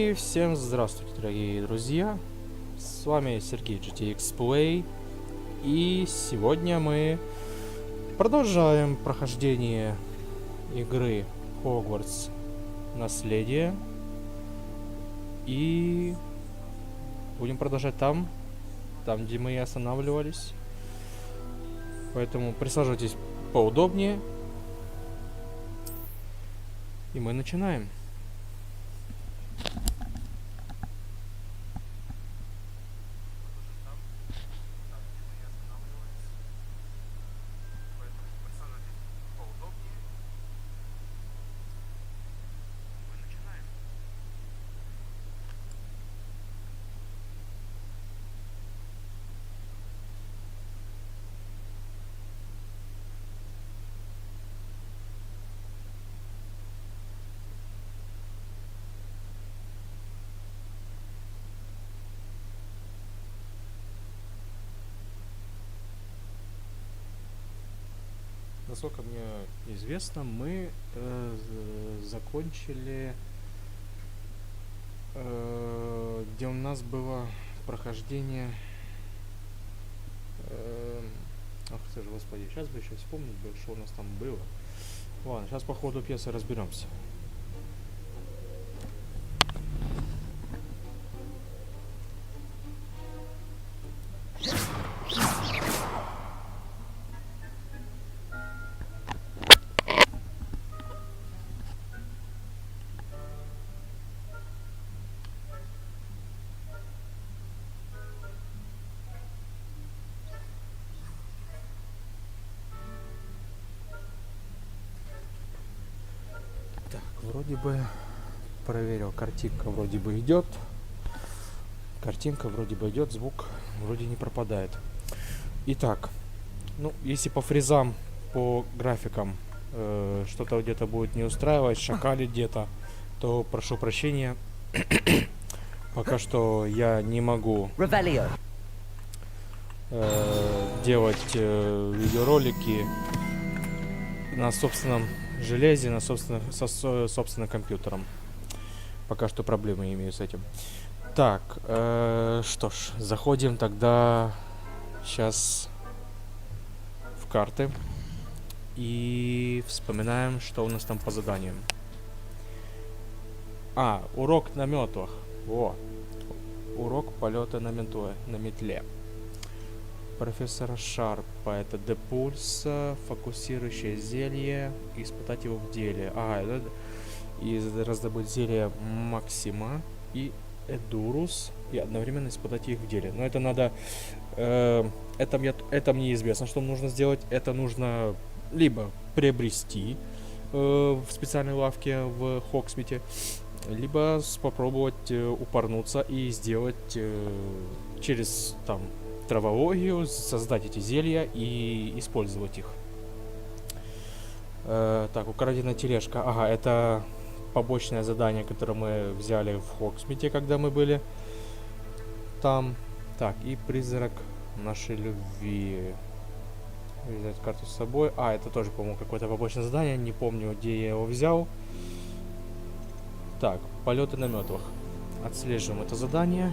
И всем здравствуйте, дорогие друзья, с вами Сергей ЛетсПлей, и сегодня мы продолжаем прохождение игры Хогвартс Наследие, и будем продолжать там, где мы и останавливались, поэтому присаживайтесь поудобнее, и мы начинаем. Насколько мне известно, мы закончили, где у нас было прохождение. Ах ты же, господи, сейчас бы еще вспомнить, что у нас там было. Ладно, сейчас по ходу пьесы разберемся. Вроде бы проверил, картинка вроде бы идет. Картинка вроде бы идет, звук вроде не пропадает. Итак, ну, если по фрезам, по графикам что-то где-то будет не устраивать, шакали где-то, то прошу прощения. Пока что я не могу делать видеоролики на собственном железе, на собственным компьютером. Пока что проблемы имею с этим. Так, что ж, заходим тогда сейчас в карты и вспоминаем, что у нас там по заданиям. Урок на метлах. Урок полета на метле. Профессора Шарпа, это депульса, фокусирующее зелье, испытать его в деле. И раздобыть зелье Максима и Эдурус, и одновременно испытать их в деле. Но это надо... это мне известно, что нужно сделать. Это нужно либо приобрести в специальной лавке в Хогсмите, либо попробовать упорнуться и сделать через там травологию, создать эти зелья и использовать их. Так, украденная тележка. Это побочное задание, которое мы взяли в Хогсмите, когда мы были там. Так, и призрак нашей любви. Взять карту с собой. Это тоже, по-моему, какое-то побочное задание. Не помню, где я его взял. Так, полеты на метлах. Отслеживаем это задание.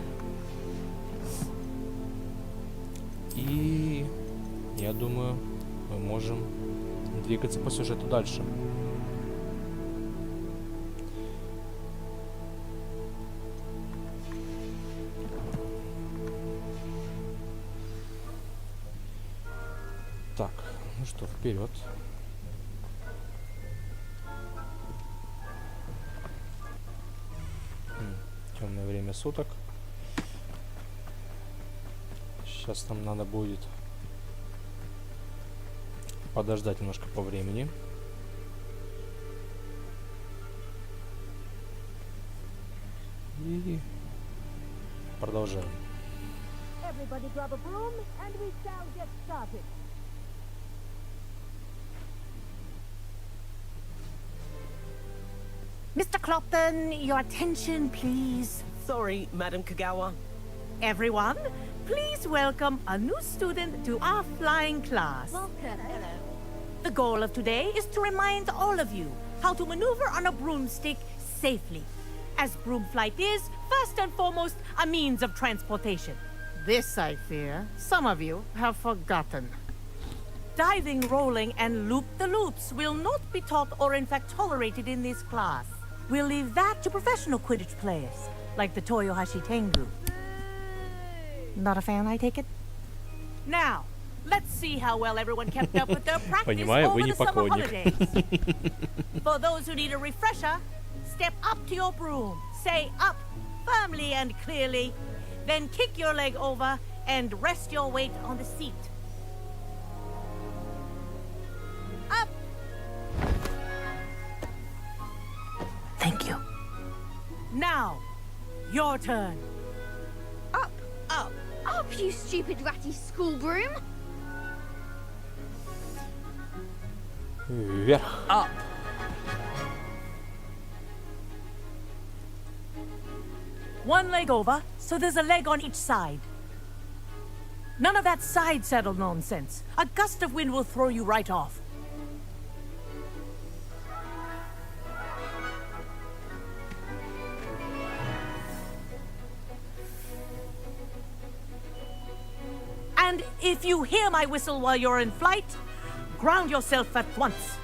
И я думаю, мы можем двигаться по сюжету дальше. Так, ну что, вперед. Темное время суток. Сейчас нам надо будет подождать немножко по времени. И продолжаем. Mr. Clopton, your attention, please. Sorry, Madam Kagawa. Everyone, please welcome a new student to our flying class. Welcome. Hello. The goal of today is to remind all of you how to maneuver on a broomstick safely. as broom flight is, first and foremost, a means of transportation. This, I fear, some of you have forgotten. Diving, rolling, and loop-the-loops will not be taught or in fact tolerated in this class. We'll leave that to professional Quidditch players, like the Toyohashi Tengu. Not a fan, I take it? Now, let's see how well everyone kept up with their practice over the summer holidays. For those who need a refresher, step up to your broom, say up firmly and clearly, then kick your leg over and rest your weight on the seat. Up! Thank you. Now, your turn. Up, up, up, you stupid ratty school broom! Вверх. Up. One leg over, so there's a leg on each side. None of that side saddle nonsense. A gust of wind will throw you right off. And if you hear my whistle while you're in flight, ground yourself at once.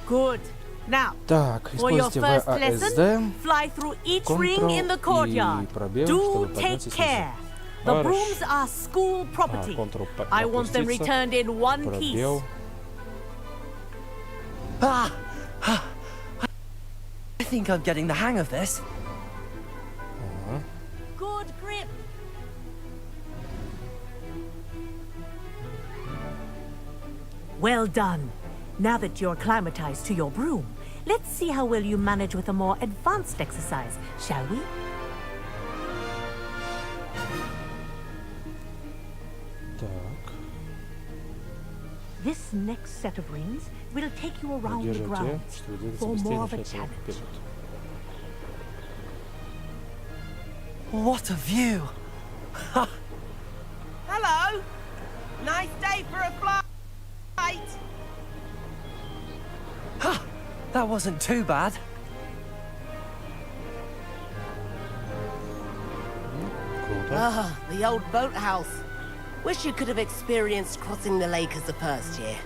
Good. Now, Так, for your используйте first ВАСД. lesson, fly through each ring in the courtyard. Do take care. The brooms are school property. I want them returned in one piece. Пробел. I think I'm getting the hang of this. Good grip. Well done. Now that you're acclimatized to your broom, let's see how well you manage with a more advanced exercise, shall we? Так. This next set of rings will take you around the Держите, grounds чтобы двигаться for быстрее more of a начать challenge. вперед. What a view! Hello. Nice day for a flight. That wasn't too bad. Круто. Ah, the old boathouse. Wish you could have experienced crossing the lake as the first year.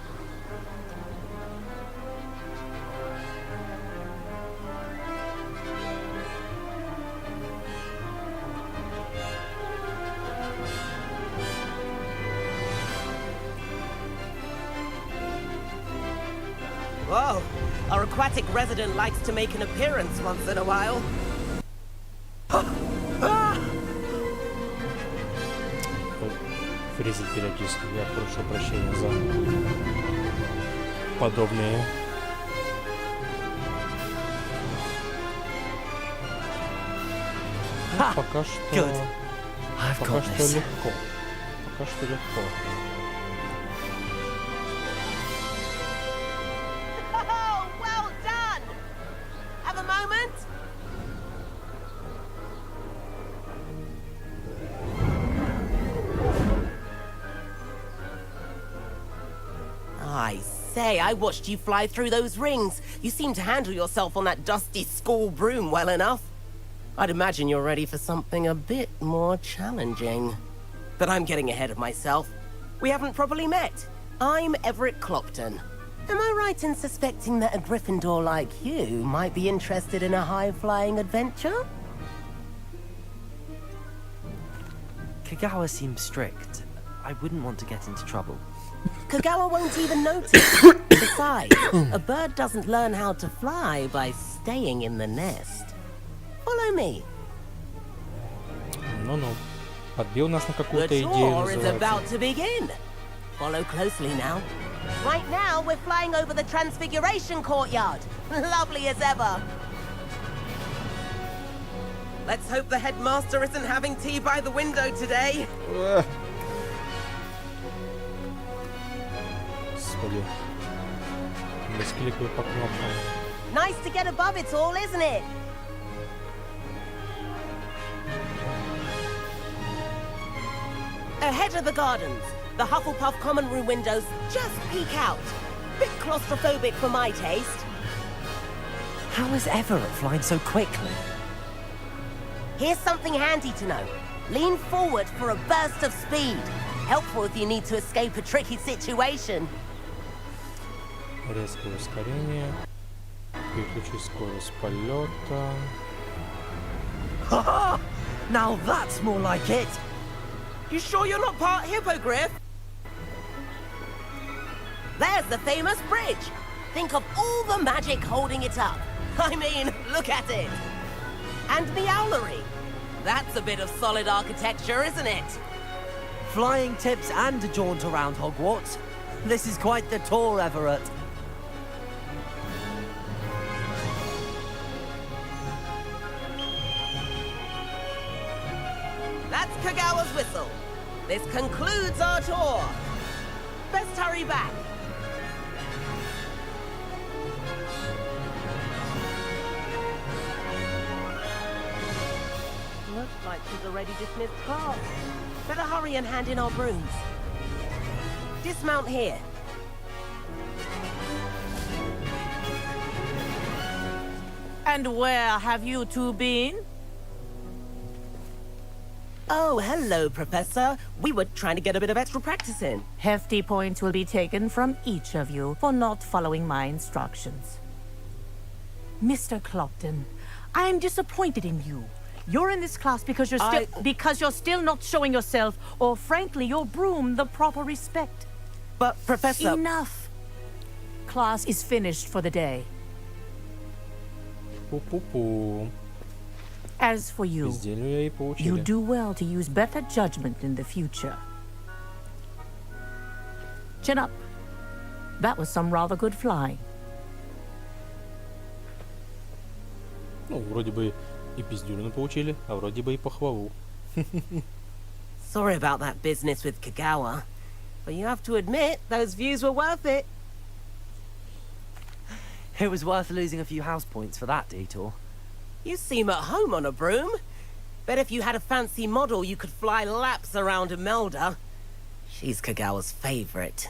Whoa, our aquatic resident likes to make an appearance once in a while. Фризит периодически. Я прошу прощения за подобные. Ну, пока что... Good. I've Пока got что this. легко. Пока что легко. Oh, well done! Have a moment? I say, I watched you fly through those rings. You seem to handle yourself on that dusty school broom well enough. I'd imagine you're ready for something a bit more challenging. But I'm getting ahead of myself. We haven't properly met. I'm Everett Clopton. Am I right in suspecting that a Gryffindor like you might be interested in a high-flying adventure? Kagawa seems strict. I wouldn't want to get into trouble. Kagawa won't even notice. Besides, a bird doesn't learn how to fly by staying in the nest. Follow me. Ну-ну. Подбил нас на The какую-то идею, tour is about называется. to begin. Follow closely now. Right now, we're flying over the Transfiguration Courtyard. Lovely as ever. Let's hope the headmaster isn't having tea by the window today. Господи. Раскликаю по кнопкам. Nice to get above it all, isn't it? Ahead of the gardens, the Hufflepuff common room windows just peek out. Bit claustrophobic for my taste. How is Everett flying so quickly? Here's something handy to know. Lean forward for a burst of speed. Helpful if you need to escape a tricky situation. Резкое ускорение. Переключи скорость полета. Haha! Now that's more like it! You sure you're not part hippogriff? There's the famous bridge. Think of all the magic holding it up. I mean, look at it. And the owlery. That's a bit of solid architecture, isn't it? Flying tips and a jaunt around Hogwarts. This is quite the tour, Everett. That's Kagawa's whistle. This concludes our tour. Best hurry back. Looks like she's already dismissed class. Better hurry and hand in our brooms. Dismount here. And where have you two been? Oh, hello, Professor. We were trying to get a bit of extra practice in. Hefty points will be taken from each of you for not following my instructions. Mr. Clopton, I am disappointed in you. You're in this class because you're still not showing yourself, or frankly, your broom the proper respect. But, Professor... Enough. Class is finished for the day. Пу-пу-пу. As for you, Безделью и you поучили. do well to use better judgment in the future. Chin up. That was some rather good flying. Ну, вроде бы и пиздюлину поучили, а вроде бы и похвалу. Sorry about that business with Kagawa. But you have to admit, those views were worth it. It was worth losing a few house points for that detour. You seem at home on a broom. Bet if you had a fancy model, you could fly laps around Imelda. She's Kagawa's favorite.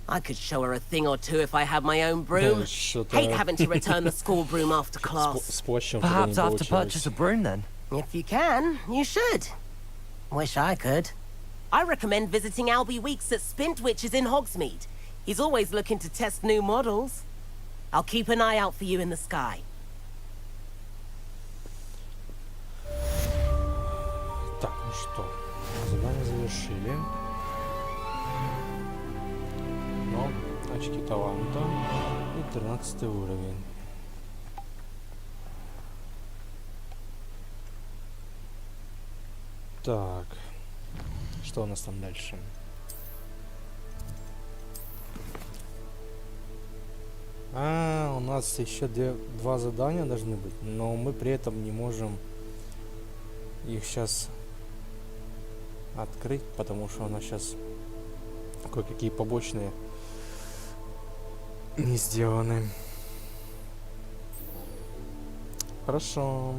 I could show her a thing or two if I had my own broom. Да, что-то Hate having to return the school broom after с class. плащом Perhaps что-то I не have to purchase a получилось. broom then. If you can, you should. Wish I could. I recommend visiting Albie Weeks at Spintwitches in Hogsmeade. He's always looking to test new models. I'll keep an eye out for you in the sky. Так, ну что, задание завершили. Но очки таланта и 13 уровень. Так, что у нас там дальше? У нас еще два задания должны быть, но мы при этом не можем их сейчас открыть, потому что у нас сейчас кое-какие побочные не сделаны. Хорошо.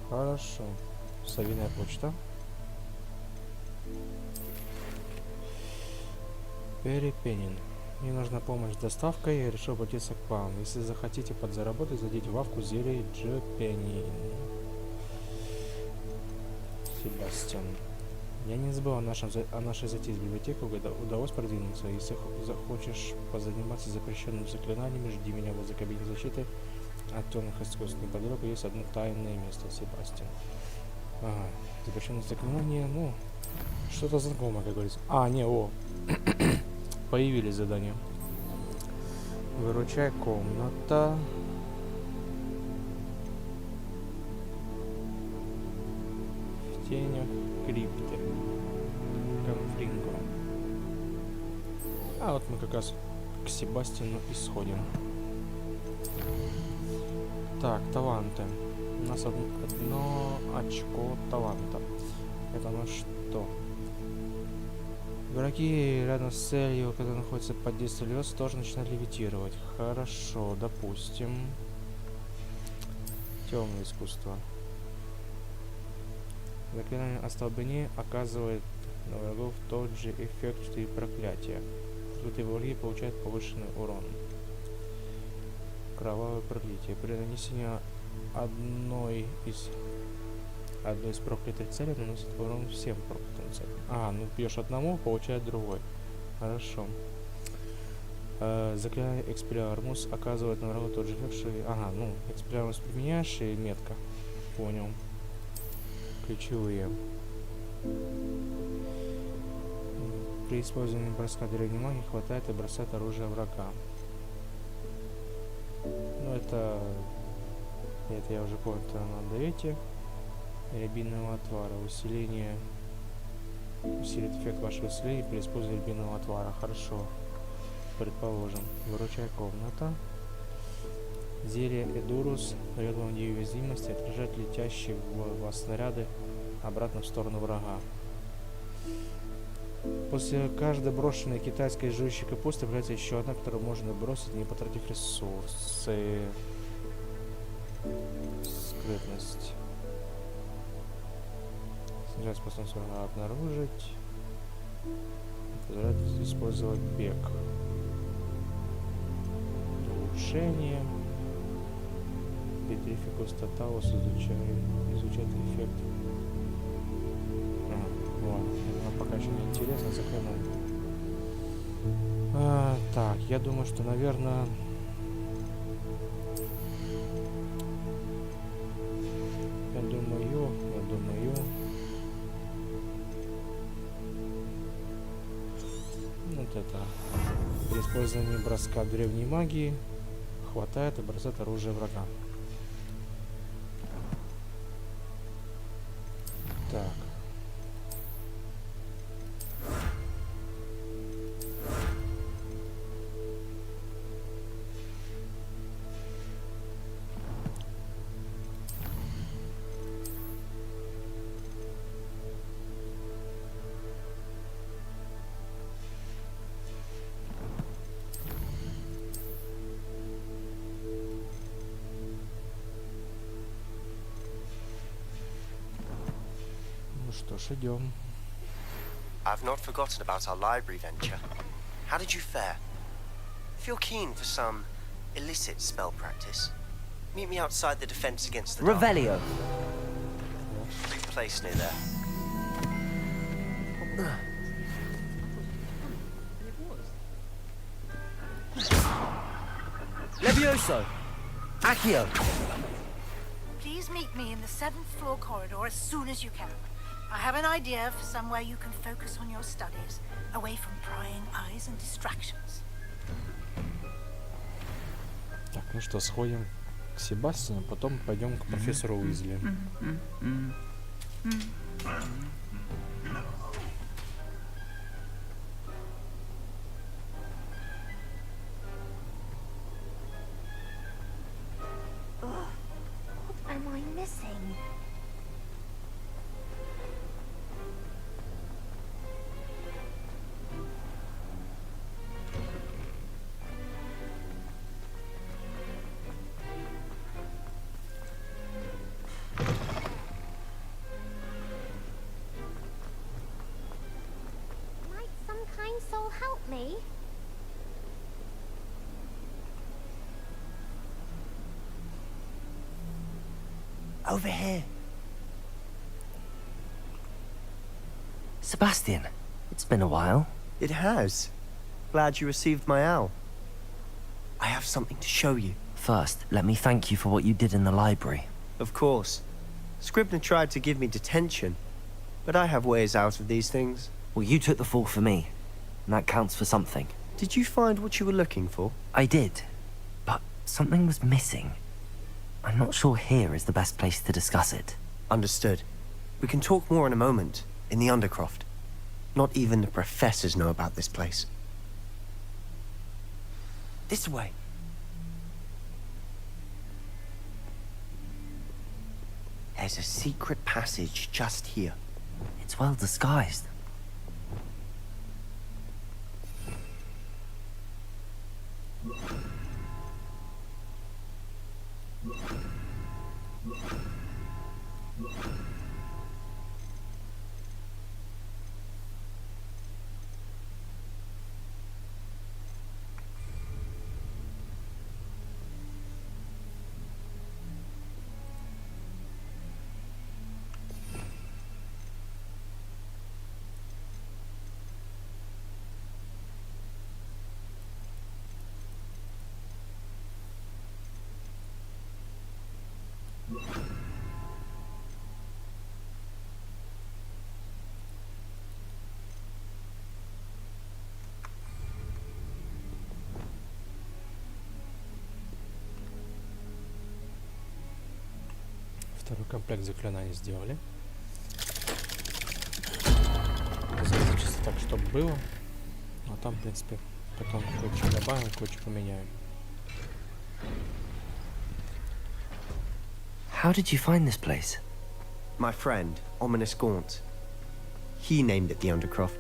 Хорошо. Совиная почта. Перепенин. Мне нужна помощь с доставкой, я решил обратиться к вам. Если захотите подзаработать, зайдите в лавку зелий Джепенин. Себастьян. Я не забыл о нашей затее с библиотекой, удалось продвинуться. Если захочешь позаниматься запрещенными заклинаниями, жди меня возле кабинета защиты от темных искусств. Неподалеку есть одно тайное место, Себастьян. Ага, запрещенные заклинания, ну, что-то знакомое, как говорится. Появились задания. Выручай комната. В тенях крипты. Конфринго. А вот мы как раз к Себастьяну и сходим. Так, таланты. У нас одно очко таланта. Это на что? Враги рядом с целью, когда находятся под действием лёс, тоже начинают левитировать. Хорошо, допустим. Темное искусство. Заклинание остолбения оказывает на врагов тот же эффект, что и проклятие. избитые враги получают повышенный урон. Кровавое пролитие. При нанесении одной из проклятой цели наносит урон всем проклятым целям. Ну бьешь одному, получает другой. Хорошо. Заклинание Экспеллиармус оказывает на врага тот же эффект, что... Экспеллиармус применяешь и метка. Понял. Ключевые. При использовании броска древней магии хватает и бросает оружие врага. Это я уже понял, это на довете. Рябинового отвара. Усилит эффект вашего исцеления при использовании рябинового отвара. Хорошо. Предположим. Выручай комната. Зелье Эдурус дает вам неуязвимость и отражает летящие в вас снаряды обратно в сторону врага. После каждой брошенной китайской жующей капусты появляется еще одна, которую можно бросить, не потратив ресурсы. Скрытность. Снижает способность врага обнаружить. Позволяет использовать бег. Улучшение. Петрификус Тоталус изучает эффект. Ладно, пока еще не интересно, заклинаю. Так, я думаю, что, наверное... Я думаю... Вот это. При использовании броска древней магии хватает и бросает оружие врага. Так. Что ж, идем. I've not forgotten about our library venture. How did you fare? If you're keen for some illicit spell practice, meet me outside the Defense Against the Dark. Revelio. Big place near there. Levioso. Accio. Please meet me in the 7th floor corridor as soon as you can. I have an idea for somewhere you can focus on your studies, away from prying eyes and distractions. Так, ну что, сходим к Себастьяну, потом пойдем к профессору Уизли. What am I missing? Might some kind soul help me? Over here. Sebastian, it's been a while. It has. Glad you received my owl. I have something to show you. First, let me thank you for what you did in the library. Of course. Scribner tried to give me detention, but I have ways out of these things. Well, you took the fall for me, and that counts for something. Did you find what you were looking for? I did, but something was missing. I'm not sure here is the best place to discuss it. Understood. We can talk more in a moment, in the Undercroft. Not even the professors know about this place. This way. There's a secret passage just here. It's well disguised. Второй комплект заклинаний сделали. Чисто так, чтобы было. А там, в принципе, потом кое-что добавим, кое-что поменяем. How did you find this place? My friend, Ominous Gaunt. He named it the Undercroft.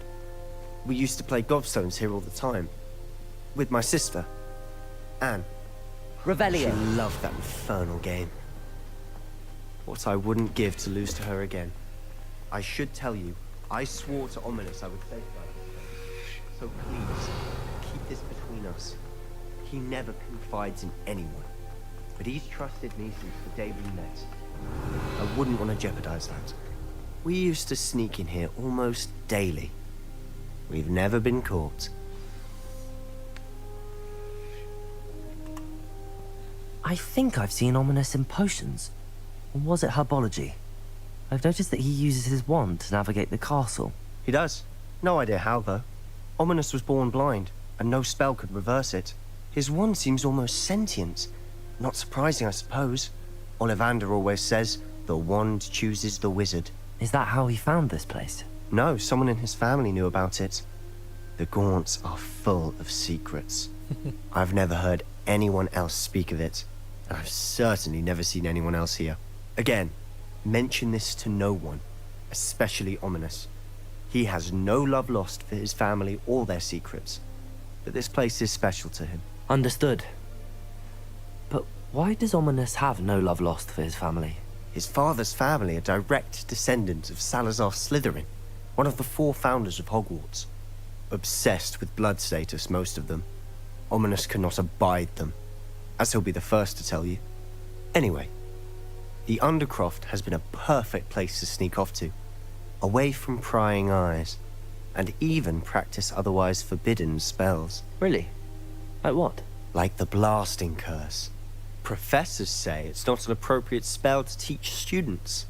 We used to play gobstones here all the time. With my sister, Anne. Revelio. She loved that infernal game. What I wouldn't give to lose to her again. I should tell you, I swore to Ominous I would safeguard her. So please, keep this between us. He never confides in anyone. But he's trusted me since the day we met. I wouldn't want to jeopardize that. We used to sneak in here almost daily. We've never been caught. I think I've seen Ominous in potions. Or was it herbology? I've noticed that he uses his wand to navigate the castle. He does. No idea how, though. Ominous was born blind, and no spell could reverse it. His wand seems almost sentient. Not surprising, I suppose. Ollivander always says, the wand chooses the wizard. Is that how he found this place? No, someone in his family knew about it. The Gaunts are full of secrets. I've never heard anyone else speak of it, and I've certainly never seen anyone else here. Again, mention this to no one, especially Ominous. He has no love lost for his family or their secrets, but this place is special to him. Understood. But why does Ominous have no love lost for his family? His father's family are direct descendants of Salazar Slytherin, one of the 4 founders of Hogwarts. Obsessed with blood status, most of them. Ominous cannot abide them, as he'll be the first to tell you. Anyway, the Undercroft has been a perfect place to sneak off to, away from prying eyes, and even practice otherwise forbidden spells. Really? Like what? Like the blasting curse. Professors say it's not an appropriate spell to teach students.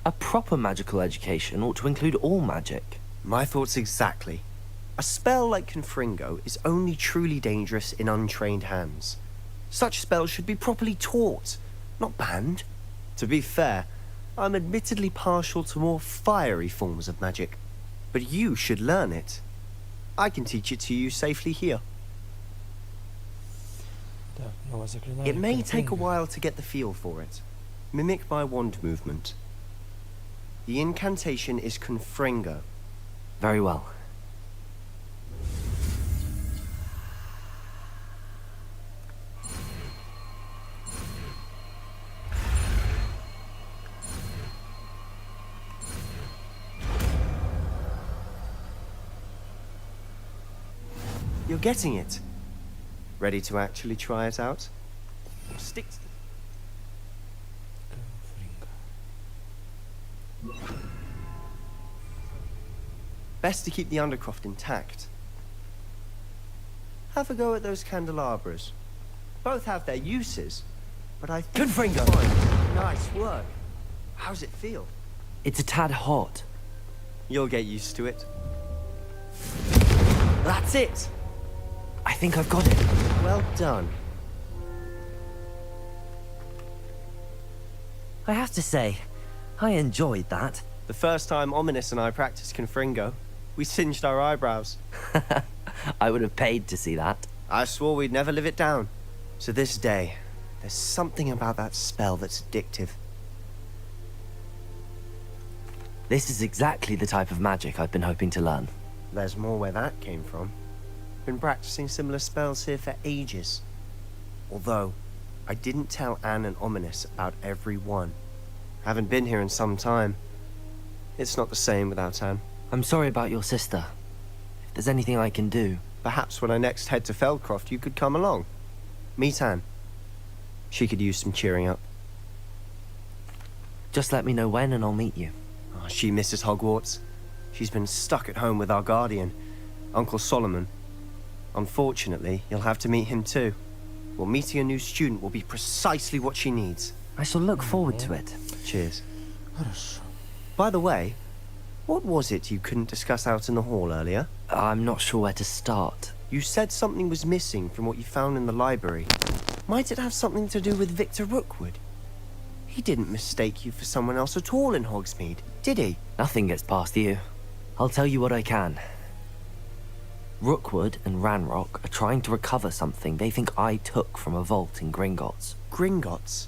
A proper magical education ought to include all magic. My thoughts exactly. A spell like Confringo is only truly dangerous in untrained hands. Such spells should be properly taught, not banned. To be fair, I'm admittedly partial to more fiery forms of magic, but you should learn it. I can teach it to you safely here. It may take a while to get the feel for it. Mimic my wand movement. The incantation is Confringo. Very well. You're getting it. Ready to actually try it out? Stick to Best to keep the Undercroft intact. Have a go at those candelabras. Both have their uses, but I think... Confringo! Nice work. How's it feel? It's a tad hot. You'll get used to it. That's it! I think I've got it. Well done. I have to say, I enjoyed that. The first time Ominous and I practiced Confringo, we singed our eyebrows. I would have paid to see that. I swore we'd never live it down. To this day, there's something about that spell that's addictive. This is exactly the type of magic I've been hoping to learn. There's more where that came from. Been practicing similar spells here for ages. Although, I didn't tell Anne and Ominous about every one. Haven't been here in some time. It's not the same without Anne. I'm sorry about your sister. If there's anything I can do... Perhaps when I next head to Feldcroft, you could come along. Meet Anne. She could use some cheering up. Just let me know when and I'll meet you. Oh, she misses Hogwarts. She's been stuck at home with our guardian, Uncle Solomon. Unfortunately, you'll have to meet him too. Well, meeting a new student will be precisely what she needs. I shall look forward to it. Cheers. Хорошо. By the way, what was it you couldn't discuss out in the hall earlier? I'm not sure where to start. You said something was missing from what you found in the library. Might it have something to do with Victor Rookwood? He didn't mistake you for someone else at all in Hogsmeade, did he? Nothing gets past you. I'll tell you what I can. Rookwood and Ranrock are trying to recover something they think I took from a vault in Gringotts. Gringotts?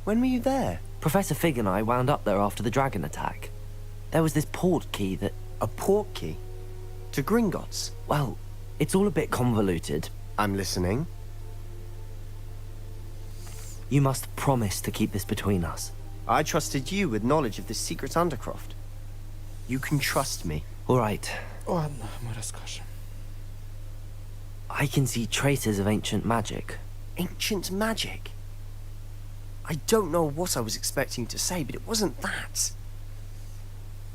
When were you there? Professor Fig and I wound up there after the dragon attack. There was this port key that... A port key? To Gringotts? Well, it's all a bit convoluted. I'm listening. You must promise to keep this between us. I trusted you with knowledge of this secret undercroft. You can trust me. All right. Ладно, мы расскажем. I can see traces of ancient magic. Ancient magic? I don't know what I was expecting to say, but it wasn't that.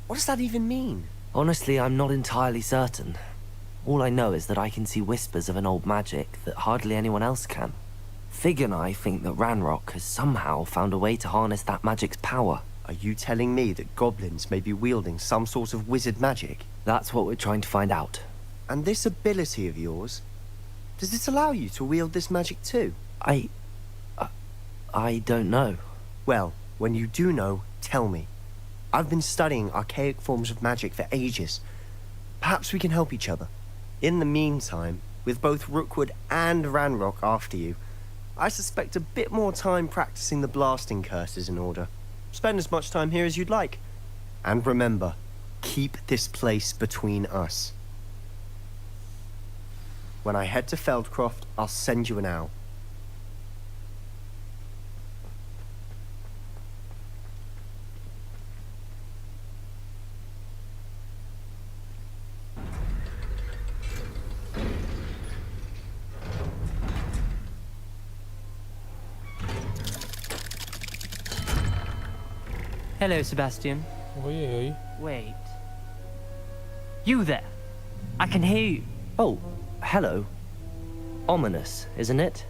What does that even mean? Honestly, I'm not entirely certain. All I know is that I can see whispers of an old magic that hardly anyone else can. Fig and I think that Ranrock has somehow found a way to harness that magic's power. Are you telling me that goblins may be wielding some sort of wizard magic? That's what we're trying to find out. And this ability of yours, does it allow you to wield this magic too? I don't know. Well, when you do know, tell me. I've been studying archaic forms of magic for ages. Perhaps we can help each other. In the meantime, with both Rookwood and Ranrock after you, I suspect a bit more time practicing the blasting curse is in order. Spend as much time here as you'd like. And remember, keep this place between us. When I head to Feldcroft, I'll send you an owl. Hello, Sebastian. Ой-ой-ой. Wait. You there? I can hear you. Oh, hello. Ominous, isn't it?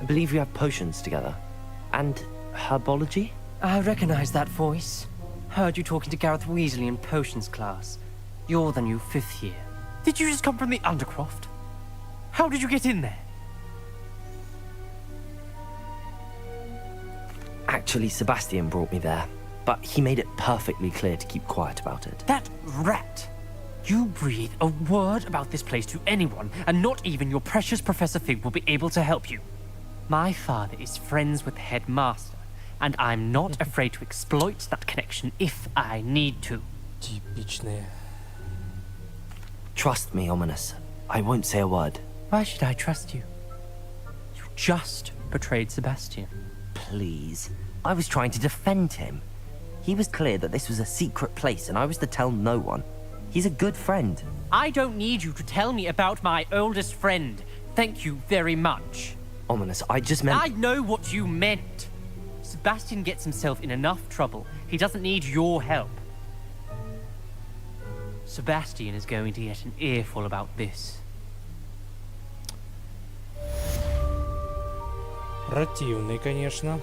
I believe you have potions together. And herbology? I recognize that voice. Heard you talking to Gareth Weasley in potions class. You're the new 5th year. Did you just come from the Undercroft? How did you get in there? Actually, Sebastian brought me there. But he made it perfectly clear to keep quiet about it. That rat! You breathe a word about this place to anyone, and not even your precious Professor Fig will be able to help you. My father is friends with the headmaster, and I'm not afraid to exploit that connection if I need to. Типичные. Trust me, Ominous. I won't say a word. Why should I trust you? You just betrayed Sebastian. Please. I was trying to defend him. He was clear that this was a secret place and I was to tell no one. He's a good friend. I don't need you to tell me about my oldest friend. Thank you very much. Ominous, I just meant... I know what you meant. Sebastian gets himself in enough trouble. He doesn't need your help. Sebastian is going to get an earful about this. Противный, конечно.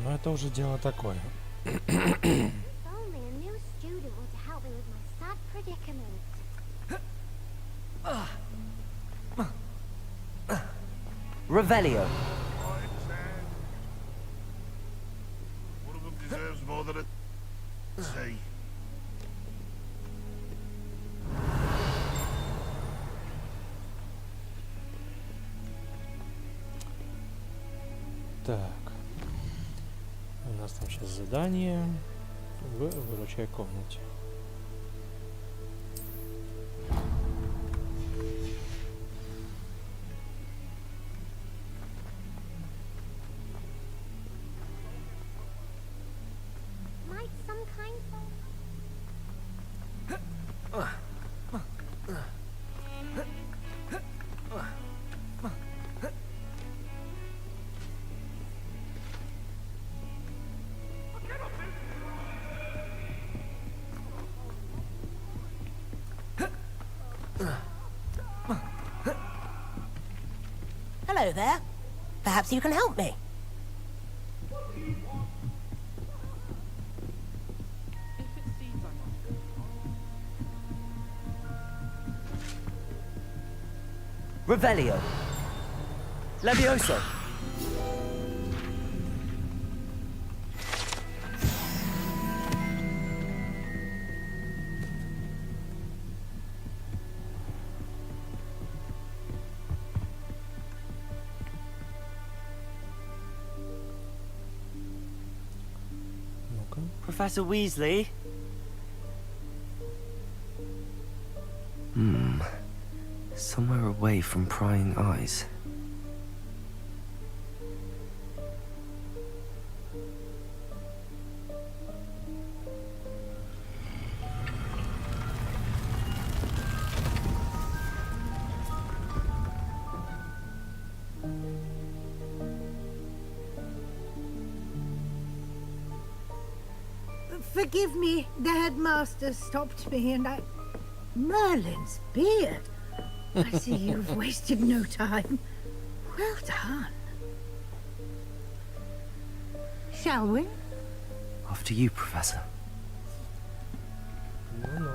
Но это уже дело такое. If only a new student were to help me with my sad predicament. Revelio. One of them deserves more than a say. Так. У нас там сейчас задание в выручай комнате. Might some kind Hello there. Perhaps you can help me. Revelio. Levioso. Ну-ка. Professor Weasley? Somewhere away from prying eyes. Forgive me, the headmaster stopped me and I... Merlin's beard! I see you've wasted no time. Well done. Shall we? After you, Professor. Ну-ну.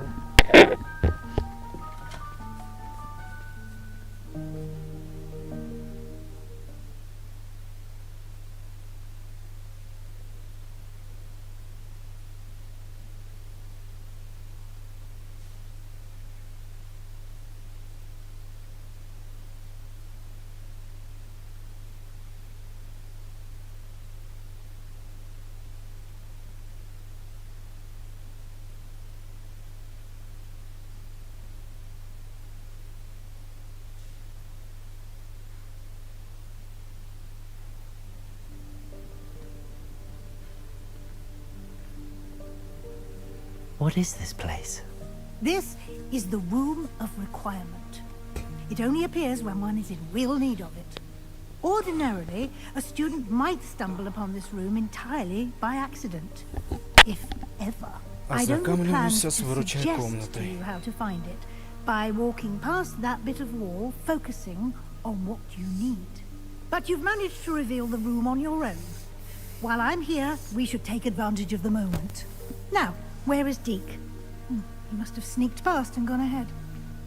What is this place? This is the Room of Requirement. It only appears when one is in real need of it. Ordinarily, a student might stumble upon this room entirely by accident. If ever. I'd only plan to suggest to you how to find it by walking past that bit of wall, focusing on what you need. But you've managed to reveal the room on your own. While I'm here, we should take advantage of the moment. Now, where is Deke? He must have sneaked past and gone ahead.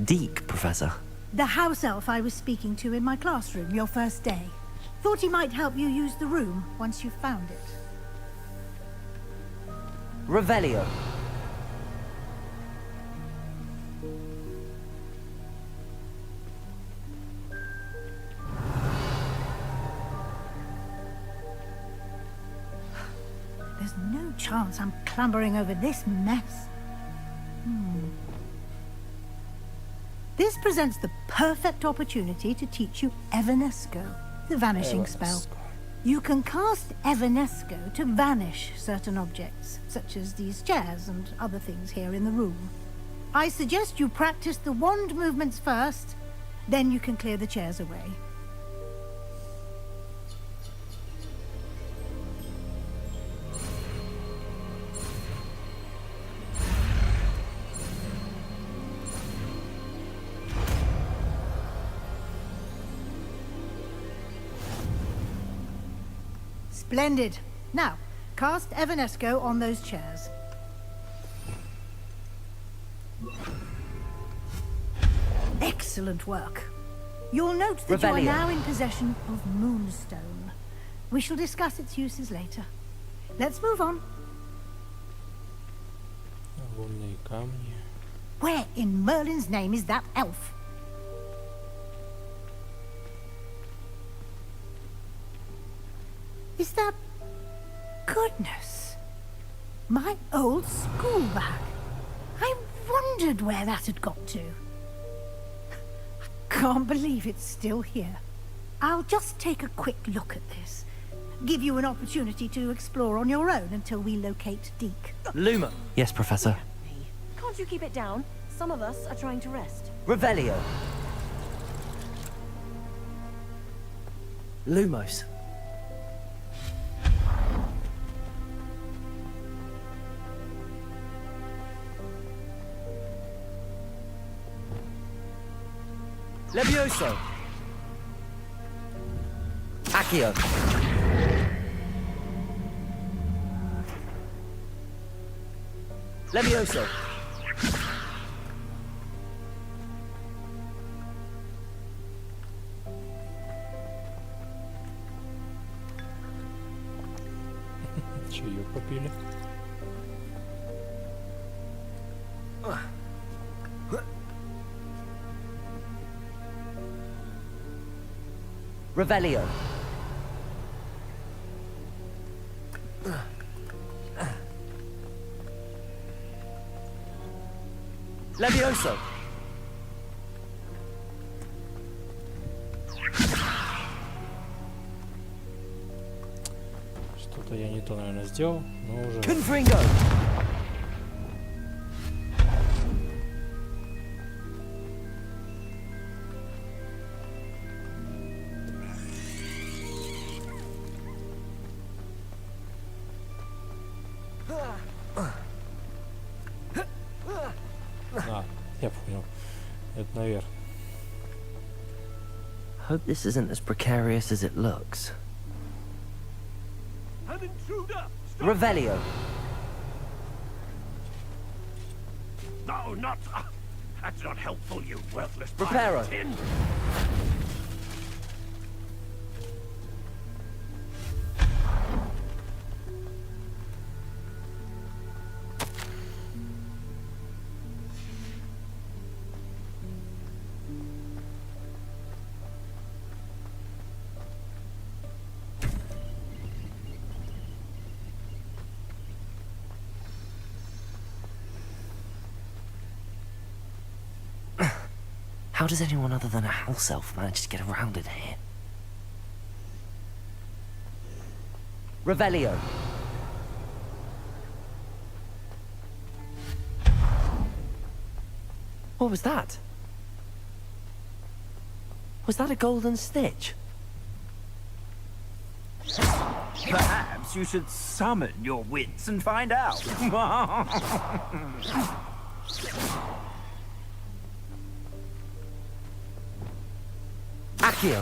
Deke, Professor. The house elf I was speaking to in my classroom your first day. Thought he might help you use the room once you found it. Revelio. There's no chance I'm clambering over this mess. This presents the perfect opportunity to teach you Evanesco, the vanishing spell. You can cast Evanesco to vanish certain objects, such as these chairs and other things here in the room. I suggest you practice the wand movements first, then you can clear the chairs away. Splendid. Now, cast Evanesco on those chairs. Excellent work. You'll note that you are now in possession of Moonstone. We shall discuss its uses later. Let's move on. Лунные камни. Where in Merlin's name is that elf? Is that... Goodness. My old school bag. I wondered where that had got to. I can't believe it's still here. I'll just take a quick look at this. Give you an opportunity to explore on your own until we locate Deke. Luma. Yes, Professor. Can't you keep it down? Some of us are trying to rest. Revelio. Lumos. Levioso. Accio. Levioso. Чаек попили. Revelio. Levioso. Что-то я не то, наверное, сделал, но уже... Confringo. А, я понял. Это наверх. Hope this isn't as precarious as it looks. An intruder! Revelio. No, not... that's not helpful, you worthless Reparo. tin. How does anyone other than a house elf manage to get around in here? Revelio. What was that? Was that a golden stitch? Perhaps you should summon your wits and find out. Accio.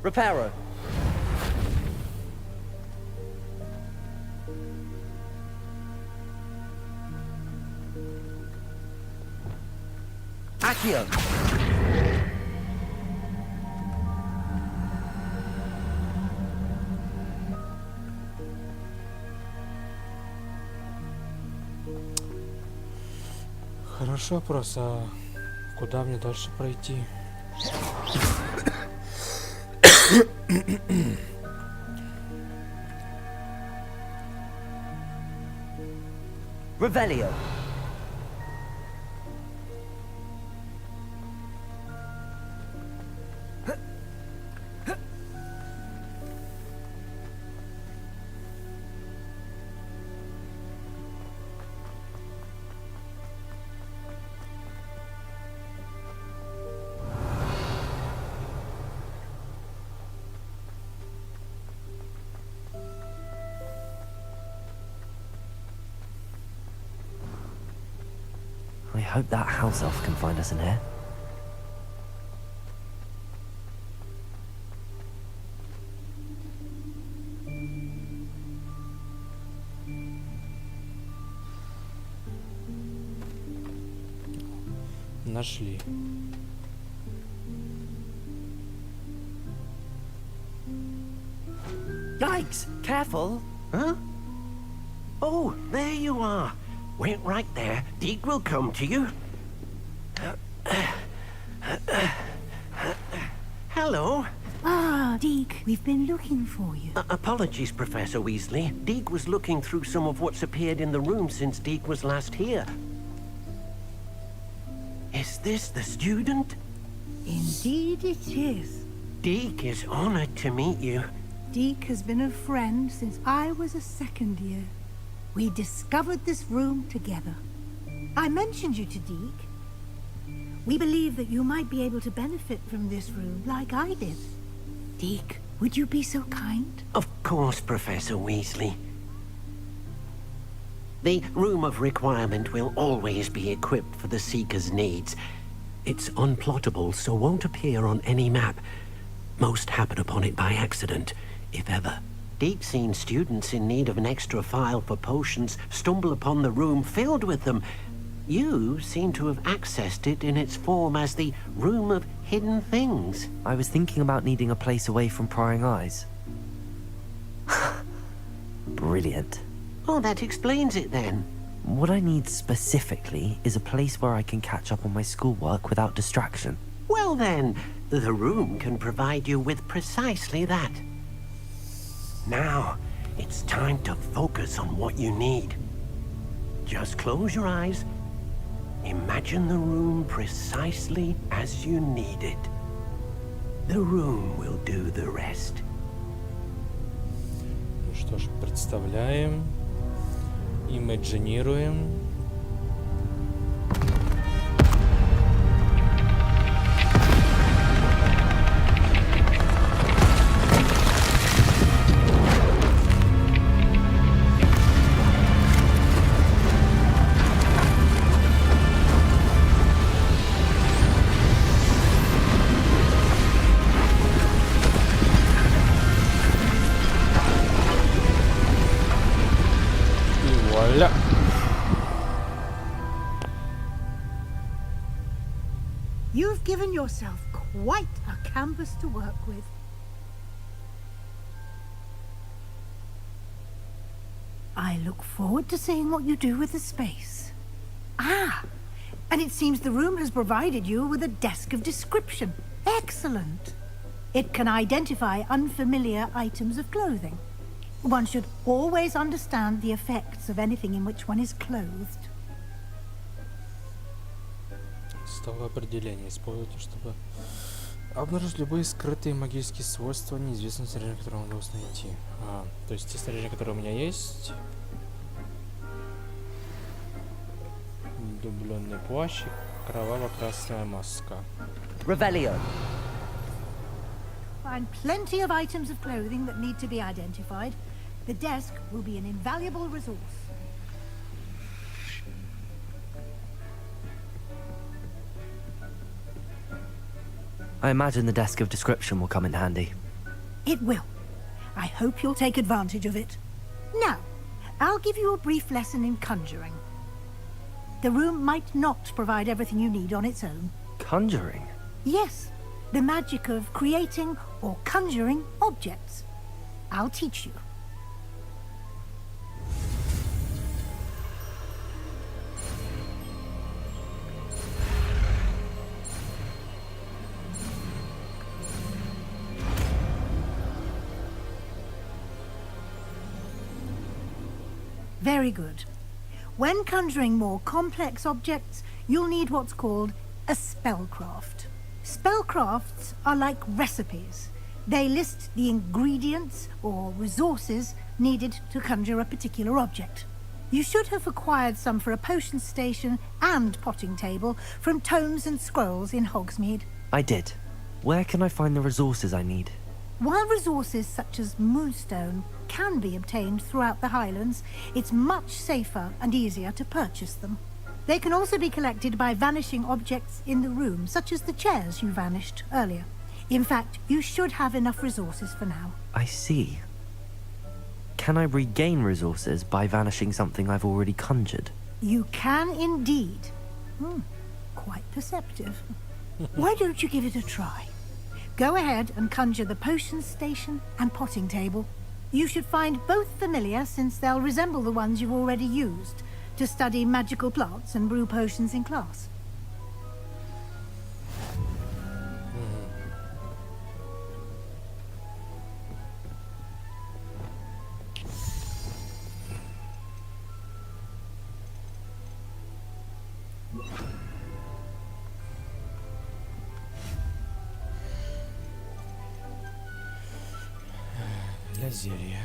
Reparo. Accio. Хорошо, просто куда мне дальше пройти? Revelio. I hope that house elf can find us in here. Нашли. Yikes! Careful! Huh? Oh, there you are. Wait right there. Deke will come to you. Hello. Ah, Deke, we've been looking for you. Apologies, Professor Weasley. Deke was looking through some of what's appeared in the room since Deke was last here. Is this the student? Indeed it is. Deke is honored to meet you. Deke has been a friend since I was a second year. We discovered this room together. I mentioned you to Deke. We believe that you might be able to benefit from this room like I did. Deke, would you be so kind? Of course, Professor Weasley. The Room of Requirement will always be equipped for the Seeker's needs. It's unplottable, so won't appear on any map. Most happen upon it by accident, if ever. Deke's seen students in need of an extra file for potions stumble upon the room filled with them. You seem to have accessed it in its form as the Room of Hidden Things. I was thinking about needing a place away from prying eyes. Brilliant. Oh, that explains it then. What I need specifically is a place where I can catch up on my schoolwork without distraction. Well then, the room can provide you with precisely that. Now, it's time to focus on what you need. Just close your eyes. Imagine the room precisely as you need it. The room will do the rest. Ну что ж, представляем, имаджинируем. Вуаля! You've given yourself quite a canvas to work with. I look forward to seeing what you do with the space. Ah, and it seems the room has provided you with a desk of description. Excellent. It can identify unfamiliar items of clothing. One should always understand the effects of anything in which one is clothed. Стало определение. Используйте, чтобы обнаружить любые скрытые магические свойства неизвестного снаряжения, которое вам удалось найти. То есть те снаряжения, которые у меня есть. Дубленный плащ и кроваво-красная маска. Revelio. Find plenty of items of clothing that need to be identified. The desk will be an invaluable resource. I imagine the desk of description will come in handy. It will. I hope you'll take advantage of it. Now, I'll give you a brief lesson in conjuring. The room might not provide everything you need on its own. Conjuring? Yes, the magic of creating or conjuring objects. I'll teach you. Very good. When conjuring more complex objects, you'll need what's called a spellcraft. Spellcrafts are like recipes. They list the ingredients or resources needed to conjure a particular object. You should have acquired some for a potion station and potting table from tomes and scrolls in Hogsmeade. I did. Where can I find the resources I need? While resources such as moonstone can be obtained throughout the Highlands, it's much safer and easier to purchase them. They can also be collected by vanishing objects in the room, such as the chairs you vanished earlier. In fact, you should have enough resources for now. I see. Can I regain resources by vanishing something I've already conjured? You can indeed. Quite perceptive. Why don't you give it a try? Go ahead and conjure the potion station and potting table. You should find both familiar, since they'll resemble the ones you've already used to study magical plants and brew potions in class. для зелья.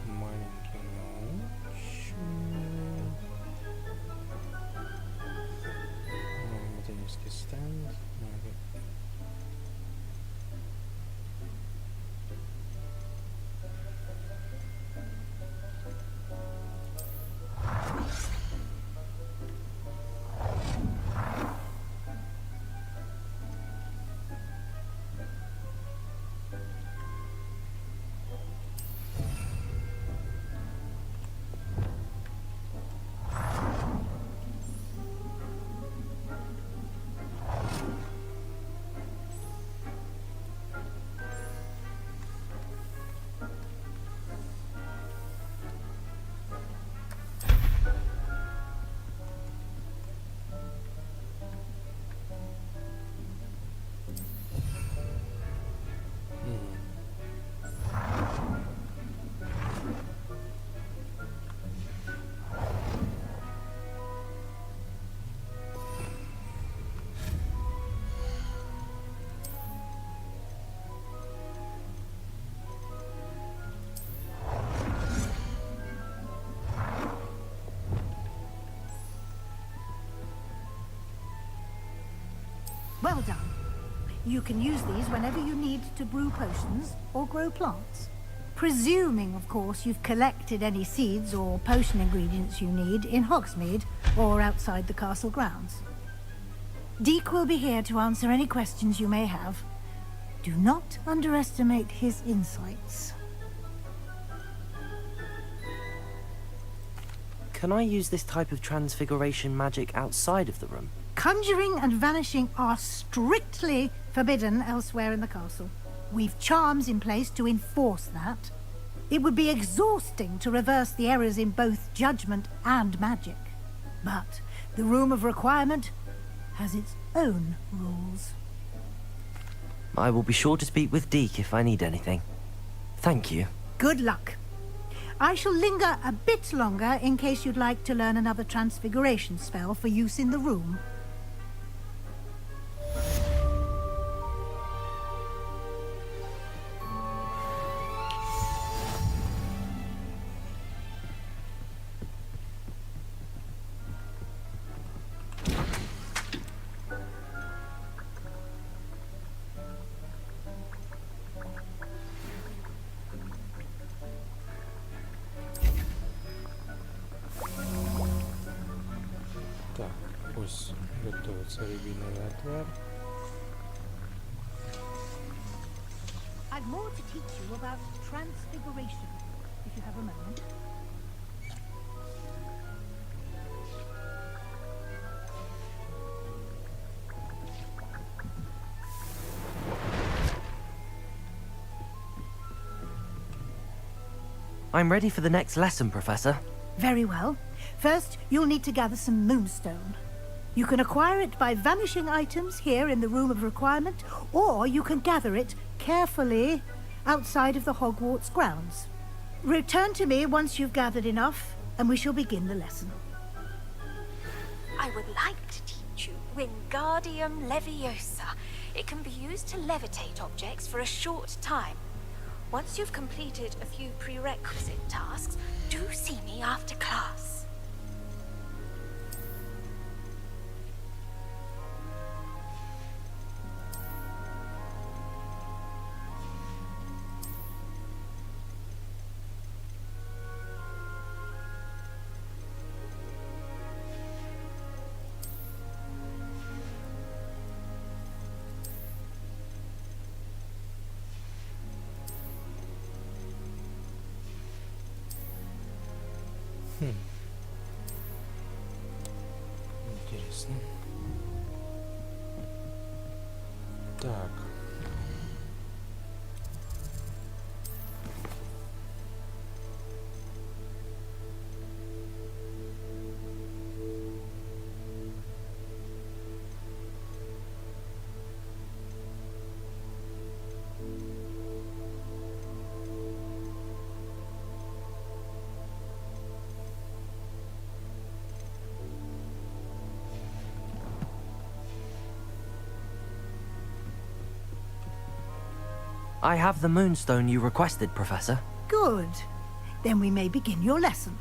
Маленький научный. Металлический стенд. Well done. You can use these whenever you need to brew potions or grow plants. Presuming, of course, you've collected any seeds or potion ingredients you need in Hogsmeade or outside the castle grounds. Deke will be here to answer any questions you may have. Do not underestimate his insights. Can I use this type of transfiguration magic outside of the room? Conjuring and vanishing are strictly forbidden elsewhere in the castle. We've charms in place to enforce that. It would be exhausting to reverse the errors in both judgment and magic. But the Room of Requirement has its own rules. I will be sure to speak with Deke if I need anything. Thank you. Good luck. I shall linger a bit longer in case you'd like to learn another transfiguration spell for use in the room. Пусть готовится рябиновый отвар. I've more to teach you about transfiguration, if you have a moment. I'm ready for the next lesson, Professor. Very well. First, you'll need to gather some moonstone. You can acquire it by vanishing items here in the Room of Requirement, or you can gather it carefully outside of the Hogwarts grounds. Return to me once you've gathered enough, and we shall begin the lesson. I would like to teach you Wingardium Leviosa. It can be used to levitate objects for a short time. Once you've completed a few prerequisite tasks, do see me after class. Интересно. Так. I have the moonstone you requested, Professor. Good. Then we may begin your lesson.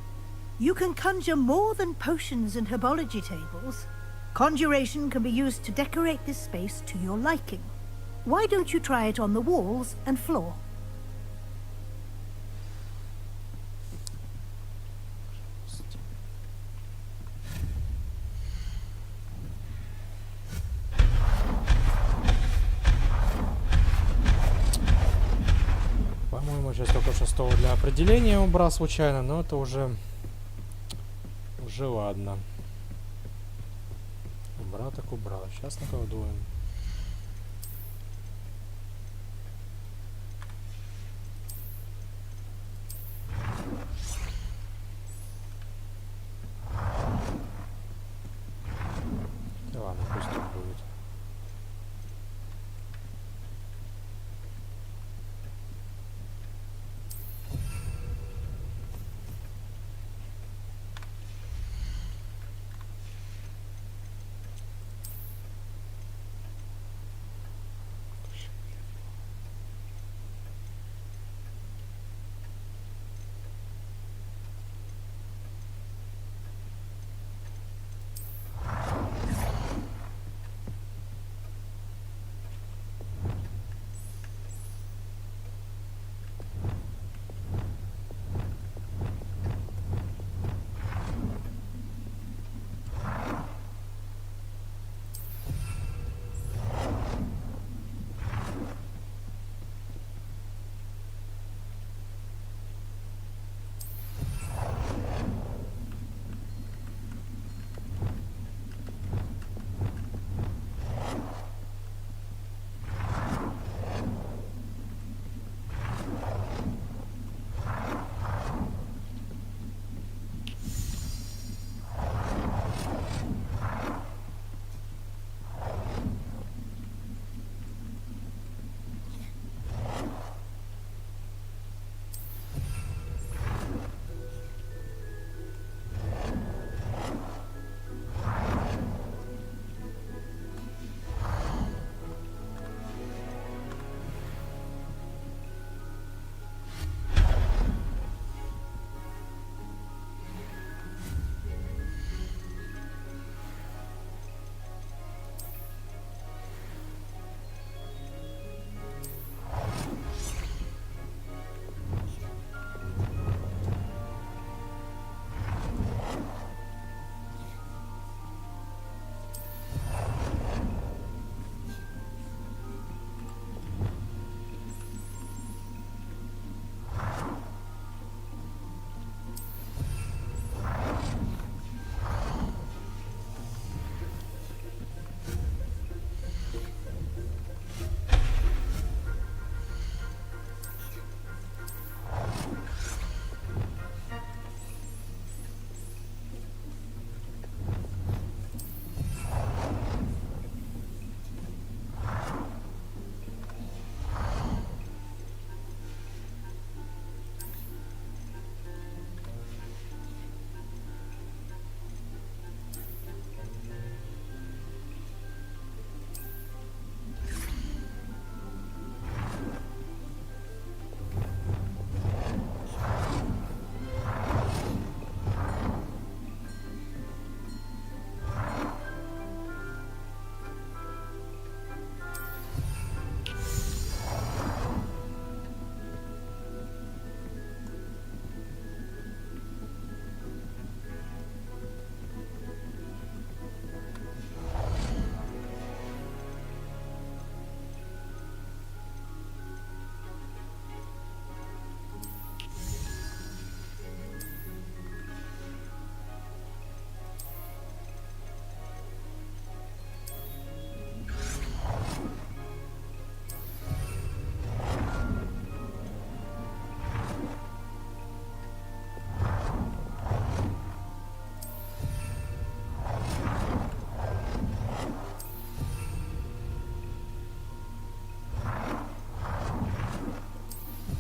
You can conjure more than potions and herbology tables. Conjuration can be used to decorate this space to your liking. Why don't you try it on the walls and floor? По-моему, сейчас только шестого для определения убрал случайно, но это уже ладно. Убрал так убрал. Сейчас наколдуем. Да ладно, пусть тут будет.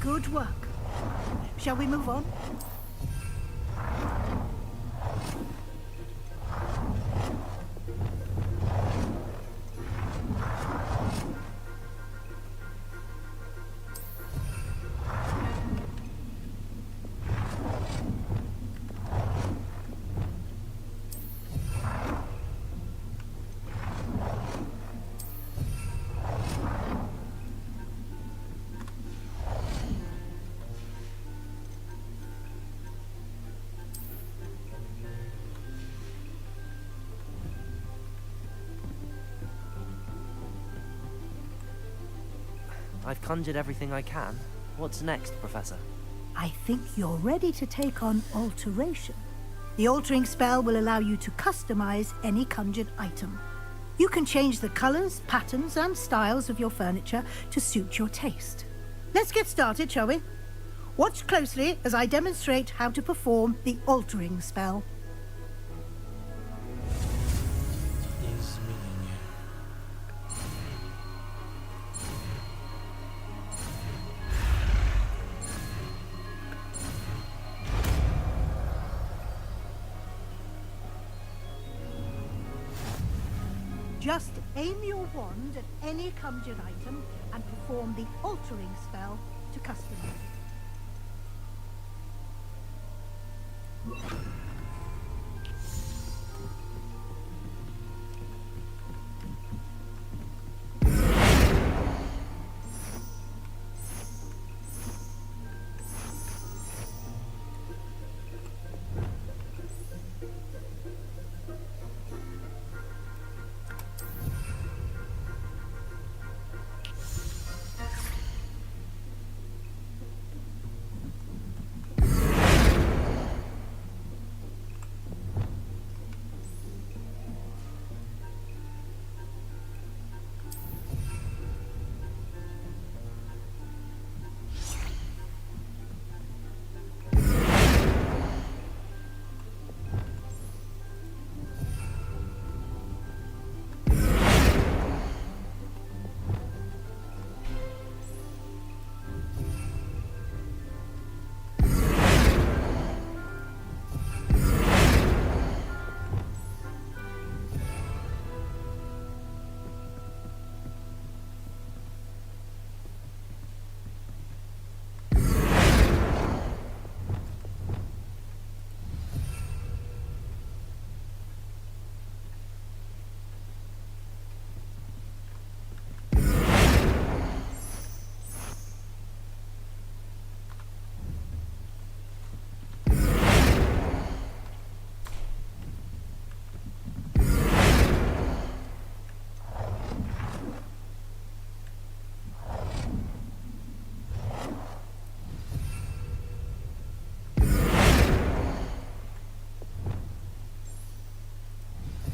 Good work. Shall we move on? I've conjured everything I can. What's next, Professor? I think you're ready to take on alteration. The altering spell will allow you to customize any conjured item. You can change the colors, patterns, and styles of your furniture to suit your taste. Let's get started, shall we? Watch closely as I demonstrate how to perform the altering spell. Just aim your wand at any conjured item and perform the altering spell to customize it.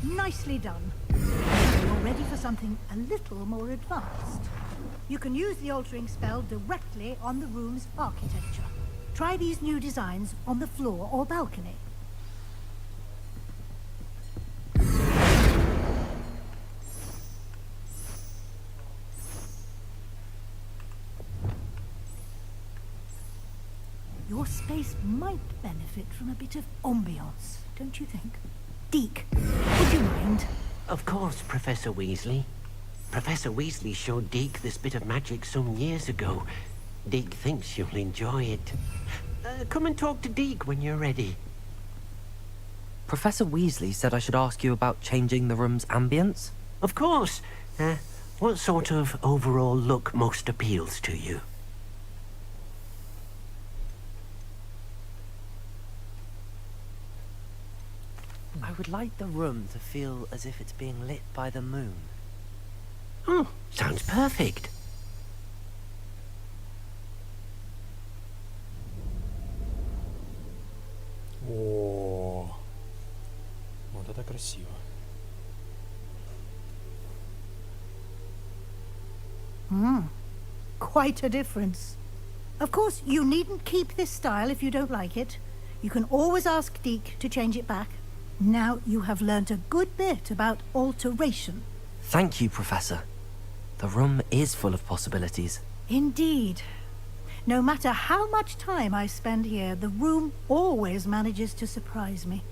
Nicely done. You're ready for something a little more advanced. You can use the altering spell directly on the room's architecture. Try these new designs on the floor or balcony. Your space might benefit from a bit of ambiance, don't you think? Deke, would you mind? Of course, Professor Weasley. Professor Weasley showed Deke this bit of magic some years ago. Deke thinks you'll enjoy it. Come and talk to Deke when you're ready. Professor Weasley said I should ask you about changing the room's ambience? Of course. What sort of overall look most appeals to you? I would like the room to feel as if it's being lit by the moon. Oh, sounds perfect. О, вот это красиво. Quite a difference. Of course, you needn't keep this style if you don't like it. You can always ask Deke to change it back. Now you have learnt a good bit about alteration. Thank you, Professor. The room is full of possibilities. Indeed. No matter how much time I spend here, the room always manages to surprise me.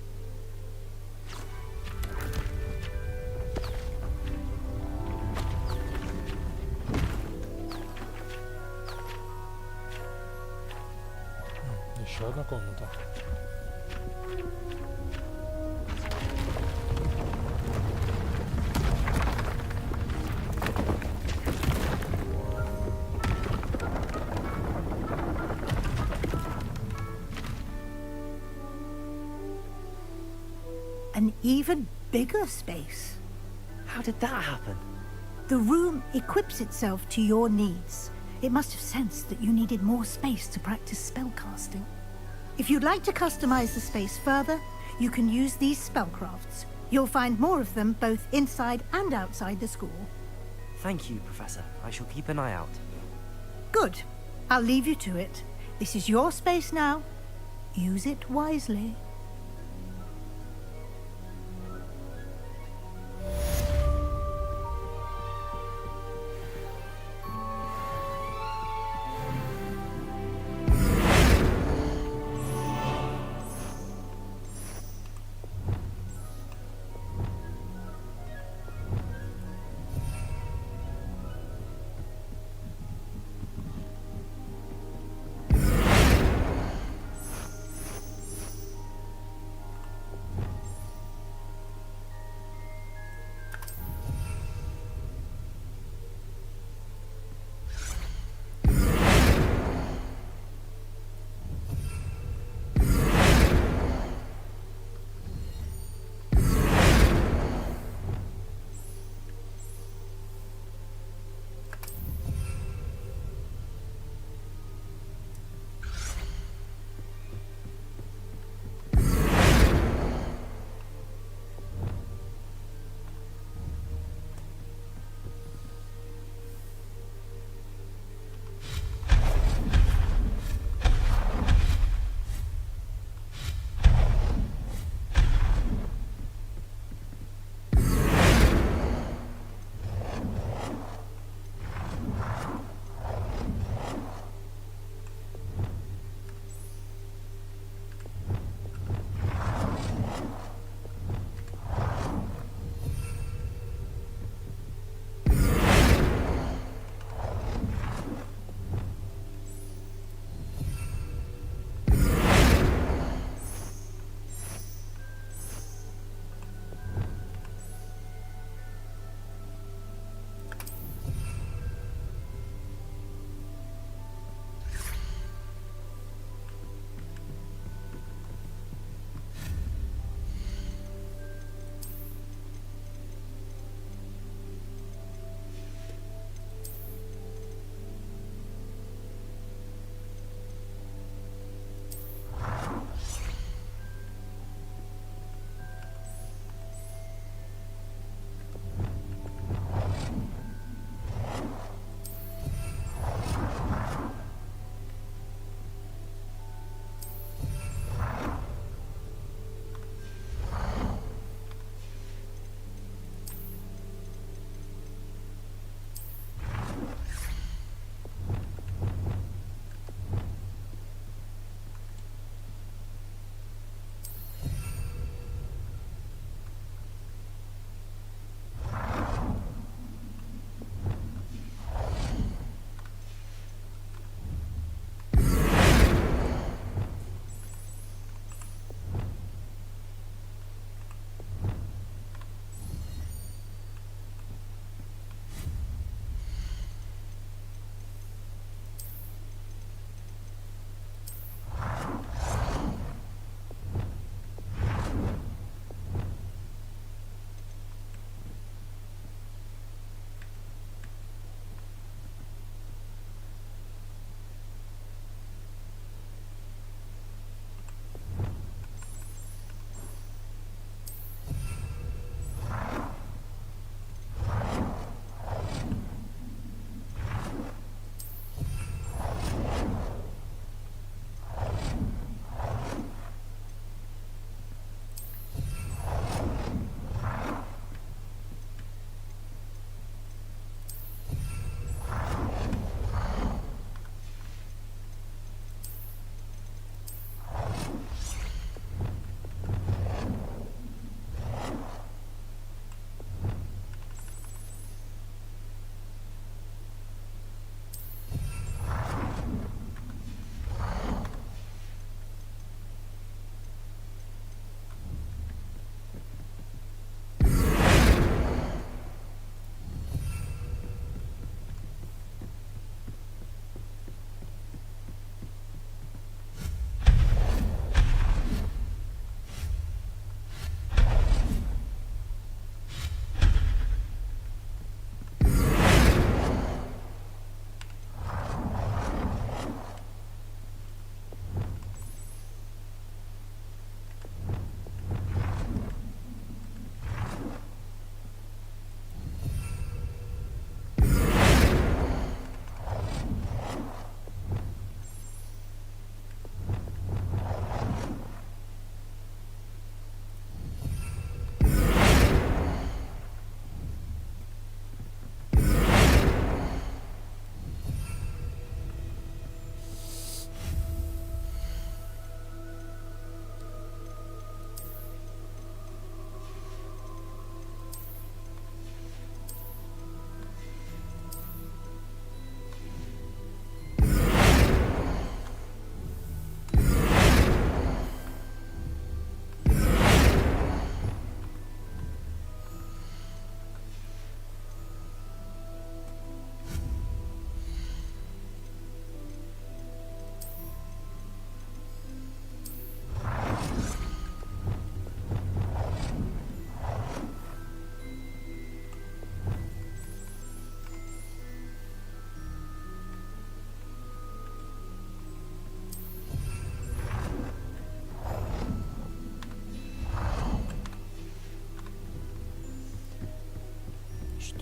Еще одна комната. An even bigger space. How did that happen? The room equips itself to your needs. It must have sensed that you needed more space to practice spellcasting. If you'd like to customize the space further, you can use these spellcrafts. You'll find more of them both inside and outside the school. Thank you, Professor. I shall keep an eye out. Good. I'll leave you to it. This is your space now. Use it wisely.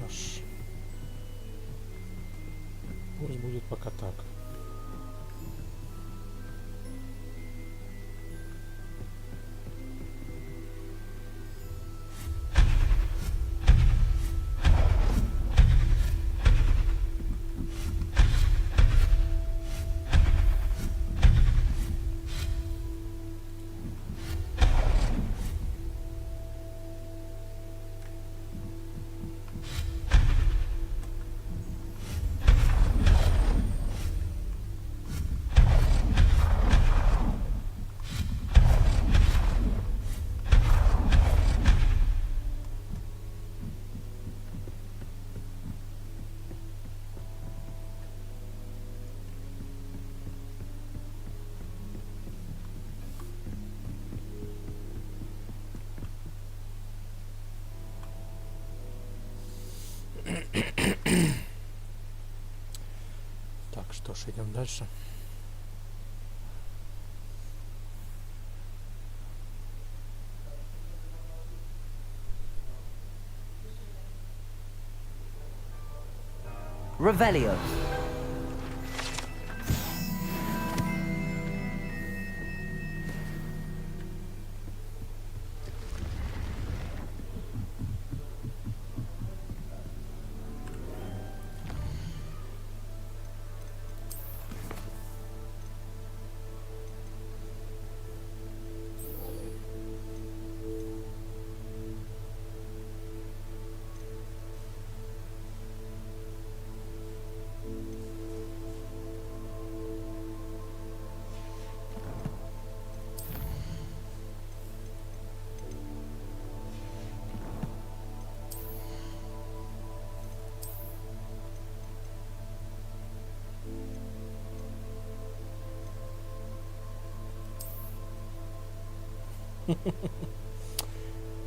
Что ж, пусть будет пока так. Так, что ж, идем дальше. Revelio.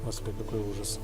Господи, какой ужас.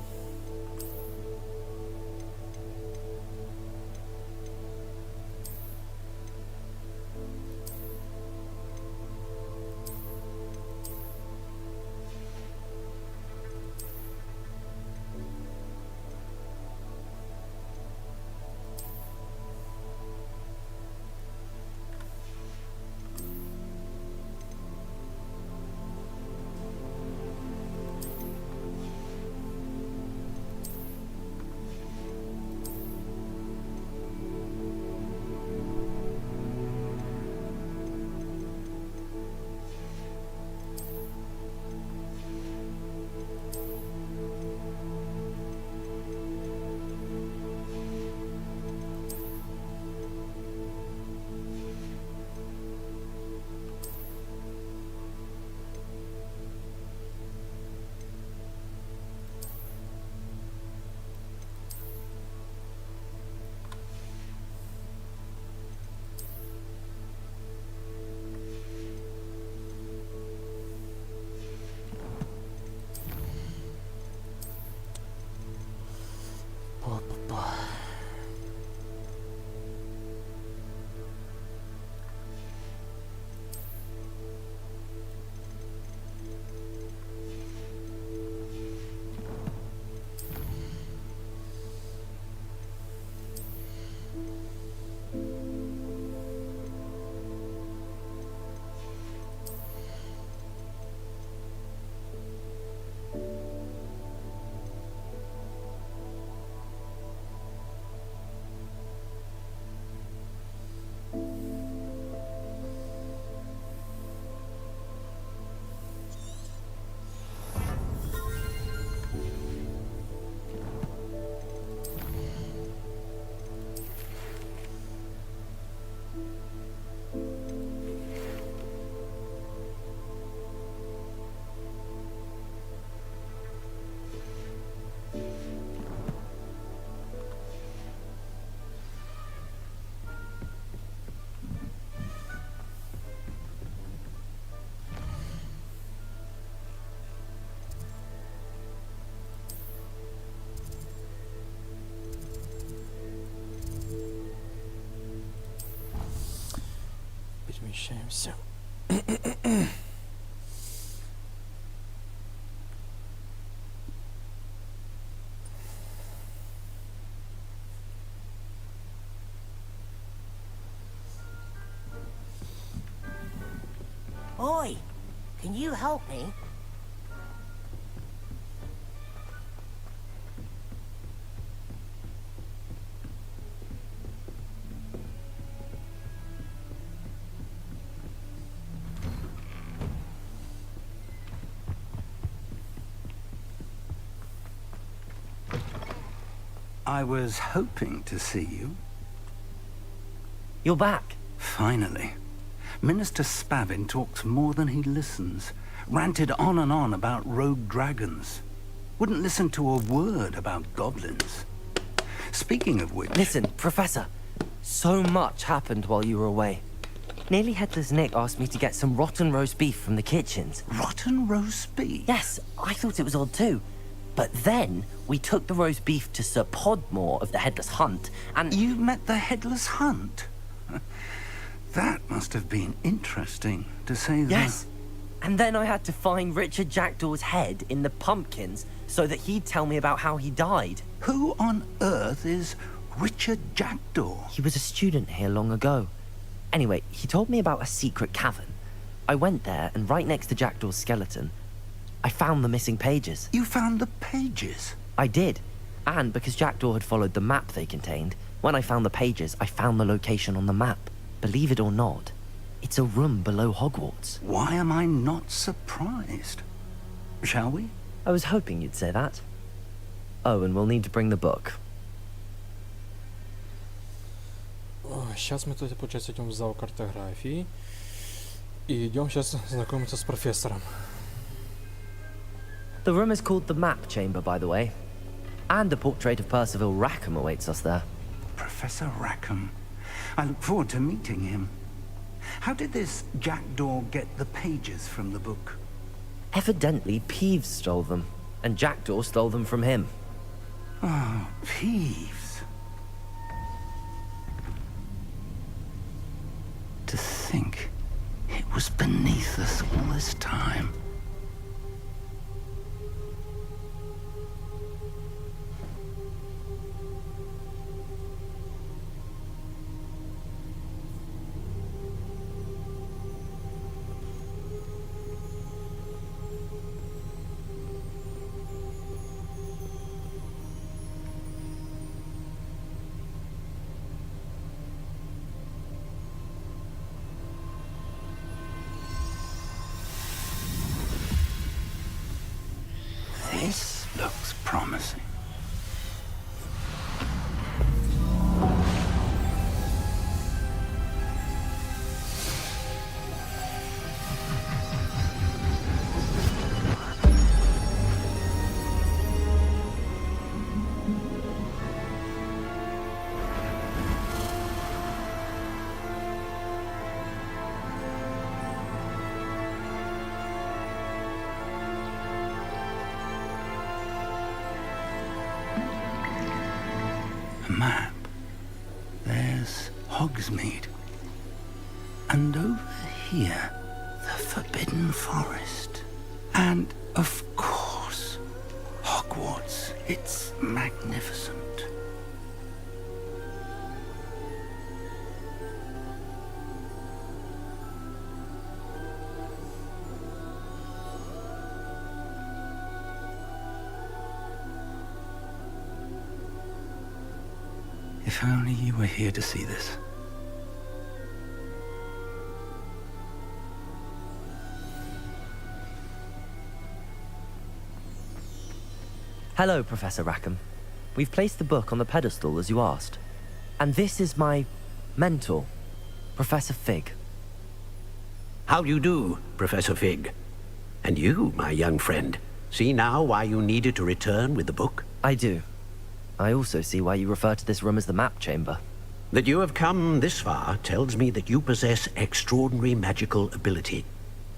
Перемещаемся. Oi, can you help me? I was hoping to see you. You're back. Finally. Minister Spavin talks more than he listens. Ranted on and on about rogue dragons. Wouldn't listen to a word about goblins. Speaking of which... Listen, Professor. So much happened while you were away. Nearly Headless Nick asked me to get some rotten roast beef from the kitchens. Rotten roast beef? Yes, I thought it was odd too. But then, we took the roast beef to Sir Podmore of the Headless Hunt, and... You met the Headless Hunt? That must have been interesting, to say the... Yes. And then I had to find Richard Jackdaw's head in the pumpkins so that he'd tell me about how he died. Who on earth is Richard Jackdaw? He was a student here long ago. Anyway, he told me about a secret cavern. I went there, and right next to Jackdaw's skeleton, I found the missing pages. You found the pages? I did. And because Jackdaw had followed the map they contained, when I found the pages, I found the location on the map. Believe it or not, it's a room below Hogwarts. Why am I not surprised? Shall we? I was hoping you'd say that. Oh, and we'll need to bring the book. Сейчас мы тут, получается, идем в зал картографии. И идем сейчас знакомиться с профессором. The room is called the Map Chamber, by the way. And a portrait of Percival Rackham awaits us there. Professor Rackham. I look forward to meeting him. How did this Jackdaw get the pages from the book? Evidently, Peeves stole them, and Jackdaw stole them from him. Oh, Peeves. To think it was beneath us all this time. This looks promising. Map. There's Hogsmeade. And over here, the Forbidden Forest. And, of course, Hogwarts. It's magnificent. If only you were here to see this. Hello, Professor Rackham. We've placed the book on the pedestal as you asked. And this is my mentor, Professor Fig. How do you do, Professor Fig? And you, my young friend, see now why you needed to return with the book? I do. I also see why you refer to this room as the Map Chamber. That you have come this far tells me that you possess extraordinary magical ability,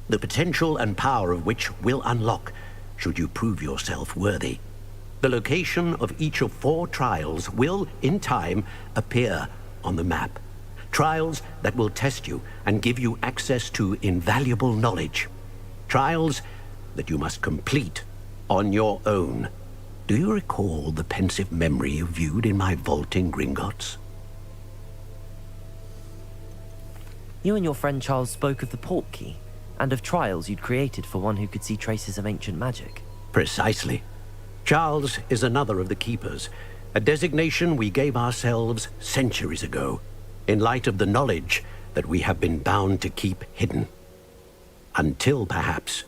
the potential and power of which will unlock should you prove yourself worthy. The location of each of 4 trials will, in time, appear on the map. Trials that will test you and give you access to invaluable knowledge. Trials that you must complete on your own. Do you recall the pensive memory you viewed in my vault in Gringotts? You and your friend Charles spoke of the Portkey. And of trials you'd created for one who could see traces of ancient magic. Precisely. Charles is another of the Keepers, a designation we gave ourselves centuries ago, in light of the knowledge that we have been bound to keep hidden. Until, perhaps,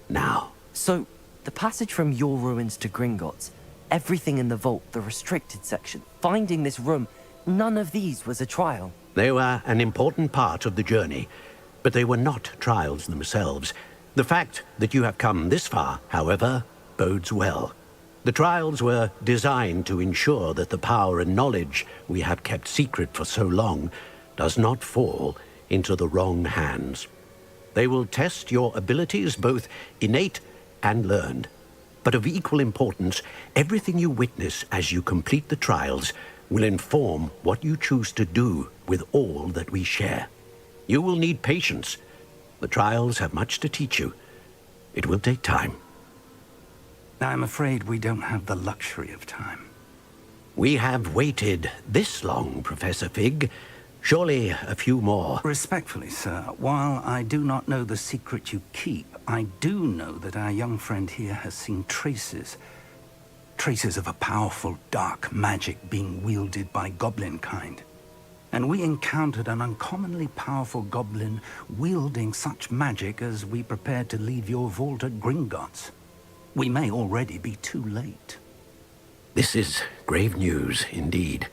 now. So, the passage from your ruins to Gringotts, everything in the vault, the restricted section, finding this room, none of these was a trial. They were an important part of the journey, but they were not trials themselves. The fact that you have come this far, however, bodes well. The trials were designed to ensure that the power and knowledge we have kept secret for so long does not fall into the wrong hands. They will test your abilities, both innate and learned. But of equal importance, everything you witness as you complete the trials will inform what you choose to do with all that we share. You will need patience. The trials have much to teach you. It will take time. I'm afraid we don't have the luxury of time. We have waited this long, Professor Fig. Surely a few more. Respectfully, sir, while I do not know the secret you keep, I do know that our young friend here has seen traces of a powerful dark magic being wielded by goblin kind. And we encountered an uncommonly powerful goblin wielding such magic as we prepared to leave your vault at Gringotts. We may already be too late. This is grave news, indeed.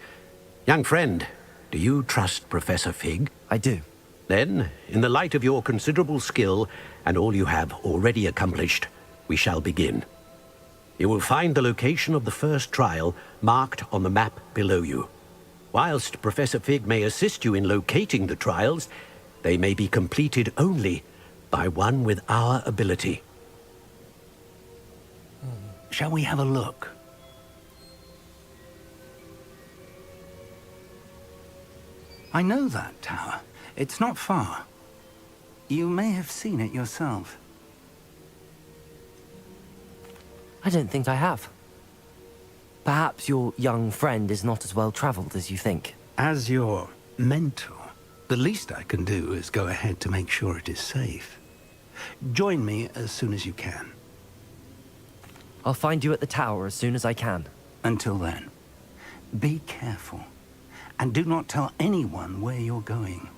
Young friend, do you trust Professor Fig? I do. Then, in the light of your considerable skill and all you have already accomplished, we shall begin. You will find the location of the first trial marked on the map below you. Whilst Professor Fig may assist you in locating the trials, they may be completed only by one with our ability. Shall we have a look? I know that tower. It's not far. You may have seen it yourself. I don't think I have. Perhaps your young friend is not as well traveled as you think. As your mentor, the least I can do is go ahead to make sure it is safe. Join me as soon as you can. I'll find you at the tower as soon as I can. Until then, be careful. And do not tell anyone where you're going.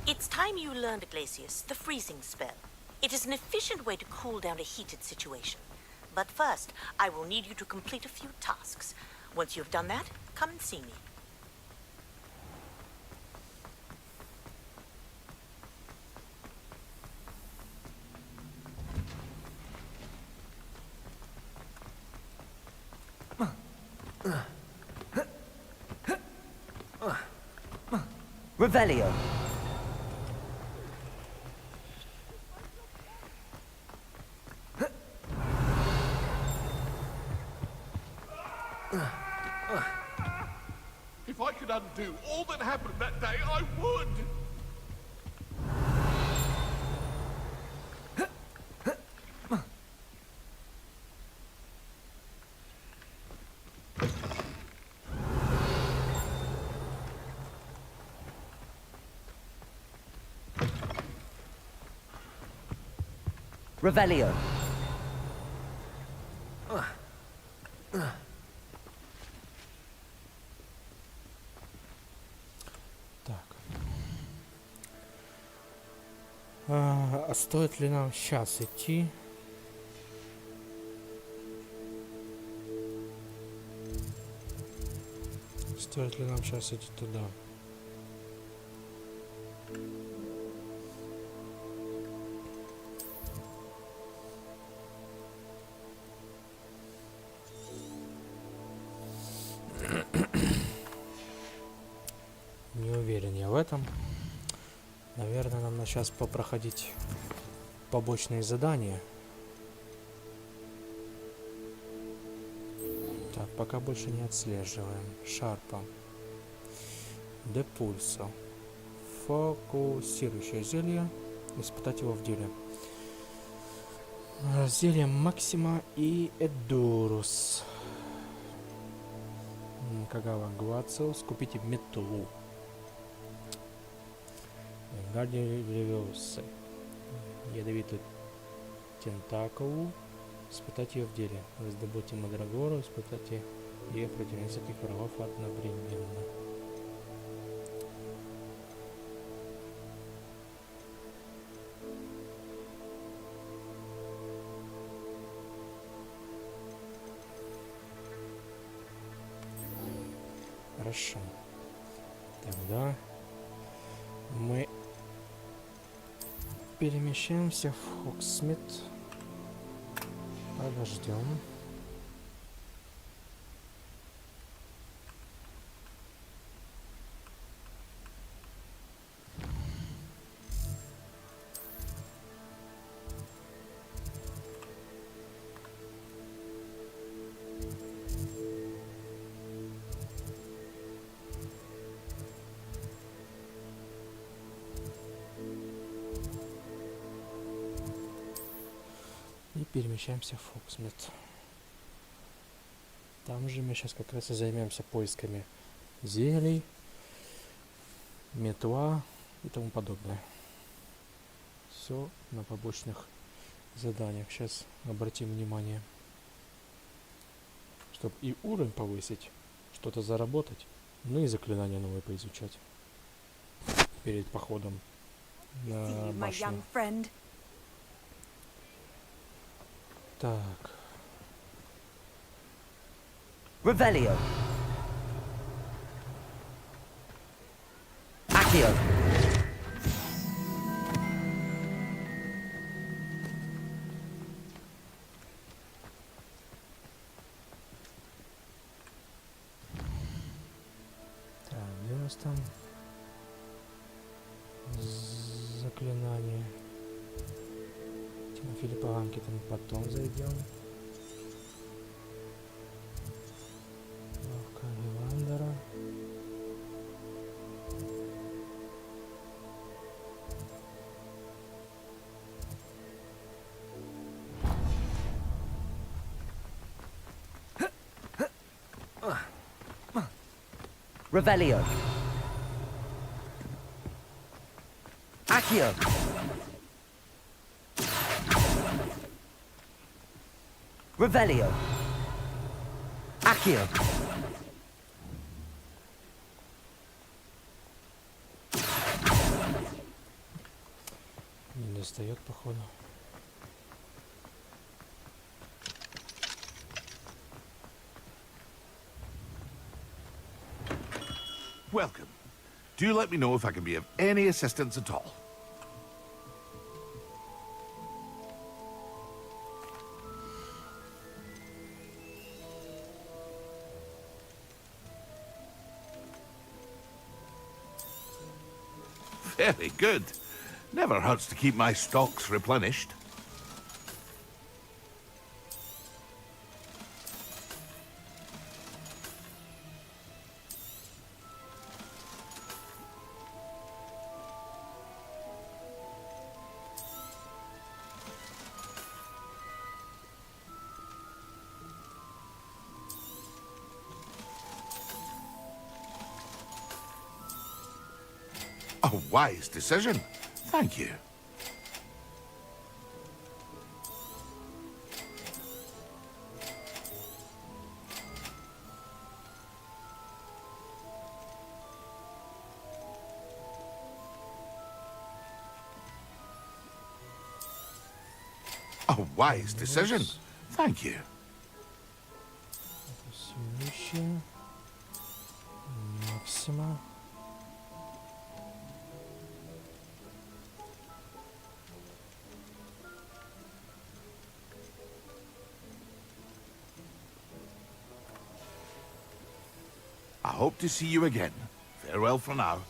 It's time you learned, Glacius, the freezing spell. It is an efficient way to cool down a heated situation. But first, I will need you to complete a few tasks. Once you've done that, come and see me. Revelio. If I could undo all that happened that day, I would! Revelio. А стоит ли нам сейчас идти? Стоит ли нам сейчас идти туда? Не уверен я в этом. Наверное, нам надо сейчас попроходить побочные задания. Так, пока больше не отслеживаем. Шарпа. Де пульсо. Фокусирующее зелье. Испытать его в деле. Зелье Максима и Эдурус. Кагава Гвациус. Купите метлу. Гардиан Левиосы. Ядовитую тентакулу. Испытать ее в деле. Раздобудьте Мандрагору. Испытать ее против нескольких врагов одновременно. Хорошо. Тогда мы перемещаемся в Хоксмит. Подождем. И перемещаемся в Фоксмит. Там же мы сейчас как раз и займемся поисками зелий, метла и тому подобное. Все на побочных заданиях. Сейчас обратим внимание, чтобы и уровень повысить, что-то заработать, ну и заклинания новые поизучать перед походом на башню. Так. Revelio. Accio. Так, где у нас там заклинание? Тимофея Паганки там потом зайдем. Ловка Левандера. Revelio. Accio. Revelio. Accio. Не достает, походу. Welcome. Do let me know if I can be of any assistance at all. Very good. Never hurts to keep my stocks replenished. A wise decision. Thank you. A wise decision. Thank you. Сильнейшая. Максима. I hope to see you again. Farewell for now.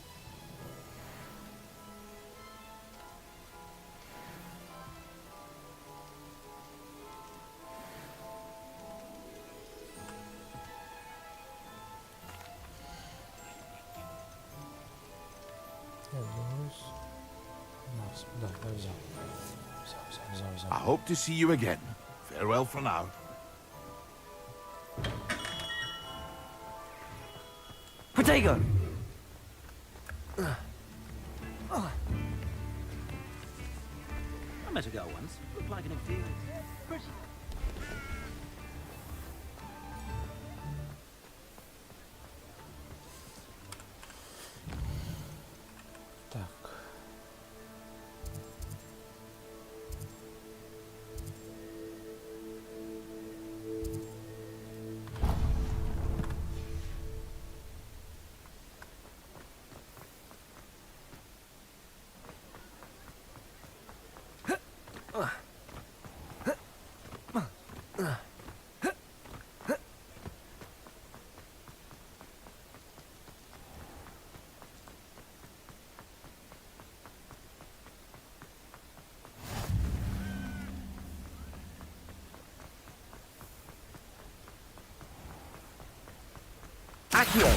Да, я взял. Взял. I hope to see you again. Farewell for now. Protego! I met a girl once. Looked like an inferior. Pretty. Так. Accio!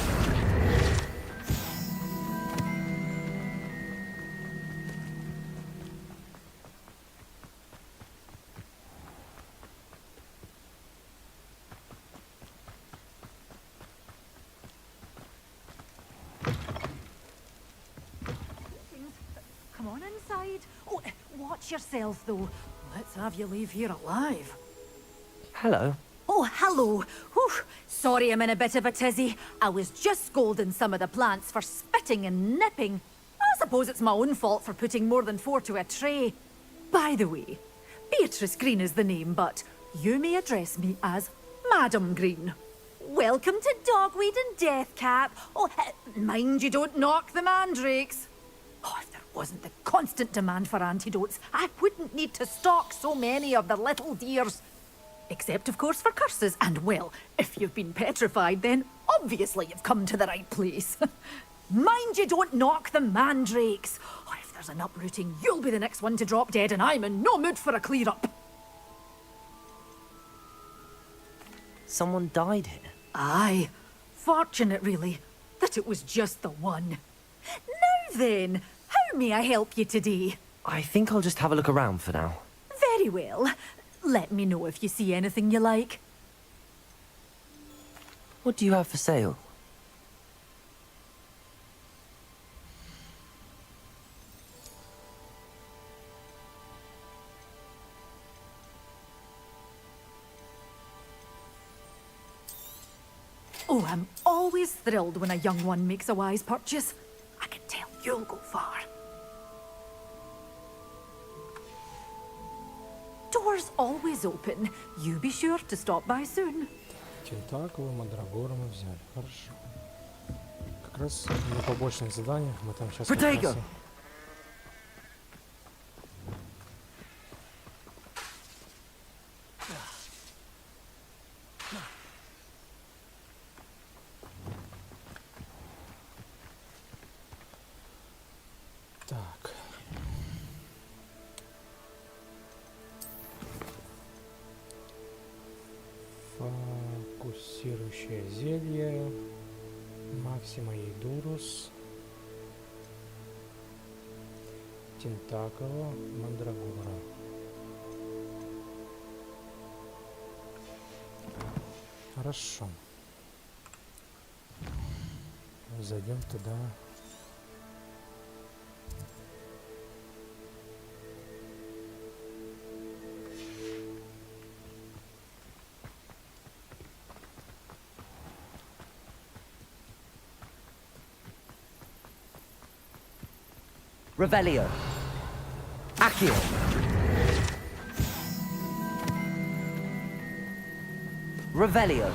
Come on inside. Oh, watch yourself, though. Let's have you leave here alive. Hello. Oh, hello. Whew. Sorry I'm in a bit of a tizzy. I was just scolding some of the plants for spitting and nipping. I suppose it's my own fault for putting more than 4 to a tray. By the way, Beatrice Green is the name, but you may address me as Madam Green. Welcome to Dogweed and Deathcap. Oh, mind you don't knock the mandrakes. Oh, if there wasn't the constant demand for antidotes, I wouldn't need to stock so many of the little dears. Except, of course, for curses. And, well, if you've been petrified, then obviously you've come to the right place. Mind you don't knock the mandrakes. Or if there's an uprooting, you'll be the next one to drop dead, and I'm in no mood for a clear-up. Someone died here. Aye. Fortunate, really, that it was just the one. Now then, how may I help you today? I think I'll just have a look around for now. Very well. Let me know if you see anything you like. What do you have for sale? Oh, I'm always thrilled when a young one makes a wise purchase. I can tell you'll go far. Doors always open. You be sure to stop by soon. Тентаклы, мандрагоры мы взяли. Хорошо. Как раз на побочных заданиях мы там сейчас... Protego! Так. Фокусирующее зелье. Максима и Дурус. Тентакова, мандрагора. Хорошо. Зайдем туда. Revelio. Accio. Revelio.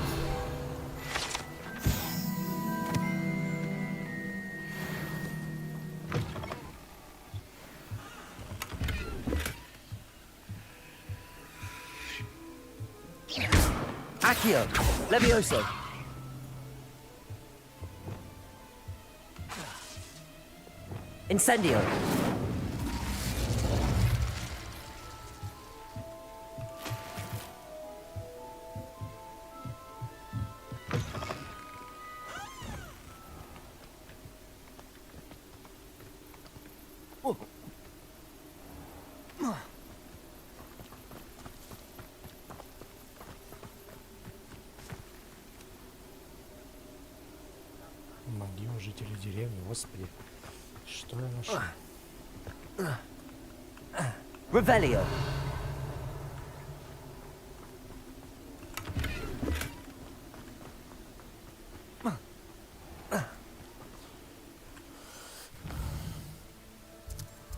Accio. Levioso. Incendio. Могила жителей деревни, господи. Что я нашел? Revelio.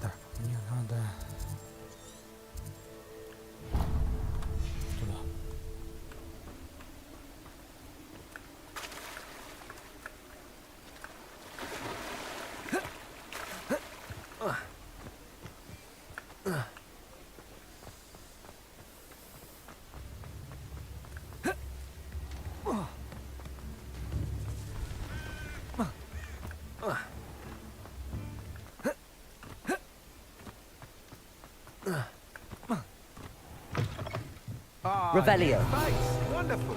Так, мне надо туда. Revelio. Thanks. Wonderful.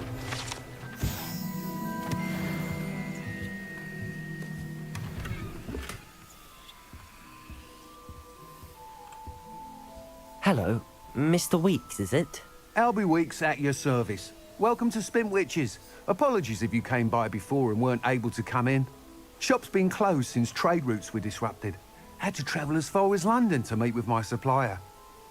Hello, Mr. Weeks, is it? Albie Weeks at your service. Welcome to Spintwitches. Apologies if you came by before and weren't able to come in. Shop's been closed since trade routes were disrupted. Had to travel as far as London to meet with my supplier.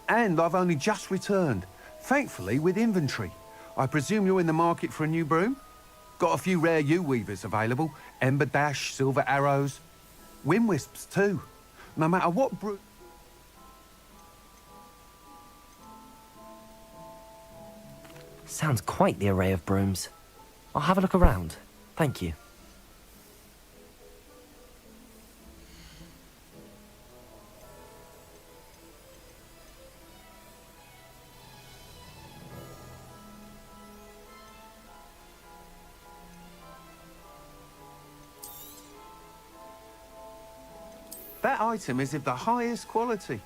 And I've only just returned, thankfully with inventory. I presume you're in the market for a new broom? Got a few rare yew-weavers available. Ember Dash, Silver Arrows. Wind Wisps too. No matter what broom... Sounds quite the array of brooms. I'll have a look around. Thank you. That item is of the highest quality.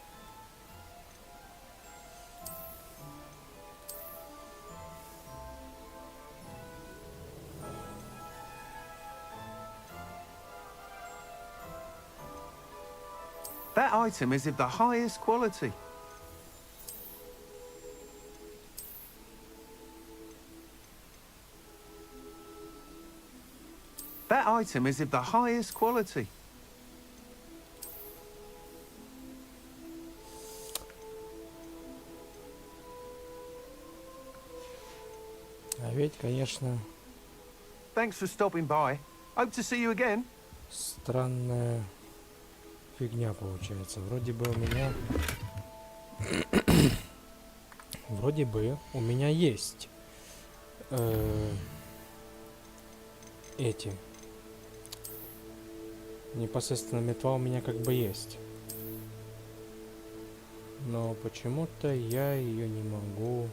That item is of the highest quality. That item is of the highest quality. А ведь, конечно, Thanks for stopping by. Hope to see you again. странная фигня получается. Вроде бы у меня есть эти. Непосредственно метла у меня как бы есть. Но почему-то я ее не могу.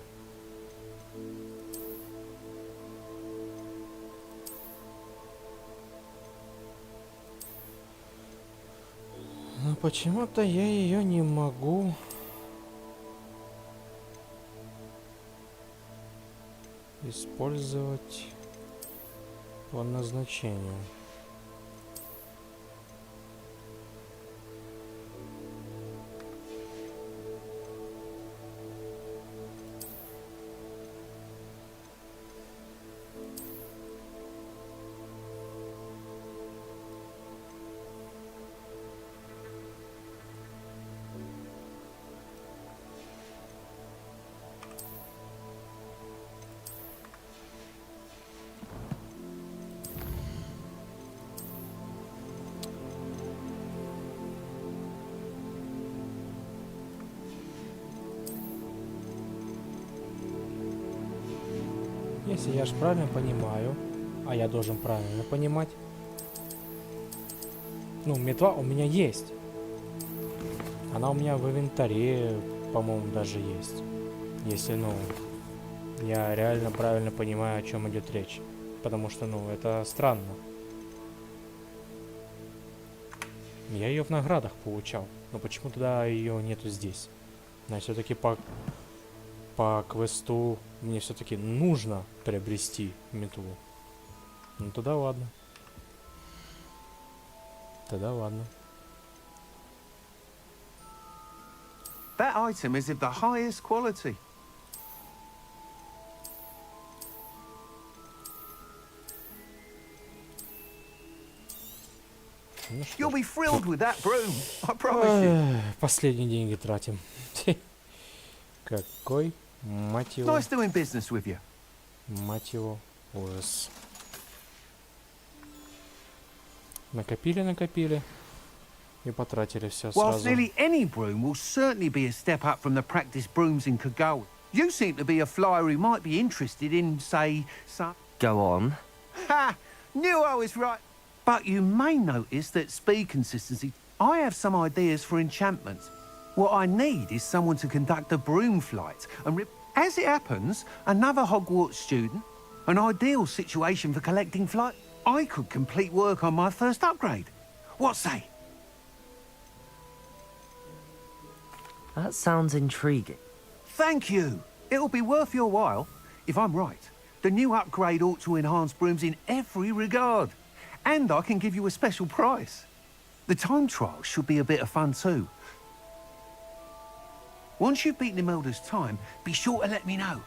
Но почему-то я ее не могу использовать по назначению. Если я же правильно понимаю, а я должен правильно понимать, ну, метла у меня есть. Она у меня в инвентаре, по-моему, даже есть. Если, ну, я реально правильно понимаю, о чем идет речь. Потому что, ну, это странно. Я ее в наградах получал. Но почему тогда ее нету здесь? Но все-таки по квесту мне все-таки нужно приобрести метлу. Ну тогда ладно. Тогда ладно. That item is of the highest quality. Ну что You'll ж. be thrilled with that broom, I promise you. Последние деньги тратим. Какой, мать его, Nice doing business with you. мать его, ужас. Накопили и потратили все Whilst сразу. nearly any broom will certainly be a step up from the practice brooms in Kagawa, you seem to be a flyer who might be interested in, say, some... Go on. Ha! Knew I was right. But you may notice that speed consistency... I have some ideas for enchantments. What I need is someone to conduct a broom flight and as it happens, another Hogwarts student, an ideal situation for collecting flight. I could complete work on my first upgrade. What say? That sounds intriguing. Thank you. It'll be worth your while. If I'm right, the new upgrade ought to enhance brooms in every regard. And I can give you a special price. The time trial should be a bit of fun too. Once you've beaten Imelda's time, be sure to let me know.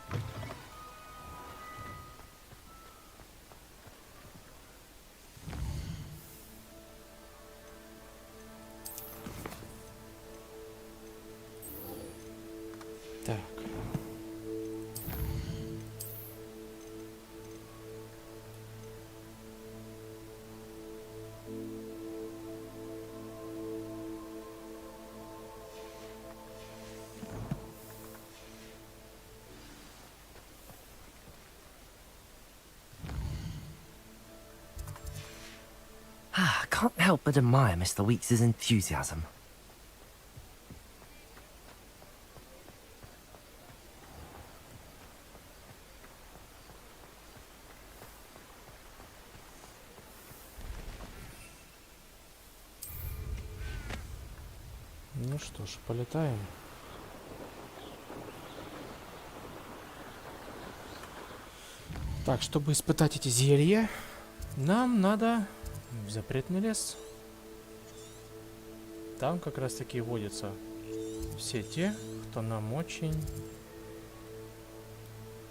Так. I can't help but admire Mr. Weeks' enthusiasm. Ну что ж, полетаем. Так, чтобы испытать эти зелья, нам надо в запретный лес. Там как раз таки водятся все те, кто нам очень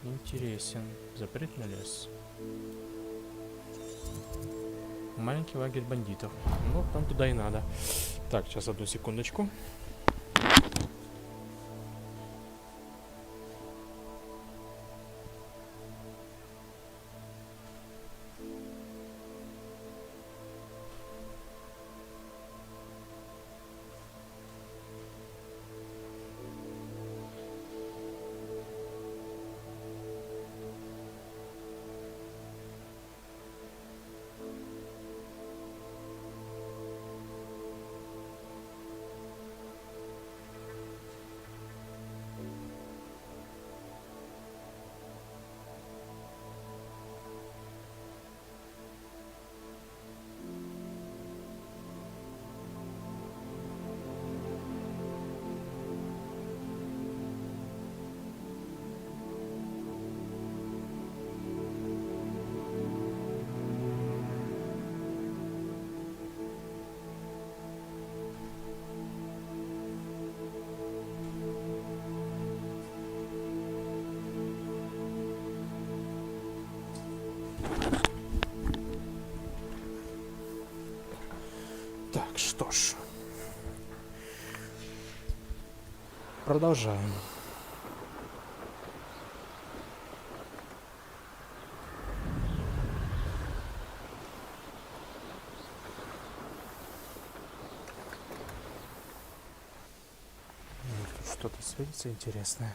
интересен. Запретный лес. Маленький лагерь бандитов. Ну, там туда и надо. Так, сейчас одну секундочку. Так, что ж. Продолжаем. Что-то светится интересное.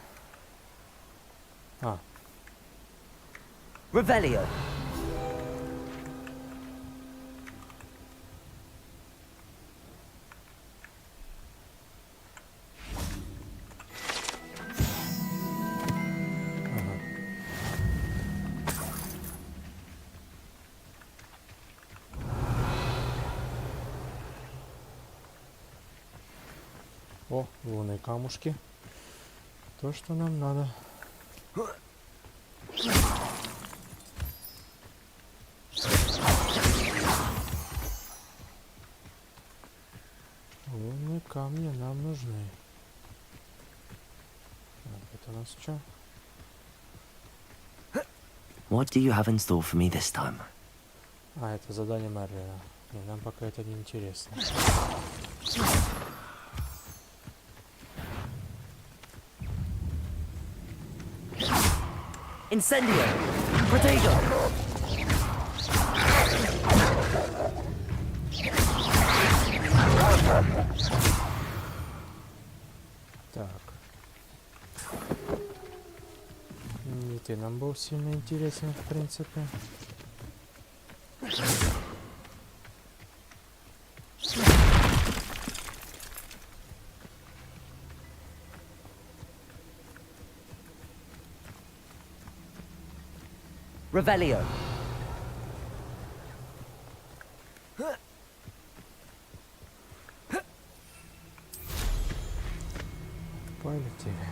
А. Revelio. О, лунные камушки. То, что нам надо. Лунные камни нам нужны. у нас что? What do you have in store for me this time? А, это задание Мерлина. Не, нам пока это не интересно. Incendio! Protego! Так. Не ты нам был сильно интересен, в принципе. Revelio. Полетели.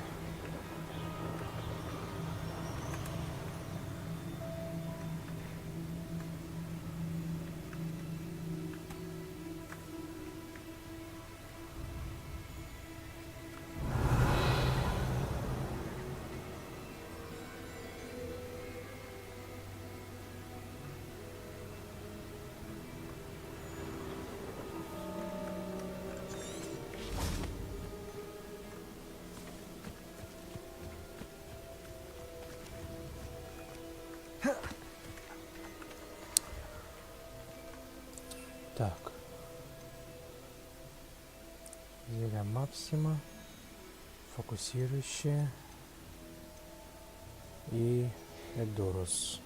Так. Зелье Максима, фокусирующее и Эдорус.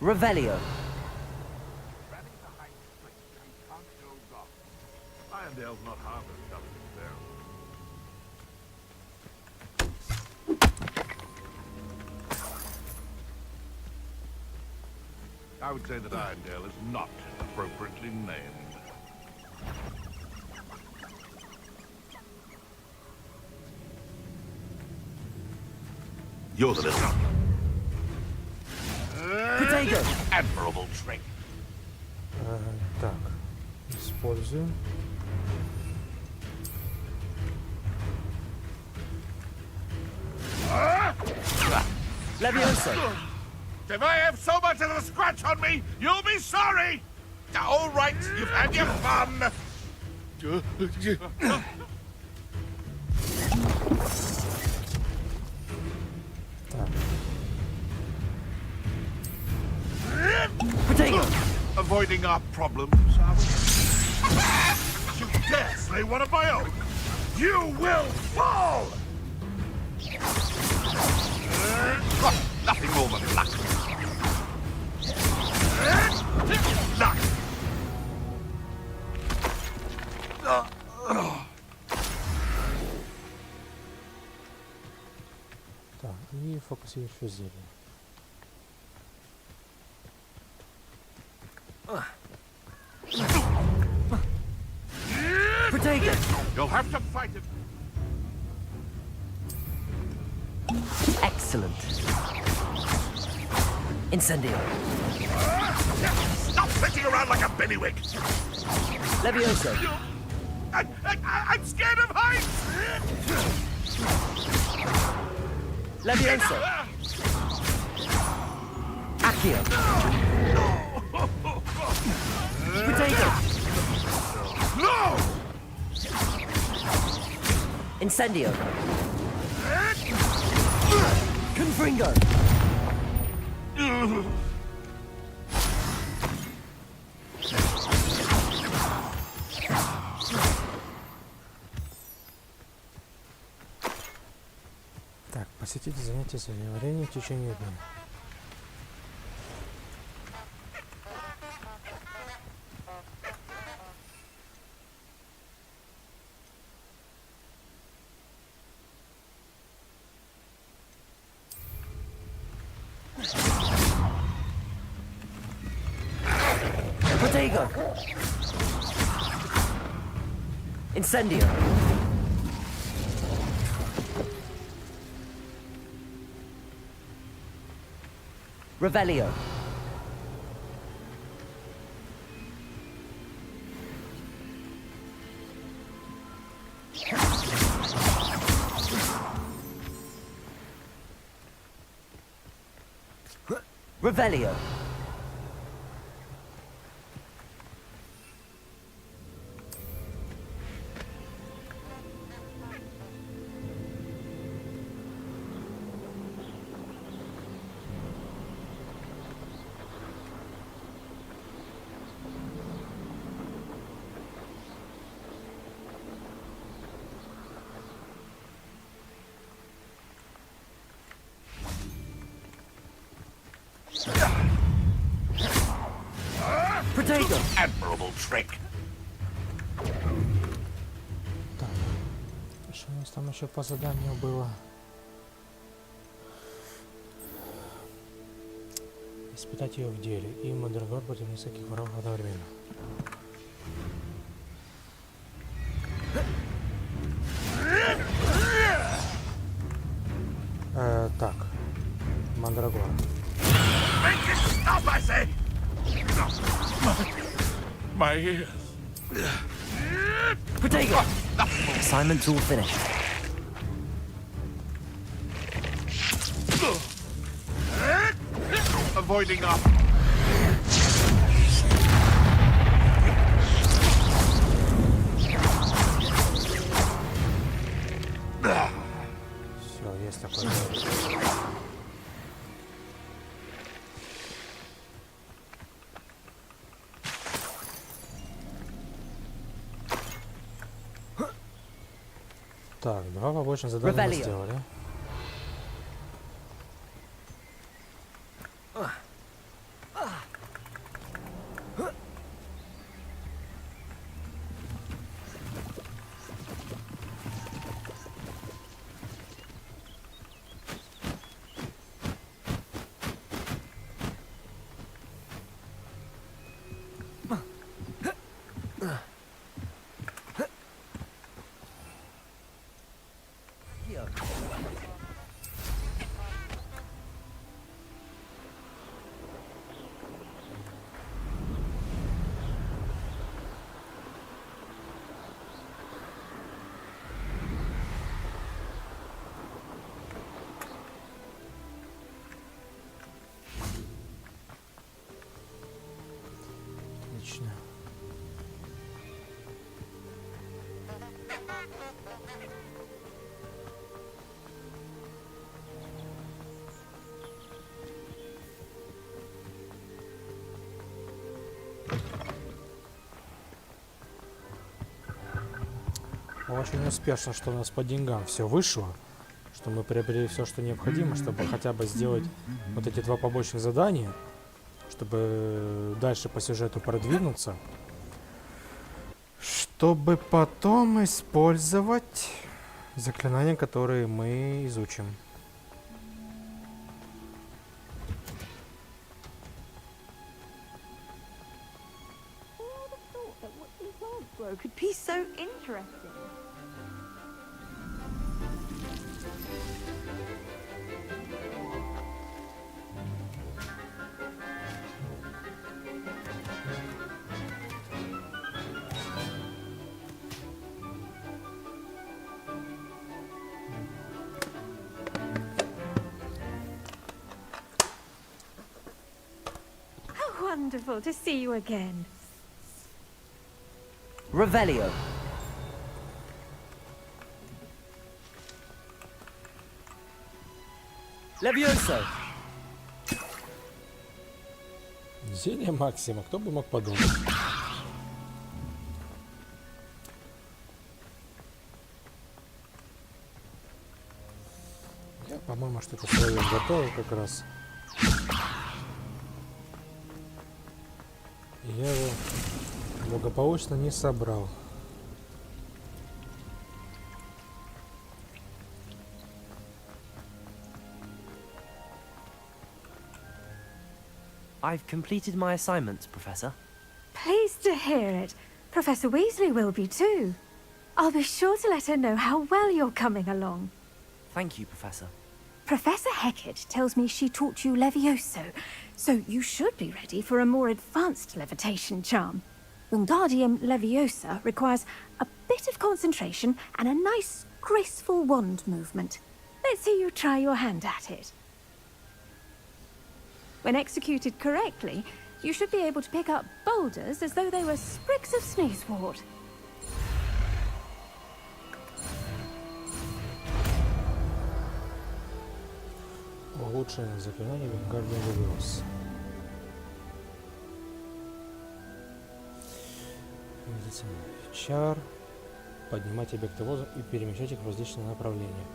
Revelio. Irondale's not half as tough as it sounds. I would say that Irondale is not appropriately named. You're the listener. Protego. Admirable trick. Так, используем. Leviosa. If I have so much as a scratch on me, you'll be sorry! All right, you've had your fun! Protego. Avoiding our problems, are we? You dare slay one of my own! You will fall! Nothing more than luck. Luck! Так, и фокусирующее зелье. Protego. You'll have to fight it. Excellent. Incendio. Stop sitting around like a bellywig! Leviosa. I'm scared of heights! Leviosa. Accio. Protego. No! Incendio. Confringo. Так, посетите занятия зельеварения в течение дня. Protego. Incendio. Revelio. Revelio. Admirable trick. Так, что у нас там еще по заданию было? Испытать ее в деле и мандрагор против нескольких врагов одновременно. Так, мандрагор. Make it stop, I say! My ears. Protego! Assignment's all finished. Avoiding up. Все, есть такой. Так, два побочных задания мы сделали. Отлично. Очень успешно, что у нас по деньгам все вышло, что мы приобрели все, что необходимо, чтобы хотя бы сделать вот эти два побочных задания, чтобы дальше по сюжету продвинуться, чтобы потом использовать заклинания, которые мы изучим. Could be so interesting. How wonderful to see you again. Revelio. Levioso. Зелье Максима, кто бы мог подумать. Я, по-моему, что-то свое готовил как раз. И я его благополучно не собрал. I've completed my assignments, Professor. Pleased to hear it. Professor Weasley will be too. I'll be sure to let her know how well you're coming along. Thank you, Professor. Professor Hecat tells me she taught you Levioso, so you should be ready for a more advanced levitation charm. Wingardium Leviosa requires a bit of concentration and a nice, graceful wand movement. Let's see you try your hand at it. When executed correctly, you should be able to pick up boulders as though they were sprigs of sneezewort. Улучшение заклинания Wingardium Leviosa. Чар. Поднимать объекты в воздух и перемещать их в различные направления.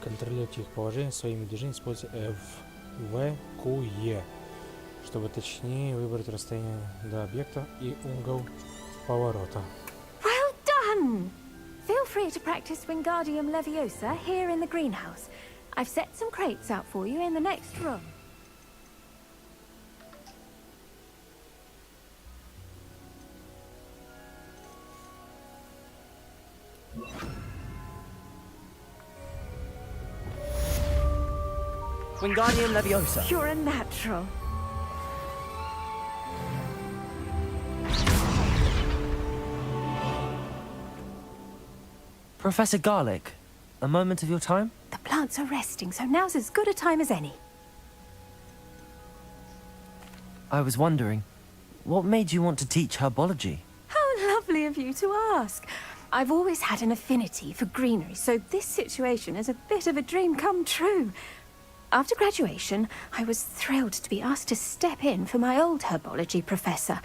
Контролируйте их положение своими движениями, используя F, V, Q, E, чтобы точнее выбрать расстояние до объекта и угол поворота. Well done! Feel free to practice Wingardium Leviosa here in the greenhouse. I've set some crates out for you in the next room. Wingardium Leviosa. You're a natural. Professor Garlic, a moment of your time? The plants are resting, so now's as good a time as any. I was wondering, what made you want to teach herbology? How lovely of you to ask. I've always had an affinity for greenery, so this situation is a bit of a dream come true. After graduation, I was thrilled to be asked to step in for my old herbology professor.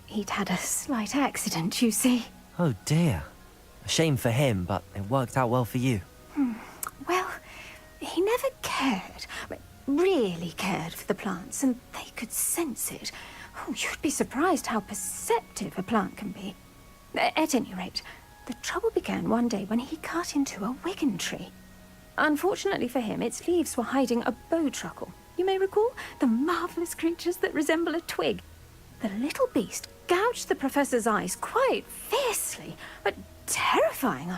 He'd had a slight accident, you see. Oh dear. A shame for him, but it worked out well for you. Well, he never cared, really cared for the plants, and they could sense it. Oh, you'd be surprised how perceptive a plant can be. At any rate, the trouble began one day when he cut into a wigan tree. Unfortunately for him, its leaves were hiding a bowtruckle. You may recall the marvellous creatures that resemble a twig. The little beast gouged the professor's eyes quite fiercely, but terrifying.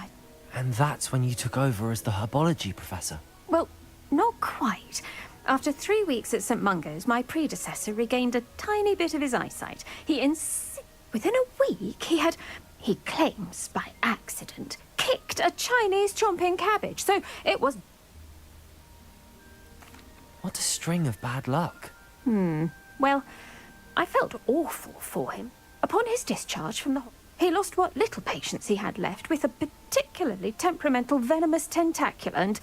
And that's when you took over as the herbology professor? Well, not quite. After 3 weeks at St. Mungo's, my predecessor regained a tiny bit of his eyesight. Within a week, he claims by accident, kicked a Chinese chomping cabbage, so it was... What a string of bad luck. Well, I felt awful for him. Upon his discharge from the... He lost what little patience he had left with a particularly temperamental venomous tentacula and...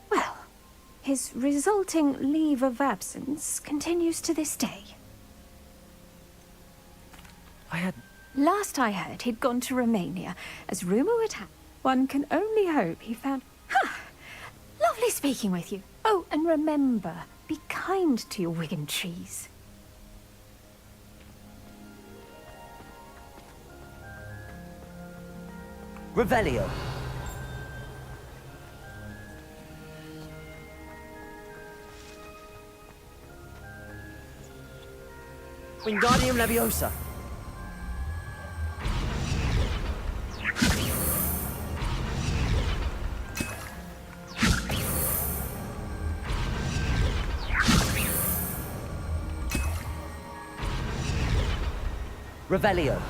Well, his resulting leave of absence continues to this day. Last I heard, he'd gone to Romania. As rumour would have, one can only hope he found... Lovely speaking with you. Oh, and remember, be kind to your wigan trees. Revelio. Wingardium Leviosa. Revelio.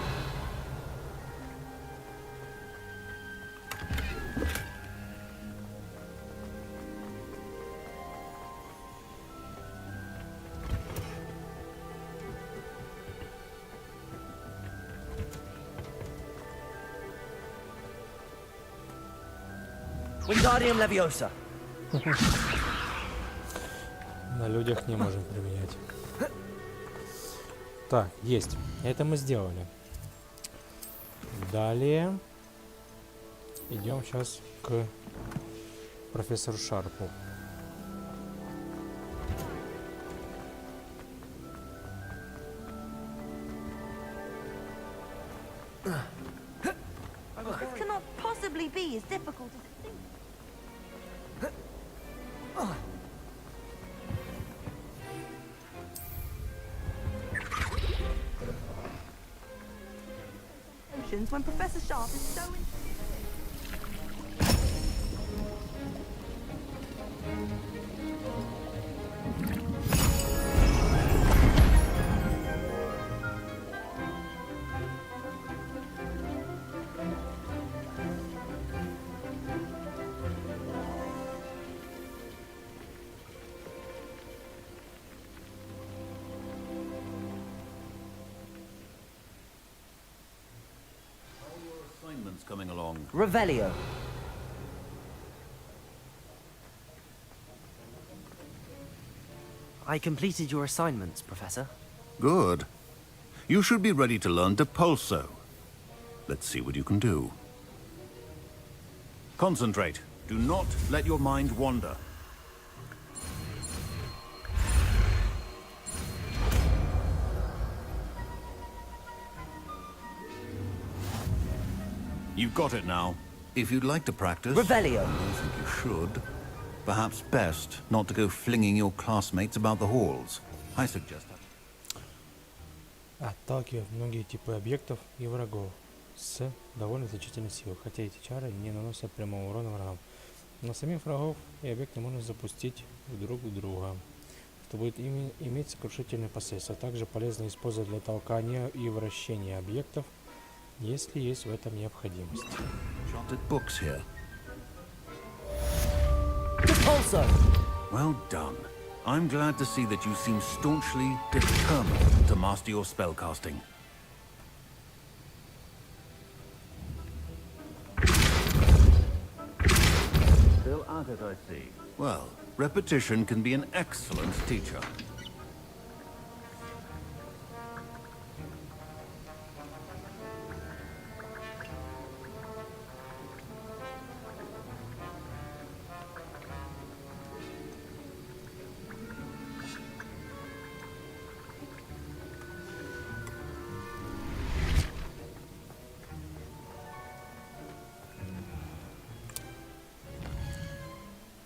Wingardium Leviosa. На людях не можем применять. Так, есть. Это мы сделали. Далее идем сейчас к профессору Шарпу. This cannot possibly be as difficult as it seems. When Professor Sharp is so... coming along? Revelio. I completed your assignments, Professor. Good. You should be ready to learn Depulso. Let's see what you can do. Concentrate. Do not let your mind wander. You've got it now. If you'd like to practice... Revelio. I think you should. Perhaps best not to go flinging your classmates about the halls. I suggest that. Отталкивает многие типы объектов и врагов с довольно значительной силой, хотя эти чары не наносят прямого урона врагам. Но самих врагов и объекты можно запустить друг в друга, что будет иметь сокрушительные последствия. Также полезно использовать для толкания и вращения объектов, если есть в этом необходимость. Well done. I'm glad to see that you seem staunchly determined to master your spellcasting. Still at it, I see. Well, repetition can be an excellent teacher.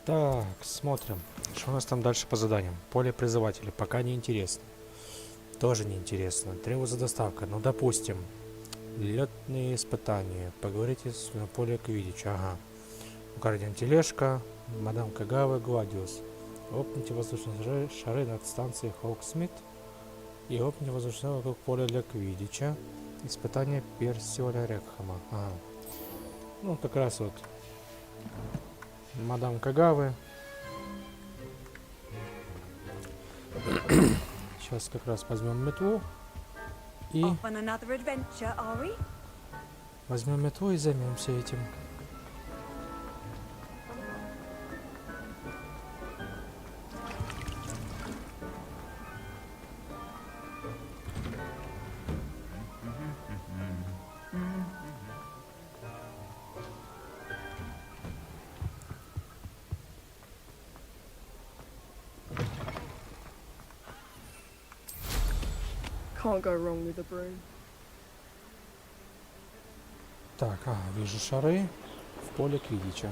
Так, смотрим, что у нас там дальше по заданиям. Поле призывателей, пока не интересно. Тоже не интересно. Требуется доставка. Ну, допустим, летные испытания. Поговорите на поле Квиддича. Ага. Гардиан тележка, мадам Кагавы, Гладиус. Опните воздушные шары над станцией Хоуксмит. И опните воздушные шары вокруг поля для Квиддича. Испытание Персиоля Рекхама. Ага. Ну, как раз вот мадам Кагавы. Сейчас как раз возьмем метлу и возьмем метлу и займемся этим. Can't go wrong with a broom. Так, вижу шары в поле Квиддича.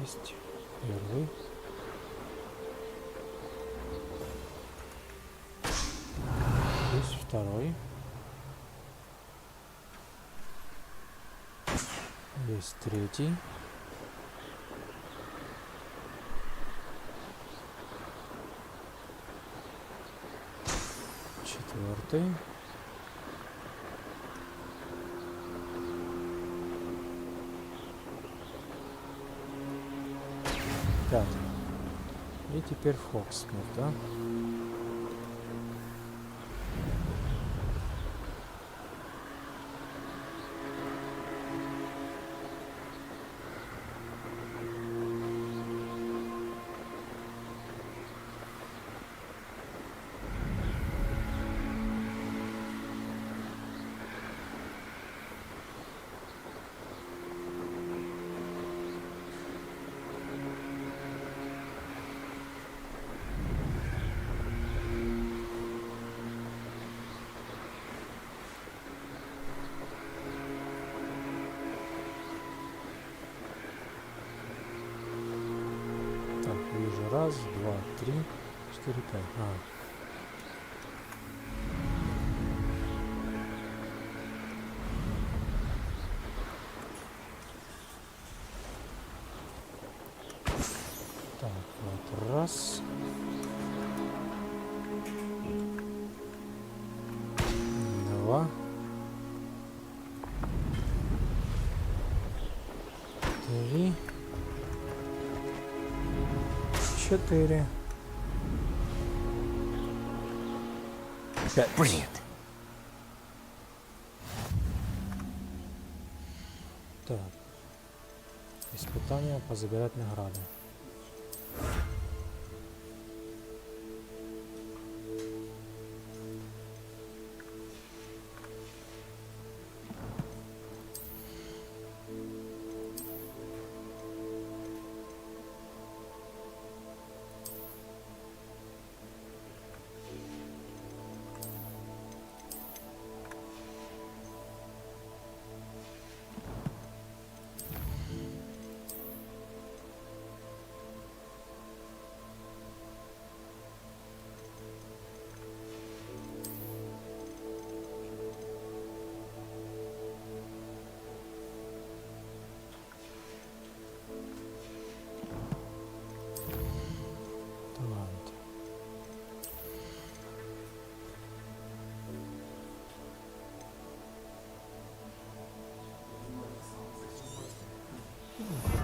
Есть первый. Есть второй. Есть третий. Четвертый. Пятый. И теперь Хогвартс, да? Вижу раз, два, три, четыре, пять. Так, вот раз. Два. Три. 4. 5. Brilliant. Так. Испытание позабирать награды.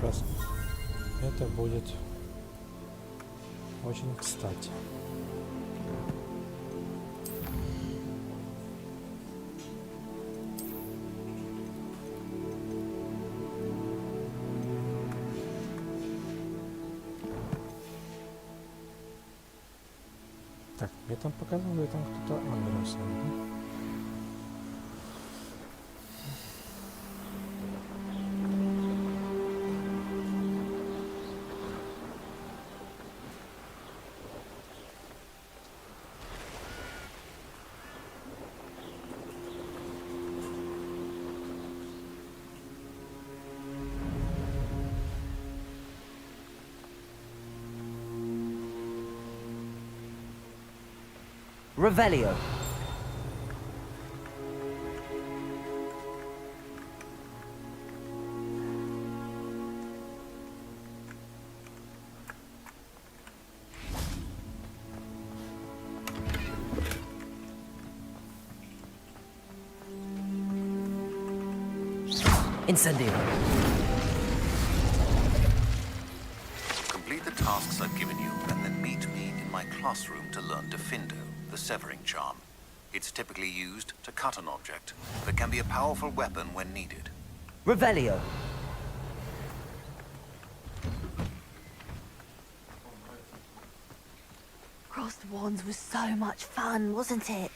Как раз это будет очень кстати. Так, мне там показывали, там кто-то агрился. Revelio. Incendio. Complete the tasks I've given you, and then meet me in my classroom to learn Defindo, the severing charm. It's typically used to cut an object, but can be a powerful weapon when needed. Revelio. Crossed Wands was so much fun, wasn't it?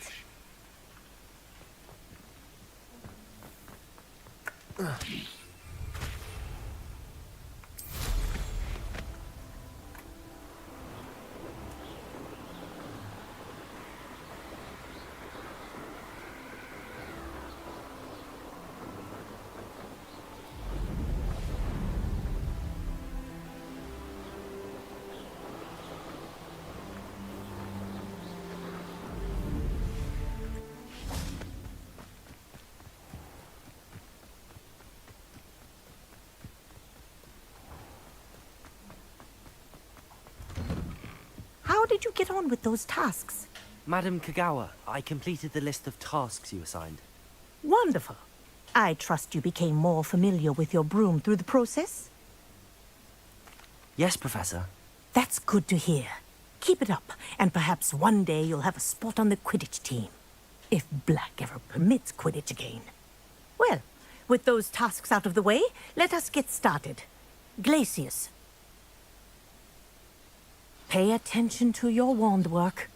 How did you get on with those tasks? Madam Kagawa, I completed the list of tasks you assigned. Wonderful. I trust you became more familiar with your broom through the process? Yes, Professor. That's good to hear. Keep it up, and perhaps one day you'll have a spot on the Quidditch team. If Black ever permits Quidditch again. Well, with those tasks out of the way, let us get started. Glacius. Pay attention to your wand work.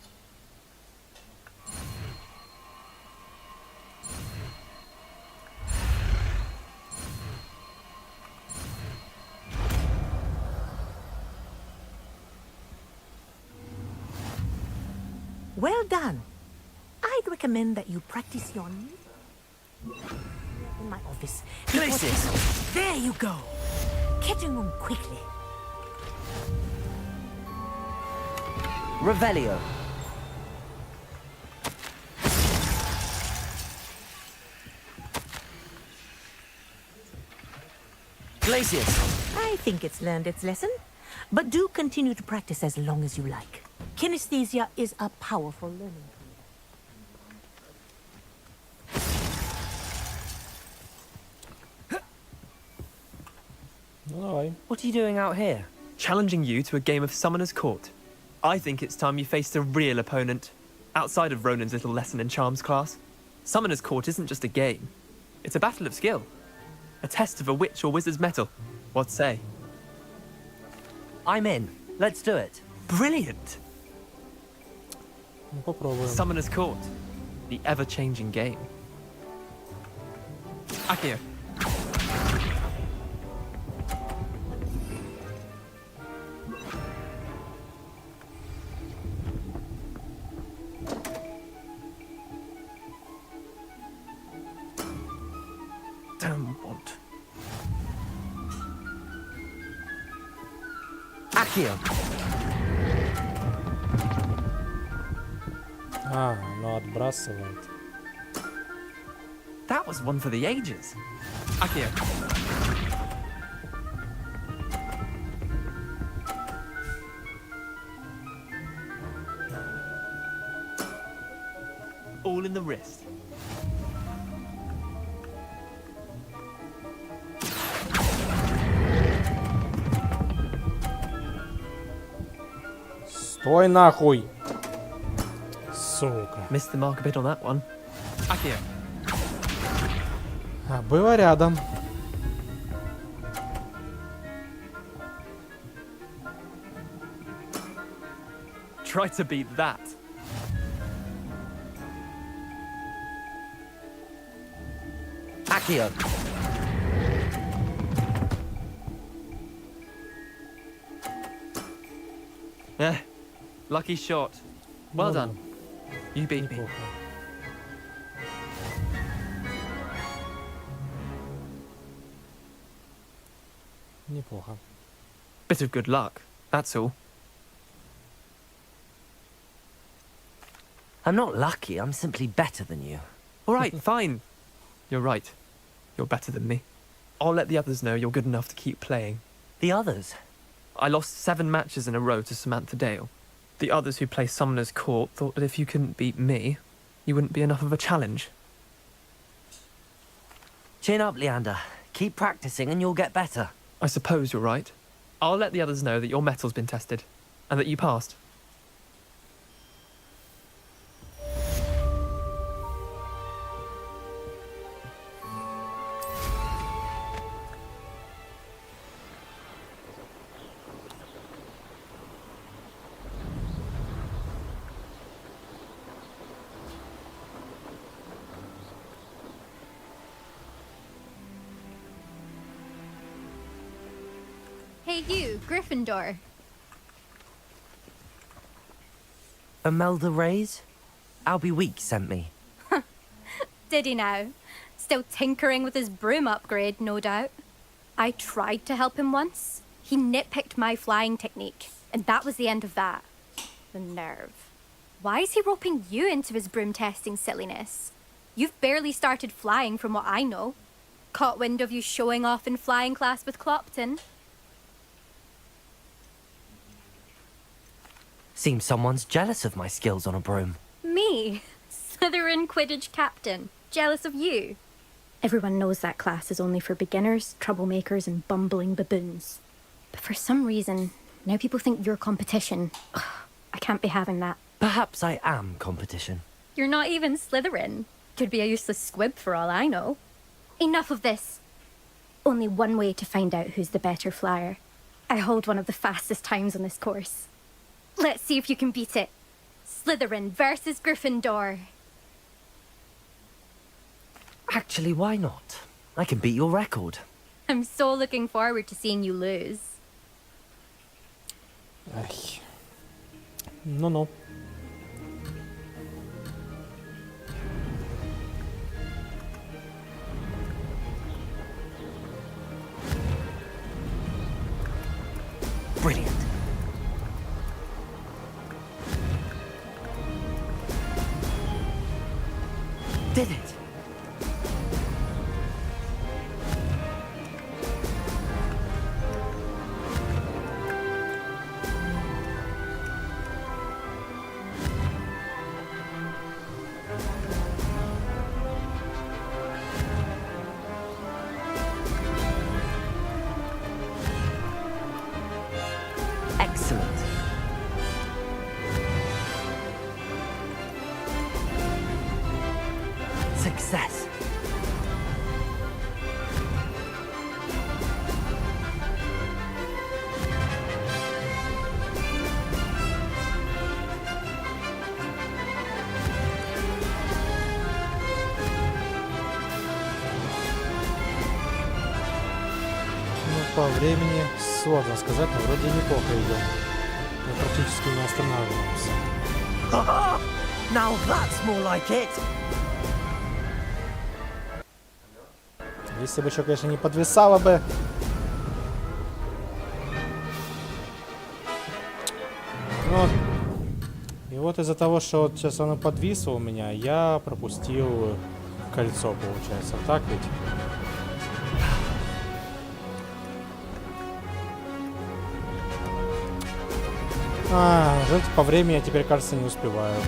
Well done. I'd recommend that you practice your in my office. Glacius! There you go. Catching them quickly. Revelio. Glacius. I think it's learned its lesson, but do continue to practice as long as you like. Kinesthesia is a powerful learning tool. What are you doing out here? challenging you to a game of Summoner's Court. I think it's time you faced a real opponent, outside of Ronan's little lesson in charms class. Summoner's Court isn't just a game. It's a battle of skill. A test of a witch or wizard's mettle. What say? I'm in. Let's do it. Brilliant! Ну, попробуем. Summoner's Court. The ever-changing game. Akio. Damn want. Akio. А, оно отбрасывает. That was one for the ages. Akio. All in the wrist. Стой нахуй! Сука. Missed the mark a bit on that one. Akio. А, было рядом. Try to beat that. Akio. Lucky shot. Well done. You beat me. Неплохо. Bit of good luck, that's all. I'm not lucky, I'm simply better than you. All right, fine. You're right. You're better than me. I'll let the others know you're good enough to keep playing. The others? I lost 7 matches in a row to Samantha Dale. The others who play Summoner's Court thought that if you couldn't beat me, you wouldn't be enough of a challenge. Chin up, Leander. Keep practicing and you'll get better. I suppose you're right. I'll let the others know that your metal's been tested, and that you passed. Hey you, Gryffindor. Imelda Reyes? Albie Weeks sent me. Did he now? Still tinkering with his broom upgrade, no doubt. I tried to help him once. He nitpicked my flying technique, and that was the end of that. The nerve. Why is he roping you into his broom testing silliness? You've barely started flying from what I know. Caught wind of you showing off in flying class with Clopton. Seems someone's jealous of my skills on a broom. Me? Slytherin Quidditch captain. Jealous of you? Everyone knows that class is only for beginners, troublemakers, and bumbling baboons. But for some reason, now people think you're competition. Ugh, I can't be having that. Perhaps I am competition. You're not even Slytherin. Could be a useless squib for all I know. Enough of this. Only one way to find out who's the better flyer. I hold one of the fastest times on this course. Let's see if you can beat it. Slytherin versus Gryffindor. Actually, why not? I can beat your record. I'm so looking forward to seeing you lose. Ай. Ну-ну. Brilliant. Did it. Excellent. Success. По времени сложно сказать, но вроде неплохо идем. Мы практически не останавливаемся. Now that's more like it. Если бы еще, конечно, не подвисало бы. Вот. И вот из-за того, что вот сейчас оно подвисло у меня, я пропустил кольцо, получается. Так ведь? Жить по времени я теперь, кажется, не успеваю.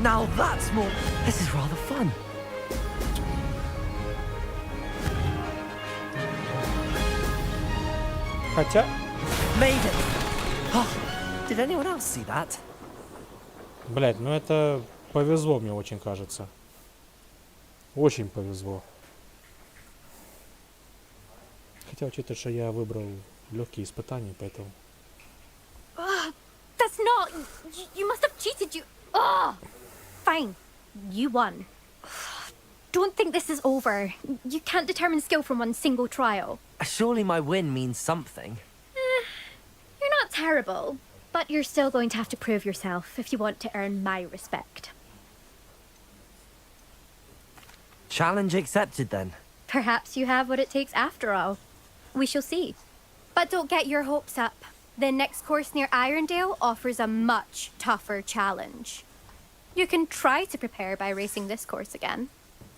Now that's more. This is rather fun. Хотя... Made it. Oh, did anyone else see that? Блять, ну это повезло мне очень, кажется. Очень повезло. Хотя, учитывая, что я выбрал легкие испытания, поэтому... That's not... You must have cheated, you... Fine. You won. Don't think this is over. You can't determine skill from one single trial. Surely my win means something. You're not terrible, but you're still going to have to prove yourself if you want to earn my respect. Challenge accepted then. Perhaps you have what it takes after all. We shall see. But don't get your hopes up. The next course near Irondale offers a much tougher challenge. You can try to prepare by racing this course again.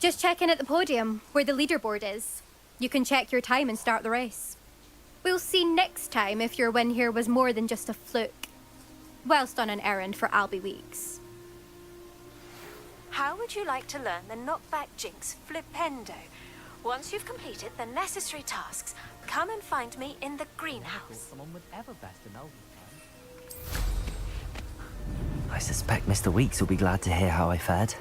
Just check in at the podium, where the leaderboard is. You can check your time and start the race. We'll see next time if your win here was more than just a fluke. Whilst on an errand for Albie Weeks. How would you like to learn the knockback jinx flipendo? Once you've completed the necessary tasks, come and find me in the greenhouse. I suspect Mr. Weeks will be glad to hear how I fared.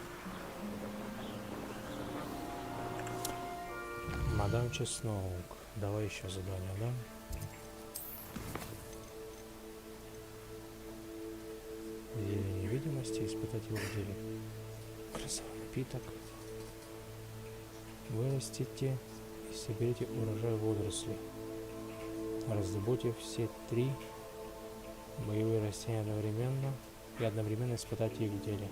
Мадам Чеснок. Давай еще задание, да? Зелье невидимости, испытать его в деле. Красавый напиток. Вырастите и соберите урожай водорослей. Раздобудьте все 3 боевые растения одновременно и одновременно испытать их в деле.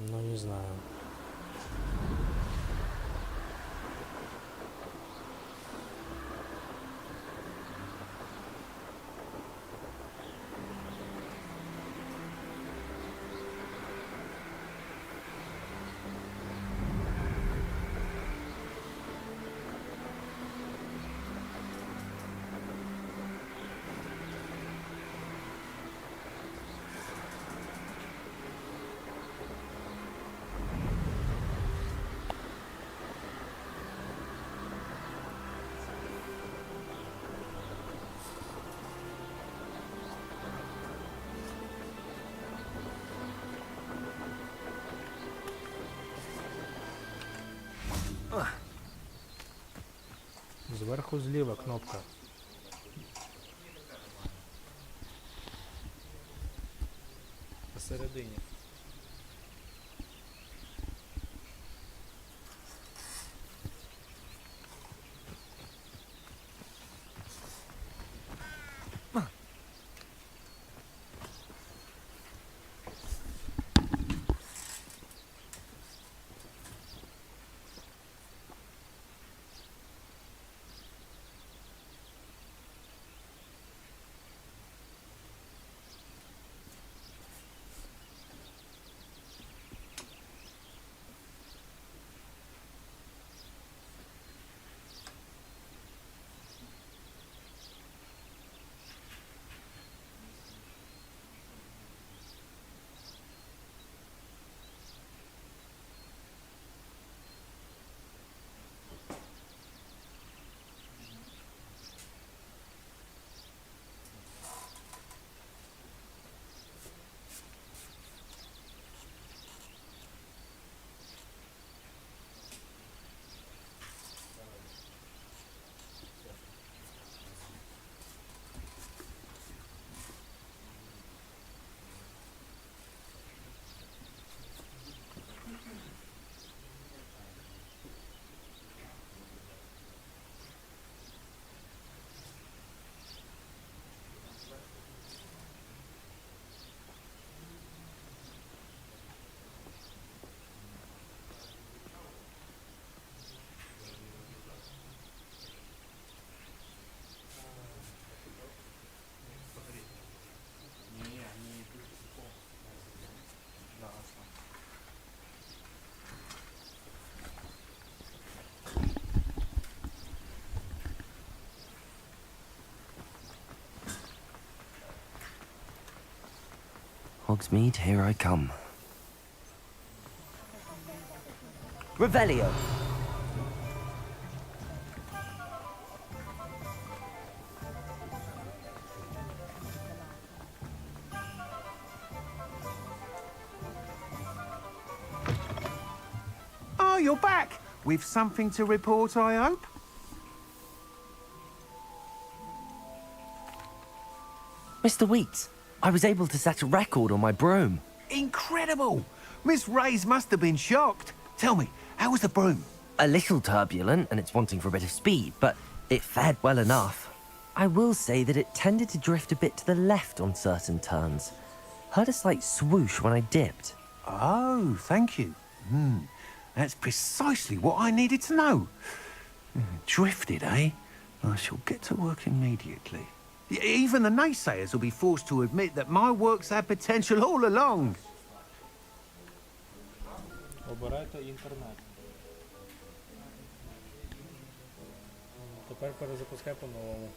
Ну, не знаю. Зверху зліва кнопка. Посередині. Hogsmeade, here I come. Revelio. Oh, you're back! With something to report, I hope? Mr. Wheats, I was able to set a record on my broom. Incredible! Miss Reyes must have been shocked. Tell me, how was the broom? A little turbulent, and it's wanting for a bit of speed, but it fared well enough. I will say that it tended to drift a bit to the left on certain turns. Heard a slight swoosh when I dipped. Oh, thank you. That's precisely what I needed to know. Drifted, eh? I shall get to work immediately. Even the naysayers will be forced to admit that my work's had potential all along. Обирайте інтернет. Тепер перезапускай по-новому.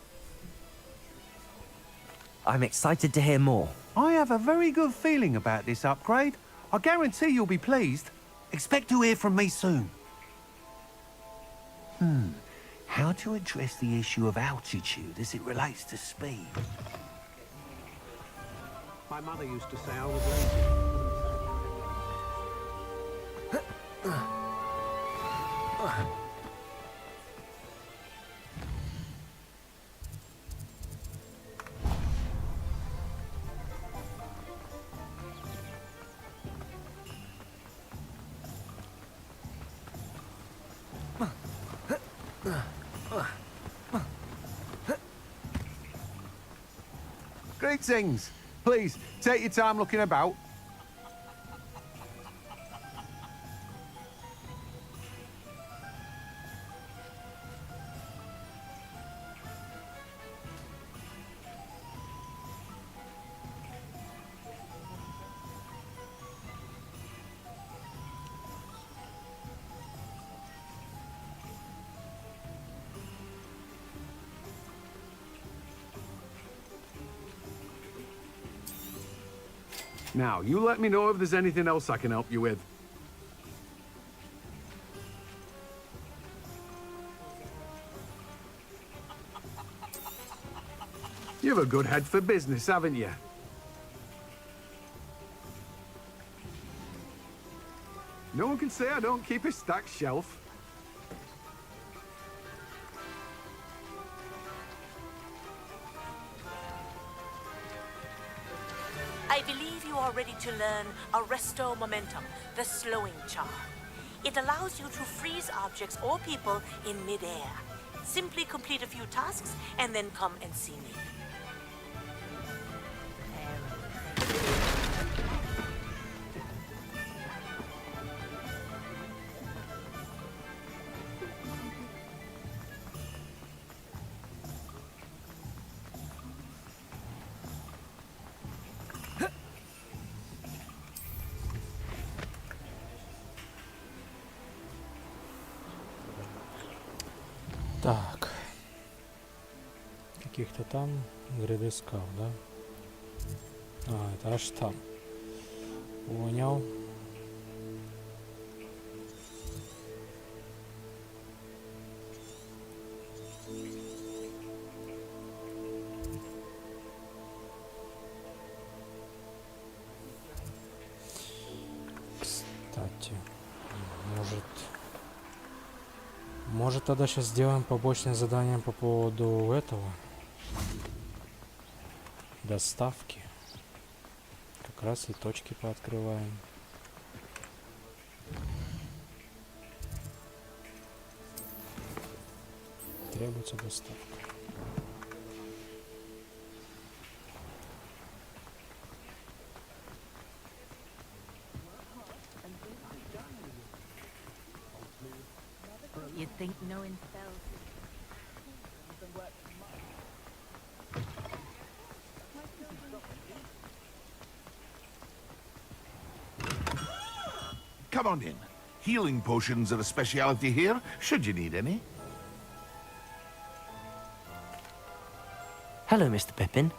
I'm excited to hear more. I have a very good feeling about this upgrade. I guarantee you'll be pleased. Expect to hear from me soon. How to address the issue of altitude as it relates to speed? My mother used to say I was lazy. Greetings. Please, take your time looking about. Now, you let me know if there's anything else I can help you with. You have a good head for business, haven't you? No one can say I don't keep a stacked shelf. I believe you are ready to learn Arresto Momentum, the slowing charm. It allows you to freeze objects or people in mid-air. Simply complete a few tasks and then come and see me. Так. Каких-то там гряды скал, да? А, это аж там. Понял. Кстати, может тогда сейчас сделаем побочное задание по поводу этого доставки. Как раз и точки пооткрываем. Требуется доставка. You'd think knowing spells. Come on in. Healing potions are a speciality here, should you need any. Hello, Mr. Pippin.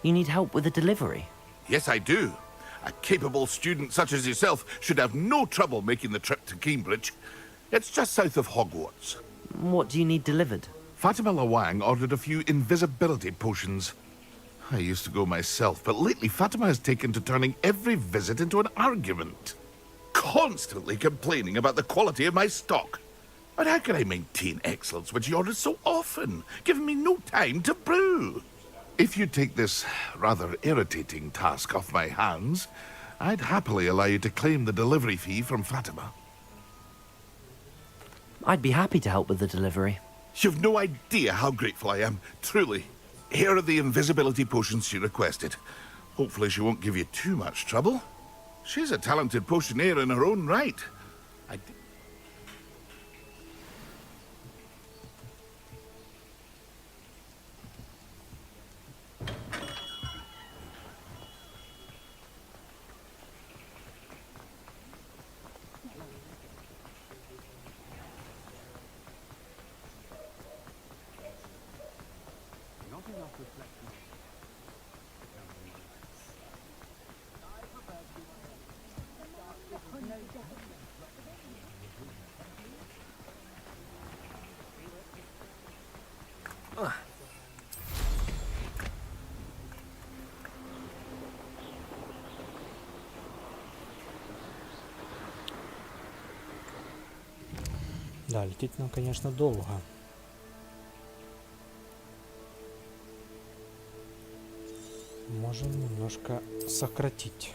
You need help with a delivery? Yes, I do. A capable student such as yourself should have no trouble making the trip to Cambridge. It's just south of Hogwarts. What do you need delivered? Fatima Lawang ordered a few invisibility potions. I used to go myself, but lately Fatima has taken to turning every visit into an argument. Constantly complaining about the quality of my stock. But how can I maintain excellence when she orders so often, giving me no time to brew? If you take this rather irritating task off my hands, I'd happily allow you to claim the delivery fee from Fatima. I'd be happy to help with the delivery. You've no idea how grateful I am, truly. Here are the invisibility potions she requested. Hopefully she won't give you too much trouble. She's a talented potioneer in her own right. Да, лететь нам, конечно, долго. Можем немножко сократить.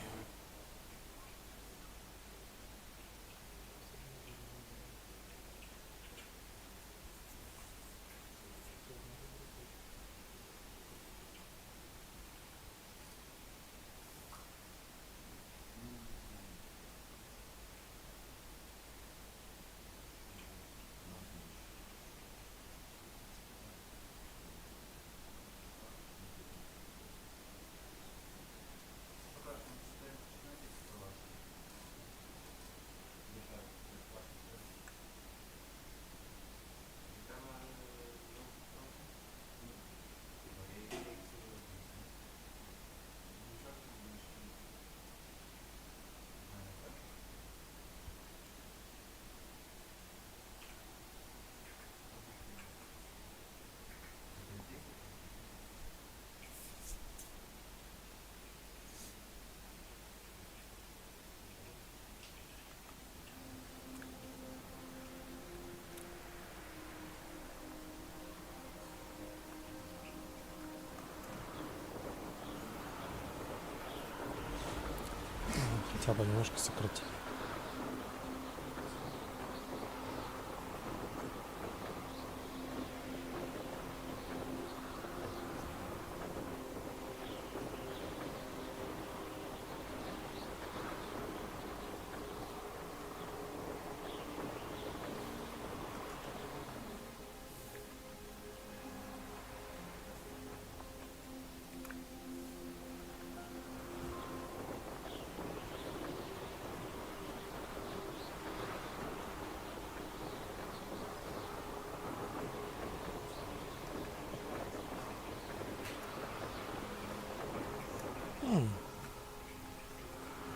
Хотя бы немножко сократить.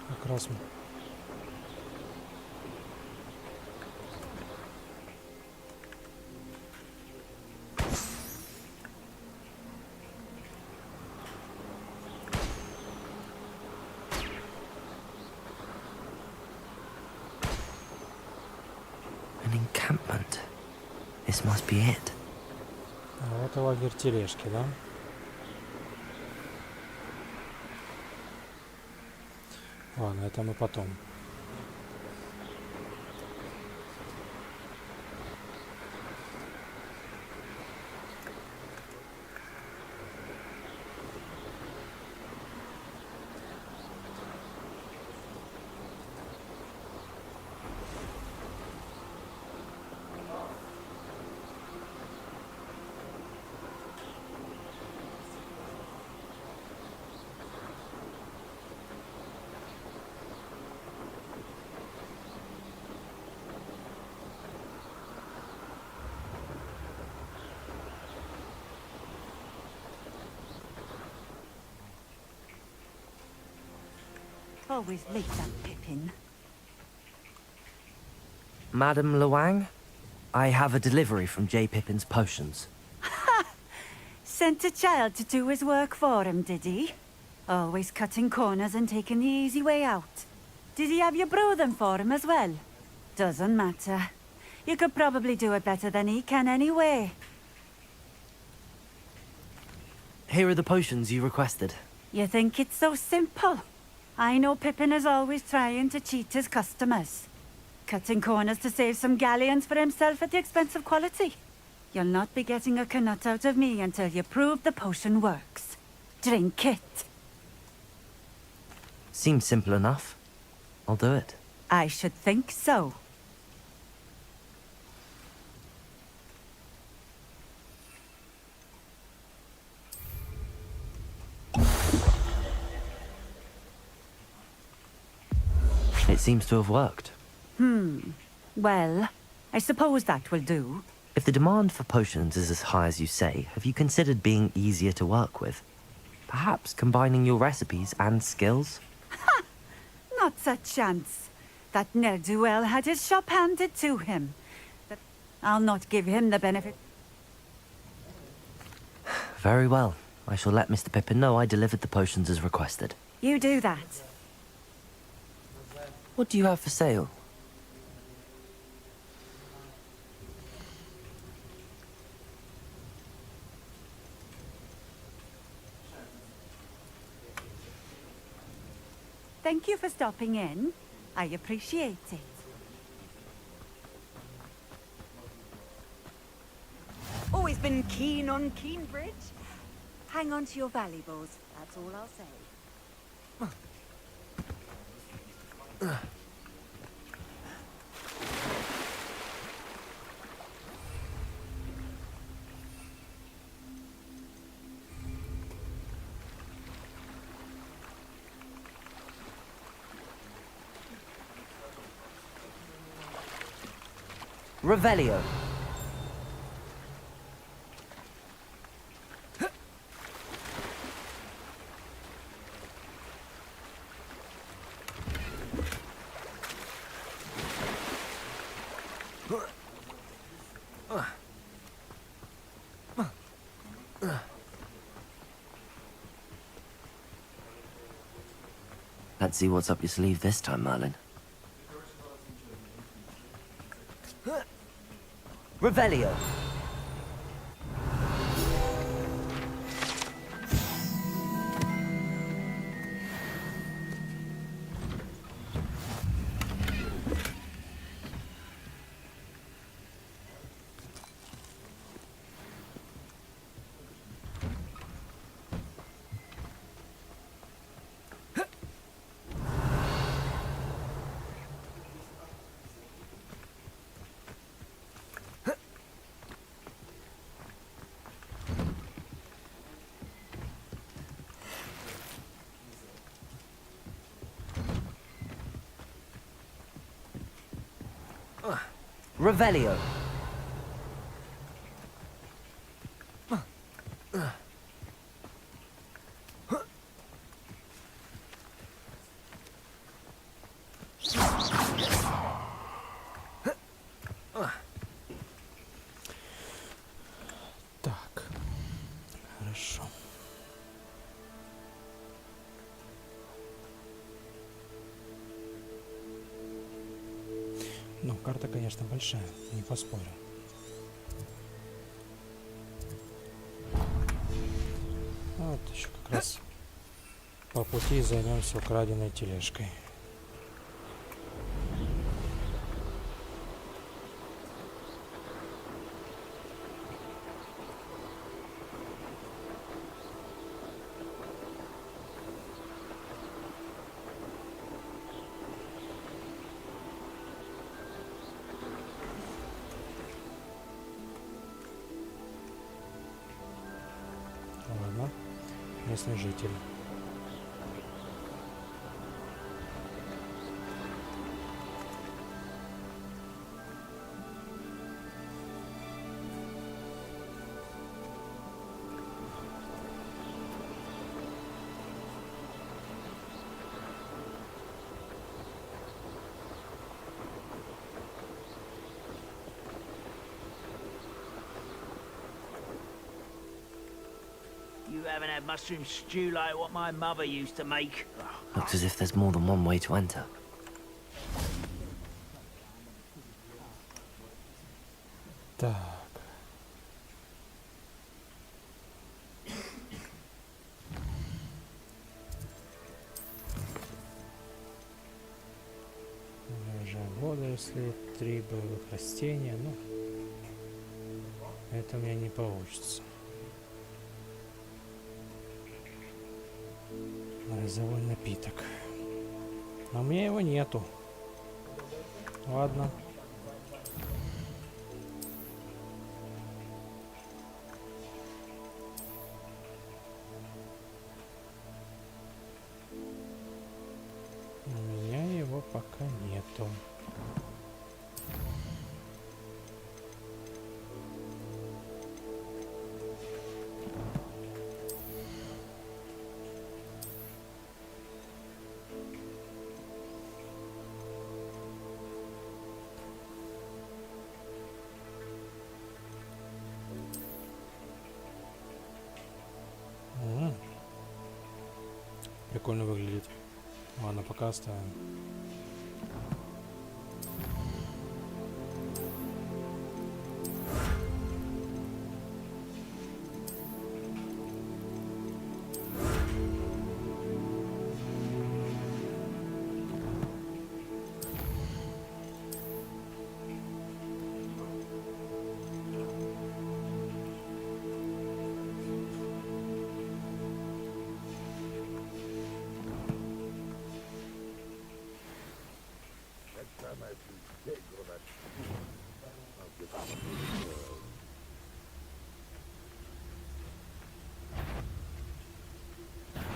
Как раз мы. An encampment. This must be it. А вот и лагерь тележки, да? Ладно, это мы потом. Always late, that Pippin. Madam Luang, I have a delivery from J. Pippin's potions. Sent a child to do his work for him, did he? Always cutting corners and taking the easy way out. Did he have you brew them for him as well? Doesn't matter. You could probably do it better than he can anyway. Here are the potions you requested. You think it's so simple? I know Pippin is always trying to cheat his customers. Cutting corners to save some galleons for himself at the expense of quality. You'll not be getting a canut out of me until you prove the potion works. Drink it. Seems simple enough. I'll do it. I should think so. It seems to have worked. Well, I suppose that will do. If the demand for potions is as high as you say, have you considered being easier to work with? Perhaps combining your recipes and skills? Not a chance. That ne'er-do-well had his shop handed to him. But I'll not give him the benefit. Very well. I shall let Mr. Pippin know I delivered the potions as requested. You do that. What do you have for sale? Thank you for stopping in. I appreciate it. Always been keen on Keenbridge. Hang on to your valuables, that's all I'll say. Revelio. Let's see what's up your sleeve this time, Merlin. Revelio. Revelio. Так, хорошо. Ну, карта, конечно, большая, не поспорю. Вот еще как раз по пути займемся украденной тележкой. Ладно, местный житель. haven't had mushroom stew like what my mother used to make. Looks as if there's more than one way to enter. Так. Выражаем водоросли, 3 боевых растения, ну, это у меня не получится. Розовой напиток. А у меня его нету. Ладно. У меня его пока нету. Прикольно выглядит. Ладно, пока оставим.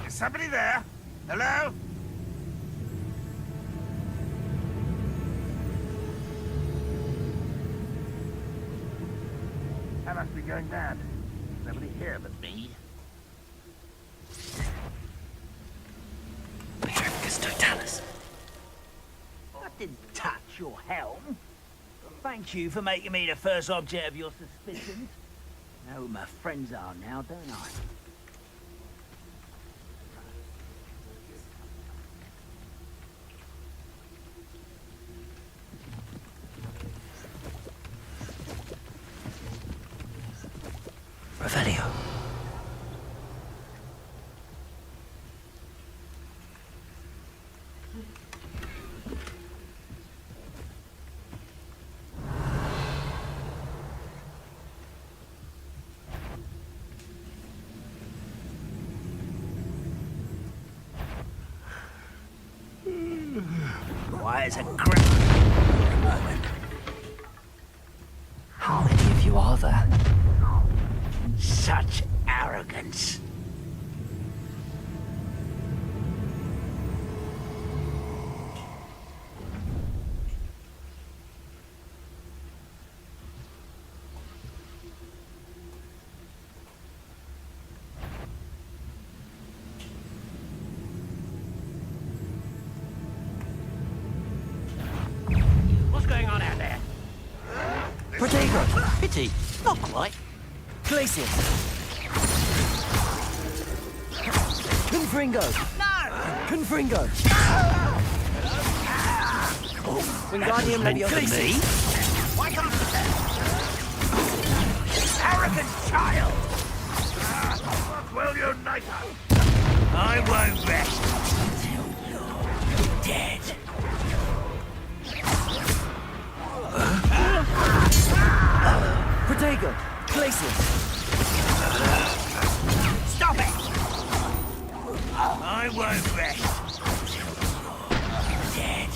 Is somebody there? Hello? I must be going mad. Nobody here but me. I didn't touch your helm. Thank you for making me the first object of your suspicions. I know who my friends are now, don't I? Revelio. Why, it's a crap moment. How many of you are there? Such arrogance. What's going on out there? Protego! Pity. Not quite. Glacius! Confringo! No! Confringo! Wingardium Leviosa. Why can't arrogant child! What will unite us? I won't rest until you're dead. Protego! Glacius! Stop it! I won't rest until you're dead.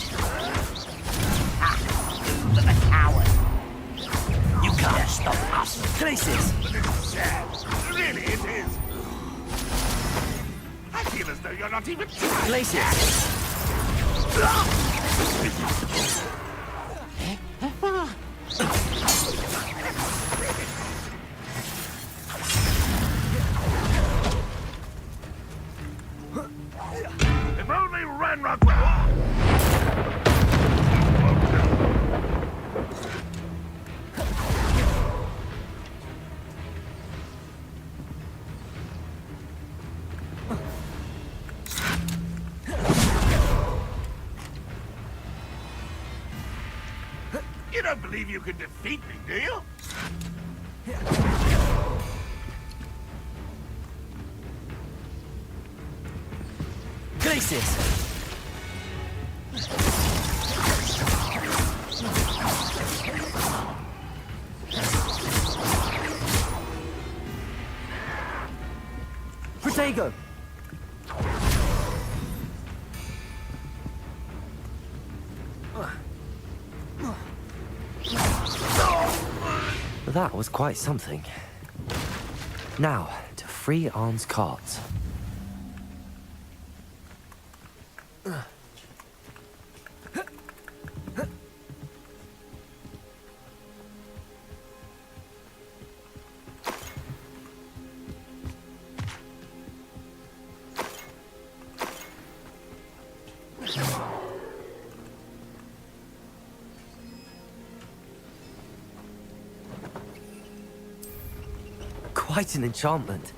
For the coward. You can't stop us. Glacius! It's sad. Really, it is. I feel as though you're not even trying. Glacius! If only Ranrock were... You don't believe you can defeat me, do you? Glacius! Protego! That was quite something. Now, to free Arn's cards. Quite an enchantment.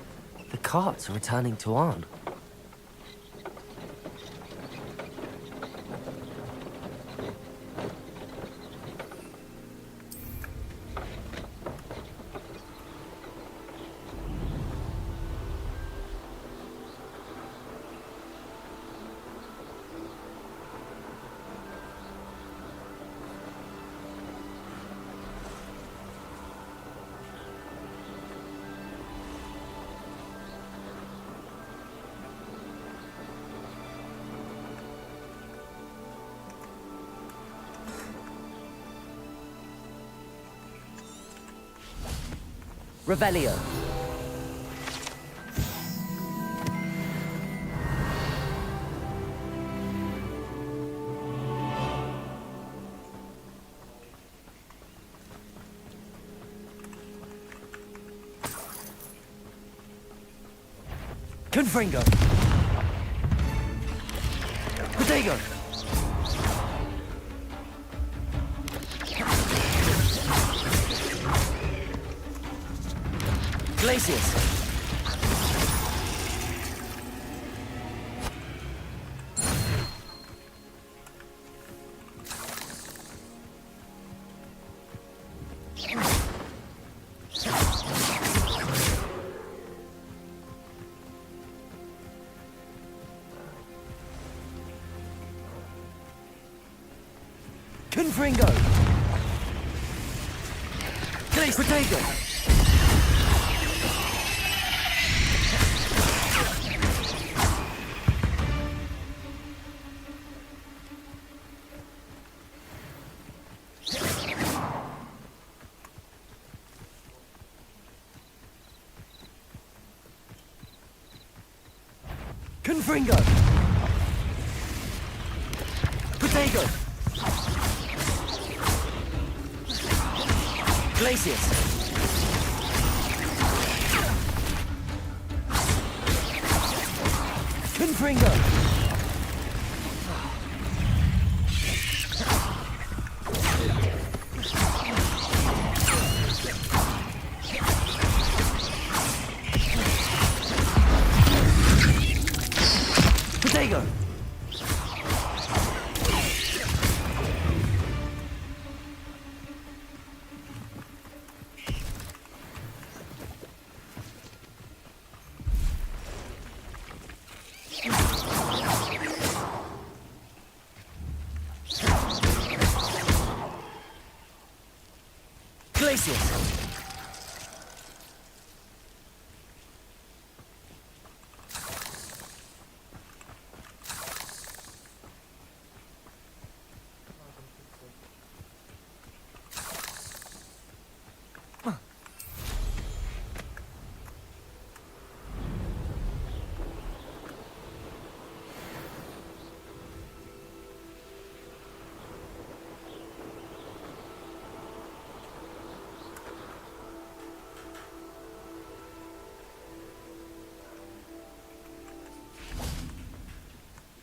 The carts are returning to Arn. Revelio. Confringo. Protego. Glacius. Confringo. Glacius. Protego. Confringo! Protego! Glacius! Confringo! Protego! Glacius!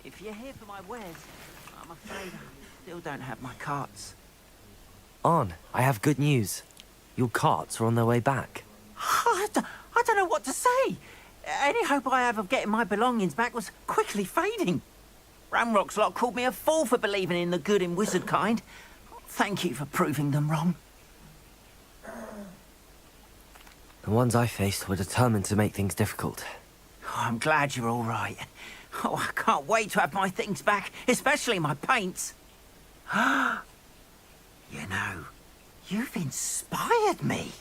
If you're here for my wares, I'm afraid I still don't have my carts. Arn, I have good news. Your carts are on their way back. I don't know what to say. Any hope I have of getting my belongings back was quickly fading. Ramrock's lot called me a fool for believing in the good and wizard kind. Thank you for proving them wrong. The ones I faced were determined to make things difficult. Oh, I'm glad you're all right. Oh, I can't wait to have my things back, especially my paints. You know, you've inspired me.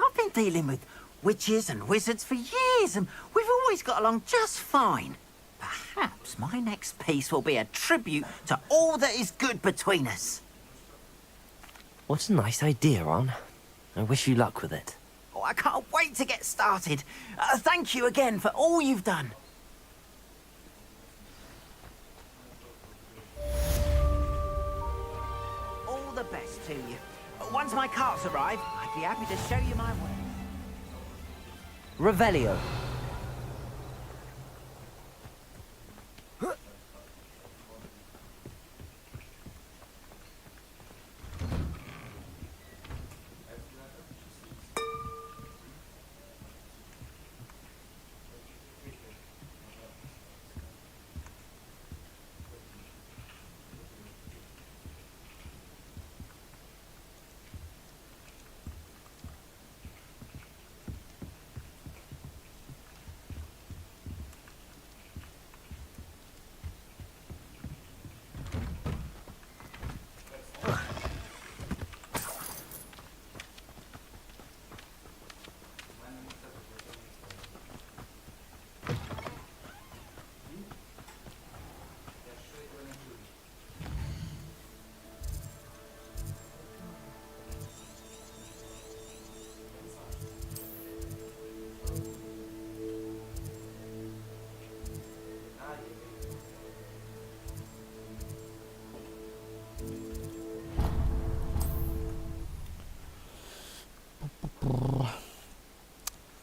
I've been dealing with witches and wizards for years, and we've always got along just fine. Perhaps my next piece will be a tribute to all that is good between us. What a nice idea, Ron. I wish you luck with it. Oh, I can't wait to get started. Thank you again for all you've done. All the best to you. Once my carts arrive, I'd be happy to show you my way. Revelio.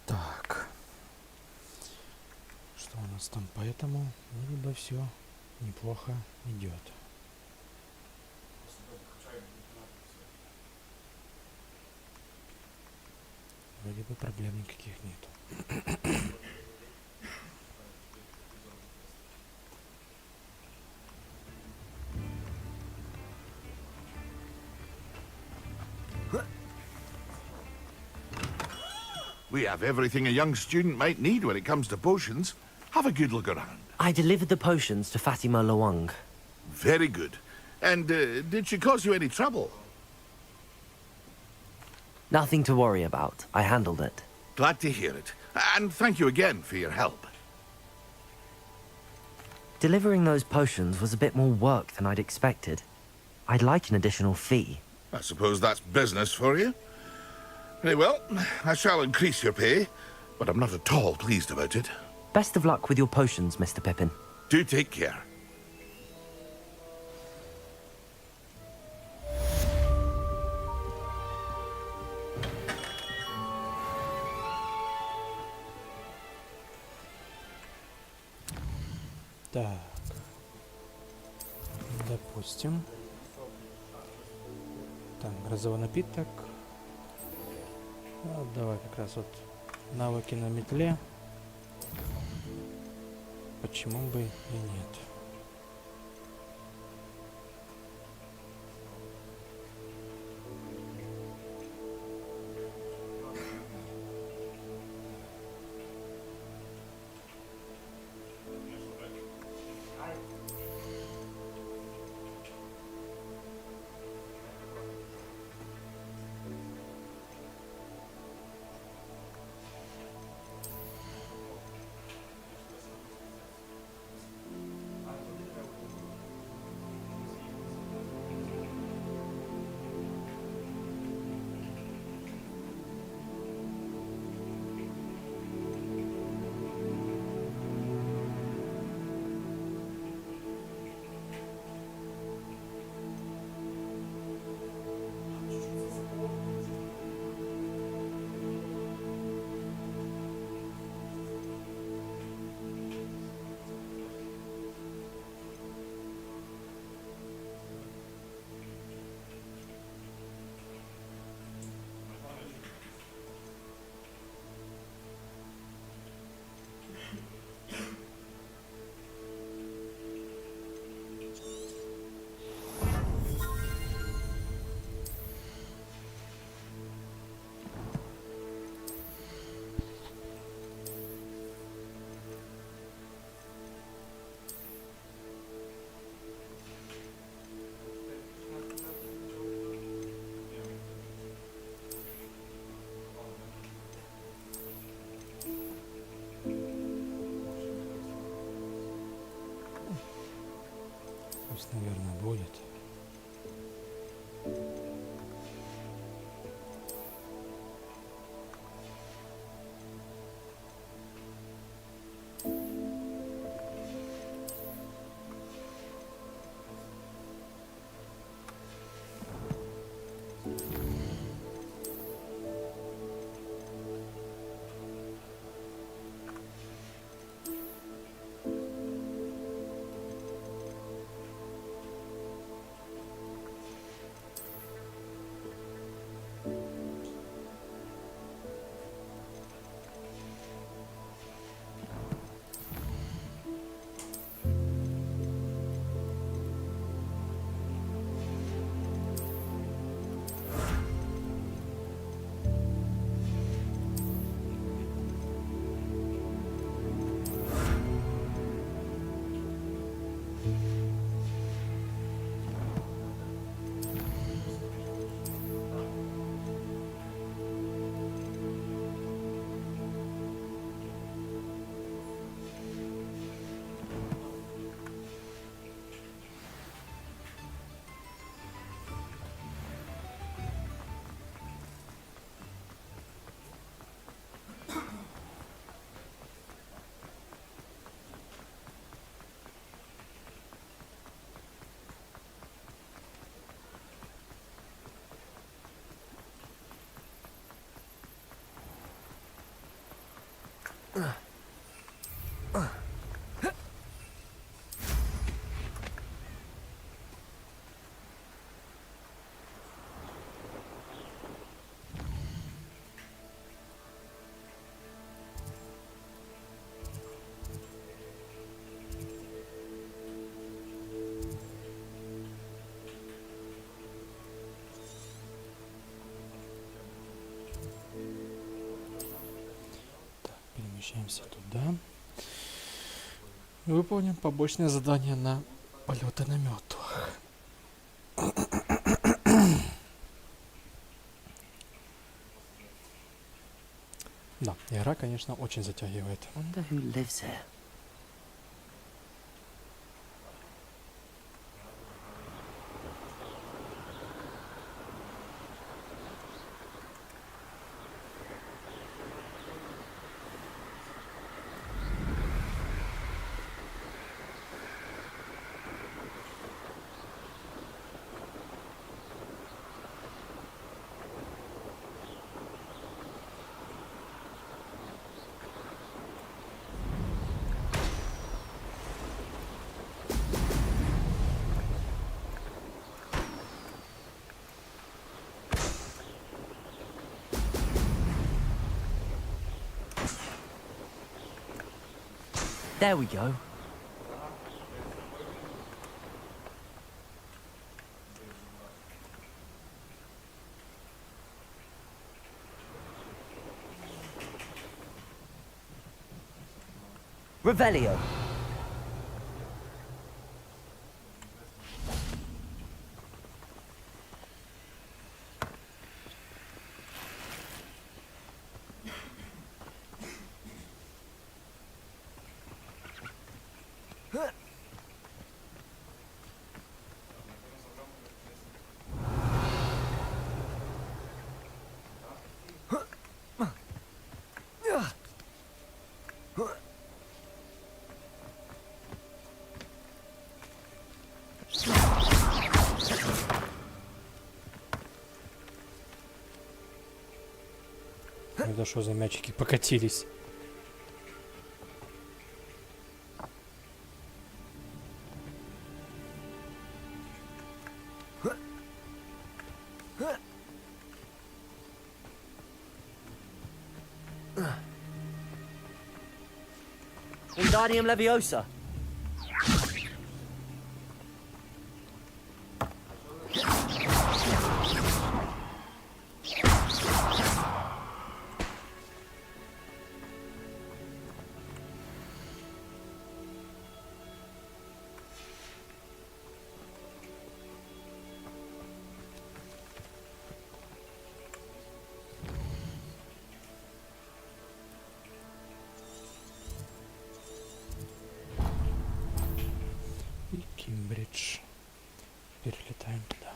Так. Что у нас там? Поэтому вроде бы все неплохо идет. Вроде бы проблем никаких нету. We have everything a young student might need when it comes to potions. Have a good look around. I delivered the potions to Fatima Lawang. Very good. And did she cause you any trouble? Nothing to worry about. I handled it. Glad to hear it. And thank you again for your help. Delivering those potions was a bit more work than I'd expected. I'd like an additional fee. I suppose that's business for you. Very well, I shall increase your pay, but I'm not at all pleased about it. Best of luck with your potions, Mr. Pippin. Do take care. Так. Допустим. Так, грозовой напиток. Вот, давай как раз вот навыки на метле. Почему бы и нет? Перемещаемся туда. Выполним побочное задание на полеты на метлах. Да, игра, конечно, очень затягивает. Wonder who lives here. There we go. Revelio. Это что за мячики покатились? Wingardium Leviosa. И Кембридж. Перелетаем туда.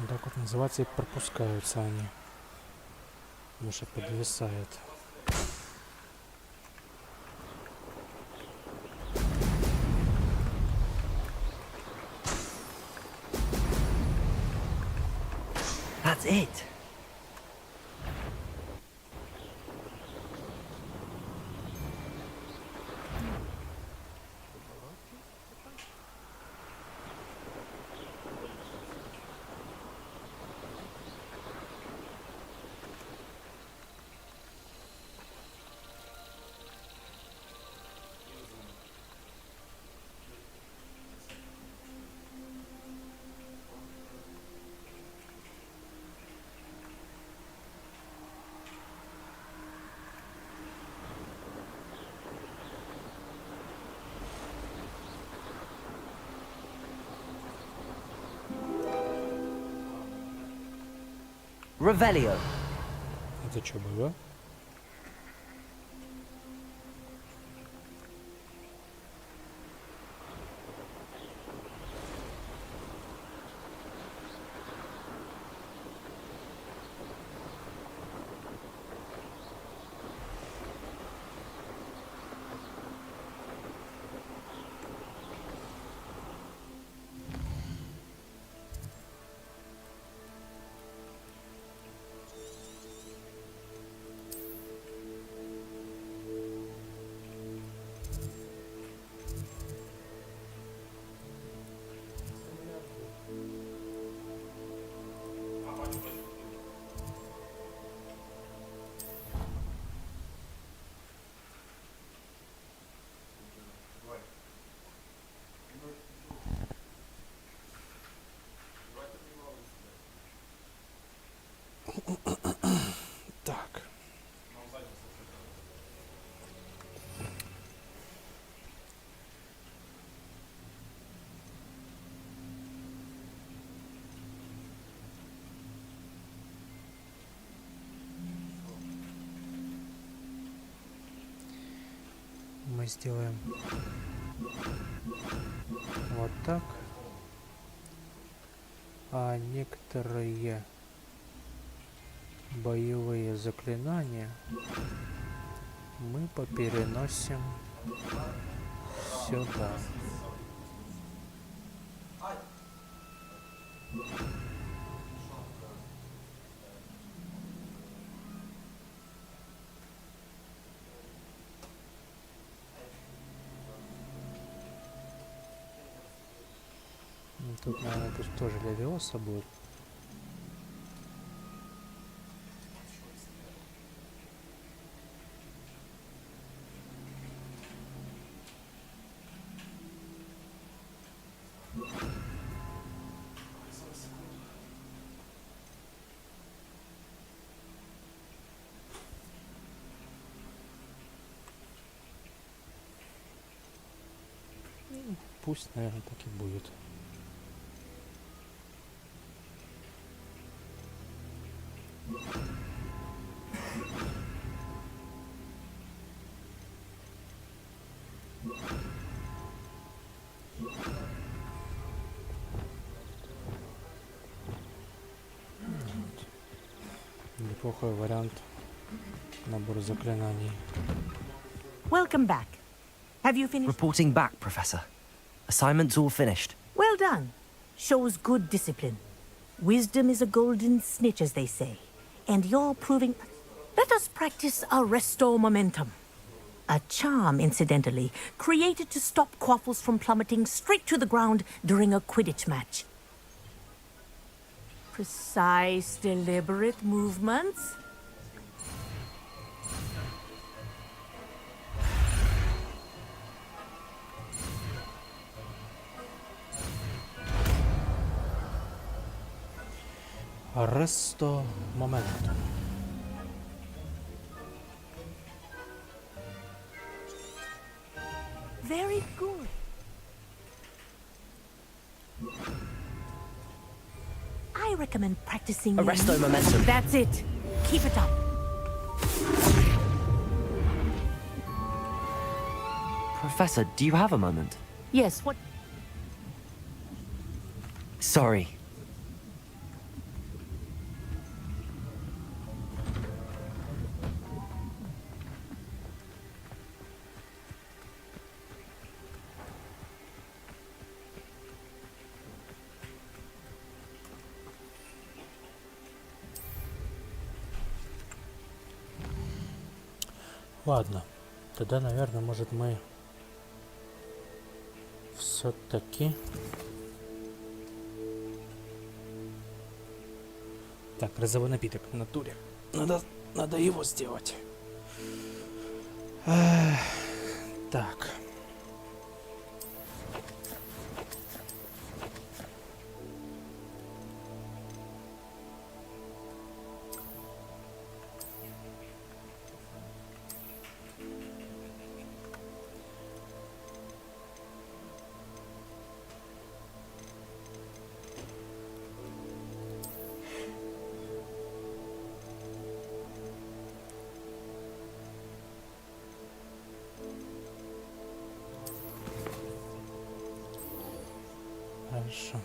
Так вот называется, и пропускаются они. Потому что подвисает. That's it. Revelio. Это что было? Так. Мы сделаем вот так. А некоторые боевые заклинания мы попереносим сюда. Тут, наверное, пусть тоже левиоса будет. Пусть, наверное, так и будет. Неплохой вариант набора заклинаний. Welcome back. Have you finished? Reporting back, Professor. Assignment's all finished. Well done. Shows good discipline. Wisdom is a golden snitch, as they say. And you're proving... Let us practice Arresto Momentum. A charm, incidentally, created to stop quaffles from plummeting straight to the ground during a Quidditch match. Precise, deliberate movements. Arresto Momentum. Very good. I recommend practicing... Arresto Momentum. That's it. Keep it up. Professor, do you have a moment? Yes, what... Sorry. Ладно, тогда, наверное, может мы все-таки... Так, розовый напиток в натуре. Надо его сделать. Так. дальше.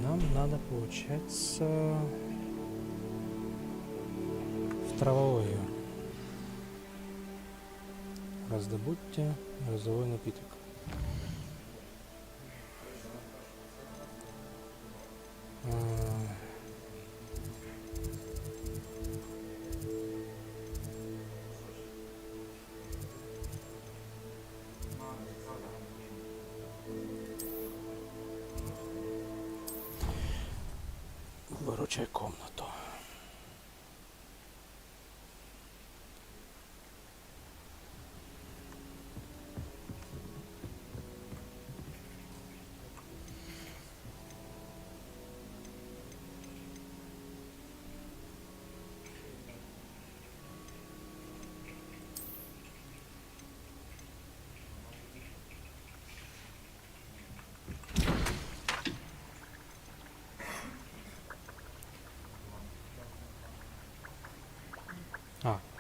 Нам надо, получается, в травовую. Раздобудьте розовой напиток. Выручай комнату.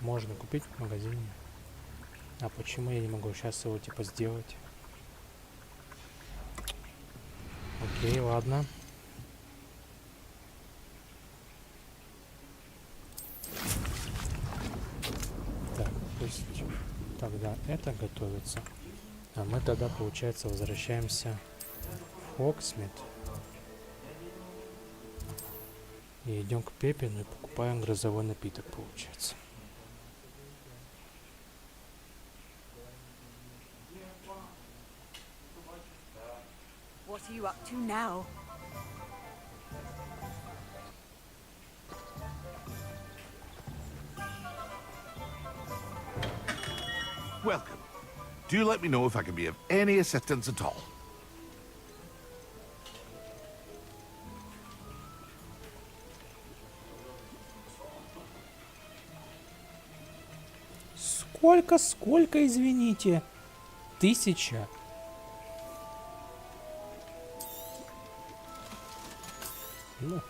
Можно купить в магазине. А почему я не могу сейчас его типа сделать? Окей, ладно. Так, пусть тогда это готовится. А мы тогда, получается, возвращаемся в Хогсмит. И идем к Пепину и покупаем грозовой напиток, получается. What are you up to now? Welcome. Do let me know if I can be of any assistance at all. Сколько, извините? 1000? Ну,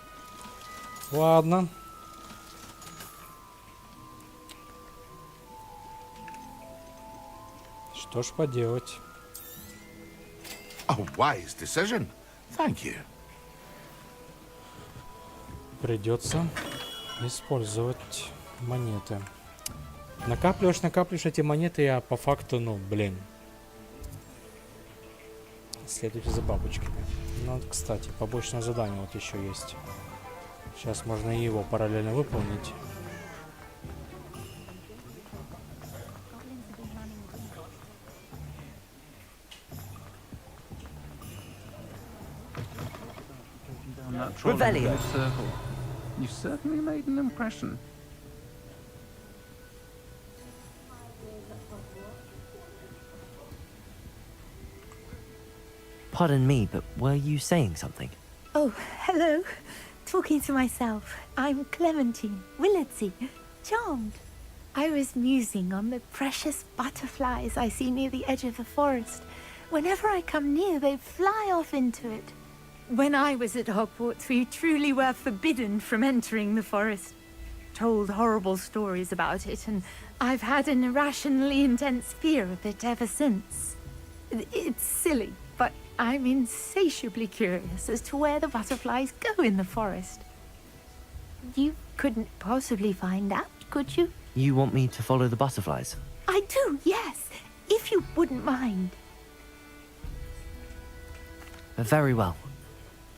ладно. Что ж поделать? A wise decision. Thank you. Придется использовать монеты. Накапливаешь эти монеты, а по факту, ну, блин. Следуйте за бабочками. Ну, кстати, побочное задание вот еще есть. Сейчас можно и его параллельно выполнить. Revelio. You certainly made an impression. Pardon me, but were you saying something? Oh, hello. Talking to myself. I'm Clementine, Willardsey, charmed. I was musing on the precious butterflies I see near the edge of the forest. Whenever I come near, they fly off into it. When I was at Hogwarts, we truly were forbidden from entering the forest. Told horrible stories about it, and I've had an irrationally intense fear of it ever since. It's silly, but I'm insatiably curious as to where the butterflies go in the forest. You couldn't possibly find out, could you? You want me to follow the butterflies? I do, yes, if you wouldn't mind. Very well.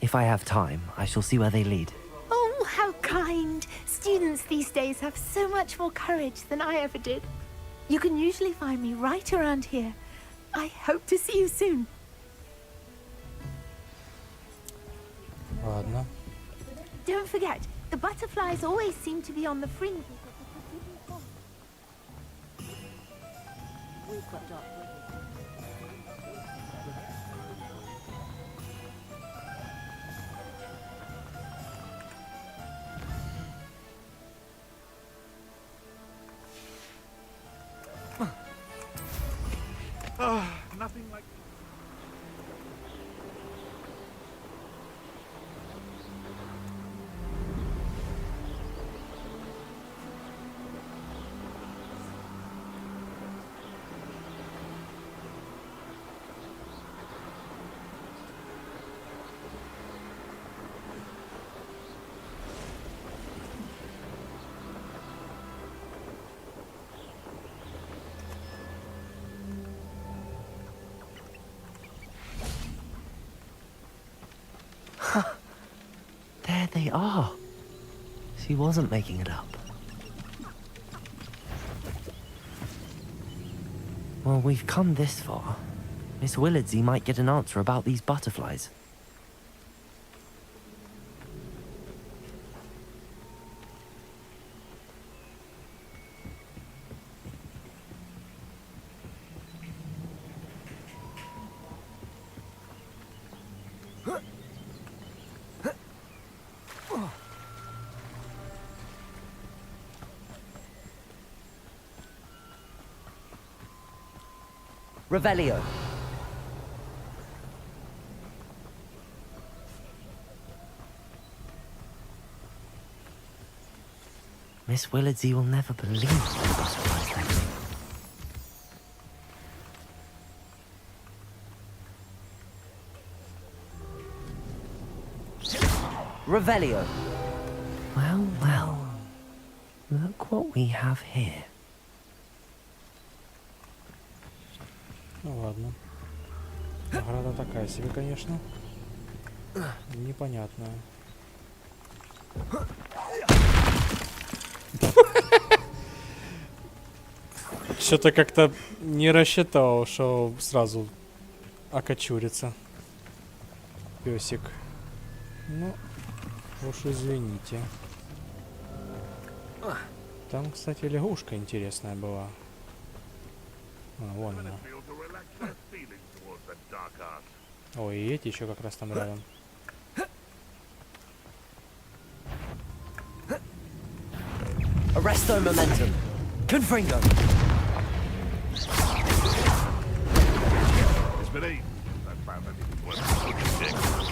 If I have time, I shall see where they lead. Oh, how kind. Students these days have so much more courage than I ever did. You can usually find me right around here. I hope to see you soon. Ладно. Don't forget, the butterflies always seem to be on the fringe. Nothing like... they are. She wasn't making it up. Well, we've come this far. Miss Willardsey might get an answer about these butterflies. Revelio. Miss Willardsey will never believe the butterflies technique. Revelio. Well, well. Look what we have here. Ну ладно. Награда такая себе, конечно. Непонятная. Что-то как-то не рассчитал, что сразу окочурится песик. Ну, уж извините. Там, кстати, лягушка интересная была. А, вон она. Ой, и эти еще как раз там рядом. Arresto momentum. Confringo.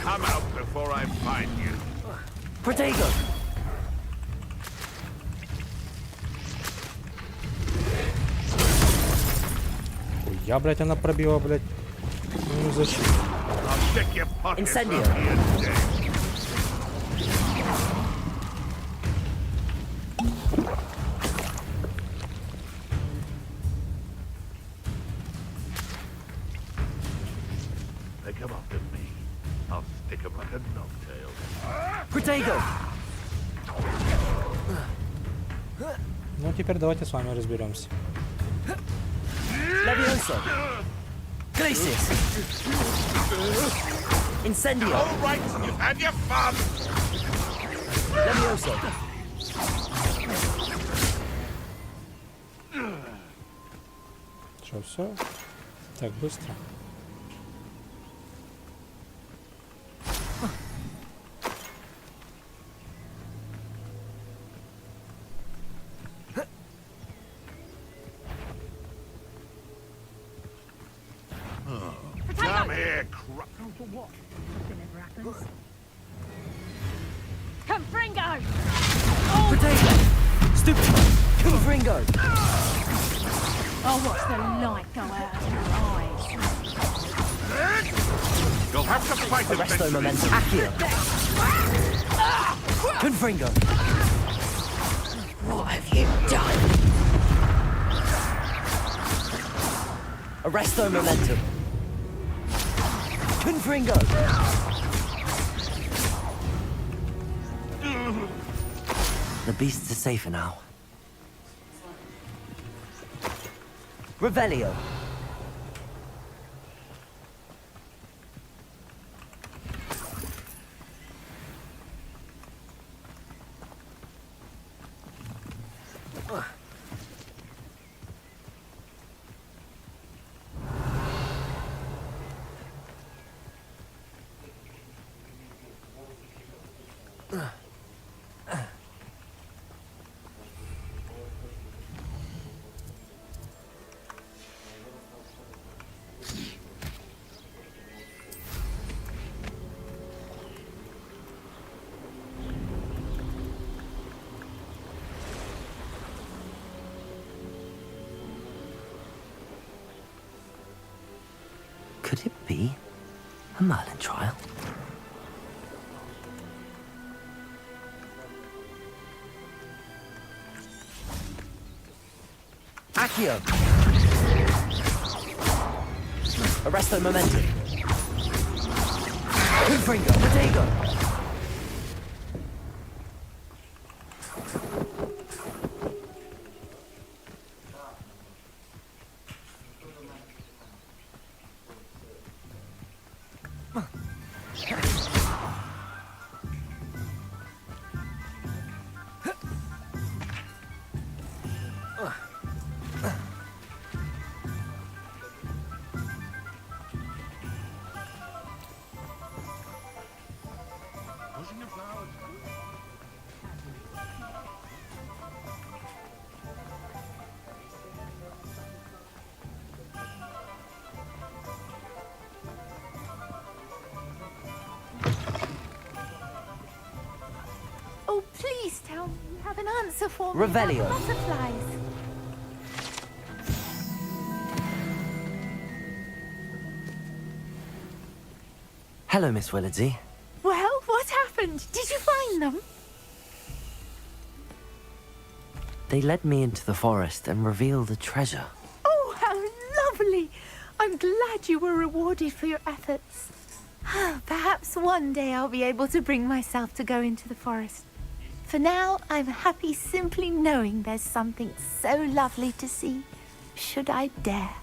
Come out before I find you. Protego. Ой, я, блядь, она пробила, блядь. Ну зачем? Incendio. They come after me. I'll stick 'em like a knocktail. Protego. Ну, теперь давайте с вами разберемся. Levioso. Glacius. Incendio. All right, you've had your fun. Levioso. Что, все? Так быстро? Come here, For what? Nothing ever happens. Confringo! Protego. Stupid. Confringo. I'll watch the light go out of your eyes. You'll have to fight Arresto momentum. Accio. Confringo. What have you done? Arresto momentum. Confringo. The beasts are safer now. Revelio. Could it be a Merlin trial? Accio. Arresto momentum. Confringo. Protego. Please tell me you have an answer for me Revelio. about the butterflies. Hello, Miss Willardsey. Well, what happened? Did you find them? They led me into the forest and revealed a treasure. Oh, how lovely! I'm glad you were rewarded for your efforts. Perhaps one day I'll be able to bring myself to go into the forest. For now, I'm happy simply knowing there's something so lovely to see, should I dare.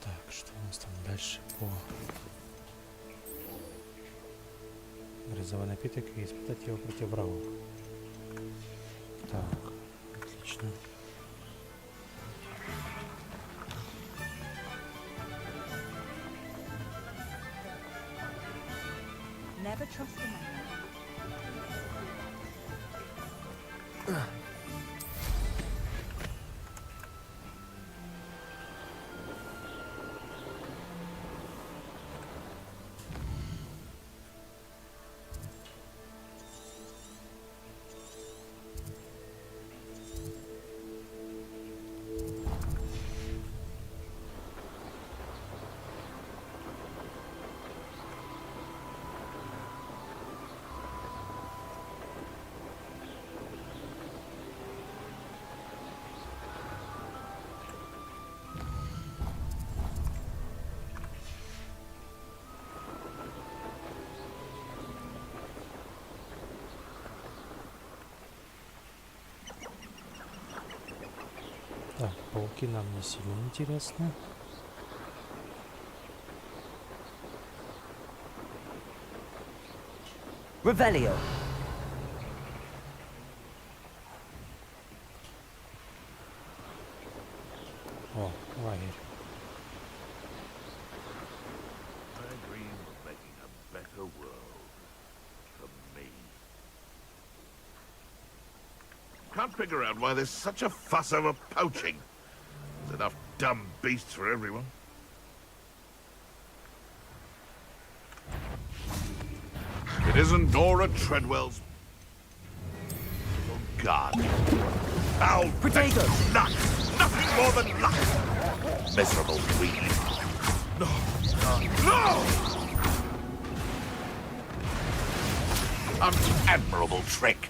Так, что у нас там дальше по... Грозовой напиток и испытать его против врагов. Так, отлично. Never trust a man. Так, пауки нам не сильно интересны. Revelio. О, лагерь. I dream of making a better world for me. Can't figure out why there's such a fuss over poaching. There's enough dumb beasts for everyone. It isn't Nora Treadwell's... Oh, God. Foul Protego! luck! Nothing more than luck! Miserable weed. No! No! An admirable trick.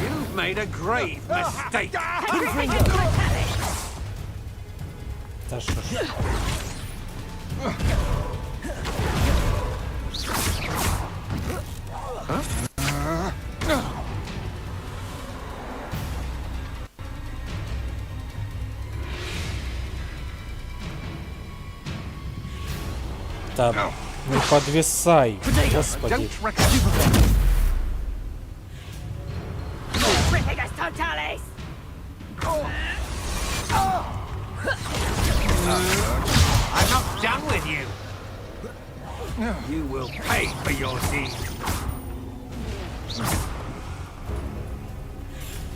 You've made a grave mistake. Да что ж. Да, не подвисай, господи. I'm not done with you. You will pay for your deed.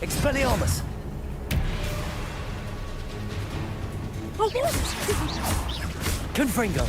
Expelliarmus! Confringo!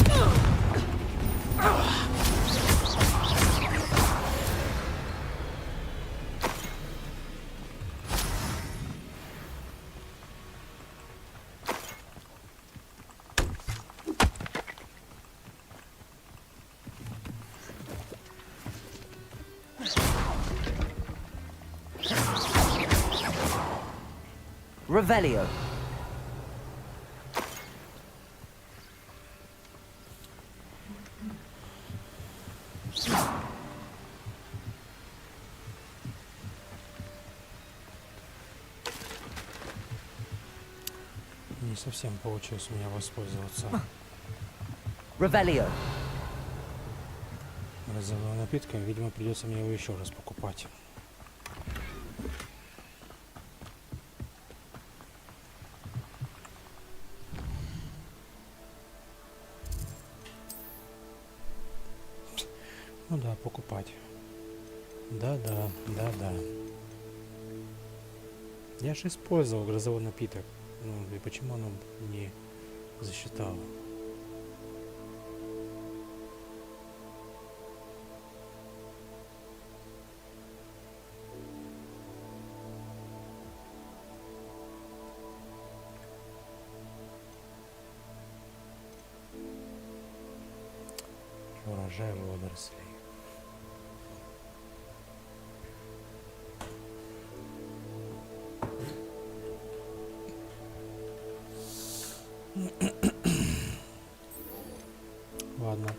Revelio. Не совсем получилось у меня воспользоваться Revelio. розовым напитком. Видимо, придется мне его еще раз покупать. Ну да, покупать. Да-да, да-да. Я же использовал грозовой напиток. Ну и почему оно не засчитало? Урожай водорослей. Ладно.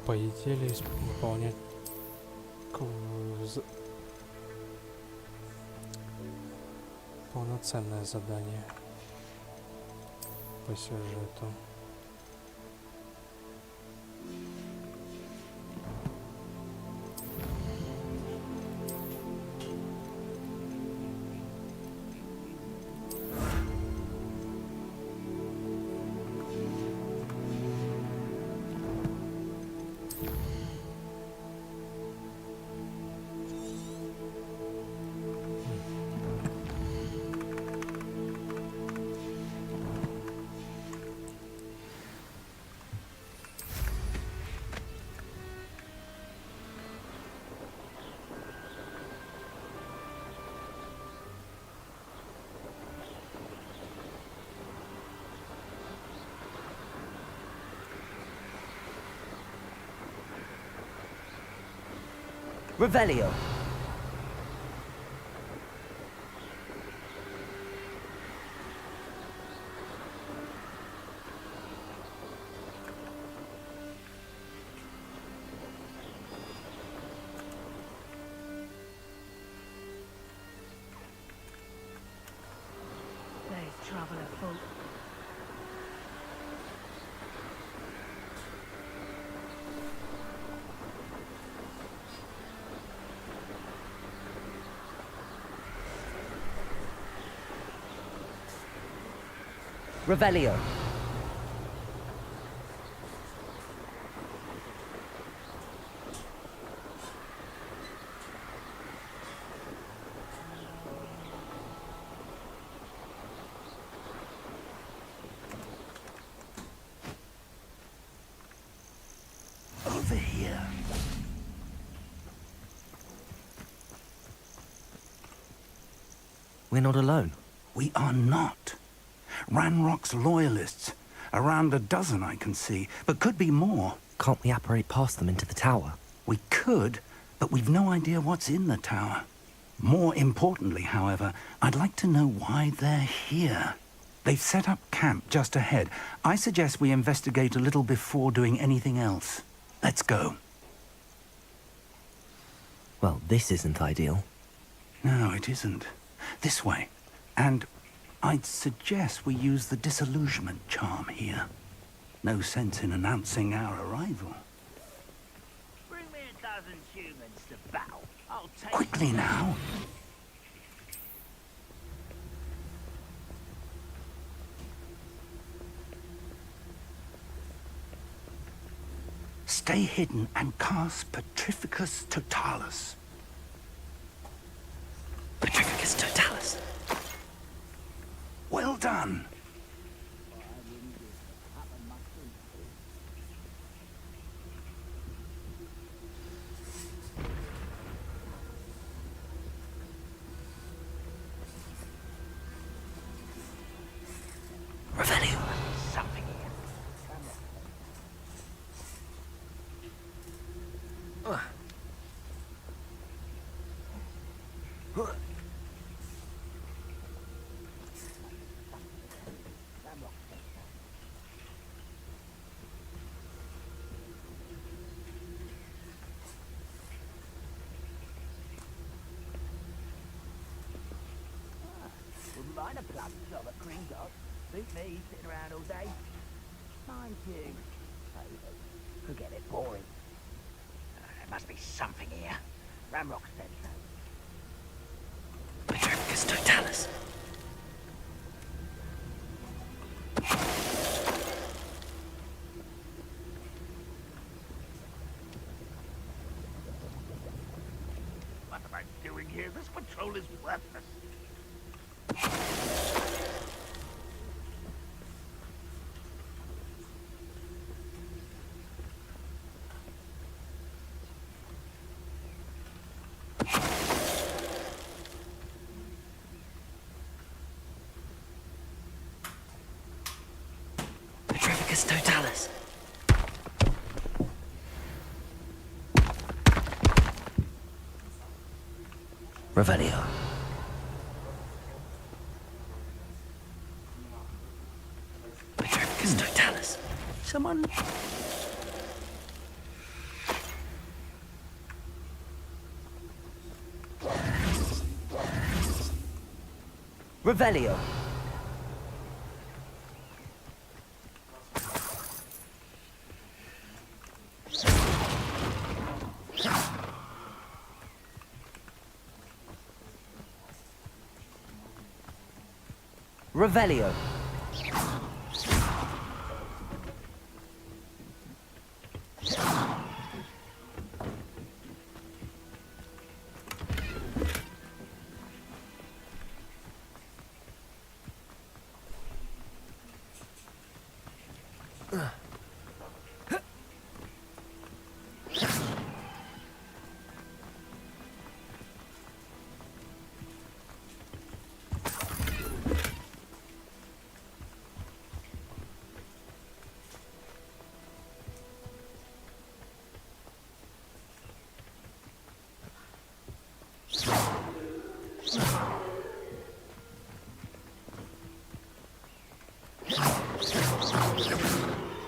Полетели выполнять полноценное задание по сюжету. Revelio. trouble afoot. Revelio. Over here. We're not alone. We are not. Ranrock's loyalists. Around a dozen I can see, but could be more. Can't we apparate past them into the tower? We could, but we've no idea what's in the tower. More importantly, however, I'd like to know why they're here. They've set up camp just ahead. I suggest we investigate a little before doing anything else. Let's go. Well, this isn't ideal. No, it isn't. This way. And I'd suggest we use the disillusionment charm here. No sense in announcing our arrival. Bring me a dozen humans to battle. I'll take Quickly now. Stay hidden and cast Petrificus Totalis. Petrificus Totalis? Well done. Revelio. something here. Wouldn't mind a plum job at Gringot. Suit me sitting around all day. Mind you, could get a bit boring. There must be something here. Ramrock said so. Petrificus Totalis. What am I doing here? This patrol is worthless. Petrificus Totalis. Revelio. Petrificus Totalis. Someone... Revelio. Revelio.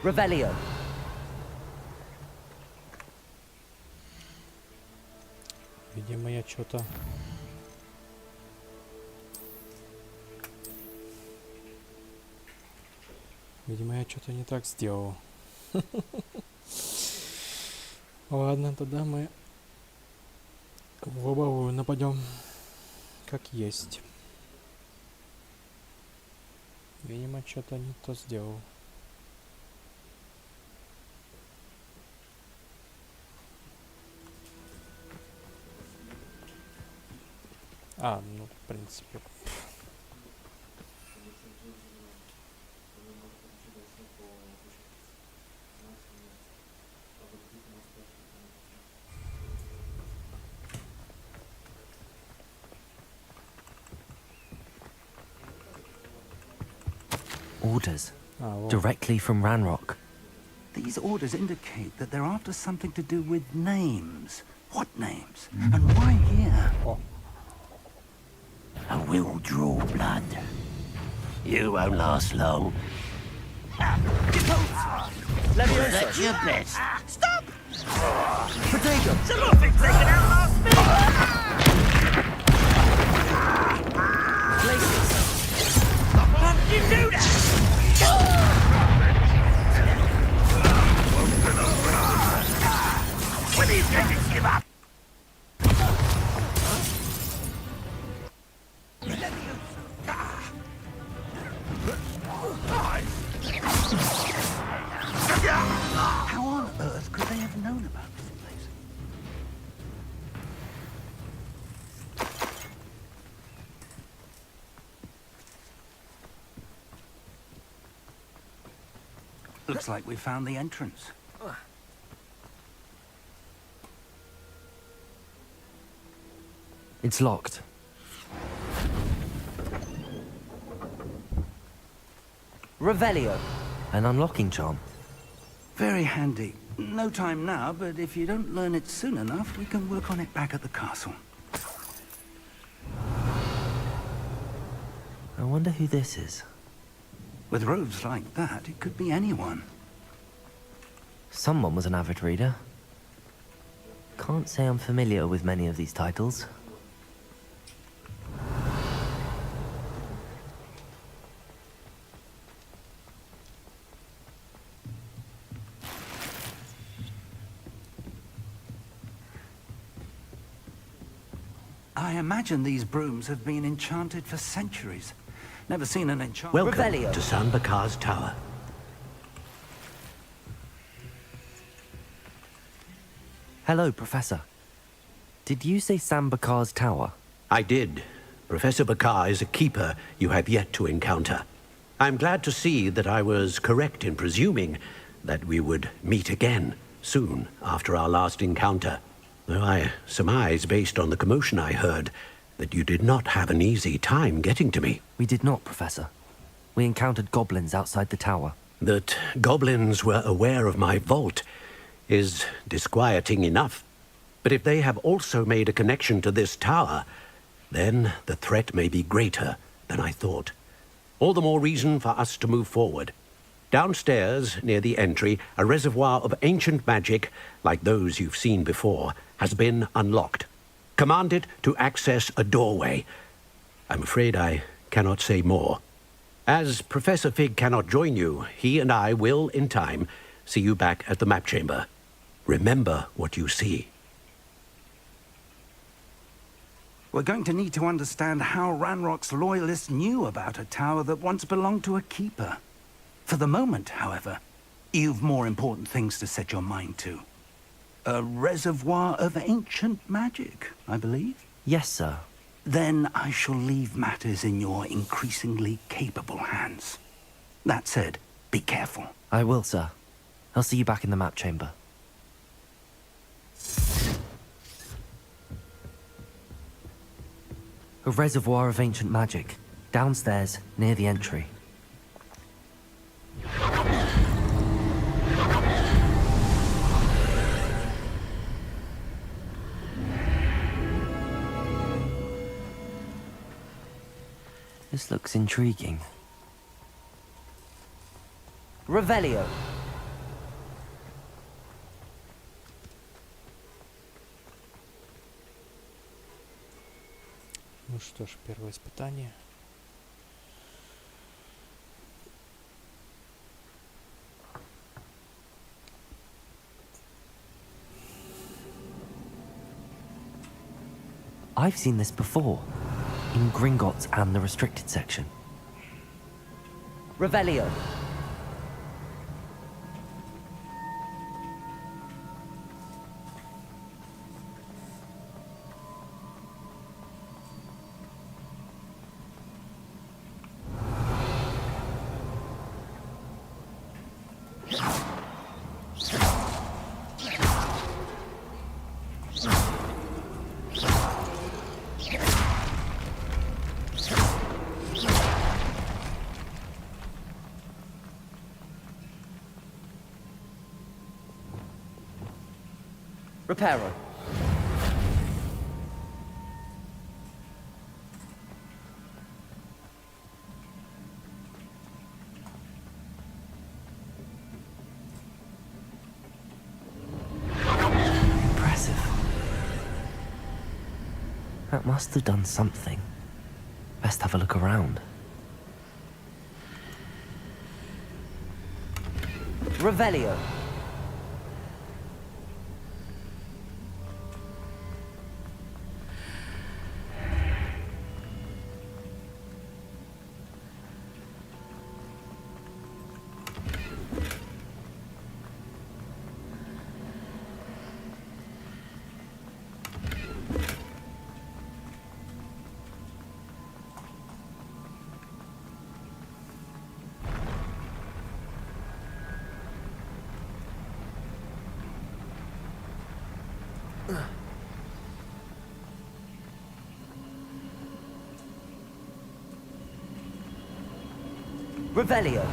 Revelio. Видимо, я что-то Видимо, я что-то не так сделал. Ладно, тогда мы в лобовую нападем, как есть. Видимо, что-то не то сделал. Ну, в принципе. Orders. well. Directly from Ranrock. These orders indicate that they're after something to do with names. What names? And why here? I will draw blood. You won't last long. That's your best. Stop! Potato! Something taken out last minute! How did you do that? When are you going to give up? How on earth could they have known about this place? Looks like we found the entrance. It's locked. Revelio. An unlocking charm. Very handy. No time now, but if you don't learn it soon enough, we can work on it back at the castle. I wonder who this is. With robes like that, it could be anyone. Someone was an avid reader. Can't say I'm familiar with many of these titles. I imagine these brooms have been enchanted for centuries. Never seen an enchantment. Welcome to San Bakar's Tower. Hello, Professor. Did you say Sam Bakar's tower? I did. Professor Bakar is a keeper you have yet to encounter. I'm glad to see that I was correct in presuming that we would meet again soon after our last encounter. Though I surmise, based on the commotion I heard, that you did not have an easy time getting to me. We did not, Professor. We encountered goblins outside the tower. That goblins were aware of my vault is disquieting enough. But if they have also made a connection to this tower, then the threat may be greater than I thought. All the more reason for us to move forward. Downstairs, near the entry, a reservoir of ancient magic, like those you've seen before, has been unlocked. Command it to access a doorway. I'm afraid I cannot say more. As Professor Fig cannot join you, he and I will, in time, see you back at the map chamber. Remember what you see. We're going to need to understand how Ranrock's loyalists knew about a tower that once belonged to a keeper. For the moment, however, you've more important things to set your mind to. A reservoir of ancient magic, I believe? Yes, sir. Then I shall leave matters in your increasingly capable hands. That said, be careful. I will, sir. I'll see you back in the map chamber. A reservoir of ancient magic, downstairs, near the entry. This looks intriguing. Revelio. Ну что ж, первое испытание. I've seen this before, in Gringotts and the restricted section. Revelio. Reparo. Impressive. That must have done something. Best have a look around. Revelio. Revelio.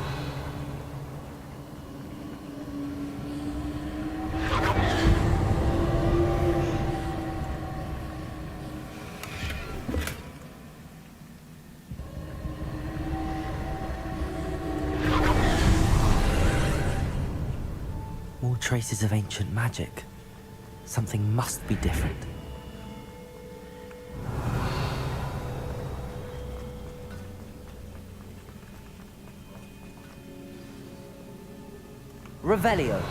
More traces of ancient magic. Something must be different. Revelio.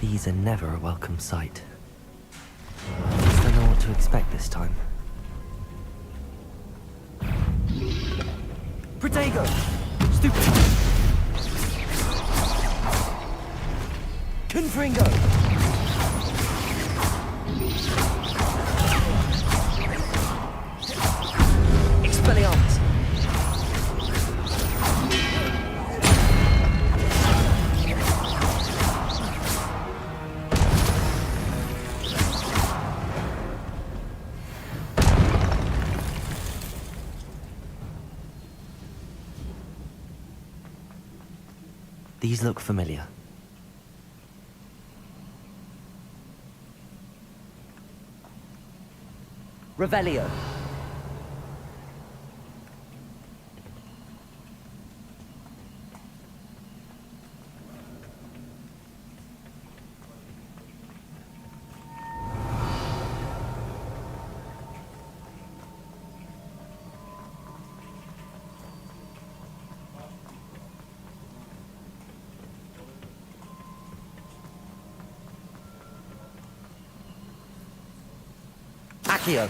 These are never a welcome sight. I just don't know what to expect this time. Protego! Stupid! Confringo! Expelliarmus! These look familiar. Revelio. Accio.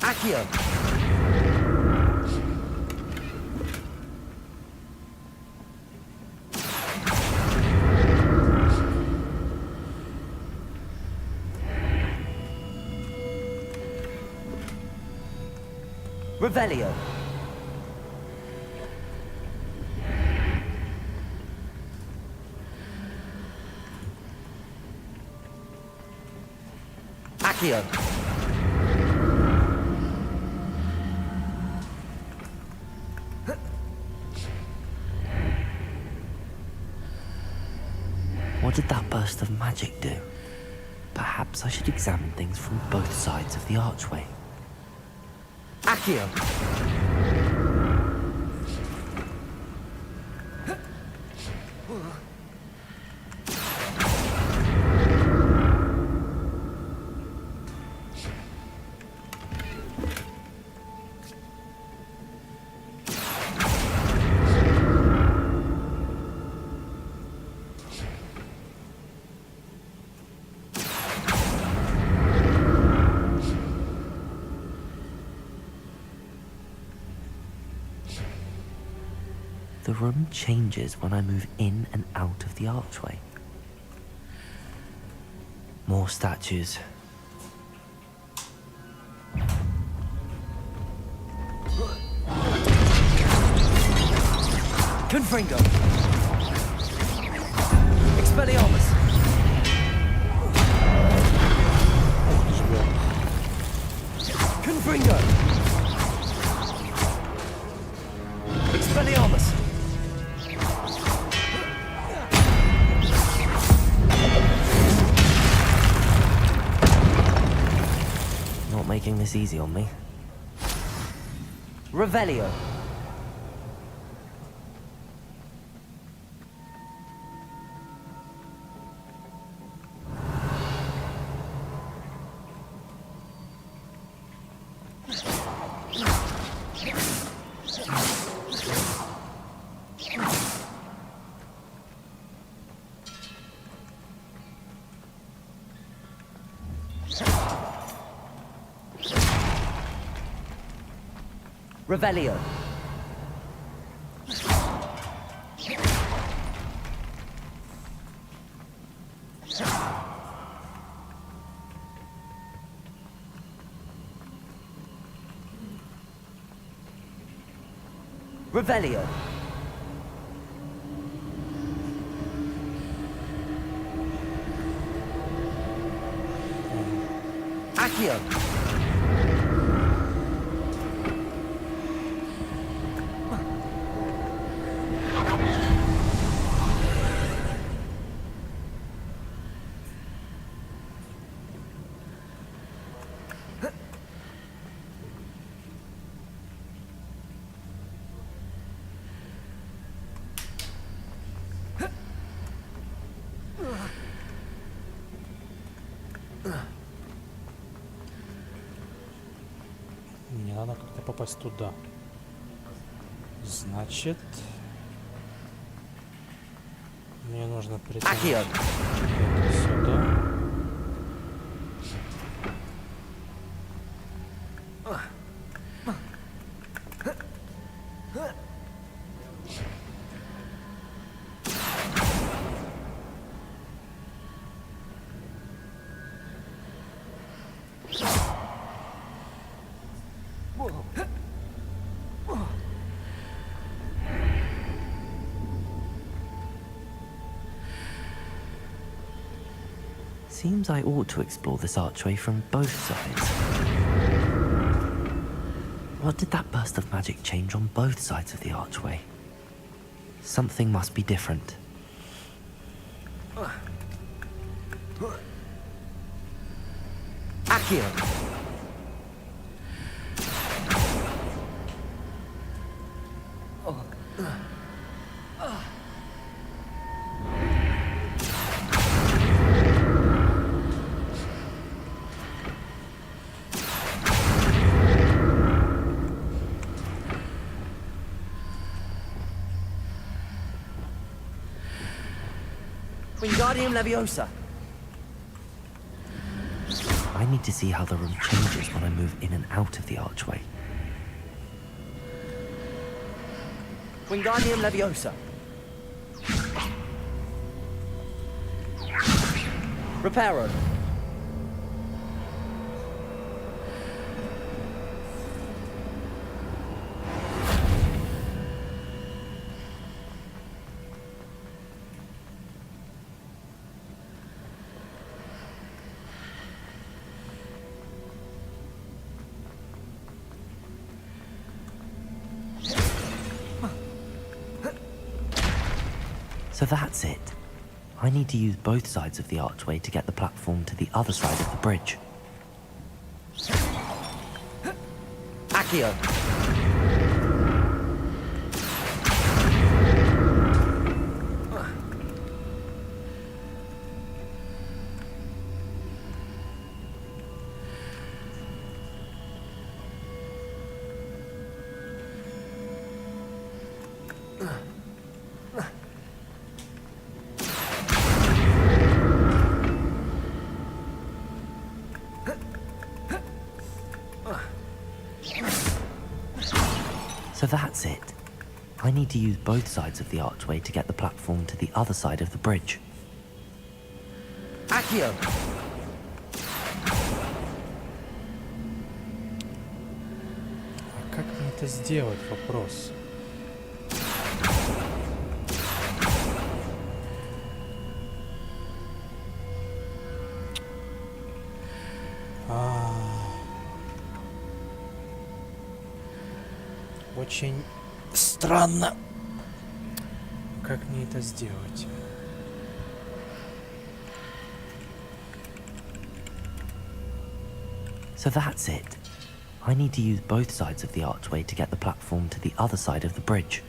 Accio. Revelio. Accio. What did that burst of magic do? Perhaps I should examine things from both sides of the archway. Accio! The room changes when I move in and out of the archway. More statues. Confringo! Expelliarmus! Confringo! Expelliarmus! Not making this easy on me. Revelio. Revelio. Revelio. Accio. Мне надо как-то попасть туда. Значит, мне нужно притянуть это сюда. Seems I ought to explore this archway from both sides. What did that burst of magic change on both sides of the archway? Something must be different. Accio! Wingardium Leviosa. I need to see how the room changes when I move in and out of the archway. Wingardium Leviosa. Reparo. So that's it. I need to use both sides of the archway to get the platform to the other side of the bridge. Accio! So that's it. I need to use both sides of the archway to get the platform to the other side of the bridge. Accio! А как мне это сделать? Вопрос. Очень странно. Как мне это сделать? So that's it. I need to use both sides of the archway to get the platform to the other side of the bridge.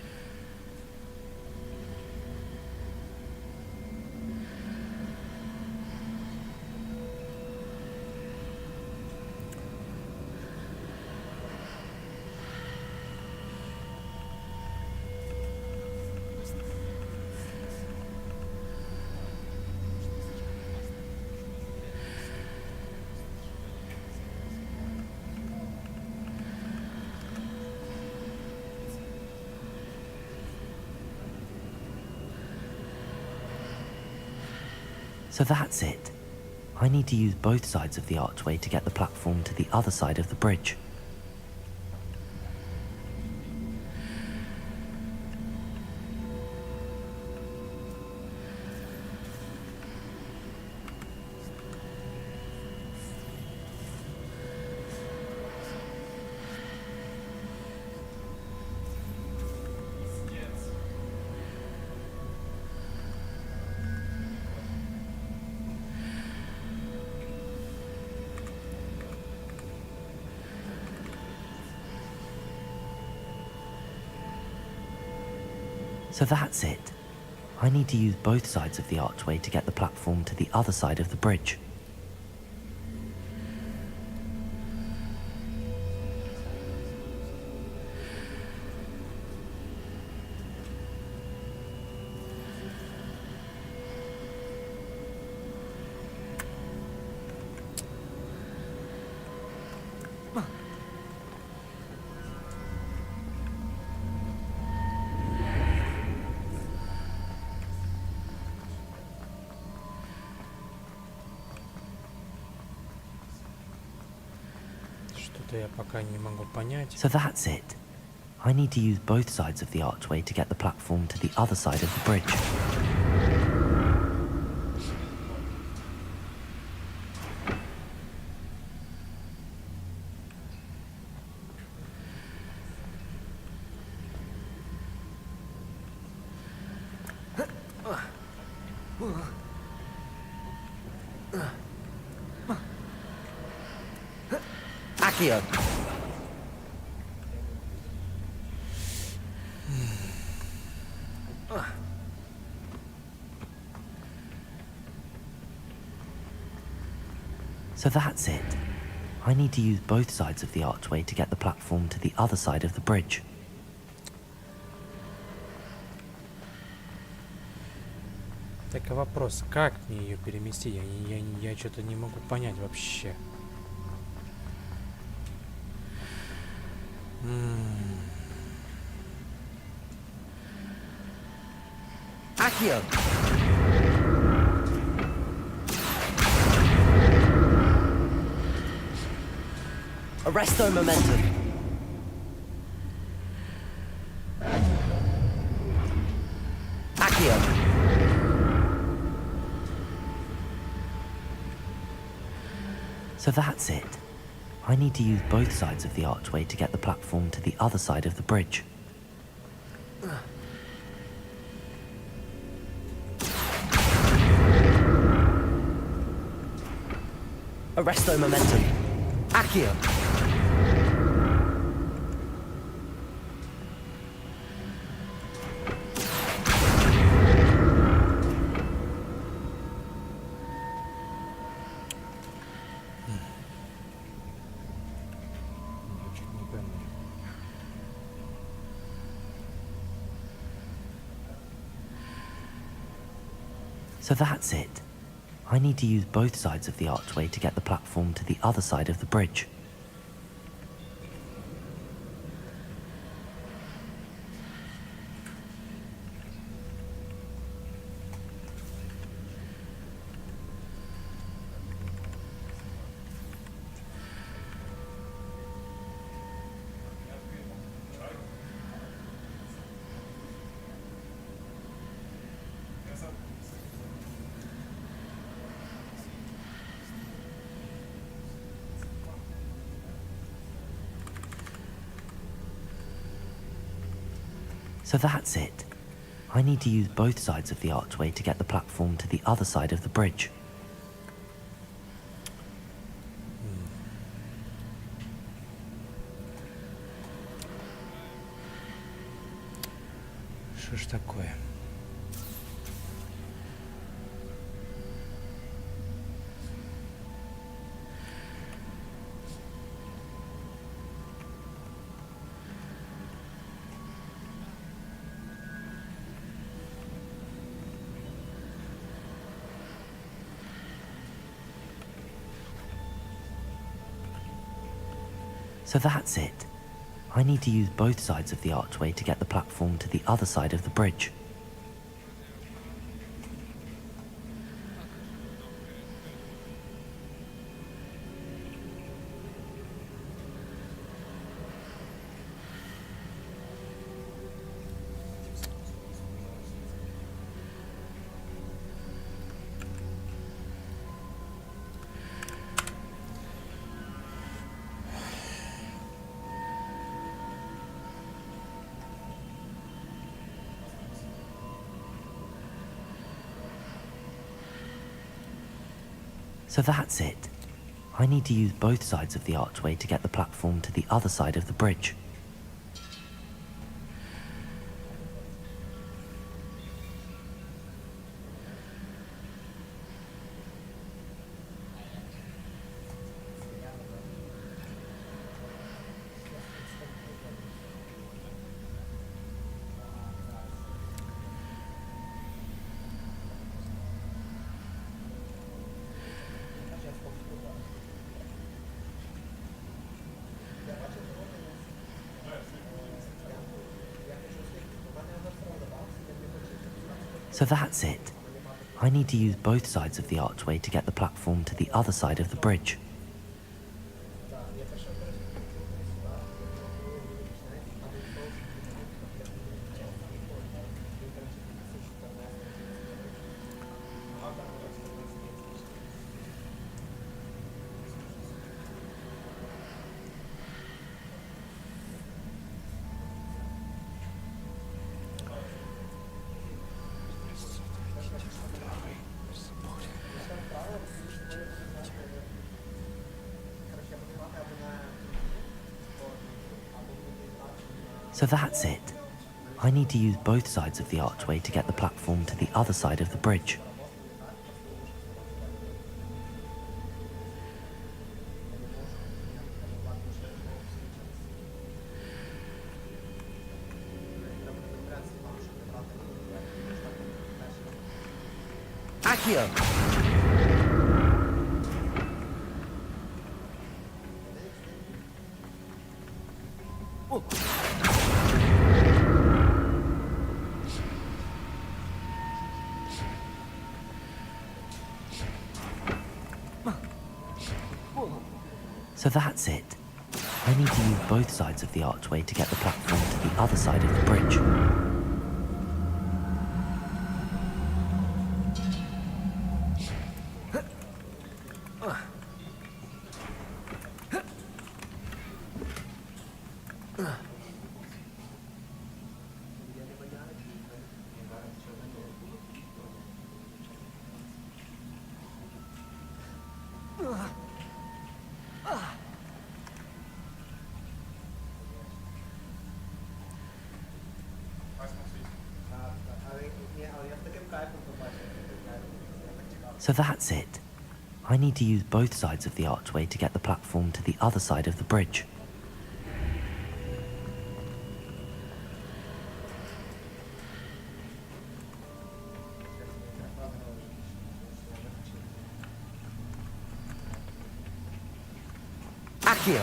So that's it. I need to use both sides of the archway to get the platform to the other side of the bridge. So that's it. I need to use both sides of the archway to get the platform to the other side of the bridge. Что-то я пока не могу понять. So that's it. I need to use both sides of the archway to get the platform to the other side of the bridge. Accio! So that's it. I need to use both sides of the archway to get the platform to the other side of the bridge. Так, а вопрос, как мне ее переместить? Я что-то не могу понять вообще. Accio! Arresto momentum. Accio! So that's it. I need to use both sides of the archway to get the platform to the other side of the bridge. Arresto momentum. Accio. So that's it. I need to use both sides of the archway to get the platform to the other side of the bridge. So that's it. I need to use both sides of the archway to get the platform to the other side of the bridge. Что ж такое? So that's it. I need to use both sides of the archway to get the platform to the other side of the bridge. So that's it. I need to use both sides of the archway to get the platform to the other side of the bridge. So that's it. I need to use both sides of the archway to get the platform to the other side of the bridge. So that's it. I need to use both sides of the archway to get the platform to the other side of the bridge. Accio! So that's it. I need to use both sides of the archway to get the platform to the other side of the bridge. So that's it. I need to use both sides of the archway to get the platform to the other side of the bridge. Accio!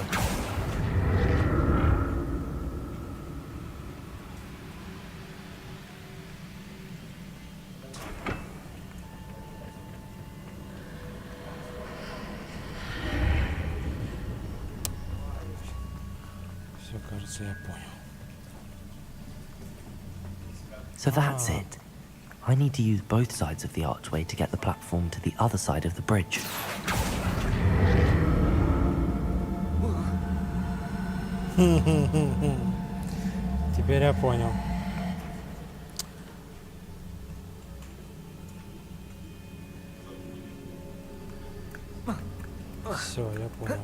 Все, кажется, я понял. So that's it. I need to use both sides of the archway to get the platform to the other side of the bridge. Теперь я понял. Все, я понял.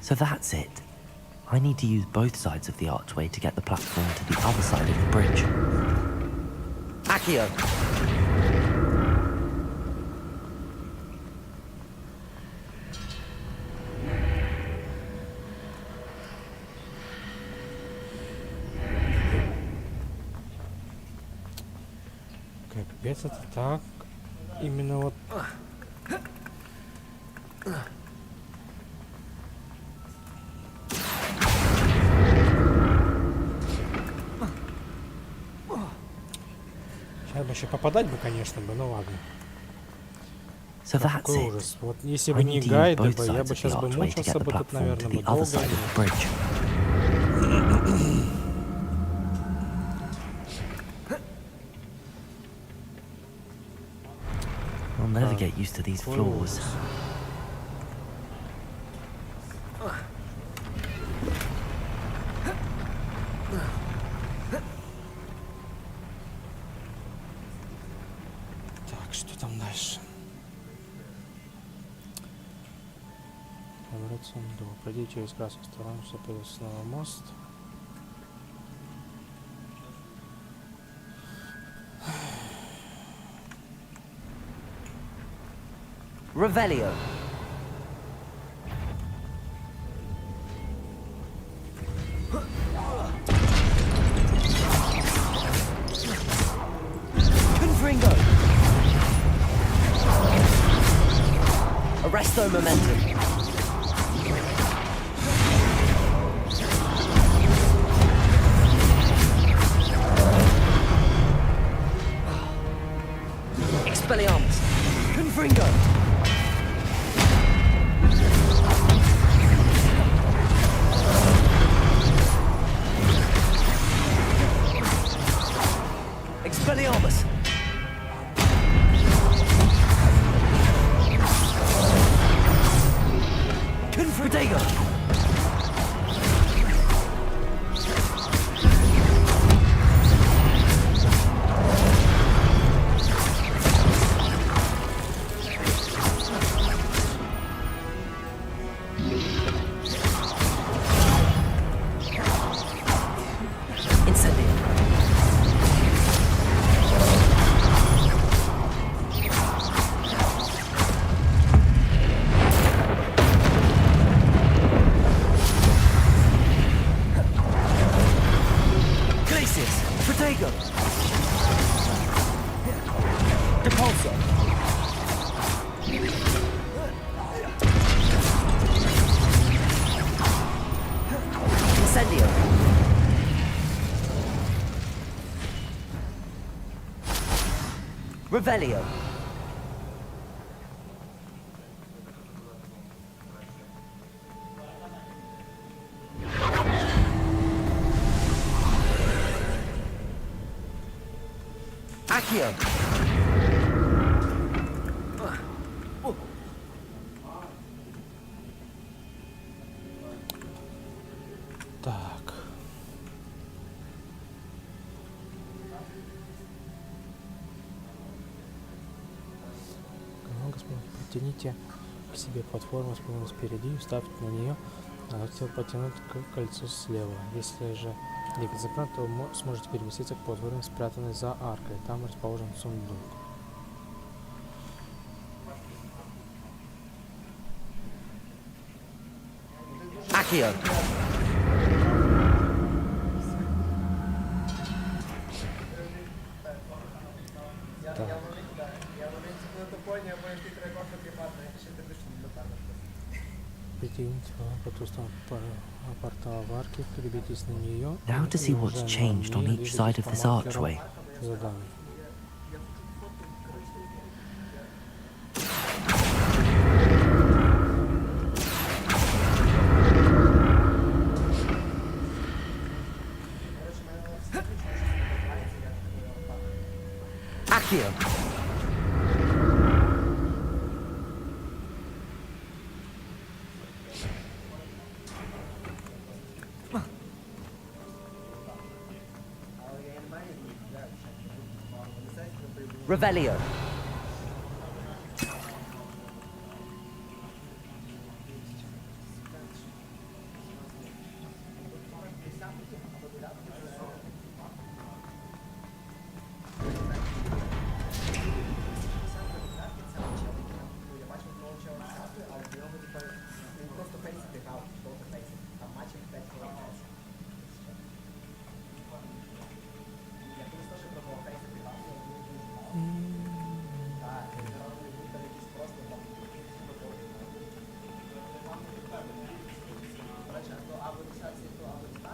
So that's it. I need to use both sides of the archway to get the platform to the other side of the bridge. Accio! Капец, это так. Именно вот... Сейчас бы еще попадать бы, конечно бы, ну ладно. So that's Какой it. ужас. Вот если бы I не need to use гайды both бы, я sides бы of сейчас the бы archway to мучился get the бы тут, platform to наверное, the бы other долго. side of the bridge. I'll never get used to these floors. Так, что там дальше? Поворот сундук. Пройди через красную сторону, все пойдет снова мост. Revelio. Confringo. Arresto momentum. Expelliarmus. Confringo. Expelliarmus. Confridego. Incendio. Glacius. Protego. Depulso. Incendio. Revelio. Accio. Так. Подтяните к себе платформу спереди и вставьте на нее, а хотел потянуть к кольцу слева. Если же двигать закрыт, то сможете переместиться к платформе, спрятанной за аркой. Там расположен сундук. Accio! Now to see what's changed on each side of this archway. Accio! Revelio.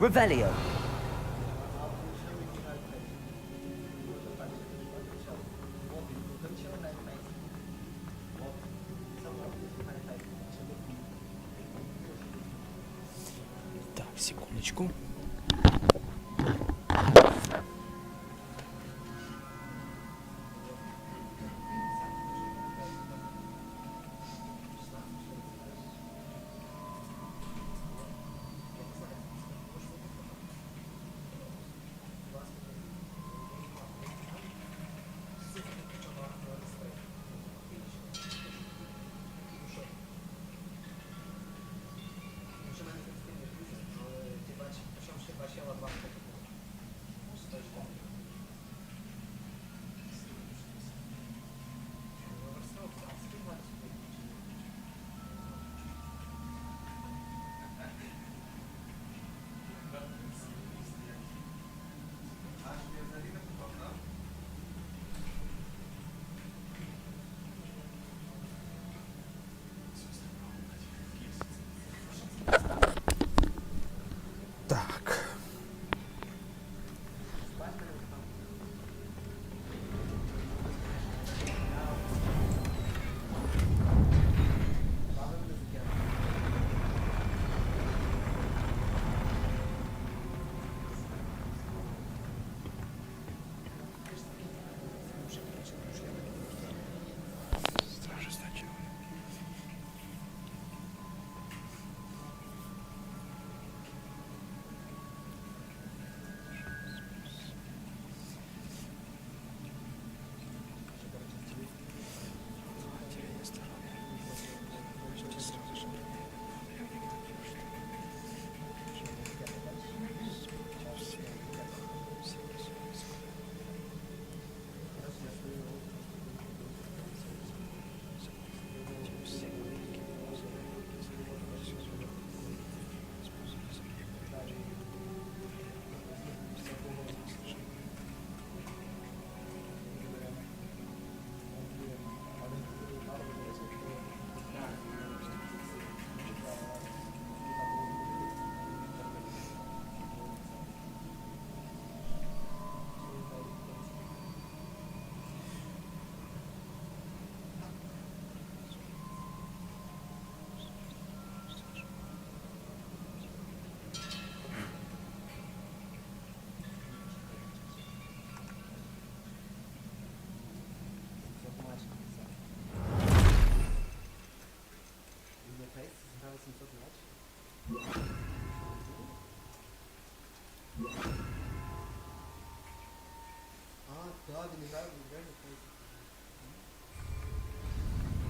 Revelio. Так, секундочку.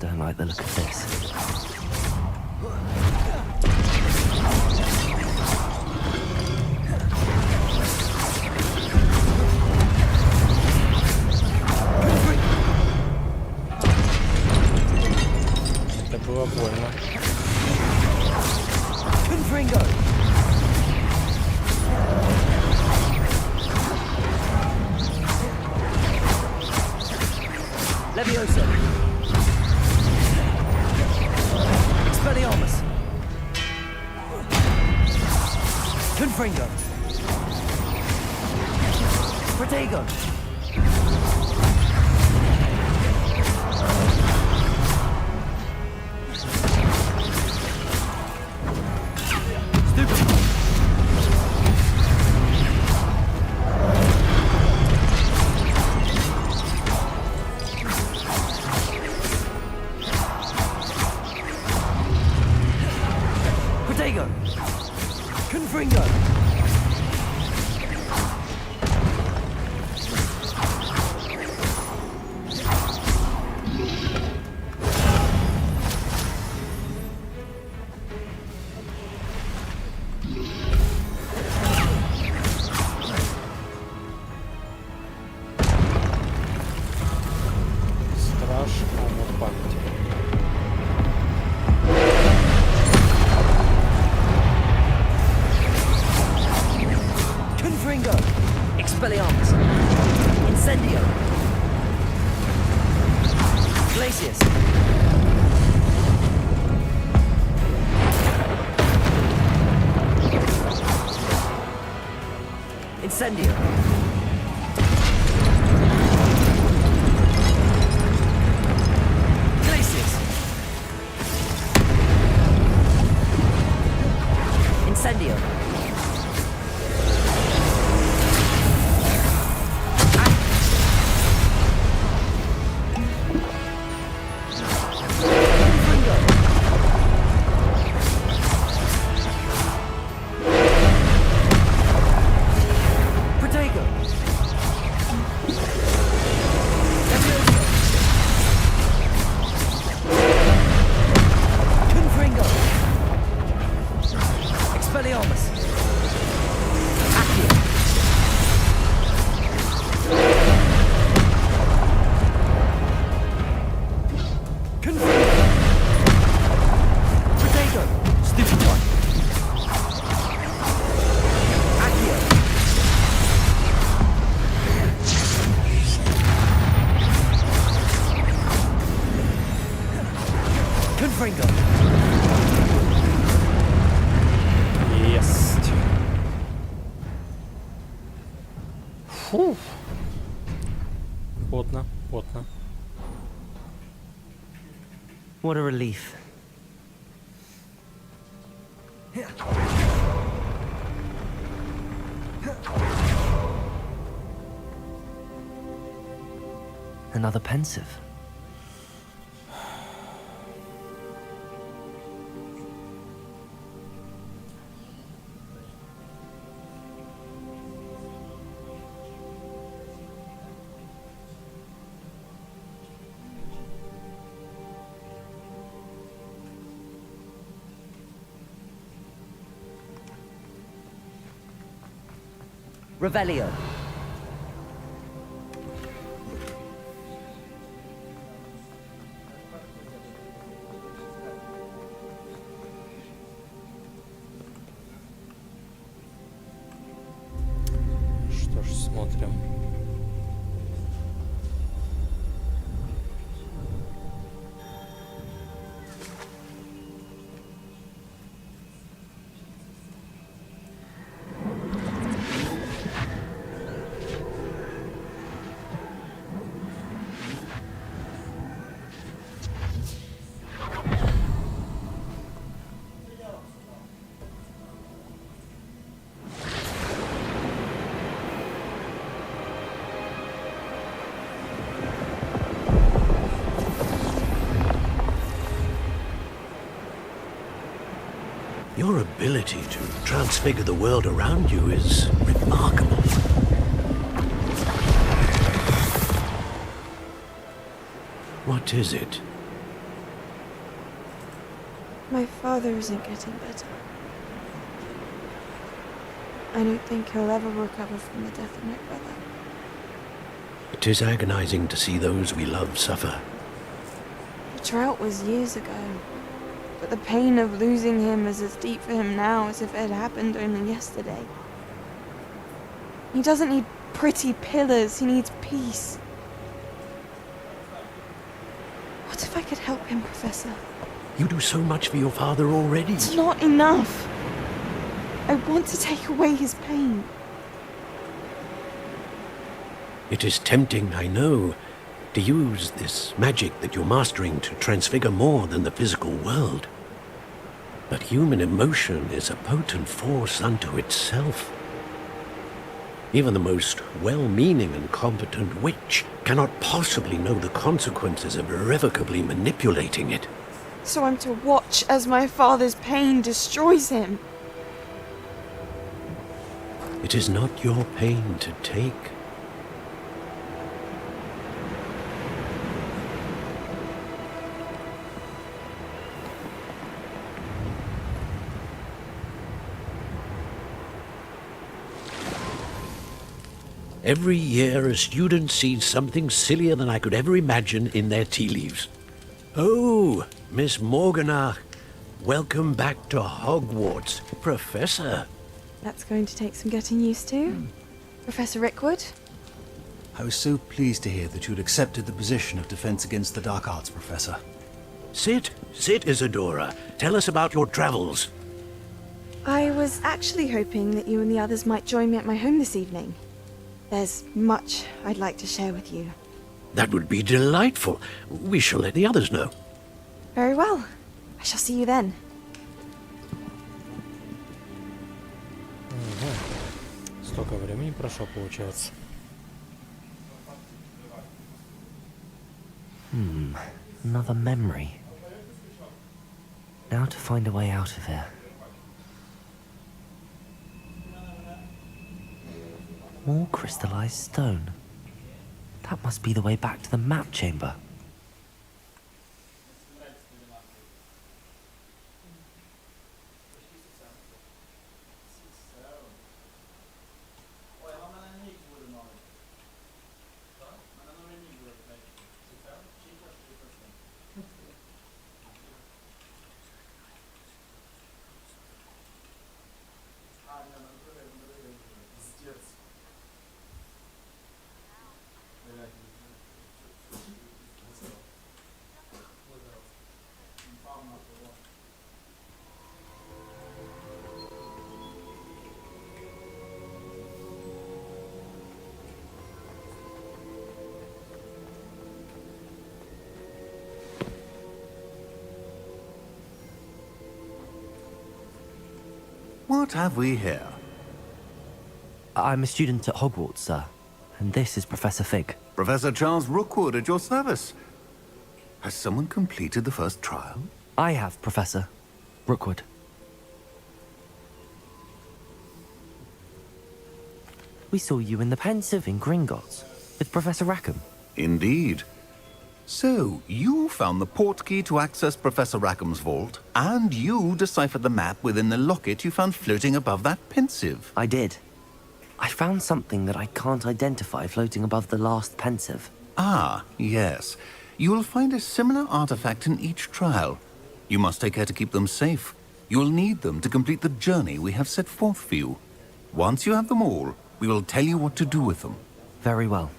Don't like the look of this. Это было больно. Confringo! Leviosa! Expelliarmus! Confringo! Protego! Confringo! Страж в памяти. Confringo! Expelliarmus! Incendio! Glacius! Incendio! Glacius! Incendio! Expelliarmus! Accio! Confringo! Protego! Stupid one! Accio! Confringo! Есть. Фу. Потно, потно. What a relief. Another pensive. Revelio. Что ж, смотрим. Your ability to transfigure the world around you is remarkable. What is it? My father isn't getting better. I don't think he'll ever recover from the death of my brother. It is agonizing to see those we love suffer. The drought was years ago, but the pain of losing him is as deep for him now as if it had happened only yesterday. He doesn't need pretty pillars, he needs peace. What if I could help him, Professor? You do so much for your father already. It's not enough. I want to take away his pain. It is tempting, I know, to use this magic that you're mastering to transfigure more than the physical world. But human emotion is a potent force unto itself. Even the most well-meaning and competent witch cannot possibly know the consequences of irrevocably manipulating it. So I'm to watch as my father's pain destroys him. It is not your pain to take. Every year, a student sees something sillier than I could ever imagine in their tea leaves. Oh, Miss Morganach, welcome back to Hogwarts, Professor. That's going to take some getting used to. Professor Rickwood? I was so pleased to hear that you'd accepted the position of Defense Against the Dark Arts, Professor. Sit, Isadora. Tell us about your travels. I was actually hoping that you and the others might join me at my home this evening. There's much I'd like to share with you. That would be delightful. We shall let the others know. Very well. I shall see you then. Столько времени прошло, получается. Another memory. Now to find a way out of here. More crystallized stone. That must be the way back to the map chamber. What have we here? I'm a student at Hogwarts, sir. And this is Professor Fig. Professor Charles Rookwood at your service. Has someone completed the first trial? I have, Professor Rookwood. We saw you in the Pensive in Gringotts with Professor Rackham. Indeed. So, you found the portkey to access Professor Rackham's vault, and you deciphered the map within the locket you found floating above that Pensive. I did. I found something that I can't identify floating above the last Pensive. Ah, yes. You will find a similar artifact in each trial. You must take care to keep them safe. You will need them to complete the journey we have set forth for you. Once you have them all, we will tell you what to do with them. Very well.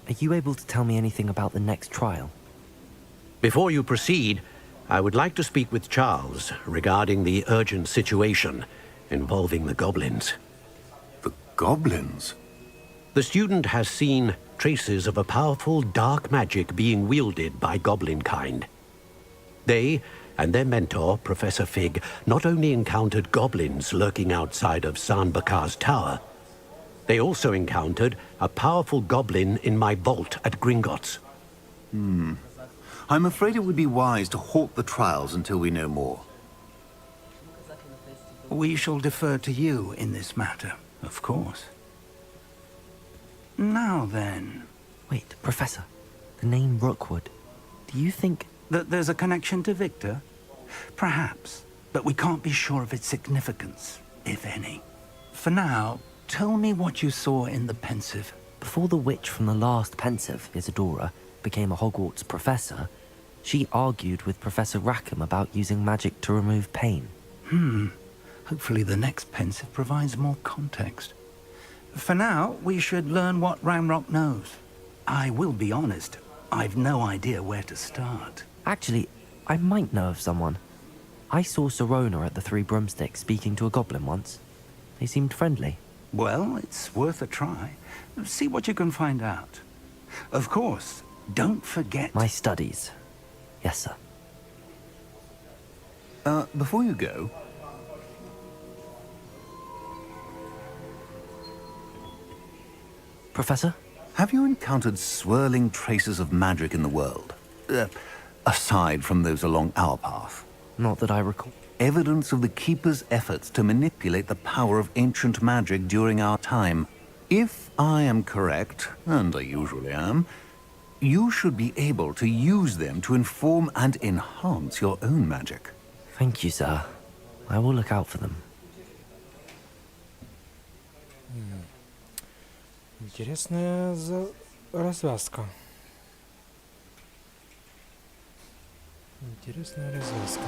Are you able to tell me anything about the next trial? Before you proceed, I would like to speak with Charles regarding the urgent situation involving the goblins. The goblins? The student has seen traces of a powerful dark magic being wielded by goblin kind. They and their mentor, Professor Fig, not only encountered goblins lurking outside of San Bakar's tower, they also encountered a powerful goblin in my vault at Gringotts. I'm afraid it would be wise to halt the trials until we know more. We shall defer to you in this matter, of course. Now then... Wait, Professor. The name Rookwood. Do you think... that there's a connection to Victor? Perhaps, but we can't be sure of its significance, if any. For now, tell me what you saw in the pensive. Before the witch from the last pensive, Isadora, became a Hogwarts professor, she argued with Professor Rackham about using magic to remove pain. Hopefully the next pensive provides more context. For now, we should learn what Ranrock knows. I will be honest, I've no idea where to start. Actually, I might know of someone. I saw Sirona at the Three Broomsticks speaking to a goblin once. They seemed friendly. Well, it's worth a try. See what you can find out. Of course, don't forget... My studies. Yes, sir. Before you go... Professor? Have you encountered swirling traces of magic in the world? Aside from those along our path? Not that I recall. Evidence of the Keeper's efforts to manipulate the power of ancient magic during our time. If I am correct, and I usually am, you should be able to use them to inform and enhance your own magic. Thank you, sir. I will look out for them. Интересная развязка. Интересная развязка.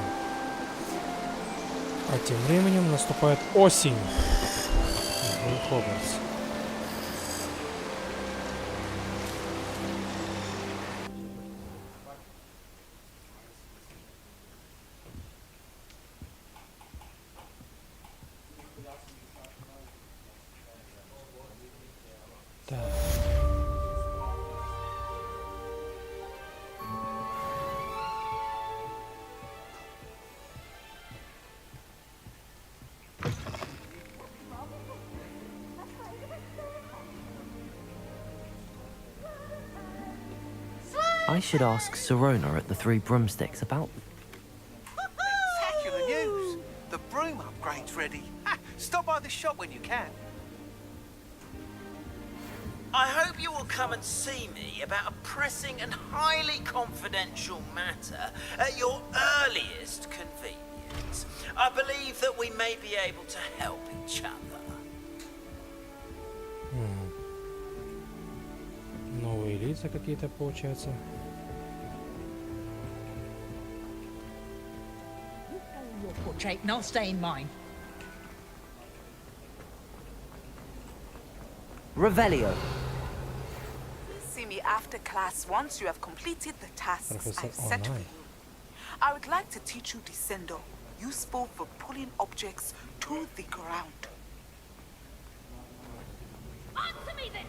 А тем временем наступает осень. В Хогвартсе. I should ask Sirona at the Three Broomsticks about... Spectacular news! The broom upgrade's ready. Stop by the shop when you can. I hope you will come and see me about a pressing and highly confidential matter at your earliest convenience. I believe that we may be able to help each other. Новые лица какие-то получаются. Your portrait, and I'll stay in mine. Revelio. See me after class once you have completed the tasks Professor I've set for Online. you. I would like to teach you Descendo, useful for pulling objects to the ground. Answer me then!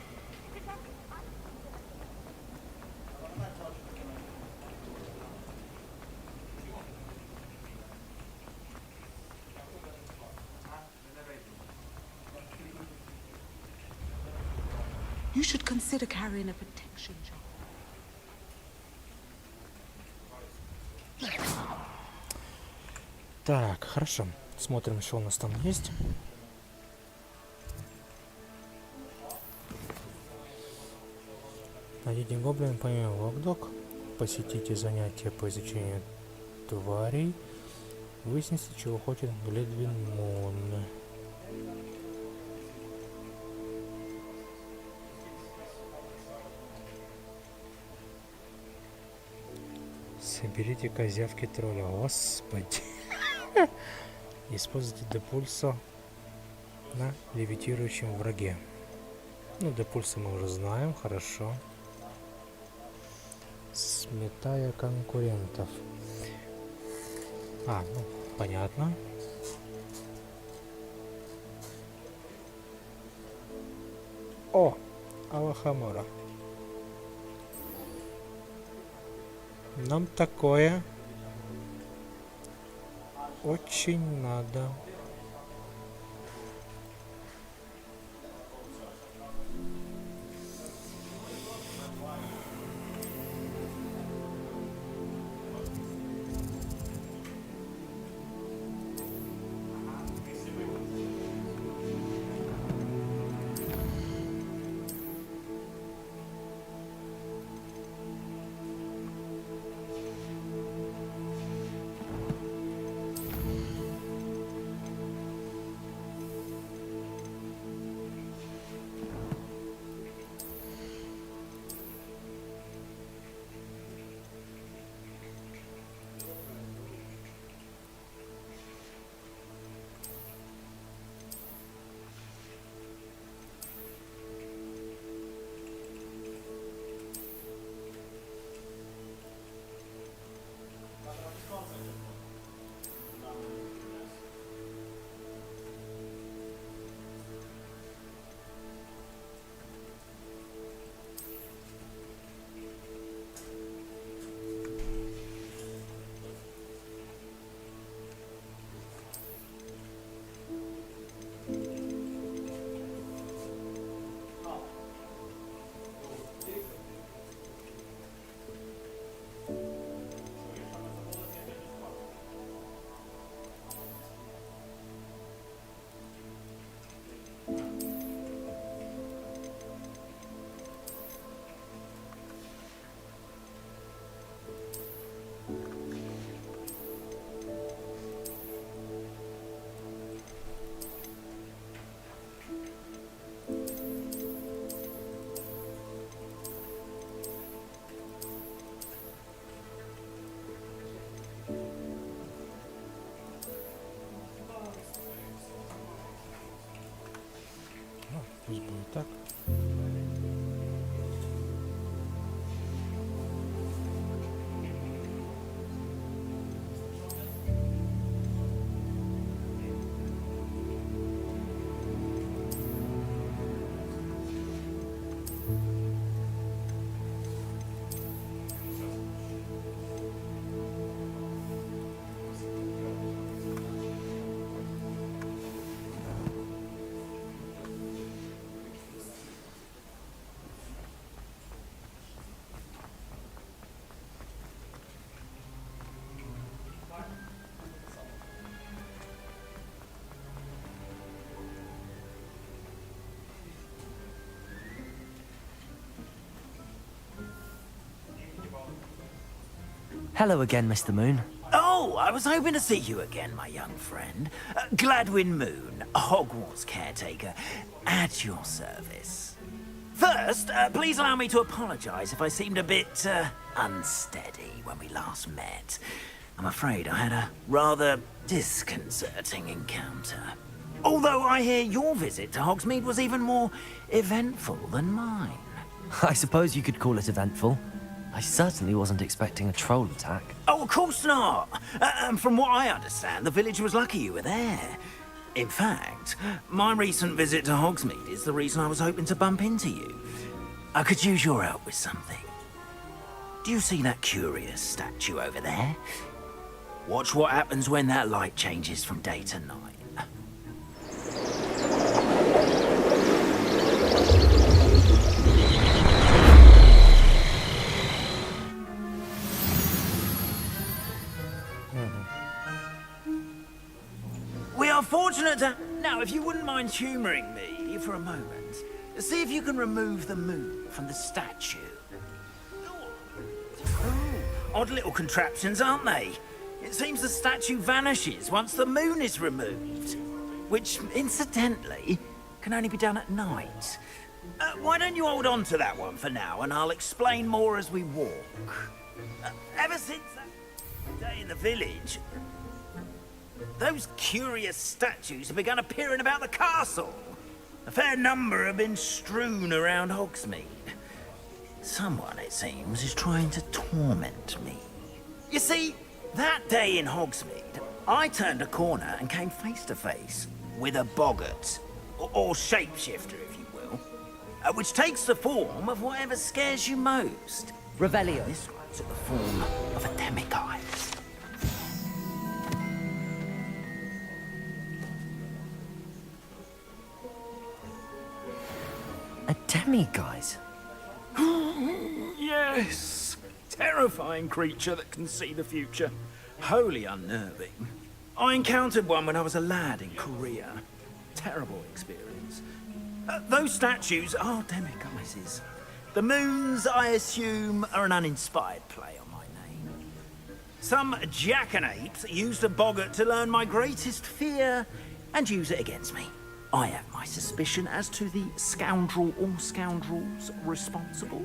You should consider carrying a protection jar. Так, хорошо. Смотрим, что у нас там есть. Найдите гоблин, помимо Вокдок. Посетите занятия по изучению тварей. Выясните, чего хочет Гледвин-Мун. Соберите козявки тролля. Господи. Используйте депульсо на левитирующем враге. Ну, депульсо мы уже знаем, хорошо. Сметая конкурентов. Ну, понятно. О, Алахамора. Нам такое очень надо. Hello again, Mr. Moon. Oh, I was hoping to see you again, my young friend. Gladwin Moon, Hogwarts caretaker, at your service. First, please allow me to apologize if I seemed a bit, unsteady when we last met. I'm afraid I had a rather disconcerting encounter. Although I hear your visit to Hogsmeade was even more eventful than mine. I suppose you could call it eventful. I certainly wasn't expecting a troll attack. Oh, of course not. From what I understand, the village was lucky you were there. In fact, my recent visit to Hogsmeade is the reason I was hoping to bump into you. I could use your help with something. Do you see that curious statue over there? Watch what happens when that light changes from day to night. We are fortunate to... Now, if you wouldn't mind humouring me for a moment, see if you can remove the moon from the statue. Oh, odd little contraptions, aren't they? It seems the statue vanishes once the moon is removed. Which, incidentally, can only be done at night. Why don't you hold on to that one for now, and I'll explain more as we walk. Ever since that day in the village, those curious statues have begun appearing about the castle. A fair number have been strewn around Hogsmeade. Someone, it seems, is trying to torment me. You see, that day in Hogsmeade, I turned a corner and came face to face with a boggart, or shapeshifter, if you will, which takes the form of whatever scares you most. Revelio. This one took the form of a demiguise. A demiguise? Yes! Terrifying creature that can see the future. Wholly unnerving. I encountered one when I was a lad in Korea. Terrible experience. Those statues are demiguises. The moons, I assume, are an uninspired play on my name. Some jackanapes used a boggart to learn my greatest fear and use it against me. I have my suspicion as to the scoundrel or scoundrels responsible.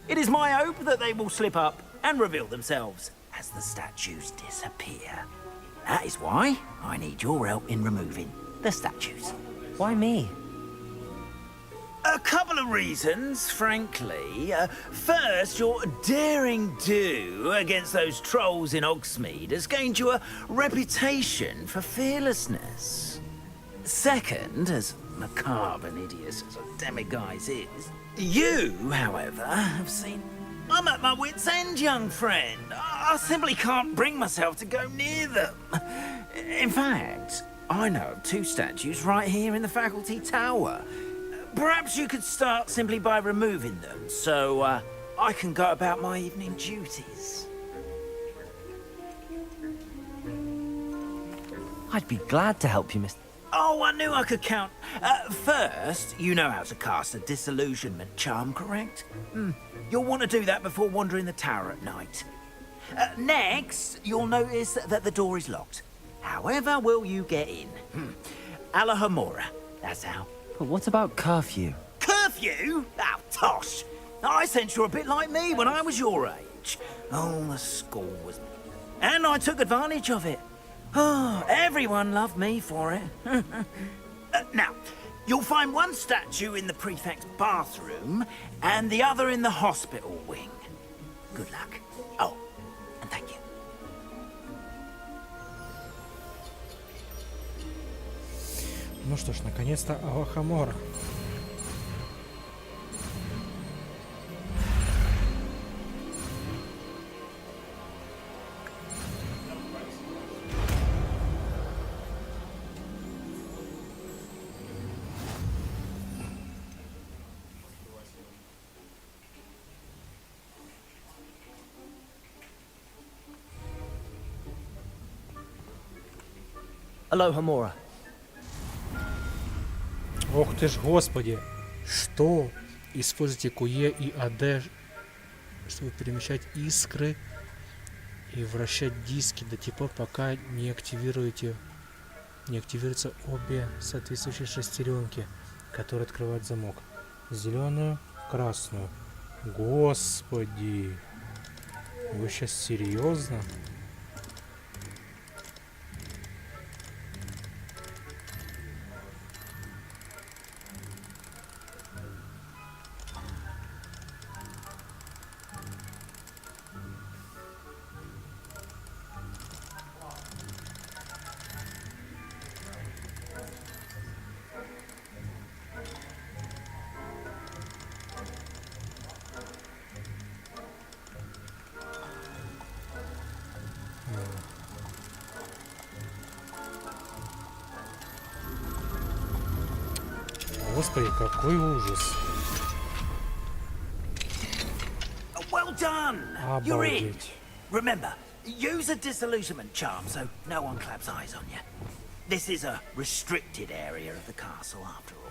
It is my hope that they will slip up and reveal themselves as the statues disappear. That is why I need your help in removing the statues. Why me? A couple of reasons, frankly. First, your daring do against those trolls in Hogsmeade has gained you a reputation for fearlessness. Second, as macabre and hideous as a demiguise is, you, however, have seen... I'm at my wit's end, young friend. I simply can't bring myself to go near them. In fact, I know of two statues right here in the faculty tower. Perhaps you could start simply by removing them, so I can go about my evening duties. I'd be glad to help you, Mr. Oh, I knew I could count. First, you know how to cast a disillusionment charm, correct? You'll want to do that before wandering the tower at night. Next, you'll notice that the door is locked. However will you get in? Alahomora, that's how. But what about curfew? Curfew? Oh, tosh. I sense you're a bit like me when I was your age. Oh, the school was... And I took advantage of it. Oh, everyone loved me for it. Now, you'll find one statue in the prefect's bathroom and the other in the hospital wing. Good luck. Oh, and thank you. Ну что ж, наконец-то Алахамора. Alohomora. Ох ты ж, господи! Что? Используйте КУЕ и АД, чтобы перемещать искры и вращать диски до тех пор, пока не активируются обе соответствующие шестеренки, которые открывают замок. Зеленую, красную. Господи! Вы сейчас серьезно? Господи, какой ужас. Well done! You're in. Обалдеть. Remember, use a disillusionment charm so no one claps eyes on you. This is a restricted area of the castle, after all.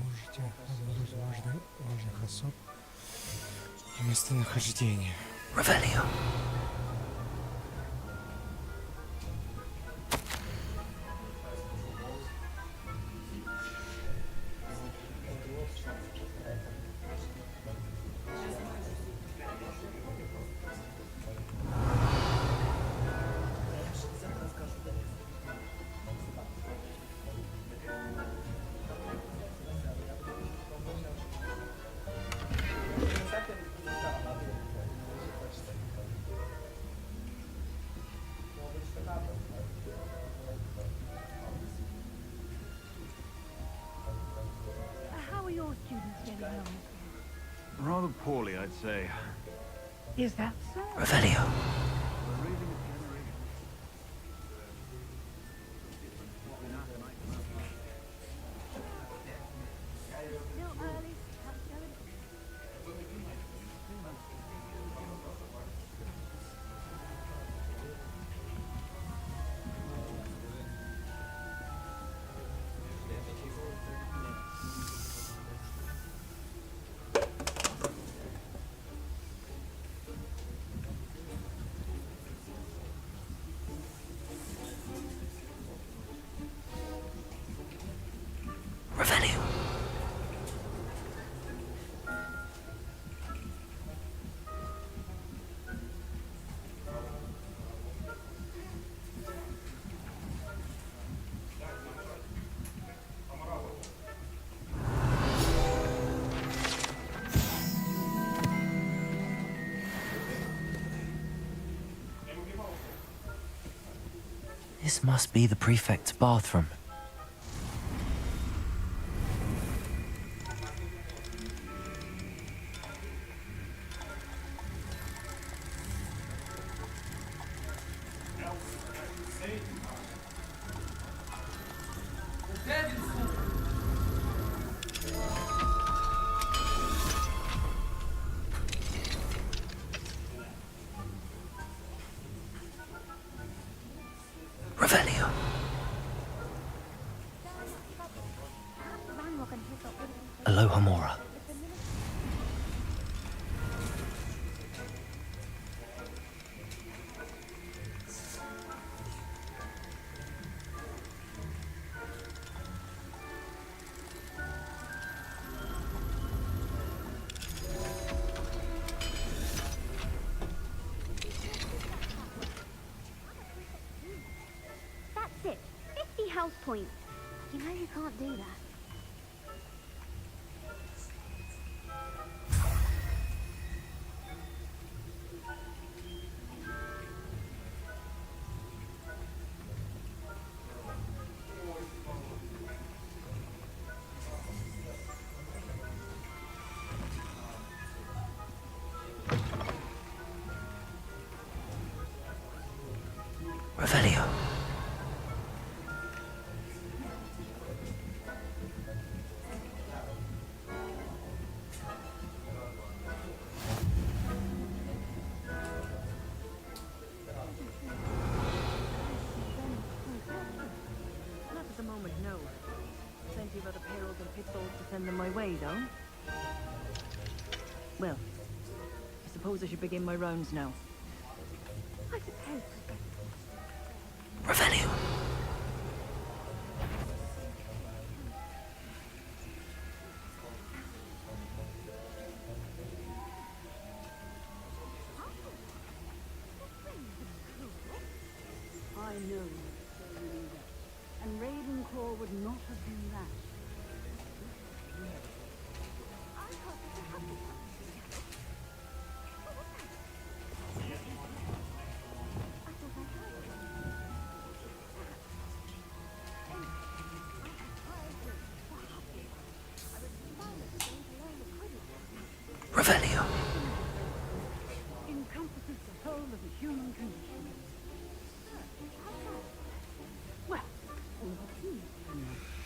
Можете обнаружить важных особ и местонахождение. Revelio. How are your students getting along? Rather poorly, I'd say. Is that so? Revelio. Revelio. This must be the prefect's bathroom. Revelio. Aloha Mora. That's it. 50 house points. You know you can't do that. Revelio. way, though. Well, I suppose I should begin my rounds now. Revelio. I know, and Ravenclaw would not have been that. Revelio. Encompasses the whole of the human condition. Well, all the keys,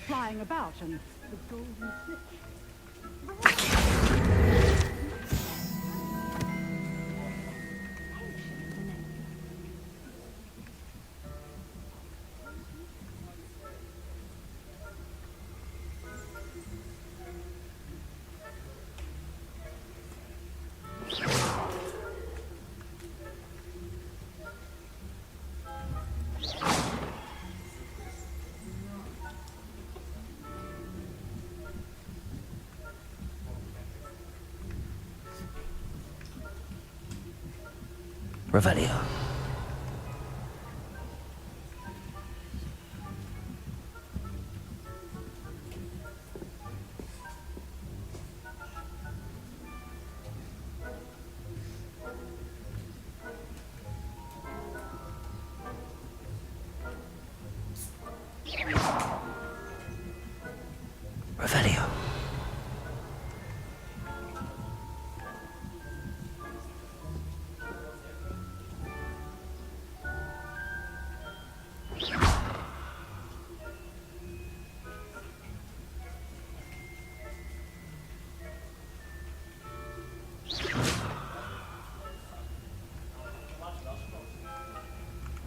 flying about and the golden snitch. Revelio. Revelio.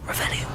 Revelio.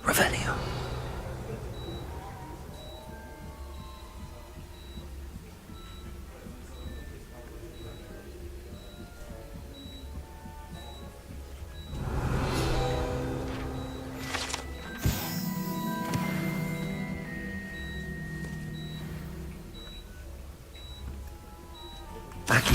Revelio. Aquí.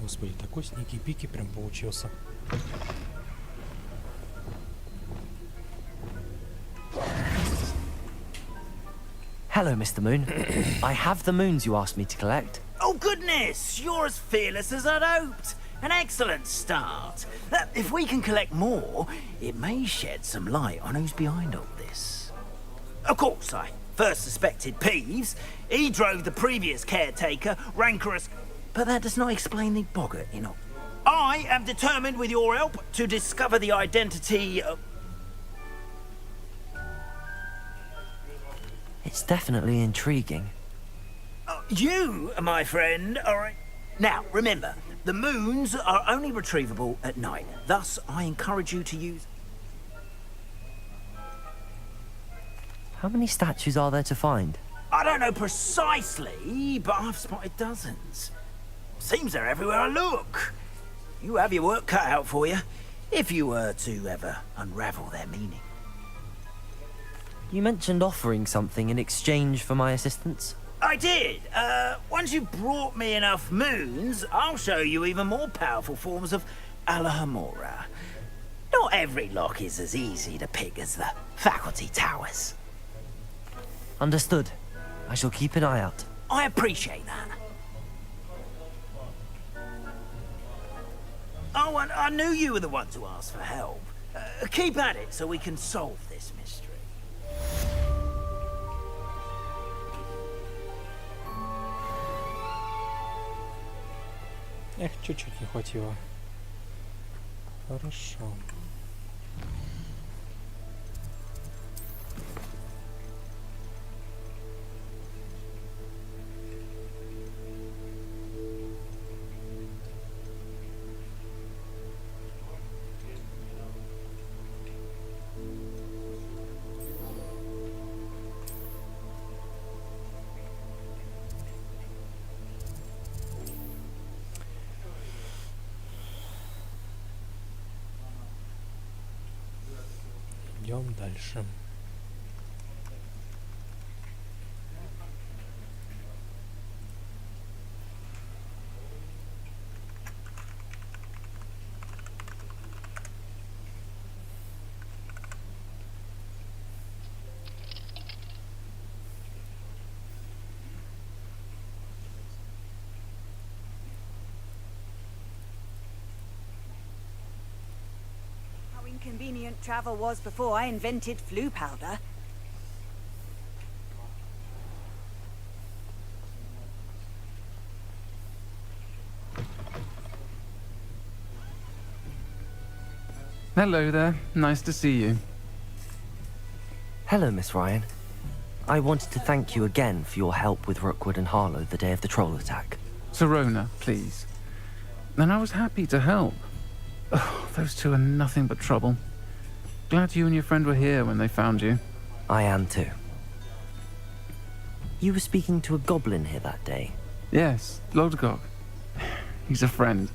Господи, такой снеги-пики прям получился. Hello, Mr. Moon. I have the moons you asked me to collect. Oh, goodness! You're as fearless as I'd hoped. An excellent start. If we can collect more, it may shed some light on who's behind all this. Of course, I first suspected Peeves. He drove the previous caretaker, rancorous... But that does not explain the boggart, you know. I am determined, with your help, to discover the identity of... It's definitely intriguing. You, my friend, are... Now, remember, the moons are only retrievable at night. Thus, I encourage you to use... How many statues are there to find? I don't know precisely, but I've spotted dozens. Seems they're everywhere I look. You have your work cut out for you, if you were to ever unravel their meaning. You mentioned offering something in exchange for my assistance? I did. Once you brought me enough moons, I'll show you even more powerful forms of Alahamora. Not every lock is as easy to pick as the faculty towers. Understood. I shall keep an eye out. I appreciate that. Oh, and I knew you were the one to ask for help. Keep at it so we can solve this mystery. Эх, чуть-чуть не хватило. Хорошо. Идем дальше. Inconvenient travel was before I invented flu powder. Hello there. Nice to see you. Hello, Miss Ryan. I wanted to thank you again for your help with Rookwood and Harlow the day of the troll attack. Serona, please. And I was happy to help. Oh, those two are nothing but trouble. Glad you and your friend were here when they found you. I am too. You were speaking to a goblin here that day. Yes, Lodgok. He's a friend.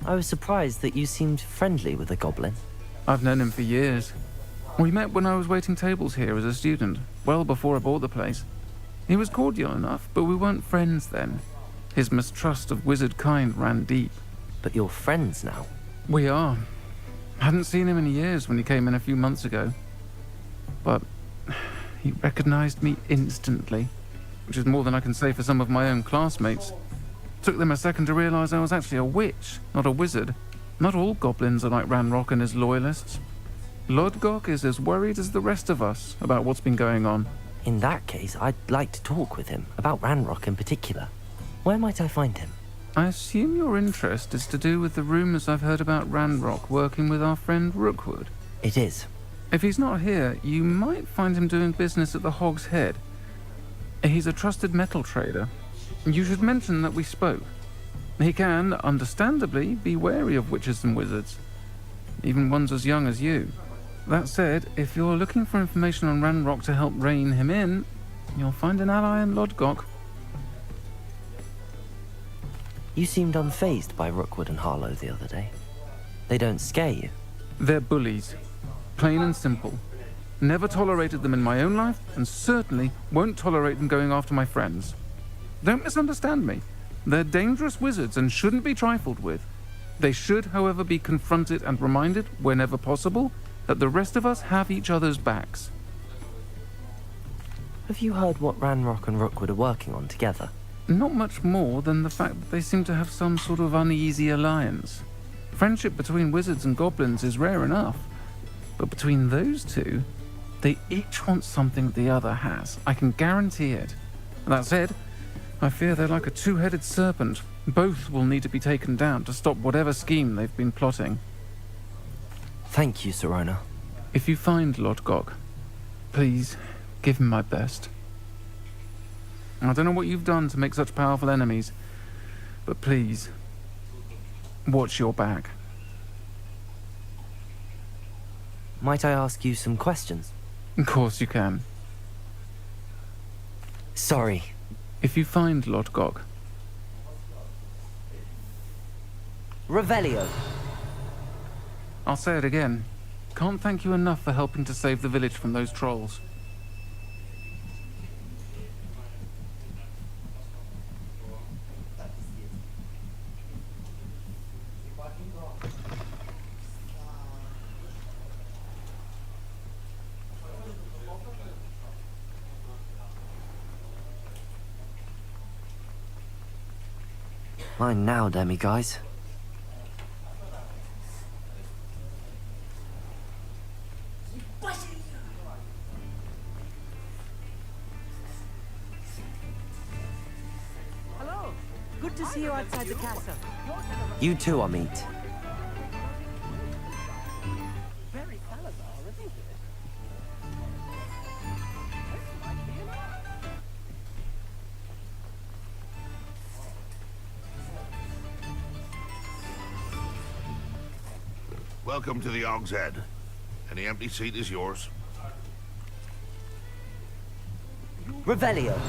I was surprised that you seemed friendly with the goblin. I've known him for years. We met when I was waiting tables here as a student, well before I bought the place. He was cordial enough, but we weren't friends then. His mistrust of wizard kind ran deep. But you're friends now? We are. Hadn't seen him in years when he came in a few months ago. But he recognized me instantly, which is more than I can say for some of my own classmates. Took them a second to realize I was actually a witch, not a wizard. Not all goblins are like Ranrock and his loyalists. Lodgok is as worried as the rest of us about what's been going on. In that case, I'd like to talk with him, about Ranrock in particular. Where might I find him? I assume your interest is to do with the rumors I've heard about Ranrock working with our friend Rookwood. It is. If he's not here, you might find him doing business at the Hog's Head. He's a trusted metal trader. You should mention that we spoke. He can, understandably, be wary of witches and wizards, even ones as young as you. That said, if you're looking for information on Ranrock to help rein him in, you'll find an ally in Lodgok. You seemed unfazed by Rookwood and Harlow the other day. They don't scare you? They're bullies. Plain and simple. Never tolerated them in my own life, and certainly won't tolerate them going after my friends. Don't misunderstand me. They're dangerous wizards and shouldn't be trifled with. They should, however, be confronted and reminded, whenever possible, that the rest of us have each other's backs. Have you heard what Ranrock and Rookwood are working on together? Not much more than the fact that they seem to have some sort of uneasy alliance. Friendship between wizards and goblins is rare enough, but between those two, they each want something the other has. I can guarantee it. That said, I fear they're like a two-headed serpent. Both will need to be taken down to stop whatever scheme they've been plotting. Thank you, Sirona. If you find Lord Gog, please give him my best. I don't know what you've done to make such powerful enemies, but please, watch your back. Might I ask you some questions? Of course you can. Sorry. If you find Lord Gog... Revelio. I'll say it again. Can't thank you enough for helping to save the village from those trolls. Mine now, demi-guys. Hello. Good to see you outside the castle. You too, Amit. Very Salazar, isn't it? Welcome to the Og's Head. Any empty seat is yours. Revelio.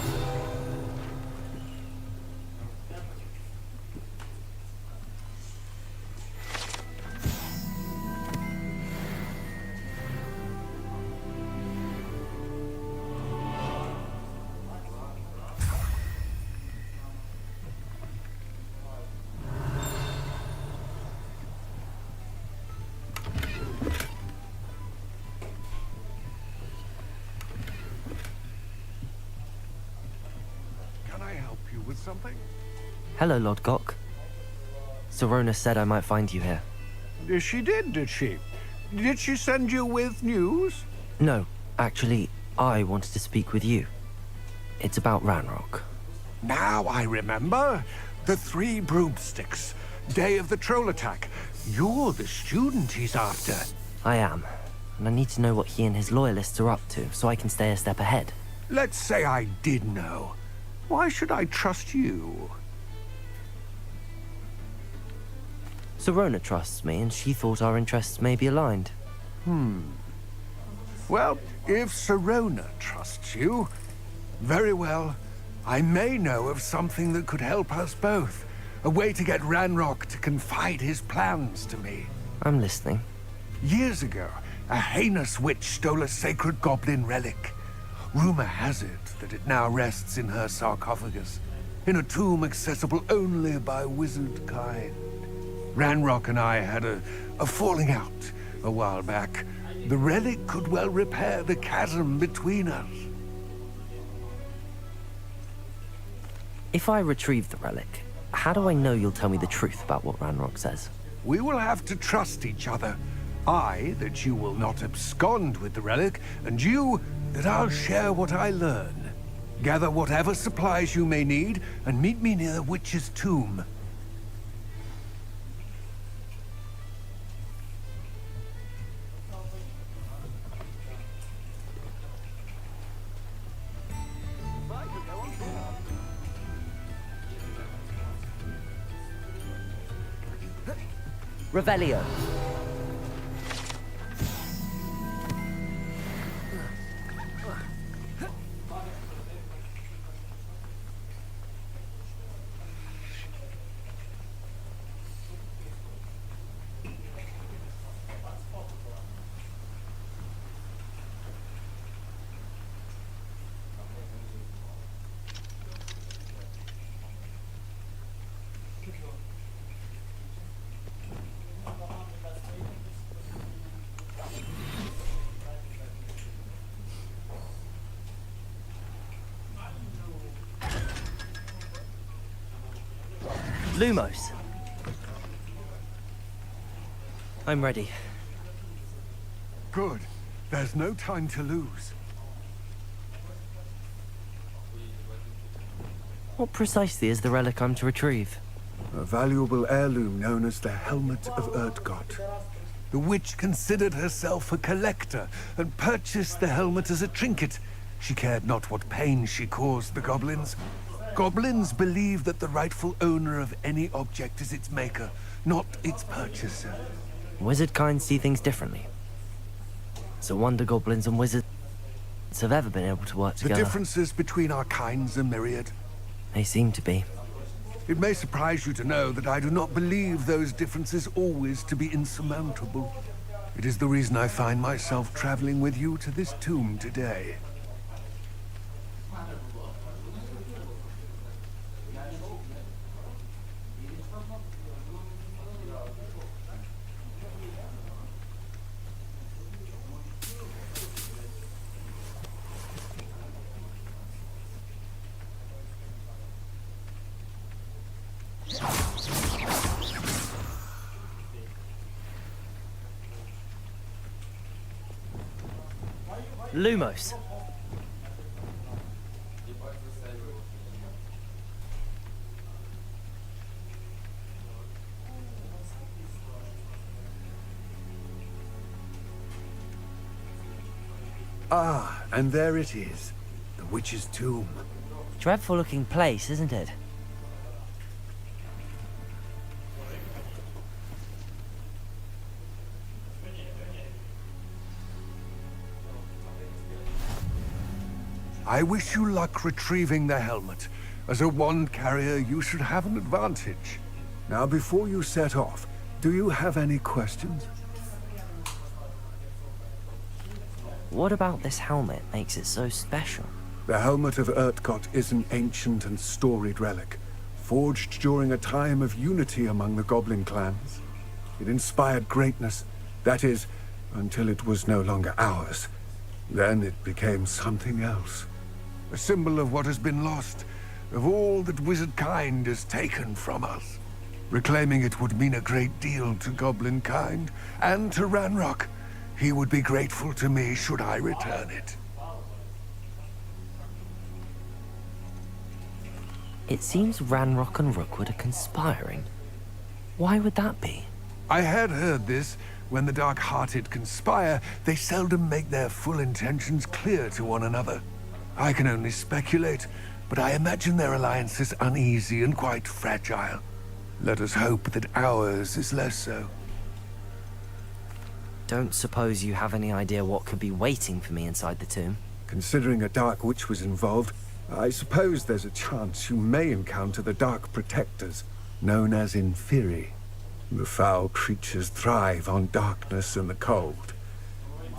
Something? Hello, Lord Gok. Sirona said I might find you here. She did she? Did she send you with news? No, actually, I wanted to speak with you. It's about Ranrock. Now I remember. The 3 broomsticks. Day of the troll attack. You're the student he's after. I am. And I need to know what he and his loyalists are up to, so I can stay a step ahead. Let's say I did know. Why should I trust you? Sirona trusts me, and she thought our interests may be aligned. Well, if Sirona trusts you, very well. I may know of something that could help us both. A way to get Ranrock to confide his plans to me. I'm listening. Years ago, a heinous witch stole a sacred goblin relic. Rumor has it that it now rests in her sarcophagus, in a tomb accessible only by wizard kind. Ranrock and I had a falling out a while back. The relic could well repair the chasm between us. If I retrieve the relic, how do I know you'll tell me the truth about what Ranrock says? We will have to trust each other. I, that you will not abscond with the relic, and you, that I'll share what I learn. Gather whatever supplies you may need, and meet me near the witch's tomb. Revelio. Lumos. I'm ready. Good. There's no time to lose. What precisely is the relic I'm to retrieve? A valuable heirloom known as the Helmet of Erdgott. The witch considered herself a collector and purchased the helmet as a trinket. She cared not what pain she caused the goblins. Goblins believe that the rightful owner of any object is its maker, not its purchaser. Wizard kind see things differently. So wonder goblins and wizards have ever been able to work together. The differences between our kinds are myriad. They seem to be. It may surprise you to know that I do not believe those differences always to be insurmountable. It is the reason I find myself traveling with you to this tomb today. Lumos. Ah, and there it is. The witch's tomb. Dreadful looking place, isn't it? I wish you luck retrieving the helmet. As a wand carrier, you should have an advantage. Now, before you set off, do you have any questions? What about this helmet makes it so special? The Helmet of Erdgott is an ancient and storied relic, forged during a time of unity among the goblin clans. It inspired greatness, that is, until it was no longer ours. Then it became something else. A symbol of what has been lost, of all that wizard kind has taken from us. Reclaiming it would mean a great deal to goblin kind, and to Ranrock. He would be grateful to me should I return it. It seems Ranrock and Rookwood are conspiring. Why would that be? I had heard this. When the dark-hearted conspire, they seldom make their full intentions clear to one another. I can only speculate, but I imagine their alliance is uneasy and quite fragile. Let us hope that ours is less so. Don't suppose you have any idea what could be waiting for me inside the tomb? Considering a dark witch was involved, I suppose there's a chance you may encounter the Dark Protectors, known as Inferi. The foul creatures thrive on darkness and the cold.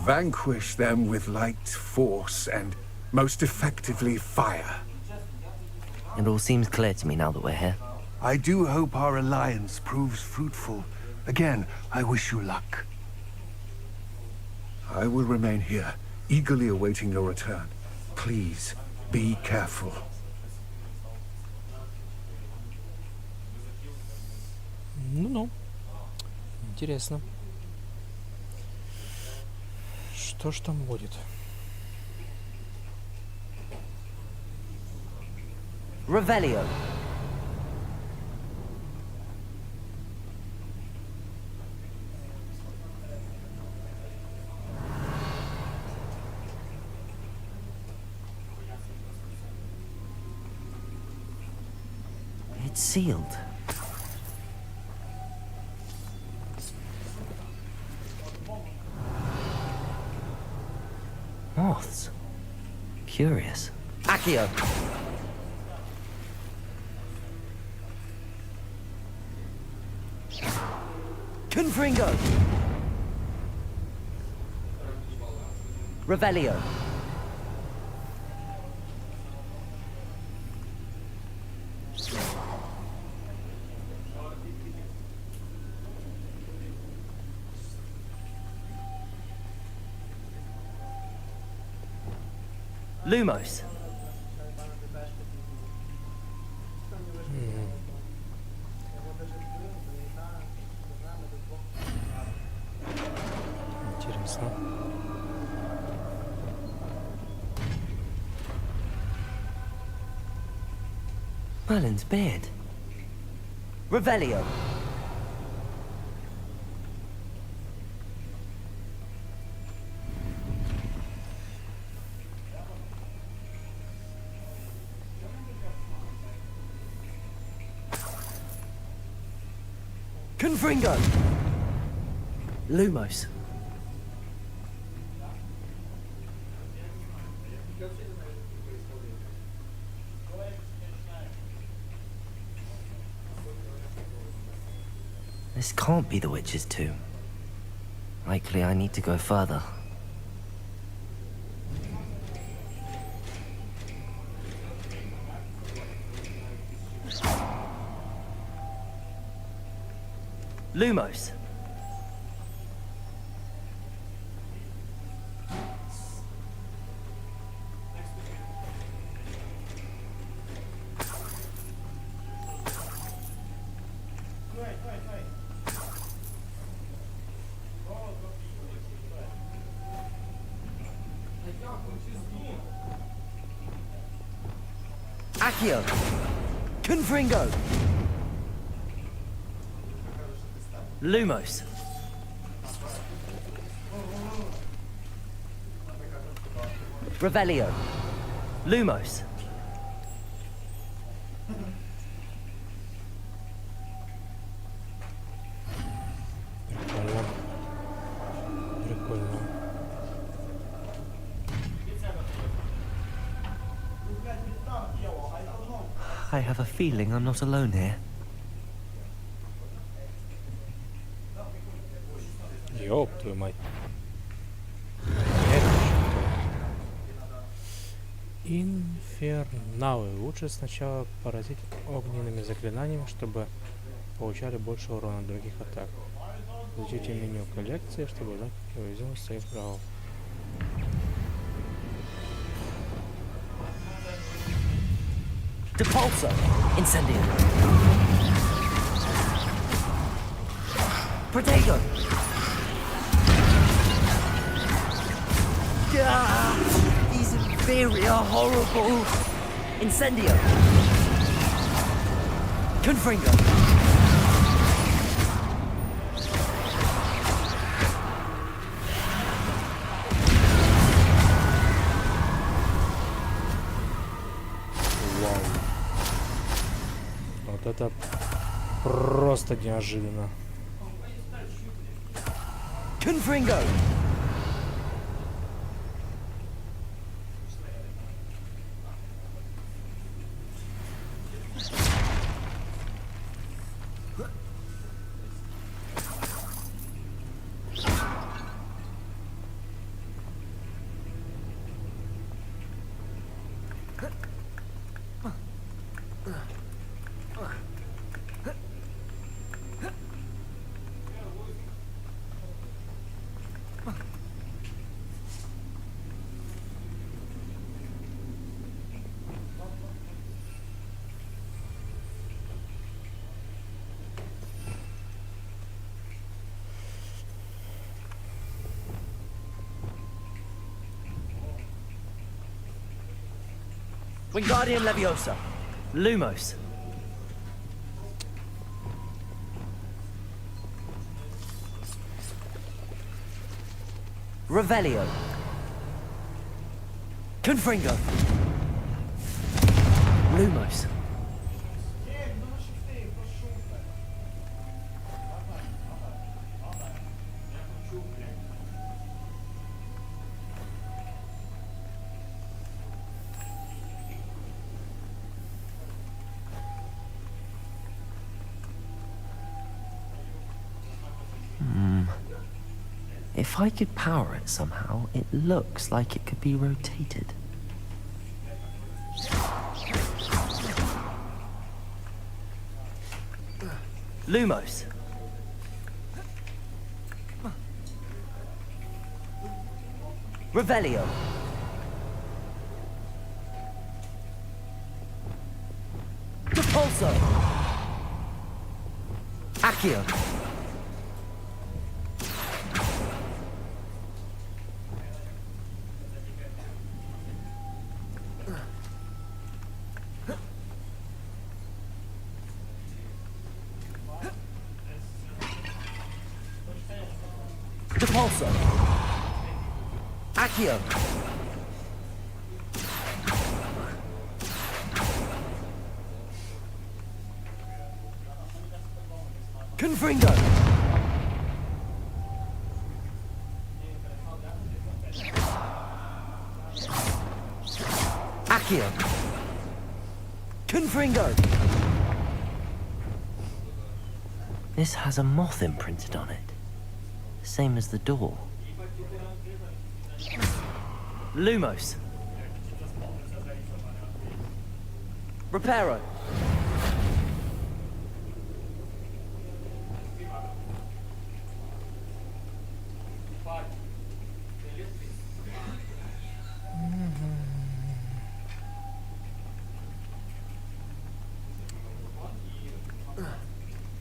Vanquish them with light, force, and most effectively fire. It all seems clear to me now that we're here. I do hope our alliance proves fruitful. Again, I wish you luck. I will remain here, eagerly awaiting your return. Please, be careful. Ну-ну. Интересно. Что ж там будет? Revelio. It's sealed. Moths. Curious. Accio. Confringo. Revelio. Lumos. Merlin's beard. Revelio. Confringo. Lumos. This can't be the witch's tomb. Likely I need to go further. Lumos. Accio. Confringo. Lumos. Revelio. Lumos. Прикольно. I have a feeling I'm not alone here. Ёб твою мать. Инферналы. Лучше сначала поразить огненными заклинаниями, чтобы получали больше урона от других атак. Изучите меню коллекции, чтобы узнать уязвимость своих врагов. Depulso. Incendio. Protego. These inferior horrible. Incendio. Confringo. Вау. Вот это просто неожиданно. Confringo. Wingardium Leviosa. Lumos. Revelio. Confringo. Lumos. If I could power it somehow, it looks like it could be rotated. Lumos. Revelio. Depulso. Accio. Depulso. Accio. Confringo. Accio. Confringo. This has a moth imprinted on it. Same as the door. Lumos. Reparo.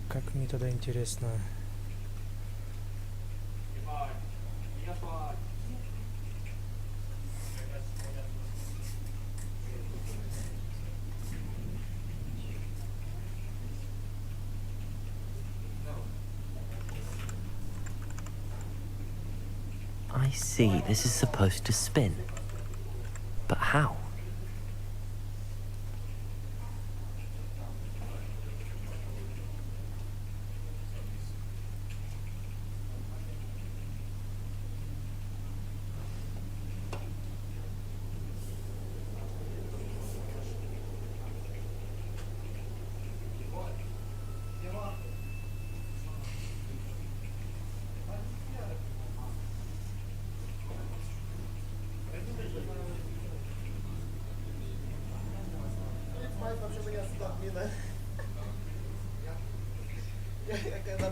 Как мне тогда интересно. I see, this is supposed to spin. But how?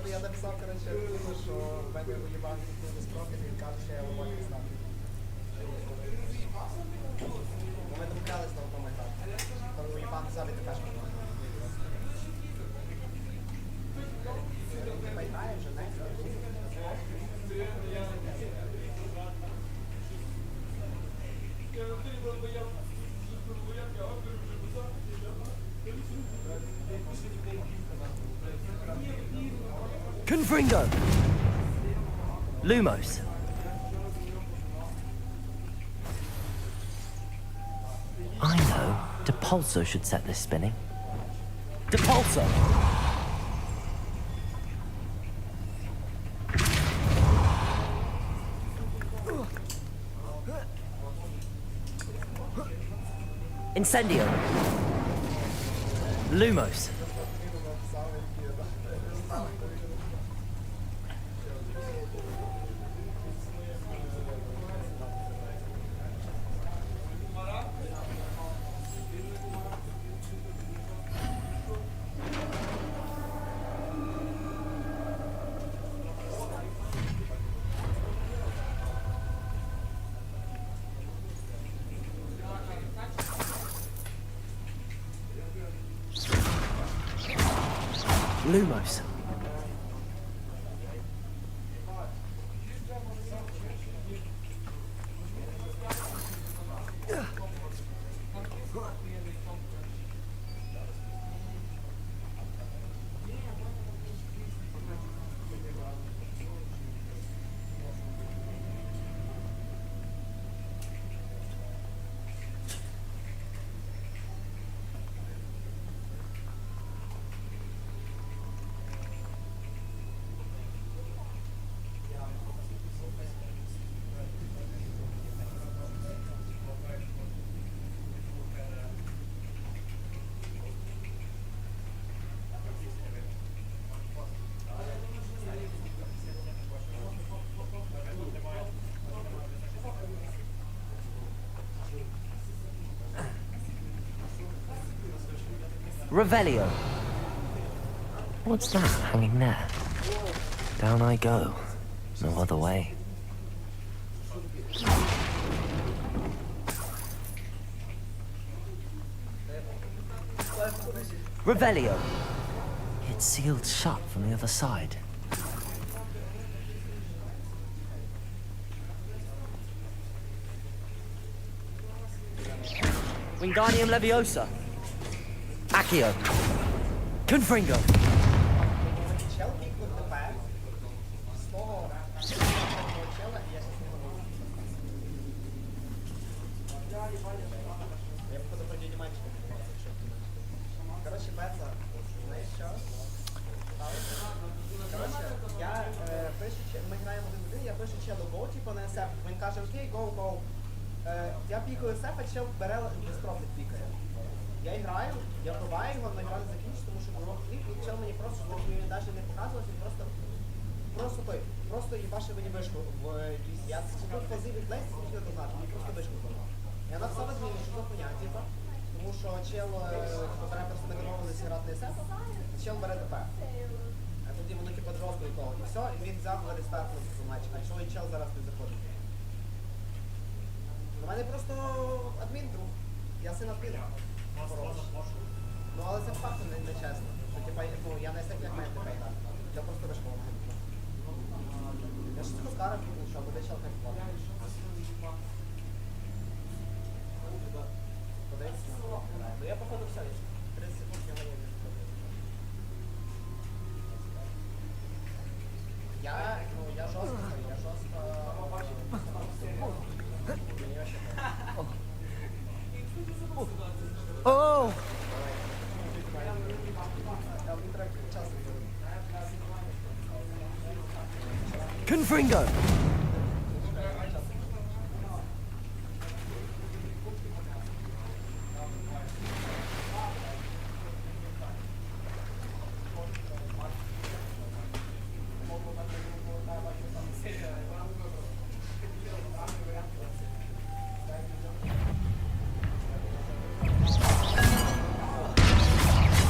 Я написав, коротше, що в мене уїбав ніхто не спроки, він каже, що я роботи не знаю. Ми домовлялись на одному етапі. Тому уїбав взяв і така ж мені. Ти поймаєш вже, не? Confringo. Lumos. I know. Depulso should set this spinning. Depulso. Incendio. Lumos. Lumos. Revelio. What's that hanging there? Down I go. No other way. Revelio. It's sealed shut from the other side. Wingardium Leviosa. Accio. Confringo. Я походу про дяді мальчика відбувався, якщо ти не знаєш. Коротше, Беца, знаєш що? Коротше, я пишу, ми граємо один в один, я пишу челу go, типу на SF, він каже, окей, go. Я пікаю SF, а чел бере без профіт пікає. Я граю, я пробаю його, але гра не закінчу, тому що було кліп, і чел мені просто, він навіть не показувався, він просто їбашив мені вишку в якійсь, я тут фази від Лесі, хотів дознати, мені просто вишку зламав. Я написав зміни, що за хуйня, типу, тому що чел бере просто не домовилися грати на SF, а чел бере ДП. А тоді воно типу жорстко і того, і все, і він взяв рестартнув цей матч, а чого і чел зараз не заходить. У мене просто адмін друг, я син адміна. Ну, але це фактом не чесно. Що, типа, ну, я не SF як мене тепер так. Я просто вишкова мене. Я ж цього скара кинув, що буде чел як платить. Подивіться на мене. Ну я походу все, 30 секунд я мені відповідаю. Я жорстко. Oh! Confringo!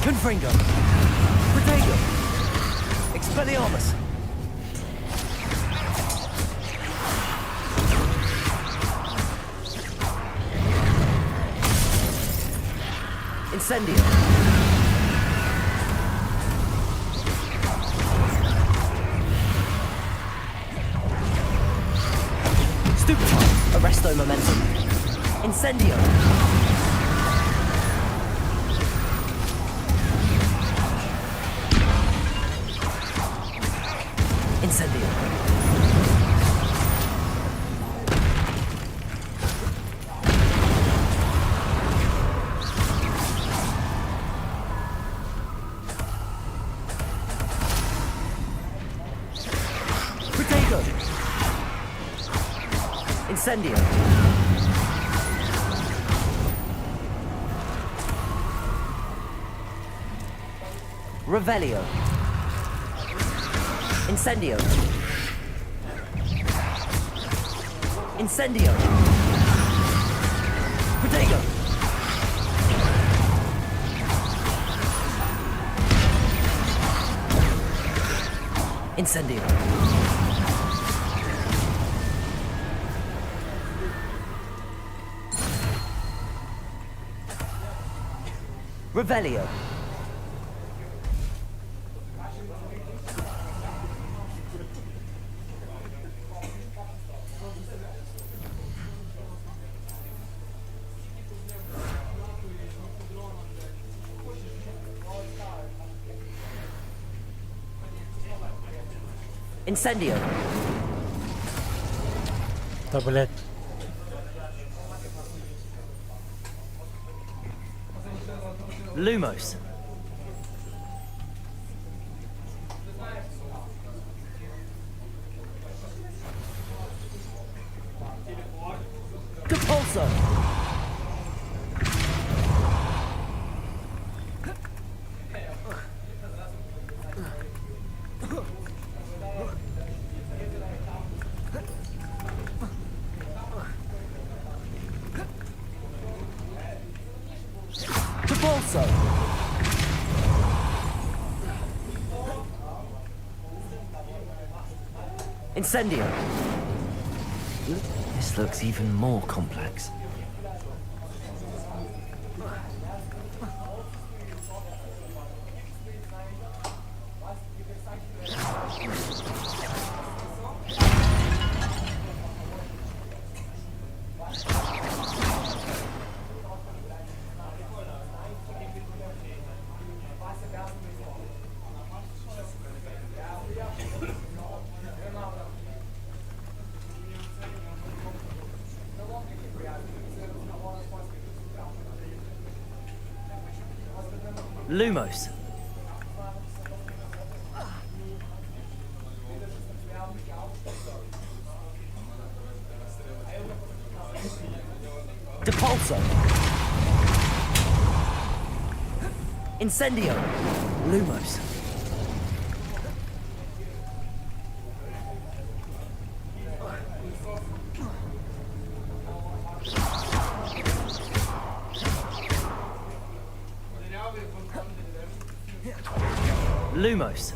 Confringo! Protego! Expelliarmus! Incendio! Stupefy! Arresto momentum! Incendio! Incendio! Protego! Incendio! Revelio! Incendio! Incendio! Protego! Incendio! Revelio! Incendio! Да, блядь. Lumos! Capulso! Capulso! Incendio! This looks even more complex. Lumos. Depulso. Incendio. Lumos. Lumos.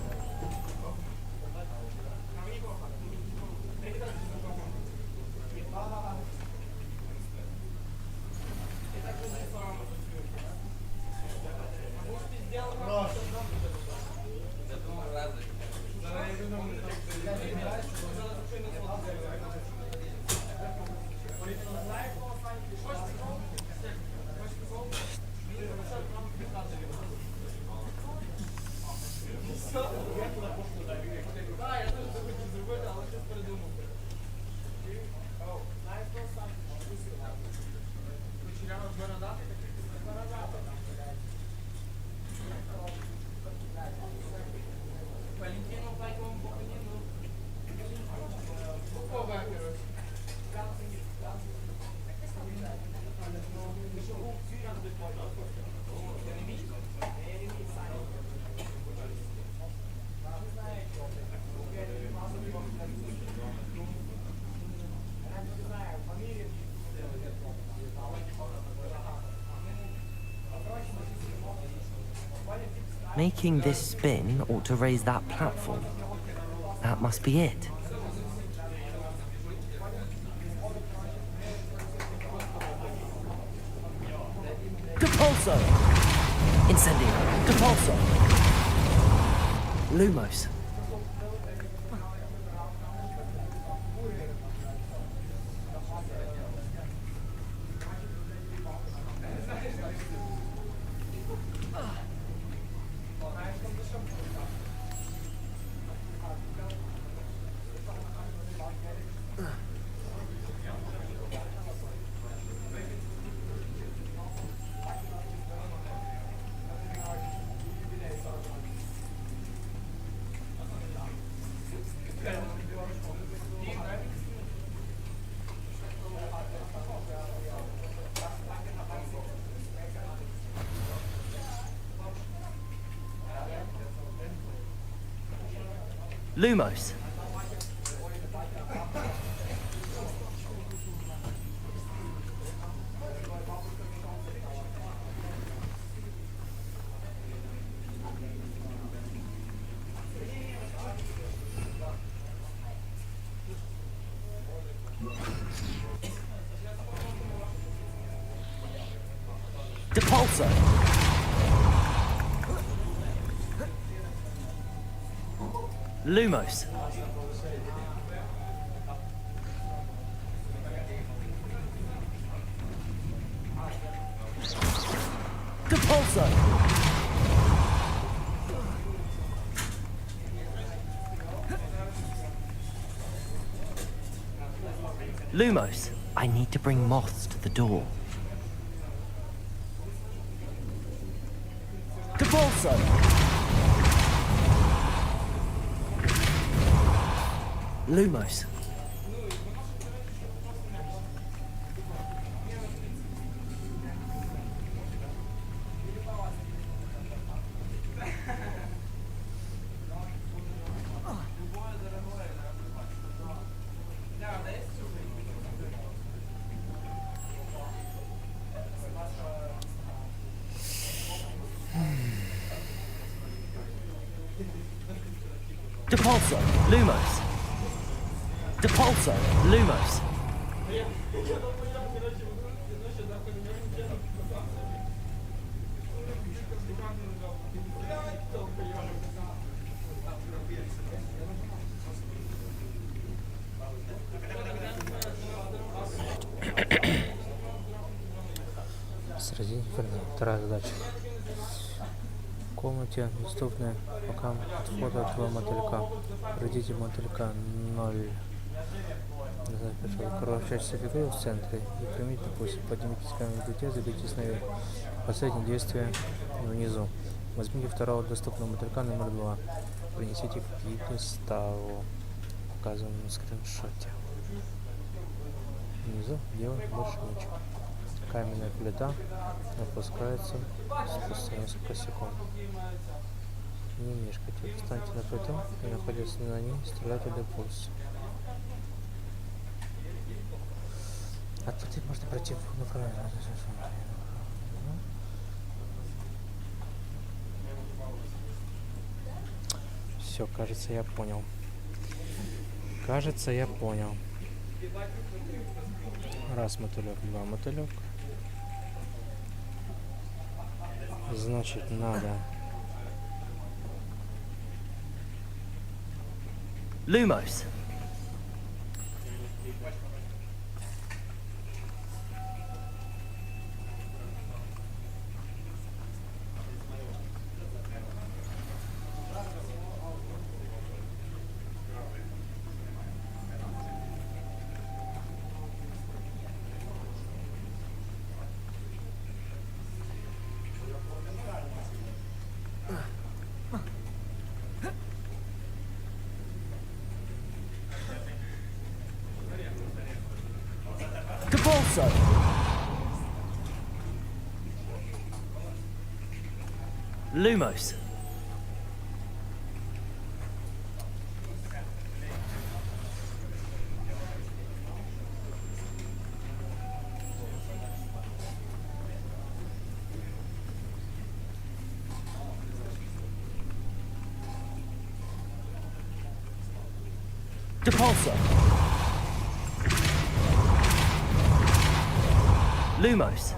Making this spin ought to raise that platform. That must be it. Depulso! Incendio! Depulso! Lumos. Lumos. Depulso. Lumos. Depulso. Lumos. I need to bring moths to the door. Depulso. Lumos. Depulso. Lumos. Depulso. Lumos. Среди инферно. Вторая задача. В комнате доступны пока от входа этого мотылька. Родитель мотылька 0. Кровоточащая фигура в центре. И примите, допустим, поднимитесь к камеру, заберитесь наверх. Последнее действие внизу. Возьмите второго доступного мотылька номер 2. Принесите к пьедесталу, показанному на скриншоте. Внизу делать больше нечего. Каменная плита опускается спустя несколько секунд. Не мешкайте, встаньте на плиту и, находясь на ней, стреляйте до пульса. От плиты можно пройти в направлении. Все, кажется, я понял. Кажется, я понял. Раз мотылек, два мотылек. Значит, надо... Lumos. Depulso. Lumos. Depulso. Lumos.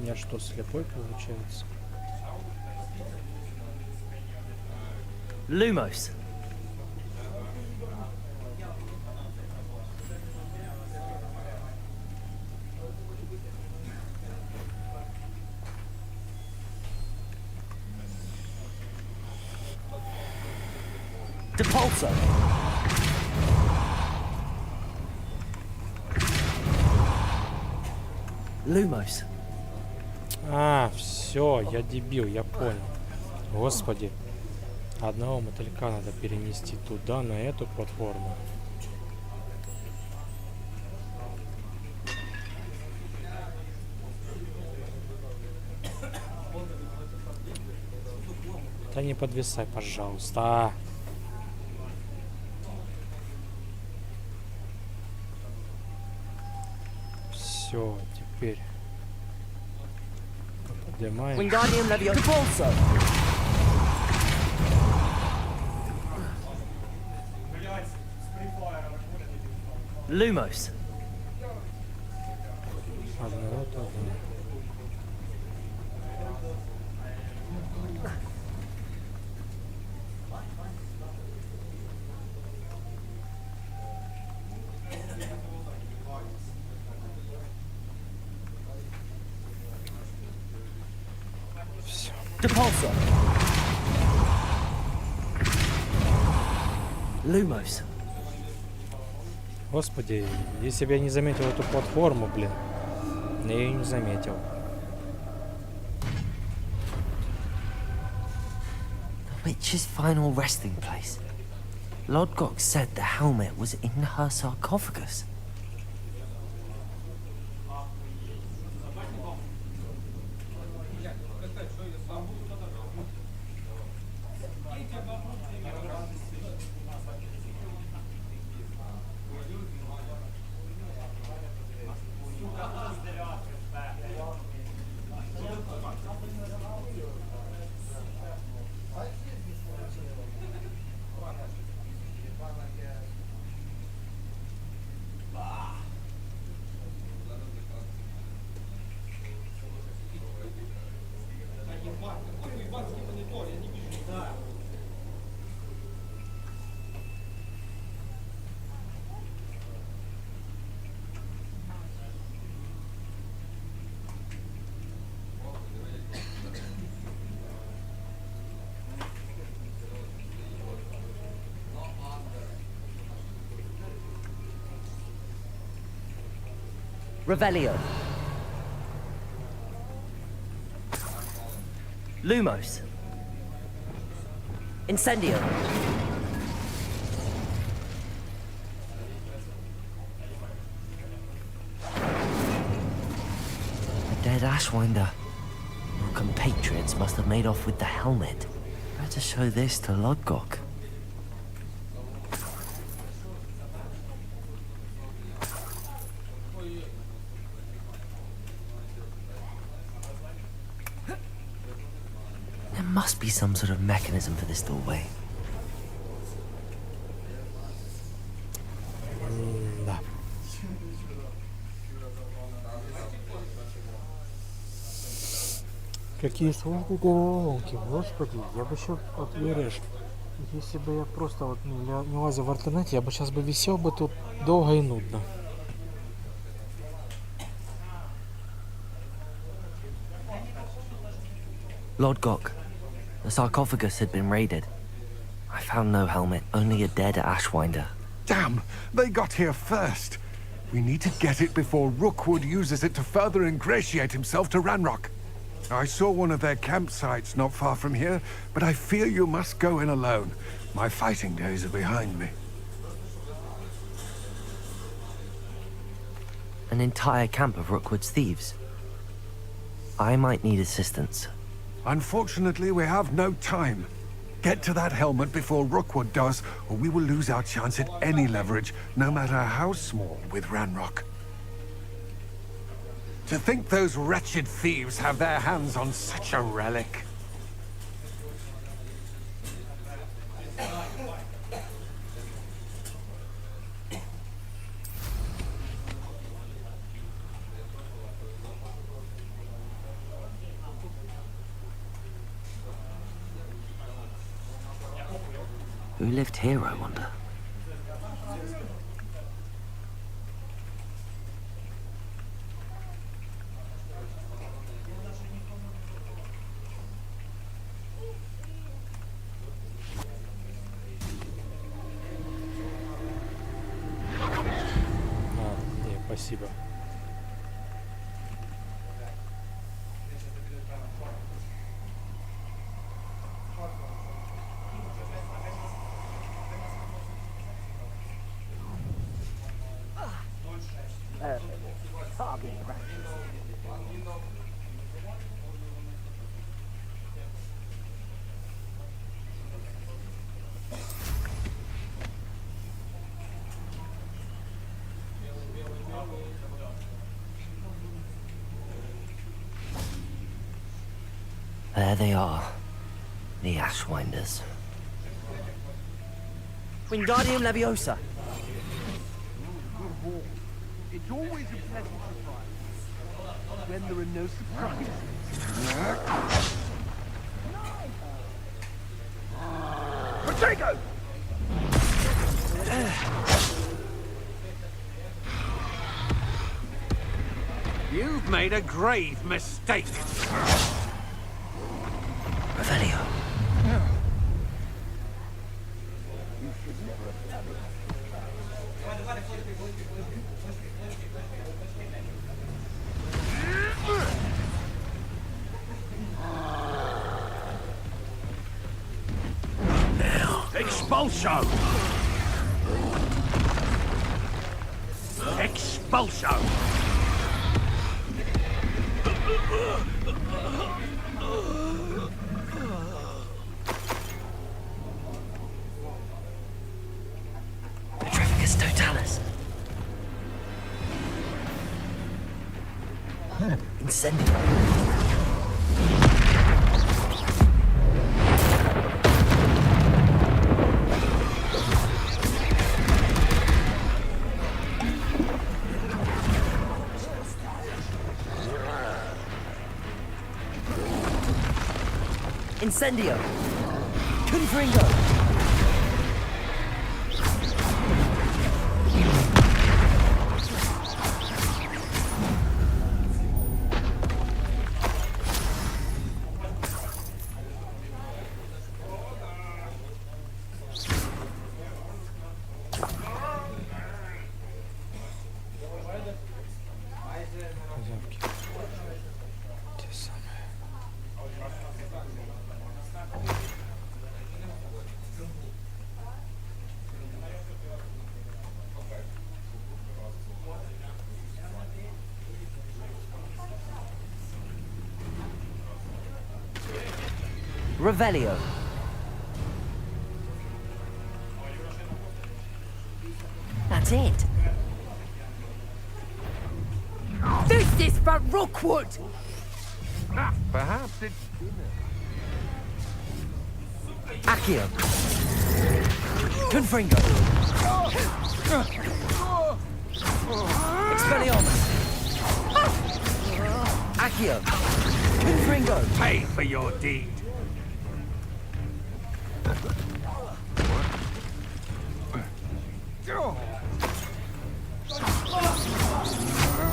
Я что, слепой получается? Lumos. Depulso. Lumos. А, все, я дебил, я понял. Господи. Одного мотылька надо перенести туда, на эту платформу. Да не подвисай, пожалуйста. Все, теперь поднимаем. Wingardium Leviosa. Lumos. Одного туда. Depulso. Lumos. Господи, если бы я не заметил эту платформу, блин. Я ее не заметил. The witch's final resting place. Lodgok said the helmet was in her sarcophagus. Revelio. Lumos. Incendio. A dead Ashwinder. Your compatriots must have made off with the helmet. Better show this to Lodgok. There must be some sort of mechanism for this doorway. Да. Какие сложные головоломки, господи, я бы еще, вот веришь, если бы я просто вот не лазил в интернете, я бы сейчас бы висел бы тут долго и нудно. Lord Gok, the sarcophagus had been raided. I found no helmet, only a dead Ashwinder. Damn! They got here first. We need to get it before Rookwood uses it to further ingratiate himself to Ranrock. I saw one of their campsites not far from here, but I fear you must go in alone. My fighting days are behind me. An entire camp of Rookwood's thieves. I might need assistance. Unfortunately, we have no time. Get to that helmet before Rookwood does, or we will lose our chance at any leverage, no matter how small, with Ranrock. To think those wretched thieves have their hands on such a relic. Who lived here, I wonder? Не, спасибо. There they are. The Ashwinders. Wingardium Leviosa. It's always a pleasant surprise when there are no surprises. Potato! You've made a grave mistake. Revelio. Expulso! Expulso! Petrificus Totalis. Incendio. Incendio! Confringo! Revelio. That's it. This is for Rookwood! Perhaps it's Accio. Confringo. Expelliarmus. Accio. Confringo. Pay for your deed.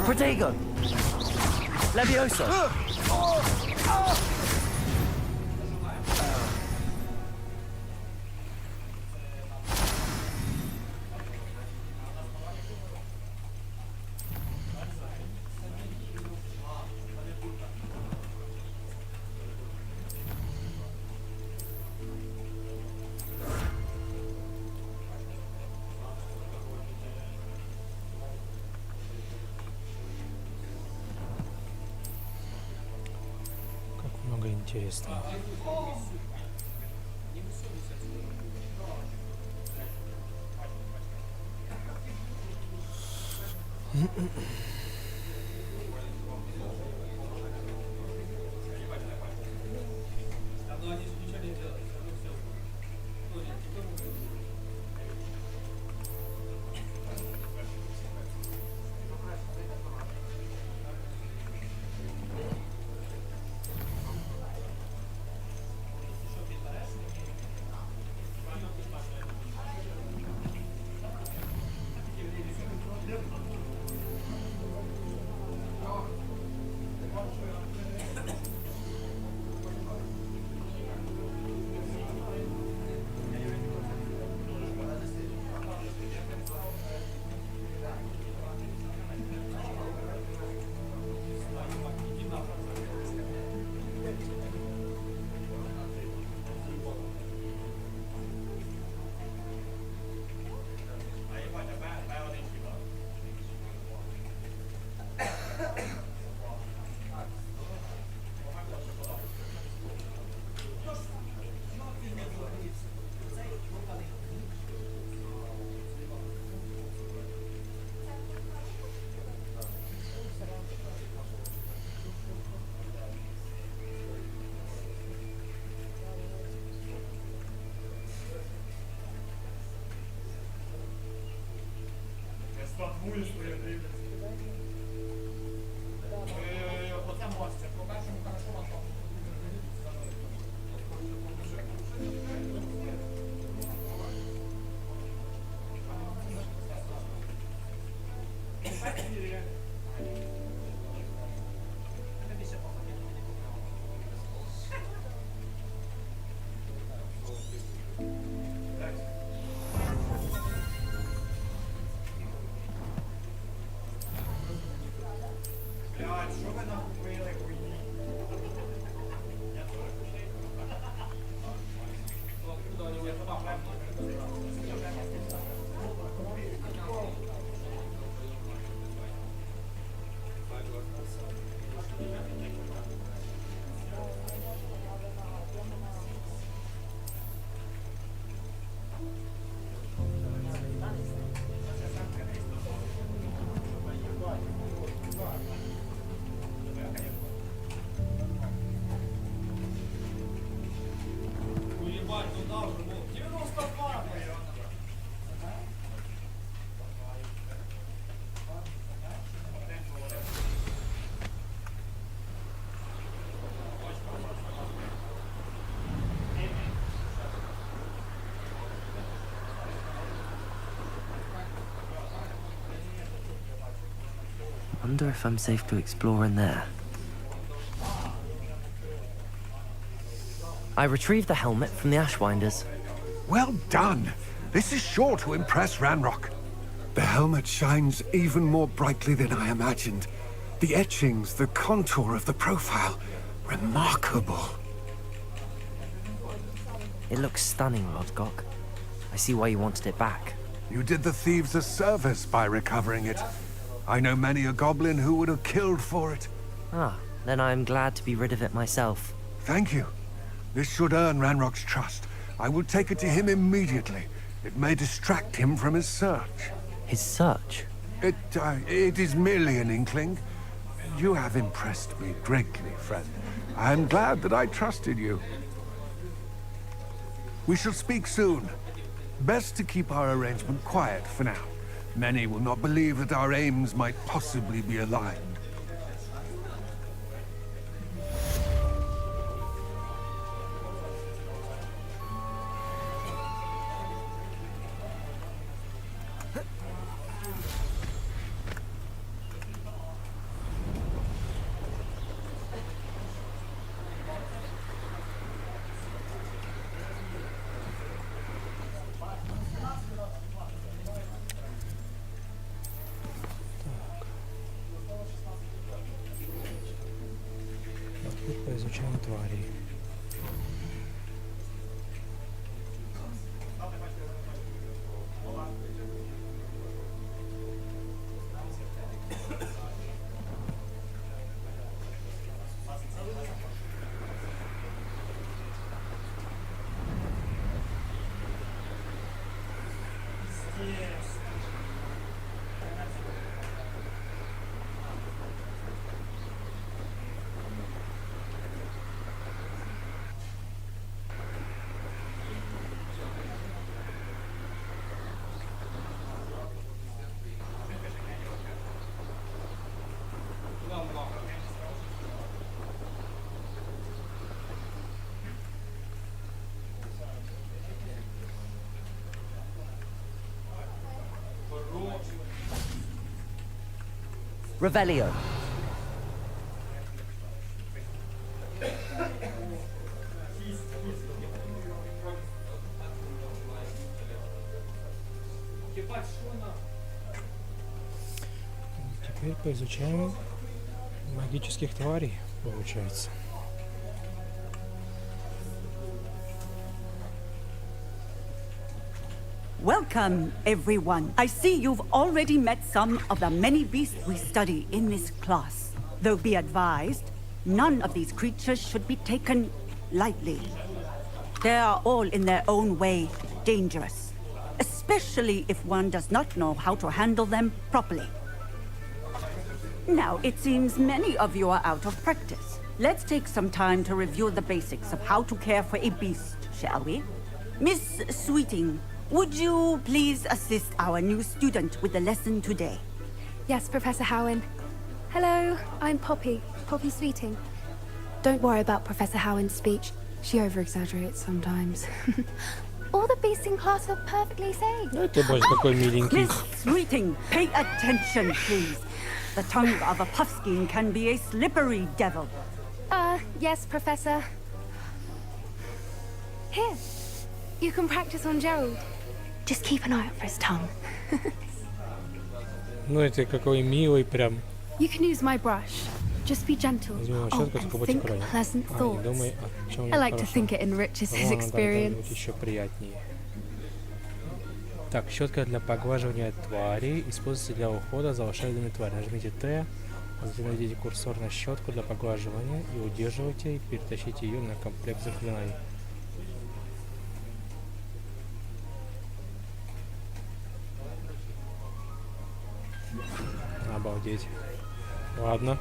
Protego. Levioso. Интересно. Wonder if I'm safe to explore in there. I retrieved the helmet from the Ashwinders. Well done. This is sure to impress Ranrock. The helmet shines even more brightly than I imagined. The etchings, the contour of the profile. Remarkable. It looks stunning, Rodcock. I see why you wanted it back. You did the thieves a service by recovering it. I know many a goblin who would have killed for it. Ah, then I'm glad to be rid of it myself. Thank you. This should earn Ranrock's trust. I will take it to him immediately. It may distract him from his search. His search? It is merely an inkling. You have impressed me greatly, friend. I am glad that I trusted you. We shall speak soon. Best to keep our arrangement quiet for now. Many will not believe that our aims might possibly be aligned. Поизучаем тварей. Revelio. Теперь поизучаем магических тварей, получается. Welcome, everyone. I see you've already met some of the many beasts we study in this class. Though be advised, none of these creatures should be taken lightly. They are all in their own way dangerous, especially if one does not know how to handle them properly. Now, it seems many of you are out of practice. Let's take some time to review the basics of how to care for a beast, shall we? Miss Sweeting, would you please assist our new student with the lesson today? Yes, Professor Howen. Hello, I'm Poppy Sweeting. Don't worry about Professor Howen's speech. She over-exaggerates sometimes. All the beasts in class are perfectly safe. Miss Sweeting, pay attention, please. The tongue of a puffskein can be a slippery devil. Yes, Professor. Here, you can practice on Gerald. Just keep an eye out for his tongue. Ну это какой милый прям. You can use my brush. Just be gentle. Oh, and think pleasant thoughts. I like to think it enriches his experience. Еще приятнее. Так, щетка для поглаживания тварей используется для ухода за волшебными тварями. Нажмите Т, затем найдите курсор на щетку для поглаживания и удерживайте и перетащите ее на комплект заклинаний. Обалдеть. Ладно.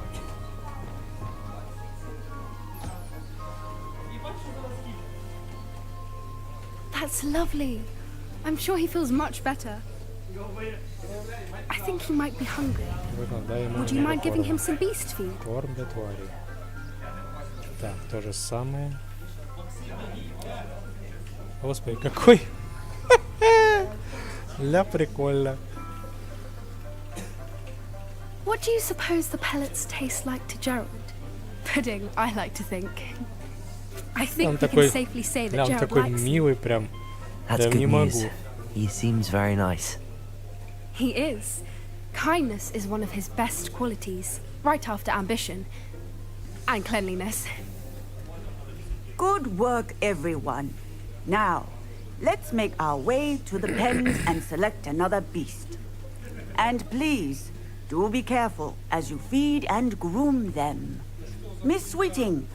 That's lovely. I'm sure he feels much better. I think he might be hungry. Would you mind giving him some beast food? Корм для тварей. Так, то же самое. Господи, какой... Ля, прикольно. What do you suppose the pellets taste like to Gerald? Pudding, I like to think. I think we can safely say that Gerald такой likes милый прям. That's good news. He seems very nice. He is. Kindness is one of his best qualities, right after ambition. And cleanliness. Good work, everyone. Now, let's make our way to the pens and select another beast. And please, do be careful as you feed and groom them. Miss Sweeting,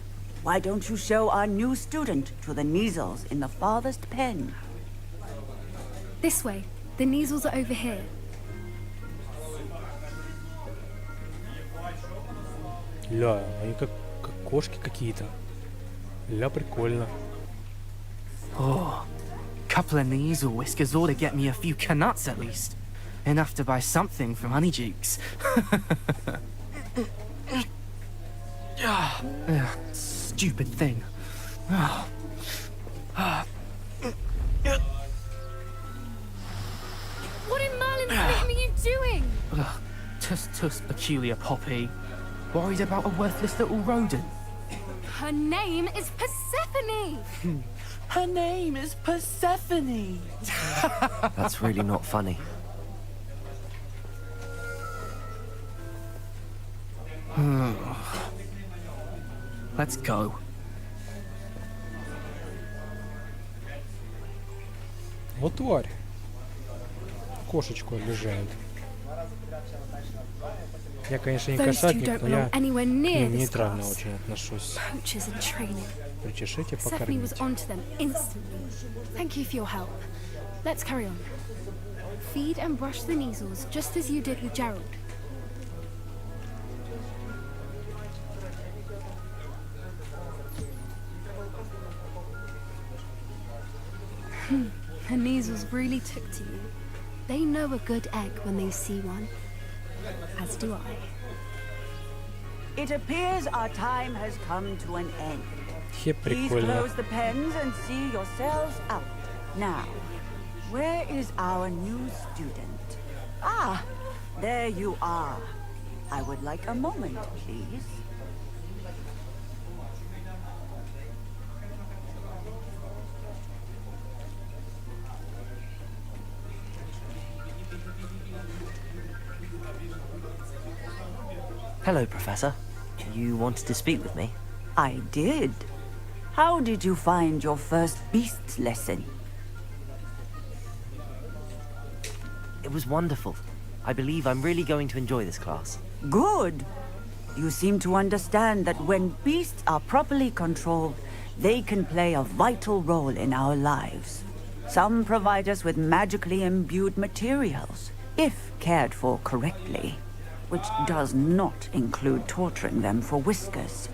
Why don't you show our new student to the Kneazles in the farthest pen? This way. The Kneazles are over here. Ля, они как кошки какие-то. Ля, прикольно. Oh, couple of Kneazle whiskers ought to get me a few canuts at least. Enough to buy something from Honeydukes. Stupid thing. What in Merlin's name are you doing? Tuss, peculiar Poppy. Worried about a worthless little rodent. Her name is Persephone! Her name is Persephone! That's really not funny. Let's go. Вот тварь. Кошечку обижает. Я, конечно, не кошатник, но я к ним нейтрально очень отношусь. Причешите, Persephone was покормите. onto them instantly. Thank you for your help. Let's carry on. Feed and brush the Kneazles just as you did with Gerald. The Kneazles really took to you. They know a good egg when they see one. As do I. It appears our time has come to an end. Please Прикольно. close the pens and see yourselves out. Now, where is our new student? Ah, there you are. I would like a moment, please. Hello, Professor. You wanted to speak with me? I did. How did you find your first beasts lesson? It was wonderful. I believe I'm really going to enjoy this class. Good. You seem to understand that when beasts are properly controlled, they can play a vital role in our lives. Some provide us with magically imbued materials, if cared for correctly, which does not include torturing them for whiskers.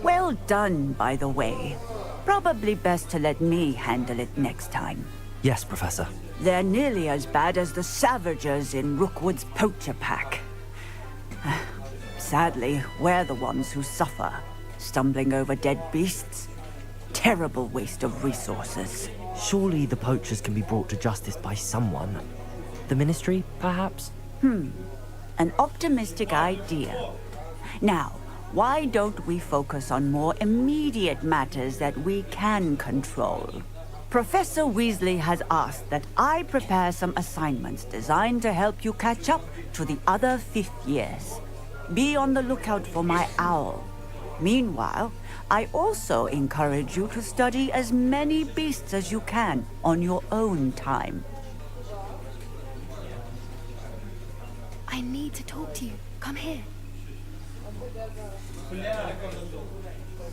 Well done, by the way. Probably best to let me handle it next time. Yes, Professor. They're nearly as bad as the Savagers in Rookwood's poacher pack. Sadly, we're the ones who suffer, stumbling over dead beasts. Terrible waste of resources. Surely the poachers can be brought to justice by someone. The Ministry, perhaps? An optimistic idea. Now, why don't we focus on more immediate matters that we can control? Professor Weasley has asked that I prepare some assignments designed to help you catch up to the other fifth years. Be on the lookout for my owl. Meanwhile, I also encourage you to study as many beasts as you can on your own time. I need to talk to you. Come here.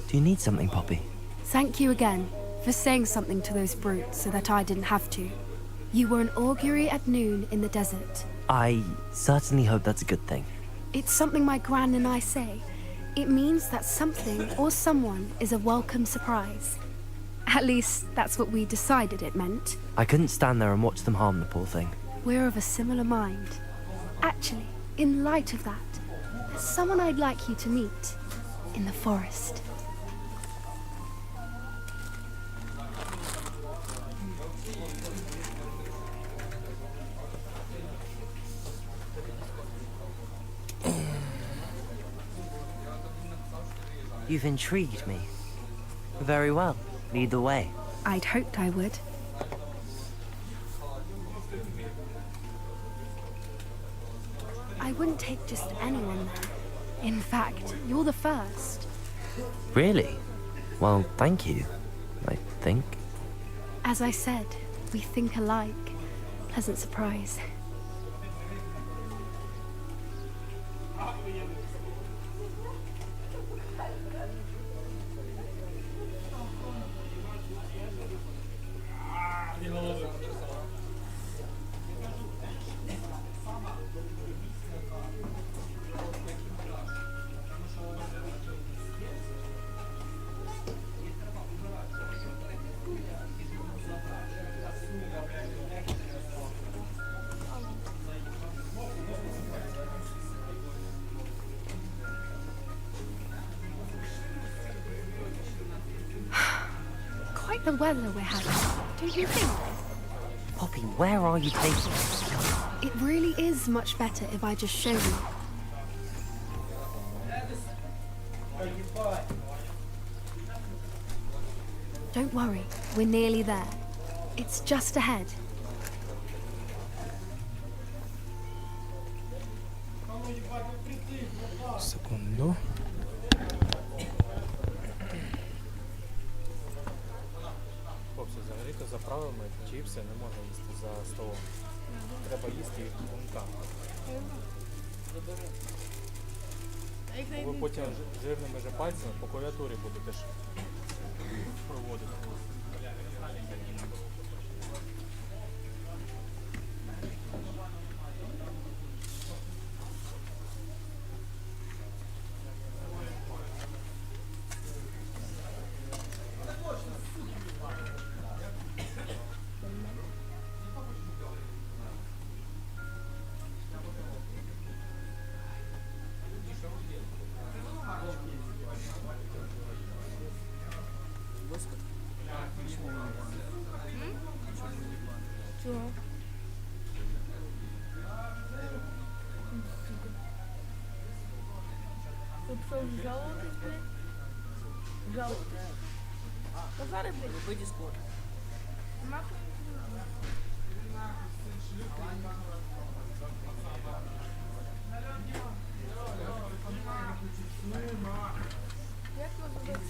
Do you need something, Poppy? Thank you again for saying something to those brutes so that I didn't have to. You were an augury at noon in the desert. I certainly hope that's a good thing. It's something my gran and I say. It means that something or someone is a welcome surprise. At least, that's what we decided it meant. I couldn't stand there and watch them harm the poor thing. We're of a similar mind. Actually, in light of that, there's someone I'd like you to meet in the forest. You've intrigued me. Very well. Lead the way. I'd hoped I would. I wouldn't take just anyone there. In fact, you're the first. Really? Well, thank you, I think. As I said, we think alike. Pleasant surprise. like the weather we're having, don't you think? Poppy, where are you taking us? It really is much better if I just show you. Don't worry, we're nearly there. It's just ahead. Секунду. Хлопці, взагалі-то за правилами чіпси не можна їсти за столом. Треба їсти їх в думках. Ви потім жирними же пальцями по клавіатурі будете ж проводити. Чого? Щоб що, жалуватись, блядь? Жалуйте. Та зараз, блядь, вийди скоро. Нахуй. Як його зробити?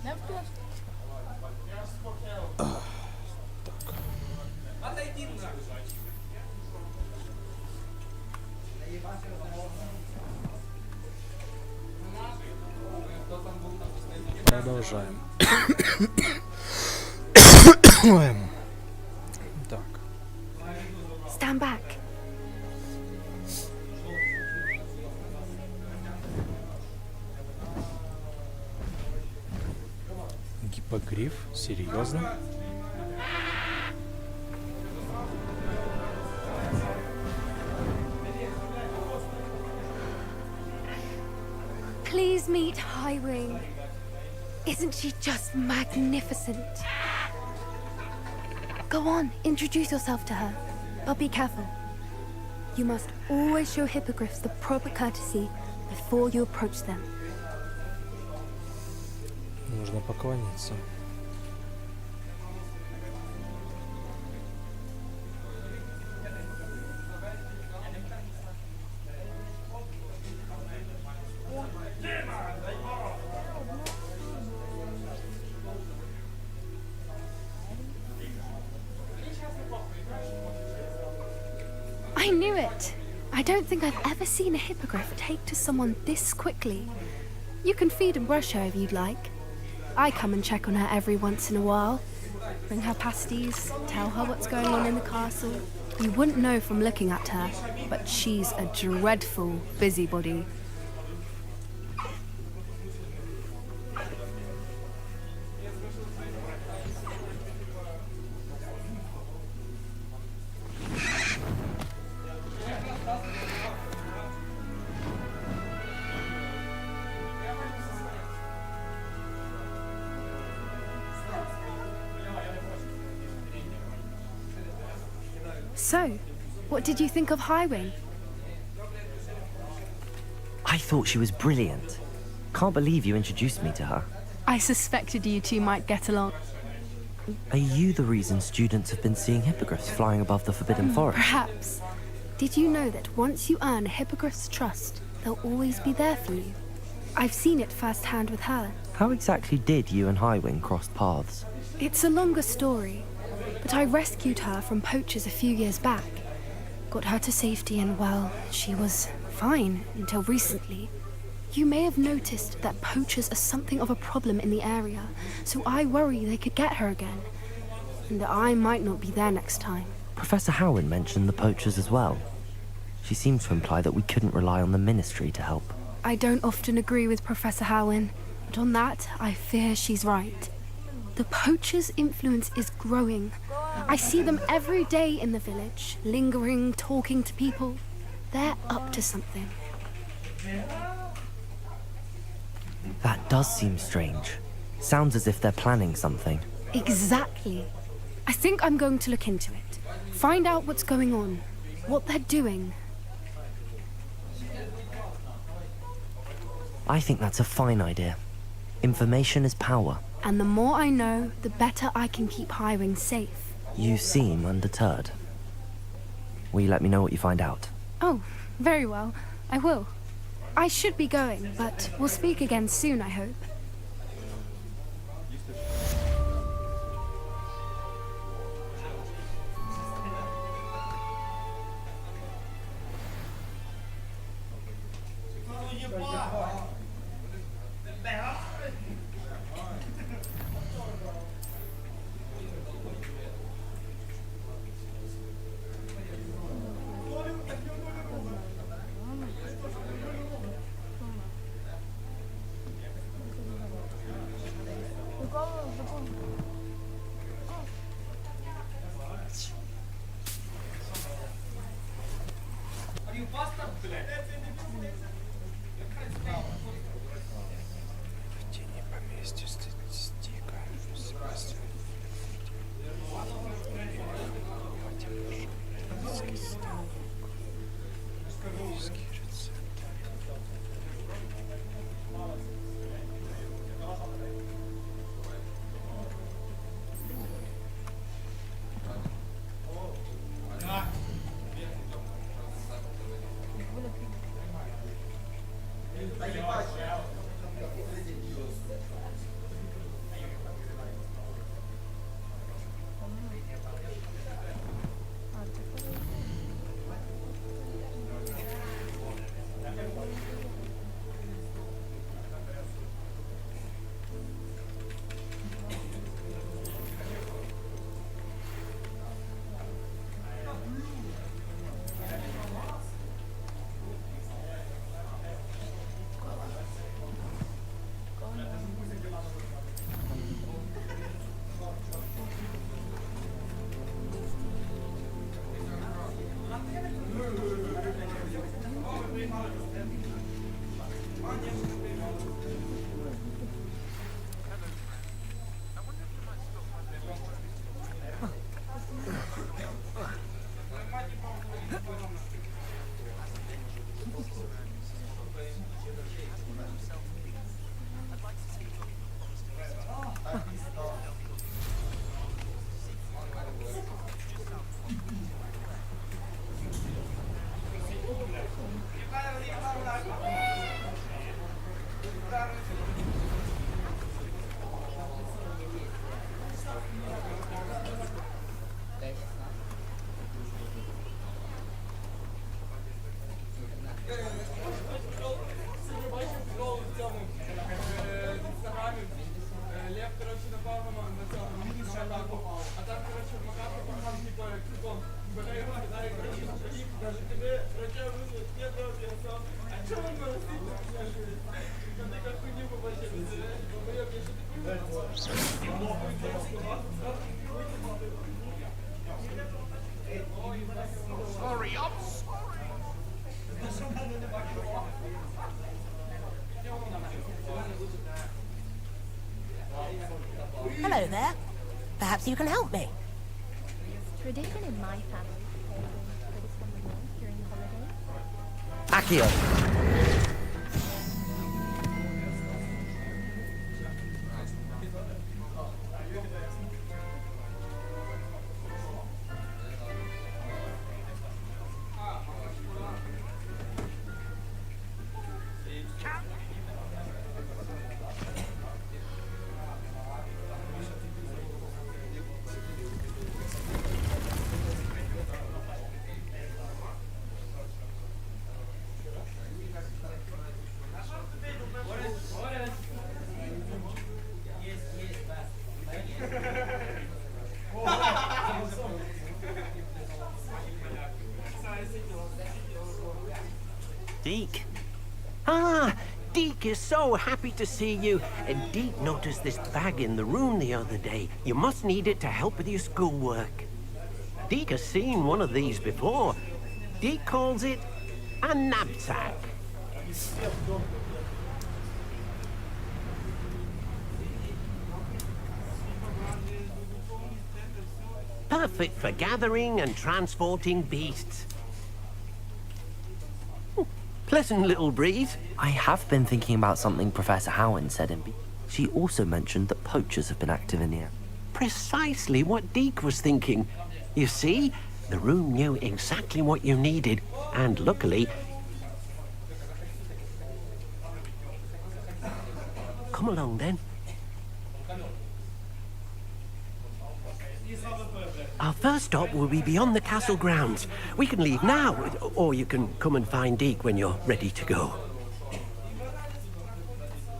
Не втос. Отойди нахуй. Продолжаем. Так. Stand back. Гиппогриф? Серьезно? Please meet Highwing. Isn't she just magnificent? Go on, introduce yourself to her. But be careful. You must always show hippogriffs the proper courtesy before you approach them. Нужно поклониться. I knew it! I don't think I've ever seen a hippogriff take to someone this quickly. You can feed and brush her if you'd like. I come and check on her every once in a while. Bring her pasties, tell her what's going on in the castle. You wouldn't know from looking at her, but she's a dreadful busybody. So, what did you think of Highwing? I thought she was brilliant. Can't believe you introduced me to her. I suspected you two might get along. Are you the reason students have been seeing hippogriffs flying above the Forbidden Forest? Perhaps. Did you know that once you earn a hippogriff's trust, they'll always be there for you? I've seen it firsthand with her. How exactly did you and Highwing cross paths? It's a longer story, but I rescued her from poachers a few years back. Got her to safety and, well, she was fine until recently. You may have noticed that poachers are something of a problem in the area, so I worry they could get her again. And that I might not be there next time. Professor Howin mentioned the poachers as well. She seemed to imply that we couldn't rely on the Ministry to help. I don't often agree with Professor Howin, but on that, I fear she's right. The poachers' influence is growing. I see them every day in the village, lingering, talking to people. They're up to something. That does seem strange. Sounds as if they're planning something. Exactly. I think I'm going to look into it. Find out what's going on. What they're doing. I think that's a fine idea. Information is power. And the more I know, the better I can keep Highwing safe. You seem undeterred. Will you let me know what you find out? Oh, very well. I will. I should be going, but we'll speak again soon, I hope. Hello there. Perhaps you can help me. Tradition in my family during the holidays. Accio! Deke. Ah, Deke is so happy to see you. Deke noticed this bag in the room the other day. You must need it to help with your schoolwork. Deke has seen one of these before. Deke calls it a knapsack. perfect for gathering and transporting beasts. Pleasant little breeze. I have been thinking about something Professor Howin said in B. She also mentioned that poachers have been active in the area. Precisely what Deke was thinking. You see, the room knew exactly what you needed, and luckily... Come along, then. Our first stop will be beyond the castle grounds. We can leave now, or you can come and find Deke when you're ready to go.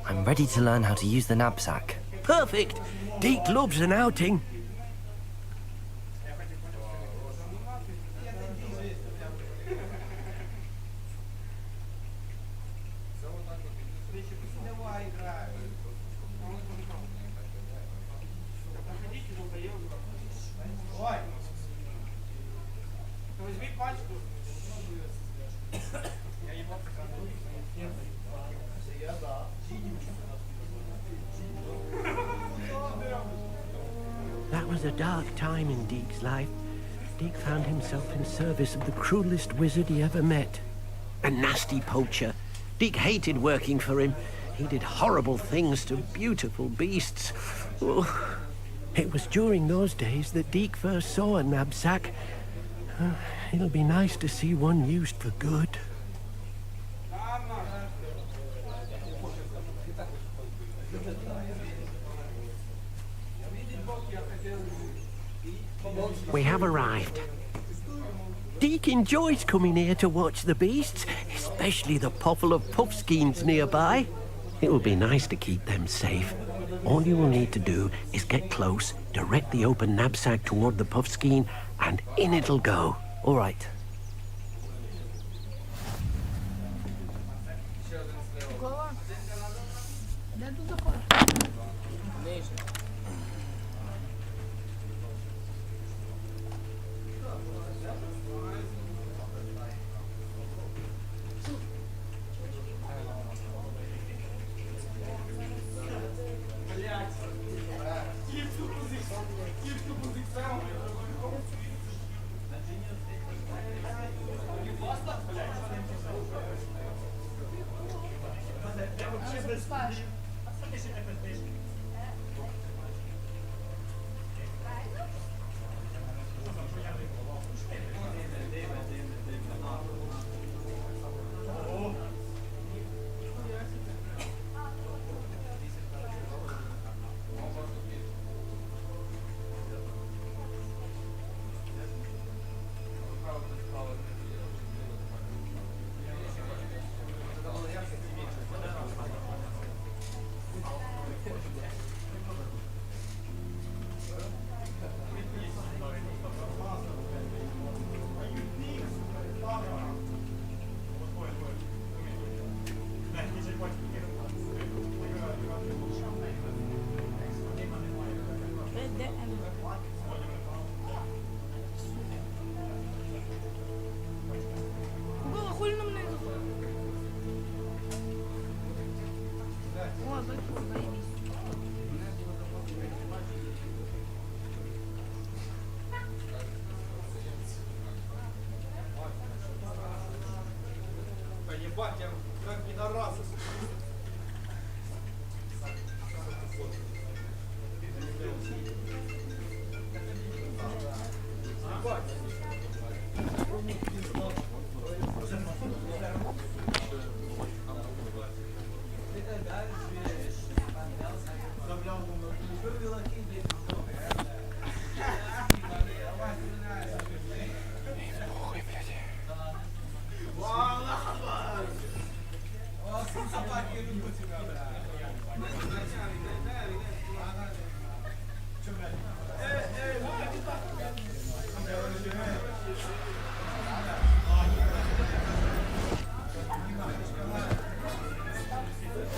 I'm ready to learn how to use the knapsack. Perfect! Deke loves an outing. That was a dark time in Deke's life. Deke found himself in service of the cruelest wizard he ever met. A nasty poacher. Deke hated working for him. He did horrible things to beautiful beasts. Oh, it was during those days that Deke first saw a knapsack. It'll be nice to see one used for good. We have arrived. Deke enjoys coming here to watch the beasts, especially the potful of puffskeins nearby. It will be nice to keep them safe. All you will need to do is get close, direct the open knapsack toward the puffskein, and in it'll go. All right.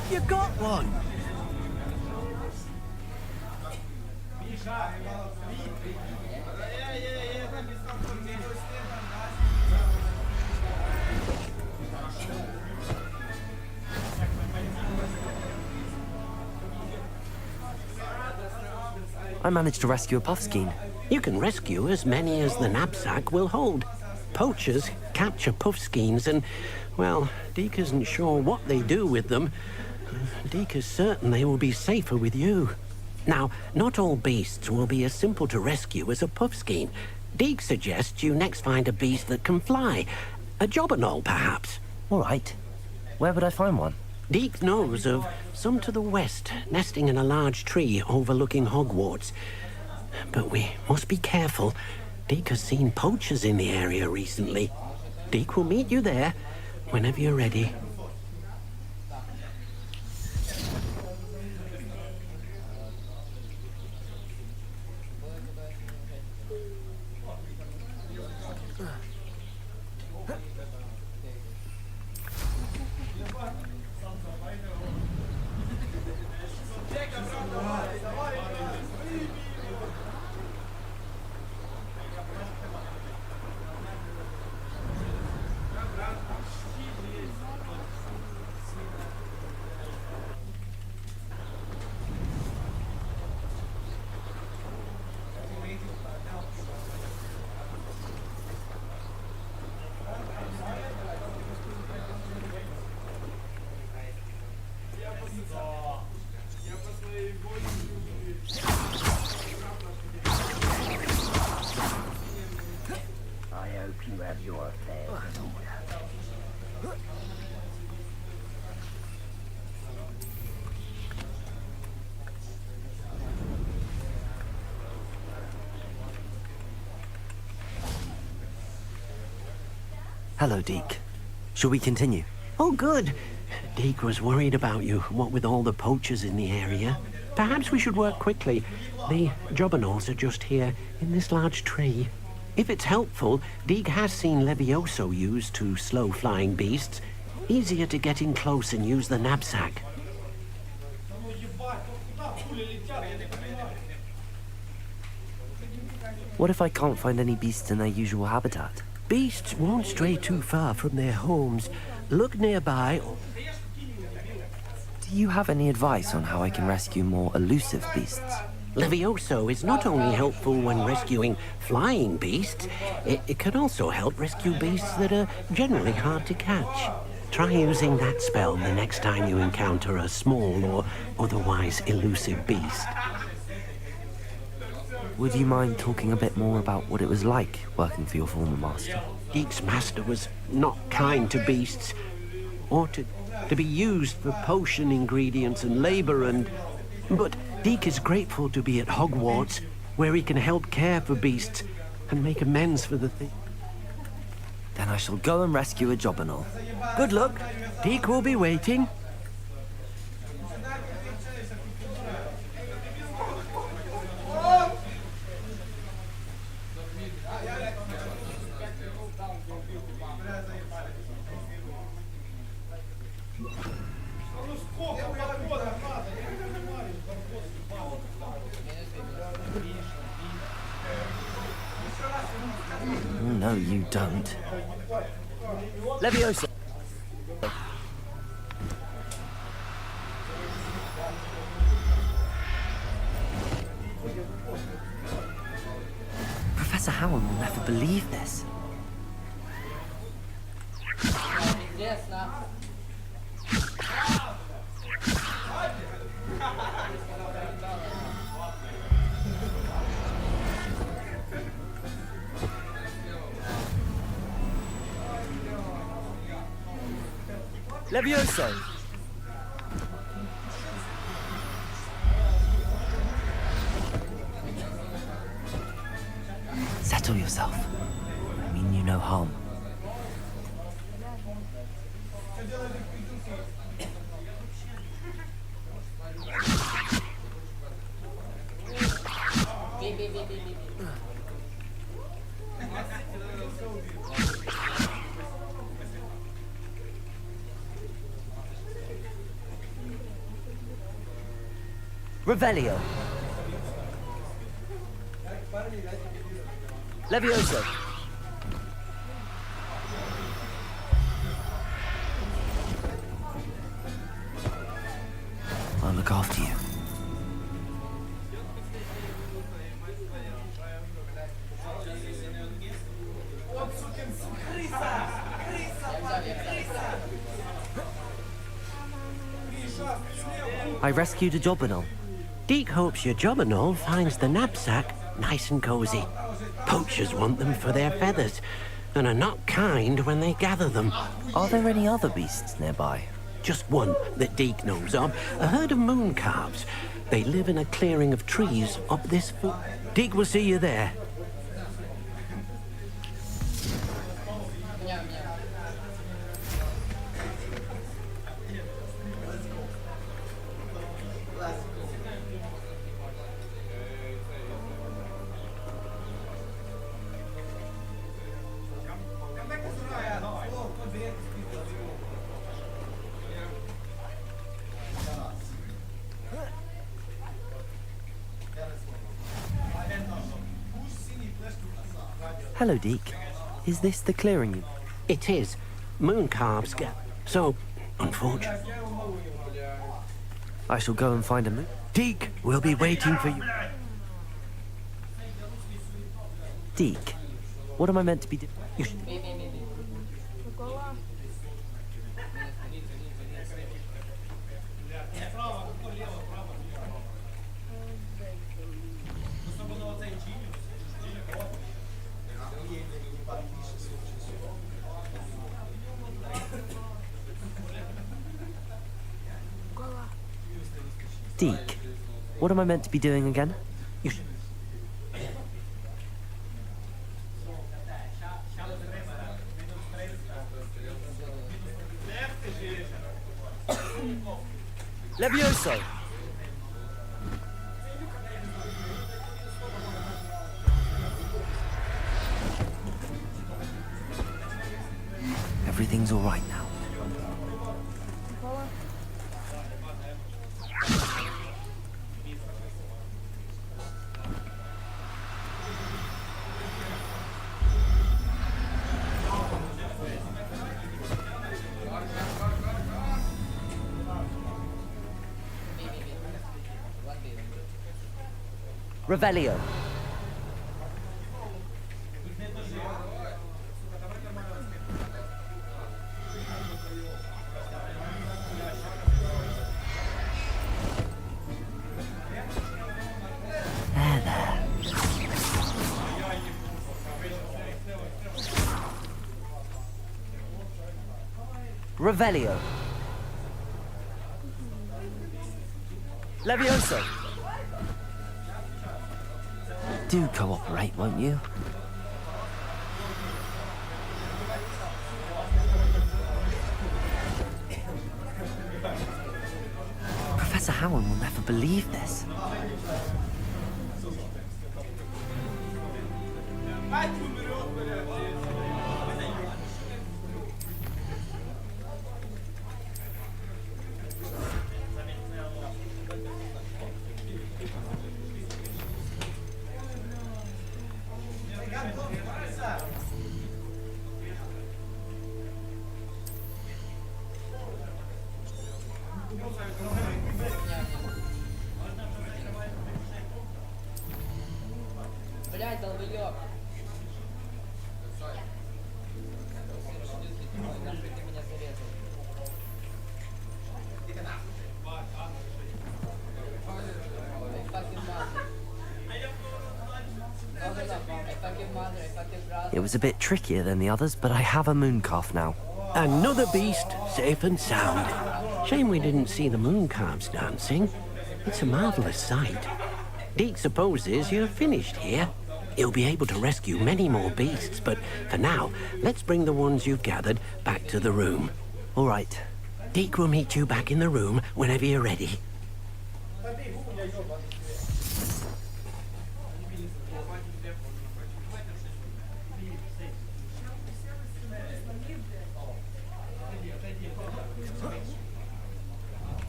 You got one! I managed to rescue a puffskein. You can rescue as many as the knapsack will hold. Poachers capture puffskeins and, well, Deke isn't sure what they do with them. Deke is certain they will be safer with you. Now, not all beasts will be as simple to rescue as a puffskein. Deke suggests you next find a beast that can fly. A jobberknoll, perhaps. All right. Where would I find one? Deke knows of some to the west, nesting in a large tree overlooking Hogwarts. But we must be careful. Deke has seen poachers in the area recently. Deke will meet you there whenever you're ready. Hello, Deke. Shall we continue? Oh, good. Deke was worried about you, what with all the poachers in the area. Perhaps we should work quickly. The jobberknolls are just here, in this large tree. If it's helpful, Deke has seen Levioso used to slow flying beasts. Easier to get in close and use the knapsack. What if I can't find any beasts in their usual habitat? Beasts won't stray too far from their homes. Look nearby. Do you have any advice on how I can rescue more elusive beasts? Levioso is not only helpful when rescuing flying beasts, it can also help rescue beasts that are generally hard to catch. Try using that spell the next time you encounter a small or otherwise elusive beast. Would you mind talking a bit more about what it was like working for your former master? Deke's master was not kind to beasts, or to be used for potion ingredients and labor but Deke is grateful to be at Hogwarts, where he can help care for beasts and make amends for the thing. Then I shall go and rescue a jobberknoll. Good luck. Deke will be waiting. No, you don't. Leviosa! Professor Howard will never believe this. Levioso! Settle yourself. I mean you no harm. Revelio. Levioso. I'll look after you. I rescued a jobberknoll. Deke hopes your jobberknoll finds the knapsack nice and cozy. Poachers want them for their feathers, and are not kind when they gather them. Are there any other beasts nearby? Just one that Deke knows of, a herd of moon calves. They live in a clearing of trees up this foot. Deke will see you there. Hello, Deke. Is this the clearing you... It is. Moon calves get... So, unfortunate. I shall go and find a moon... Deke, we'll be waiting for you. Deke, what am I meant to be doing? Deke, what am I meant to be doing again? Levioso! Everything's all right now. Revelio. Revelio. Levioso. Do cooperate, won't you? Professor Howard will never believe this. Блядь, долбоёб. Нахуй ты меня зарезал. It was a bit trickier than the others, but I have a moon calf now. Another beast, safe and sound. Shame we didn't see the moon calves dancing. It's a marvellous sight. Deke supposes you're finished here. He'll be able to rescue many more beasts, but for now, let's bring the ones you've gathered back to the room. All right. Deke will meet you back in the room whenever you're ready.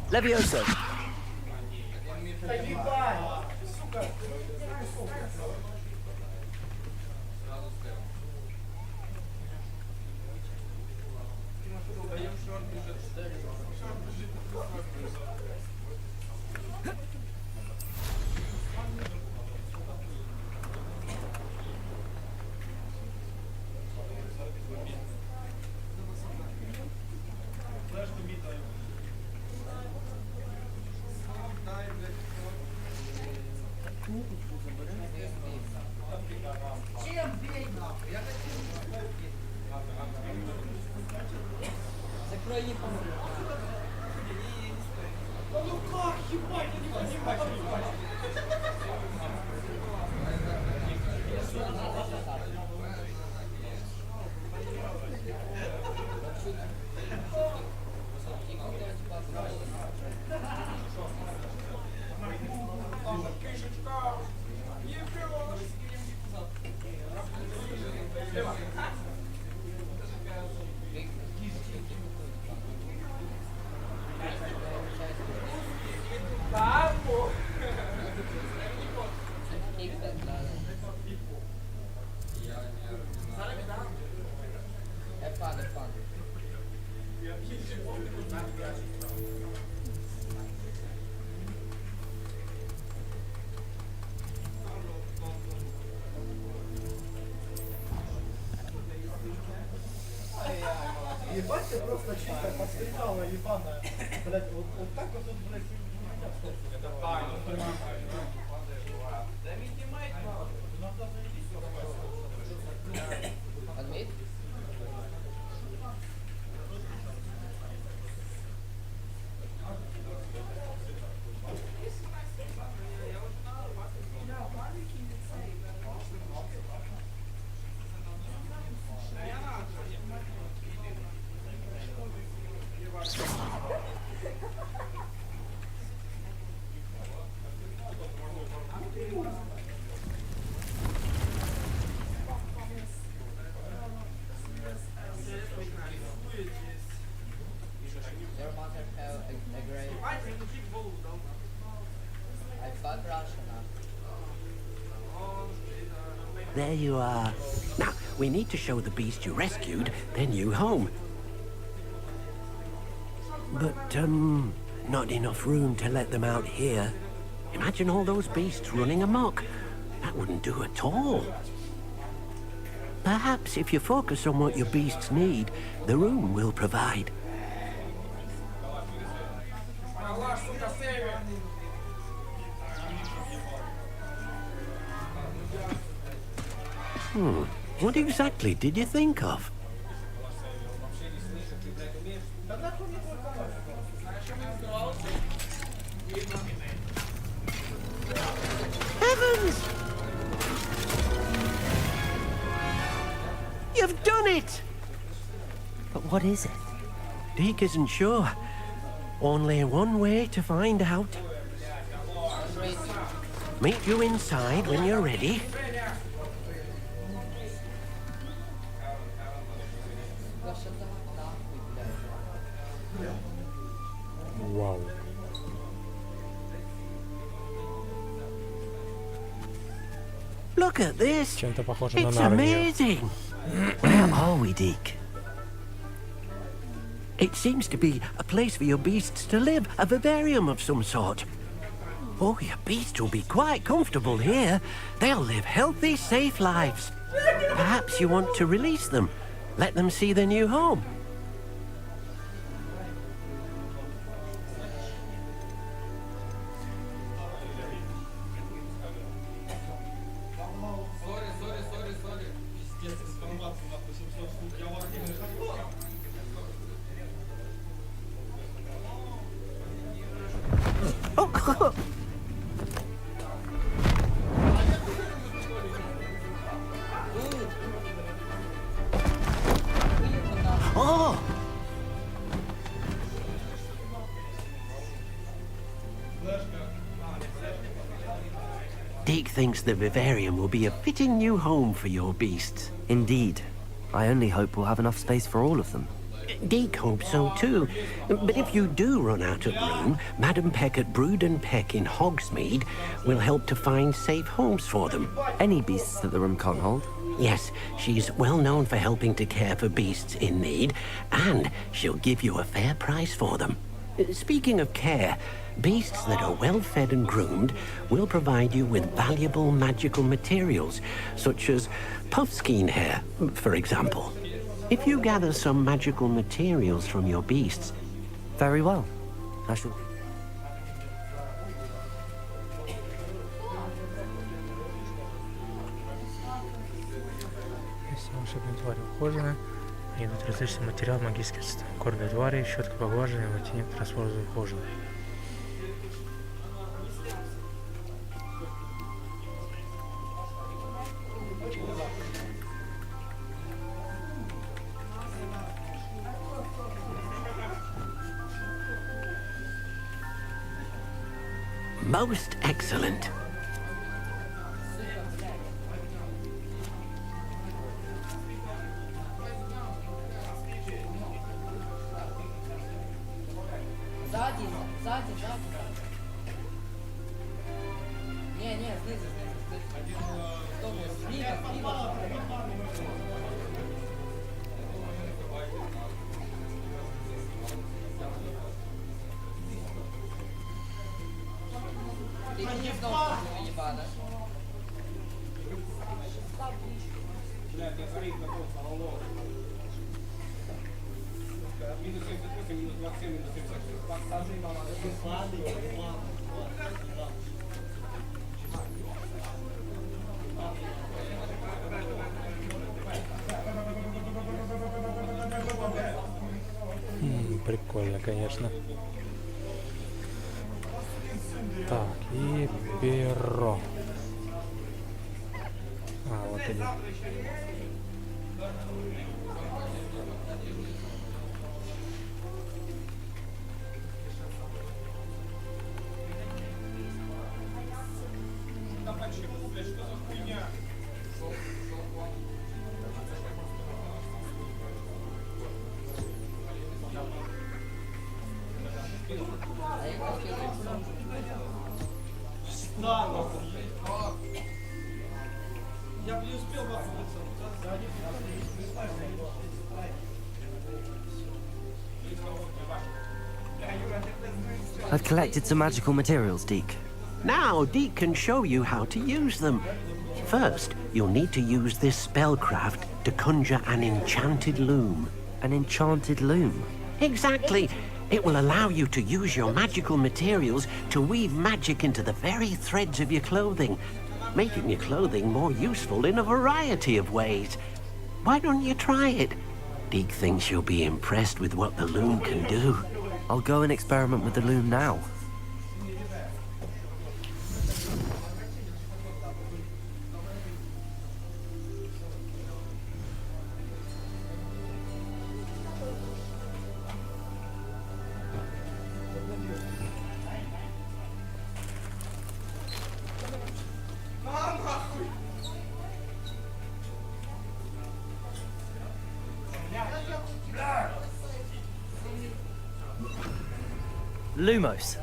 Levioso. Ебать, ты просто чисто подстрекала ебаная. Блять, вот так вот тут, блять, это да ведь не мать мало. Адмит? Your mother have a great... I fuck Russia now. There you are. Now, we need to show the beast you rescued their new home. But, not enough room to let them out here. Imagine all those beasts running amok. That wouldn't do at all. Perhaps if you focus on what your beasts need, the room will provide. What exactly did you think of? Heavens! You've done it! But what is it? Deke isn't sure. Only one way to find out. Meet you inside when you're ready. Вау. Look at this. Чем-то похоже на It's Нарнию. amazing. Where are we, Deke? It seems to be a place for your beasts to live, a vivarium of some sort. Oh, your beasts will be quite comfortable here. They'll live healthy, safe lives. Perhaps you want to release them, let them see their new home. Oh! Deke thinks the vivarium will be a fitting new home for your beasts. Indeed. I only hope we'll have enough space for all of them. Deke hopes so too. But if you do run out of room, Madam Peck at Brood and Peck in Hogsmeade will help to find safe homes for them. Any beasts that the room can't hold? Yes, she's well known for helping to care for beasts in need, and she'll give you a fair price for them. Speaking of care, beasts that are well fed and groomed will provide you with valuable magical materials, such as puffskein hair, for example. If you gather some magical materials from your beasts... Very well. I shall... Если волшебные твари ухожены, они дают различный материал, магические средства. Корм для твари, щетка поглаживания, ватинник, расположен ухожен. Most excellent. Сзади. Не, снизу. Кто был? Снизу. Ты не знал, что ты ебана. Минус 78, минус 27, минус 78. Прикольно, конечно. Так, и перо. А, вот они. Я бы не успел воспользоваться. I've collected some magical materials, Deke. Now, Deke can show you how to use them. First, you'll need to use this spellcraft to conjure an enchanted loom. An enchanted loom? Exactly. It will allow you to use your magical materials to weave magic into the very threads of your clothing, making your clothing more useful in a variety of ways. Why don't you try it? Deke thinks you'll be impressed with what the loom can do. I'll go and experiment with the loom now. Lumos.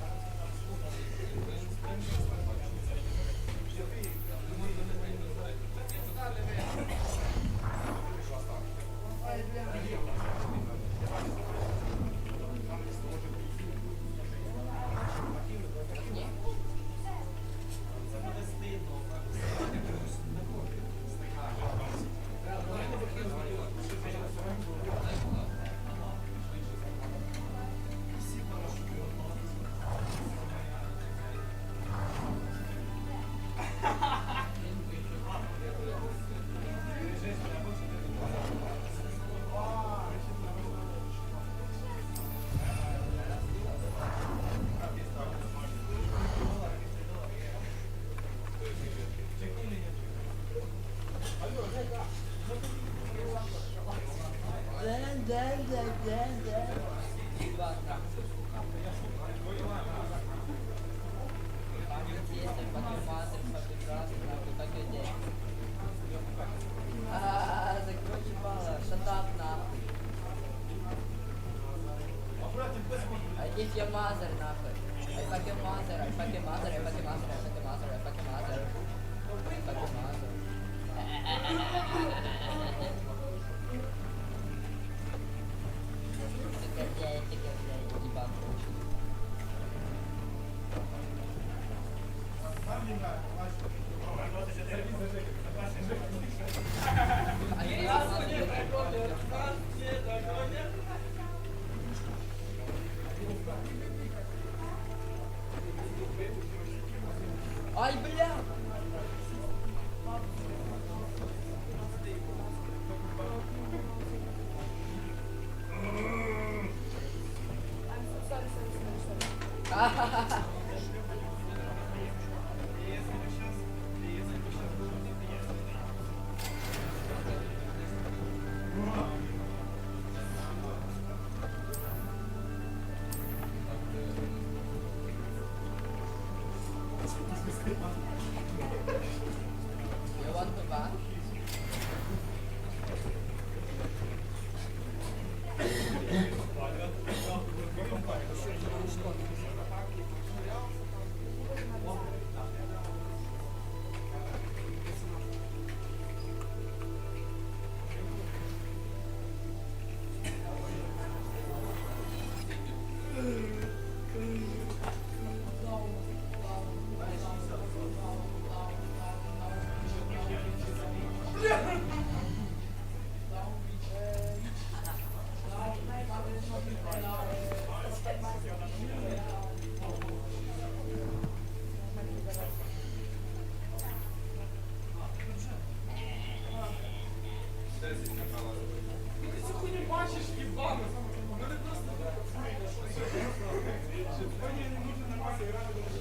If your mother, nahoj. I fuck your mother, I fuck your mother, I fuck your mother, I fuck your mother, I fuck your mother. I fuck your mother. Ай, бля!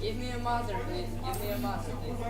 Give me a mother, please. Give me a mother, please.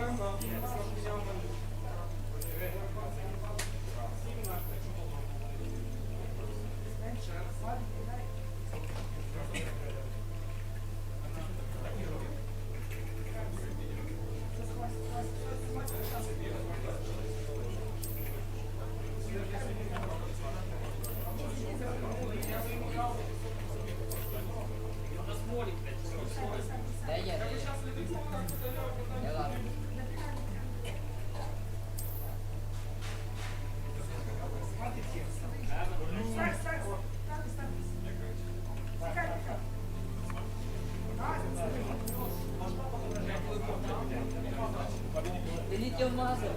Delete your mother.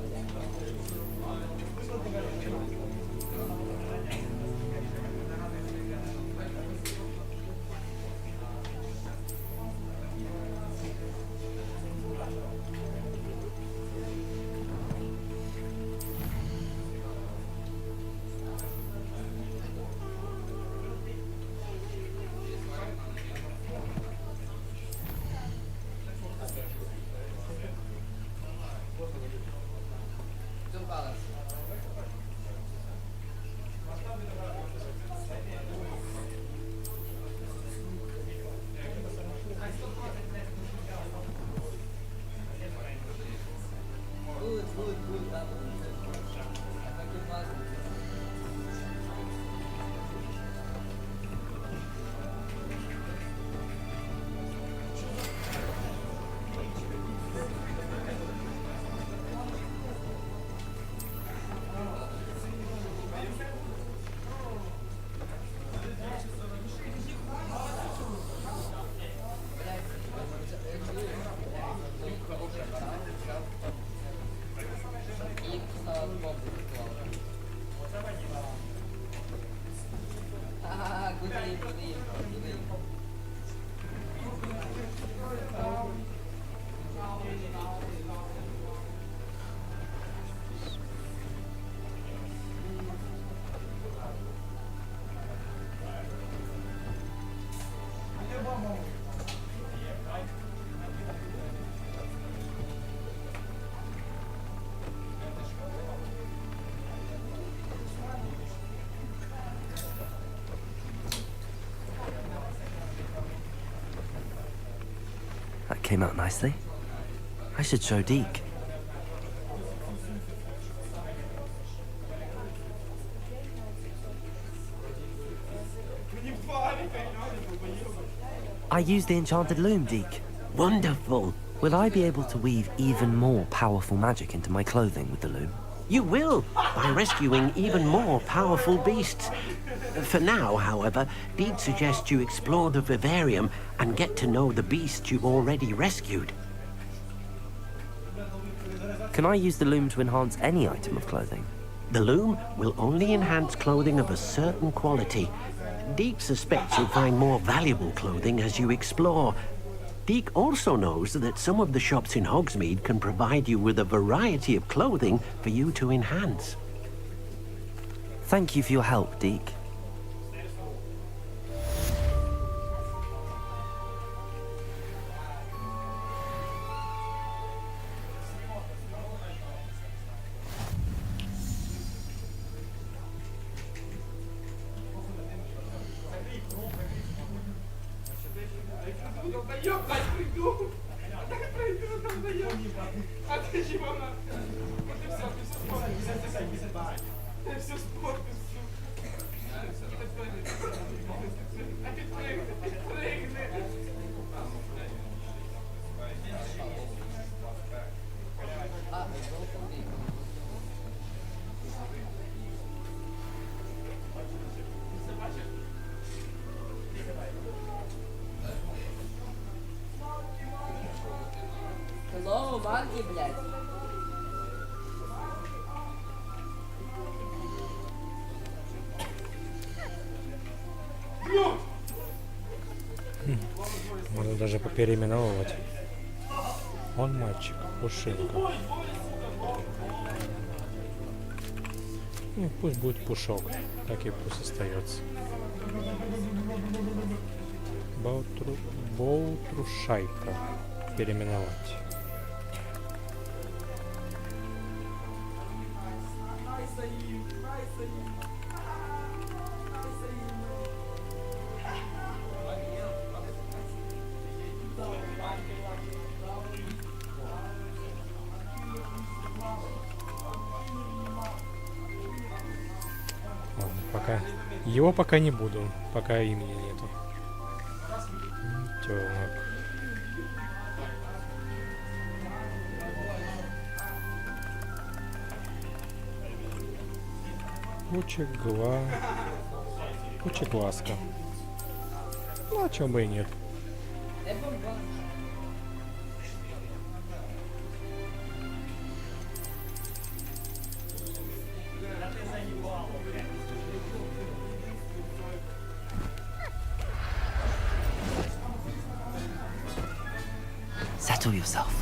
That came out nicely. I should show Deke. I used the enchanted loom, Deke. Wonderful. Will I be able to weave even more powerful magic into my clothing with the loom? You will, by rescuing even more powerful beasts. For now, however, Deke suggests you explore the vivarium and get to know the beasts you've already rescued. Can I use the loom to enhance any item of clothing? The loom will only enhance clothing of a certain quality. Deke suspects you'll find more valuable clothing as you explore. Deke also knows that some of the shops in Hogsmeade can provide you with a variety of clothing for you to enhance. Thank you for your help, Deke. Hello, манги, блядь. Можно даже попереименовывать. Он мальчик, Пушинка. Ну, пусть будет пушок, так и пусть остается. Боутрушайка переименовать. Пока его пока не буду, пока имени нету. Так. Пучеглазка. Ну, а чё бы и нет. Settle yourself.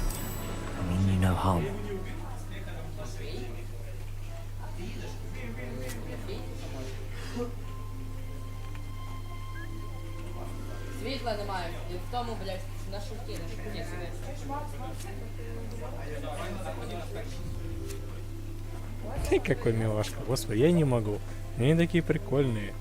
I mean you no harm. Світла немає. І в тому, блядь, на шутки сюди. Ты какой милашка, господи, я не могу. Они такие прикольные.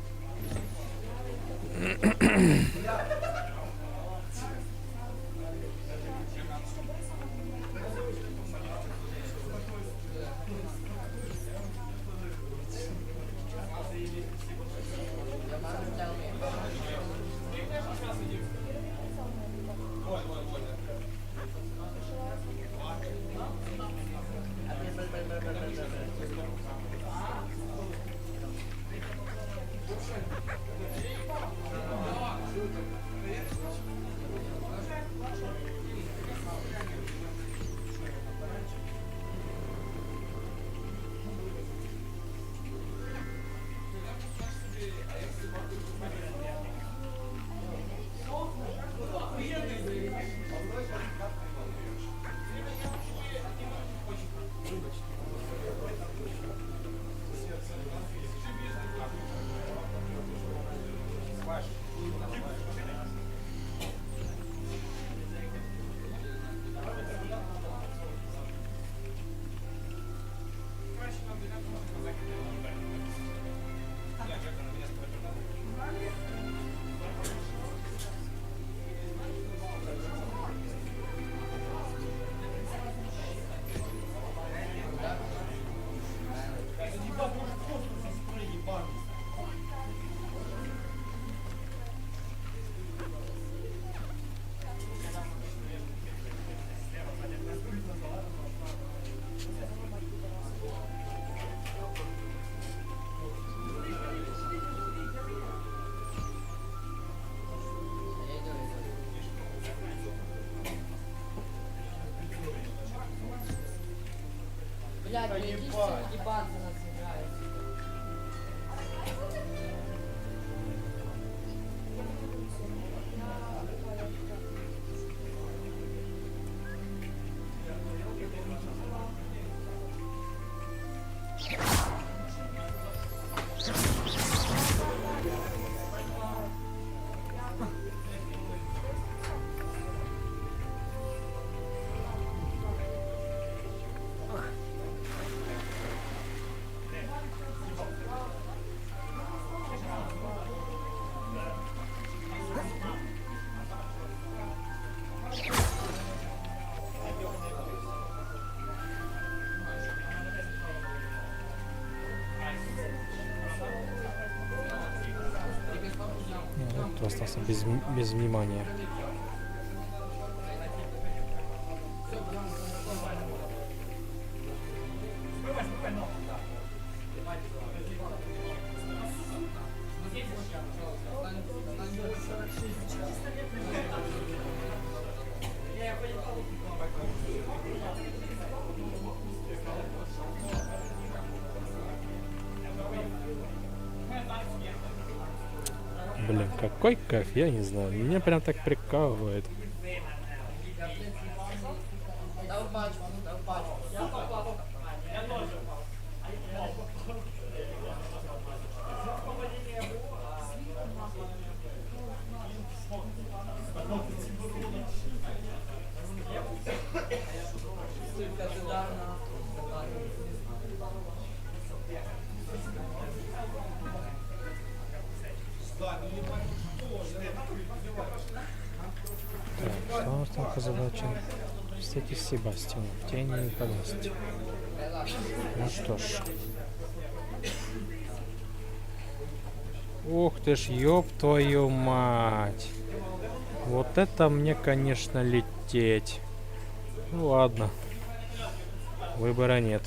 Блядь, ну иди все ебан за нас играет. Кто остался без внимания. Блин, какой кайф, я не знаю. Меня прям так прикалывает. задача. Встретить Себастьяна в тени и поместье. Ну что ж. Ух ты ж, ёб твою мать. Вот это мне, конечно, лететь. Ну ладно. Выбора нет.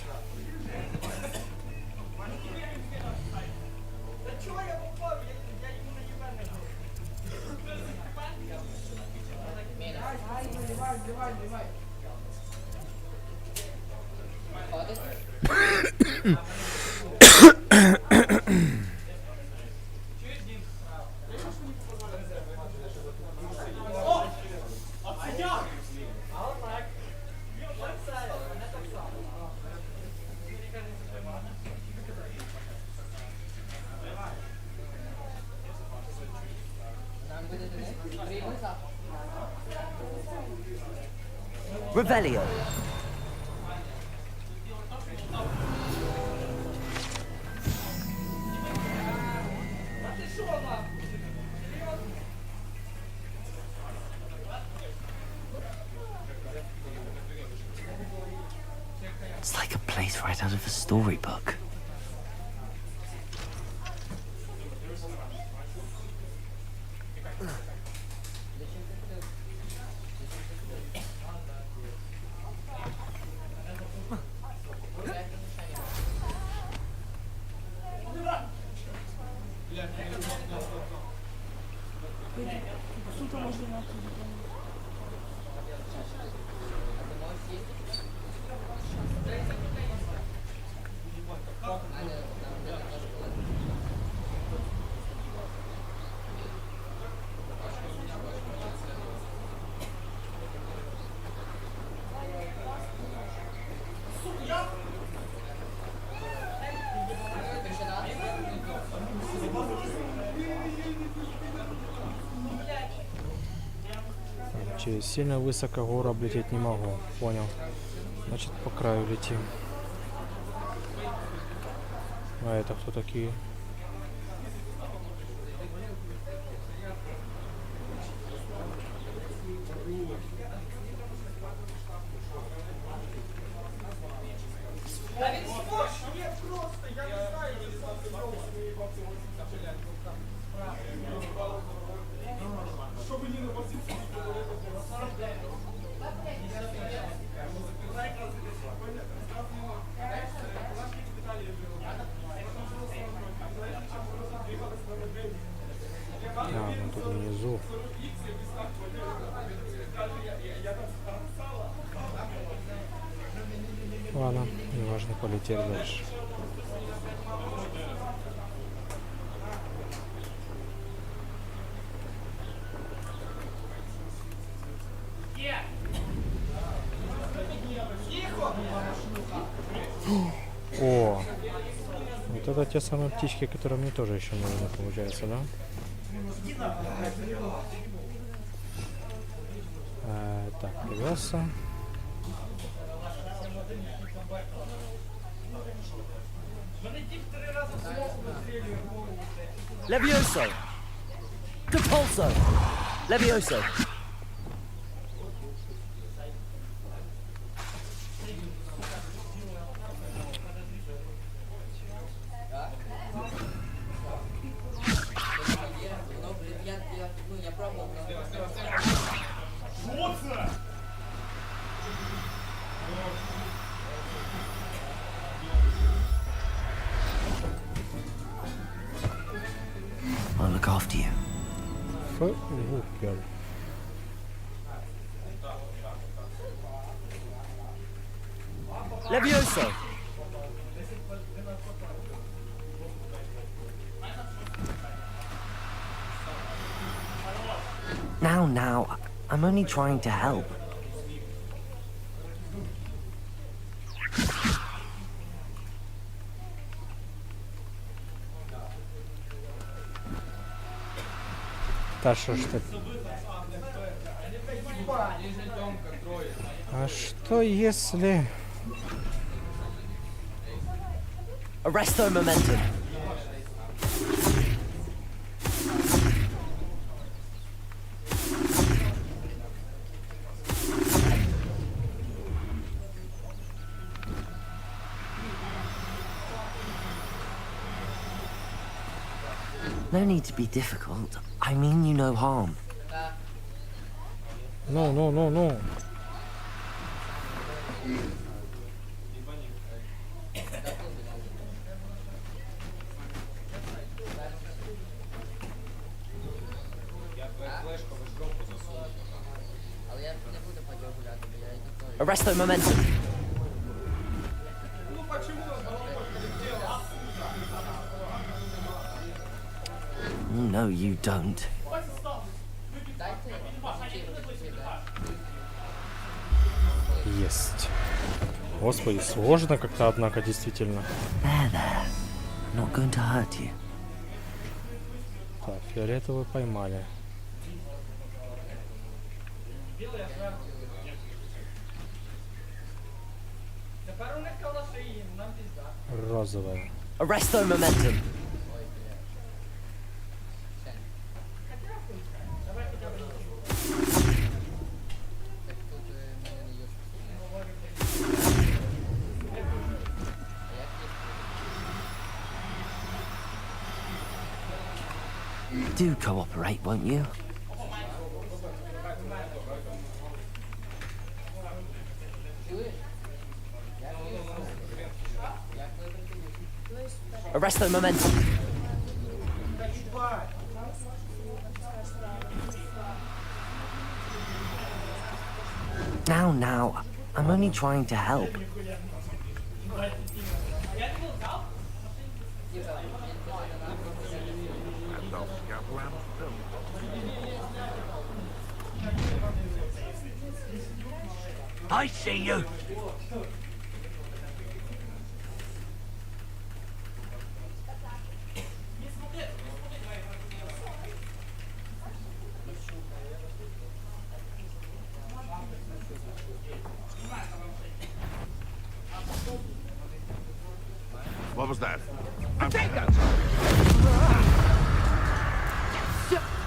Revelio. It's like a place right out of a storybook. Через сильно высоко гору облететь не могу. Понял. Значит, по краю летим. А это кто такие? Ну тут внизу. Ладно, неважно, полетели дальше. О, вот это те самые птички, которые мне тоже еще нужны, получается, да? Так, привязка. Levioso. Capulso. Levioso. I'll look after you. Фу-гу-пер. Levioso. Now, I'm only trying to help. Да что ж ты? А что если... Arresto momentum. No need to be difficult. I mean you no harm. Ну. Arresto momentum. No, you don't. Есть. Господи, сложно как-то, однако, действительно. There. Not going to hurt you. Так, фиолетовую поймали. Розовая. Arresto momentum. Do cooperate, won't you? Arresto momentum. Now. I'm only trying to help. I see you. What was that?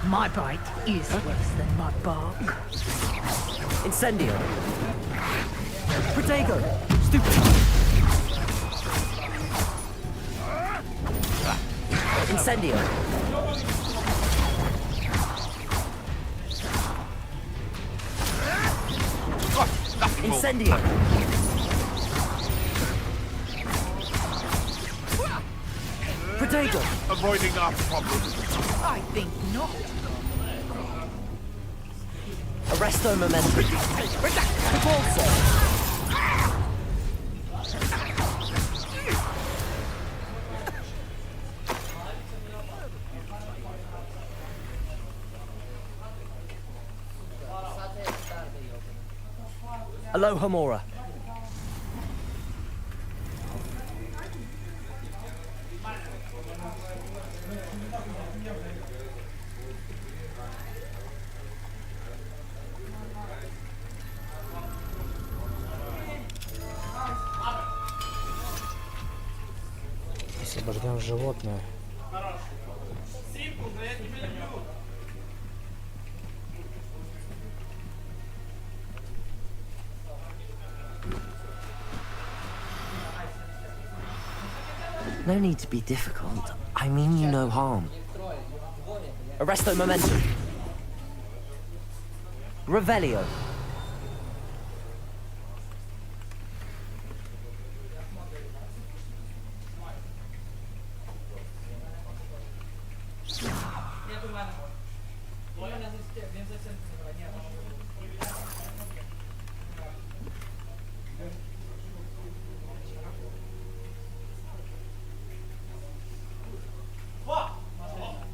My bite is worse than my bark. Incendio. Protego. Stupid. Incendio. Incendio. Protego. Avoiding our problems. I think not. Arresto momentum. Repulsor. Aloha Mora. Освобождаем животное. No need to be difficult. I mean you no harm. Arresto momentum. Revelio.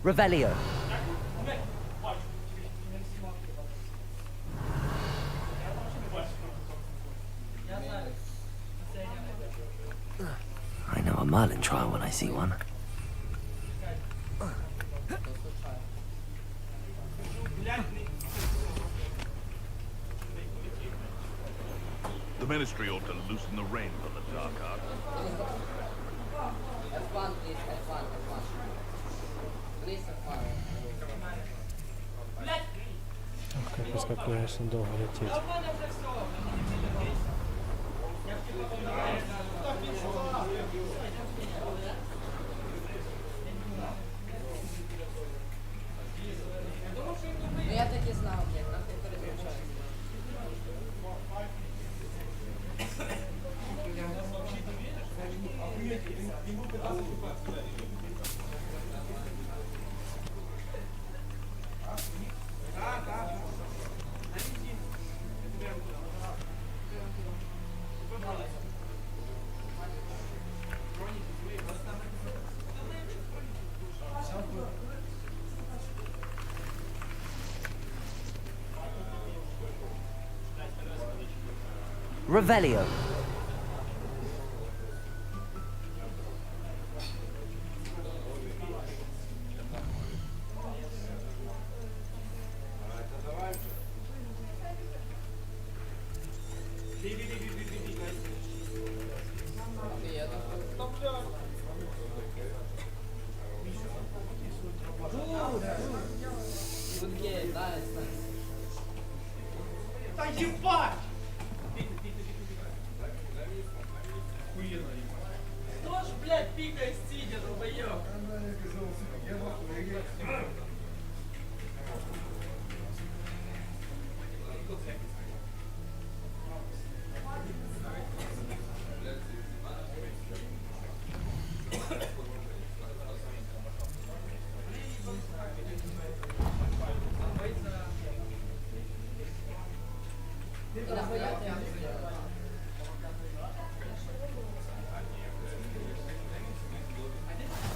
Revelio. I know a Merlin trial when I see one. The Ministry ought to loosen the reins on the dark arts. F1, please, F1. Please, F1. Капец, как, конечно, долго лететь. Revelio. Да ебать! Кто ж, блядь, пикает сидя, долбоёб?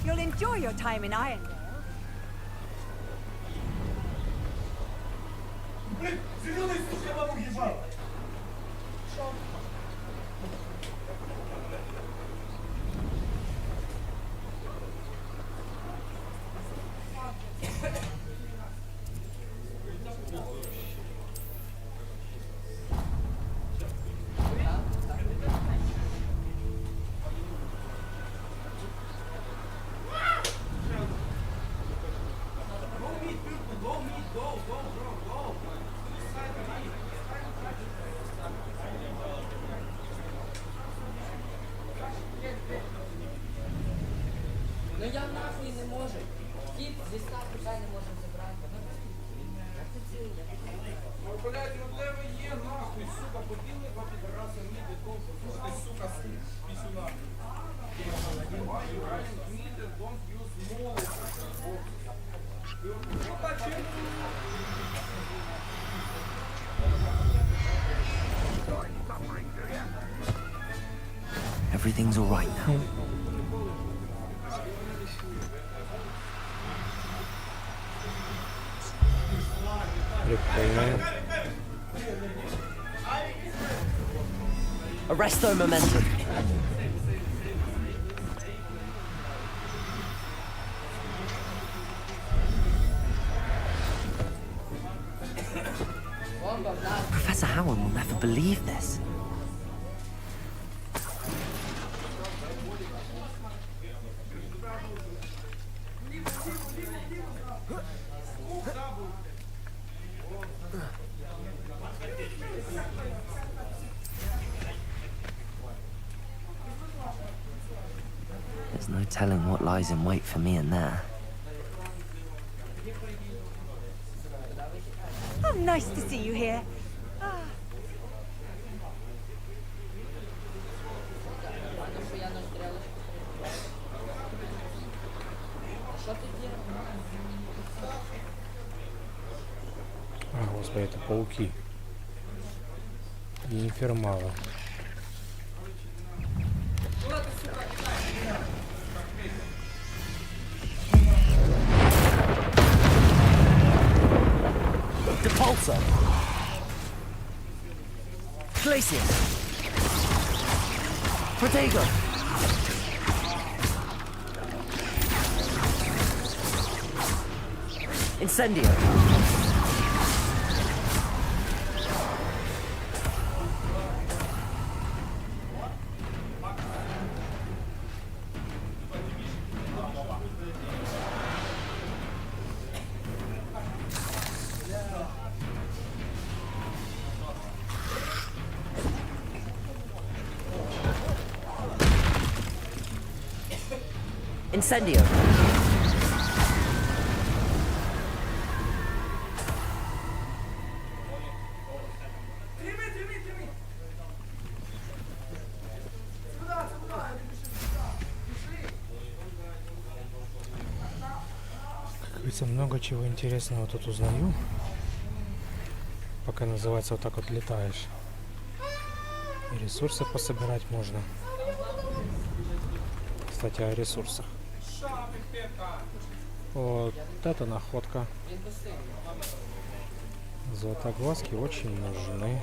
You'll enjoy your time in Irondale. Блин, зеленый, сука, бабу ебал! Ну я нахуй не можу. Тіп зі стату не можемо забрати. Ну, блядь, ну де ви є, нахуй, сука, побігли два підраси, мій бетон, ти, сука, пісюна. Don't use more. Everything's all right now. Arresto momentum. Professor Howard will never believe this. There's no telling what lies in wait for me in there. Oh, nice to see you here. А, господи, это пауки. И инфермалы. Depulso. Glacius. Protego. Incendio. Incendio. Как говорится, много чего интересного тут узнаю. Пока называется вот так вот летаешь. И ресурсы пособирать можно. Кстати, о ресурсах. Вот это находка. Золотоглазки очень нужны.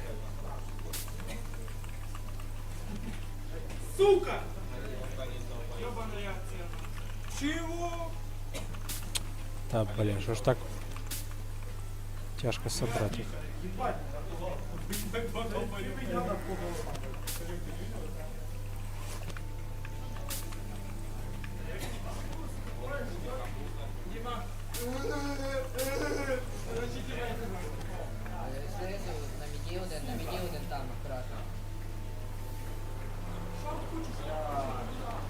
Сука! Ёбаная цена. Чего? Да, блин, что ж так тяжко собрать их. На миде один там, аккуратно.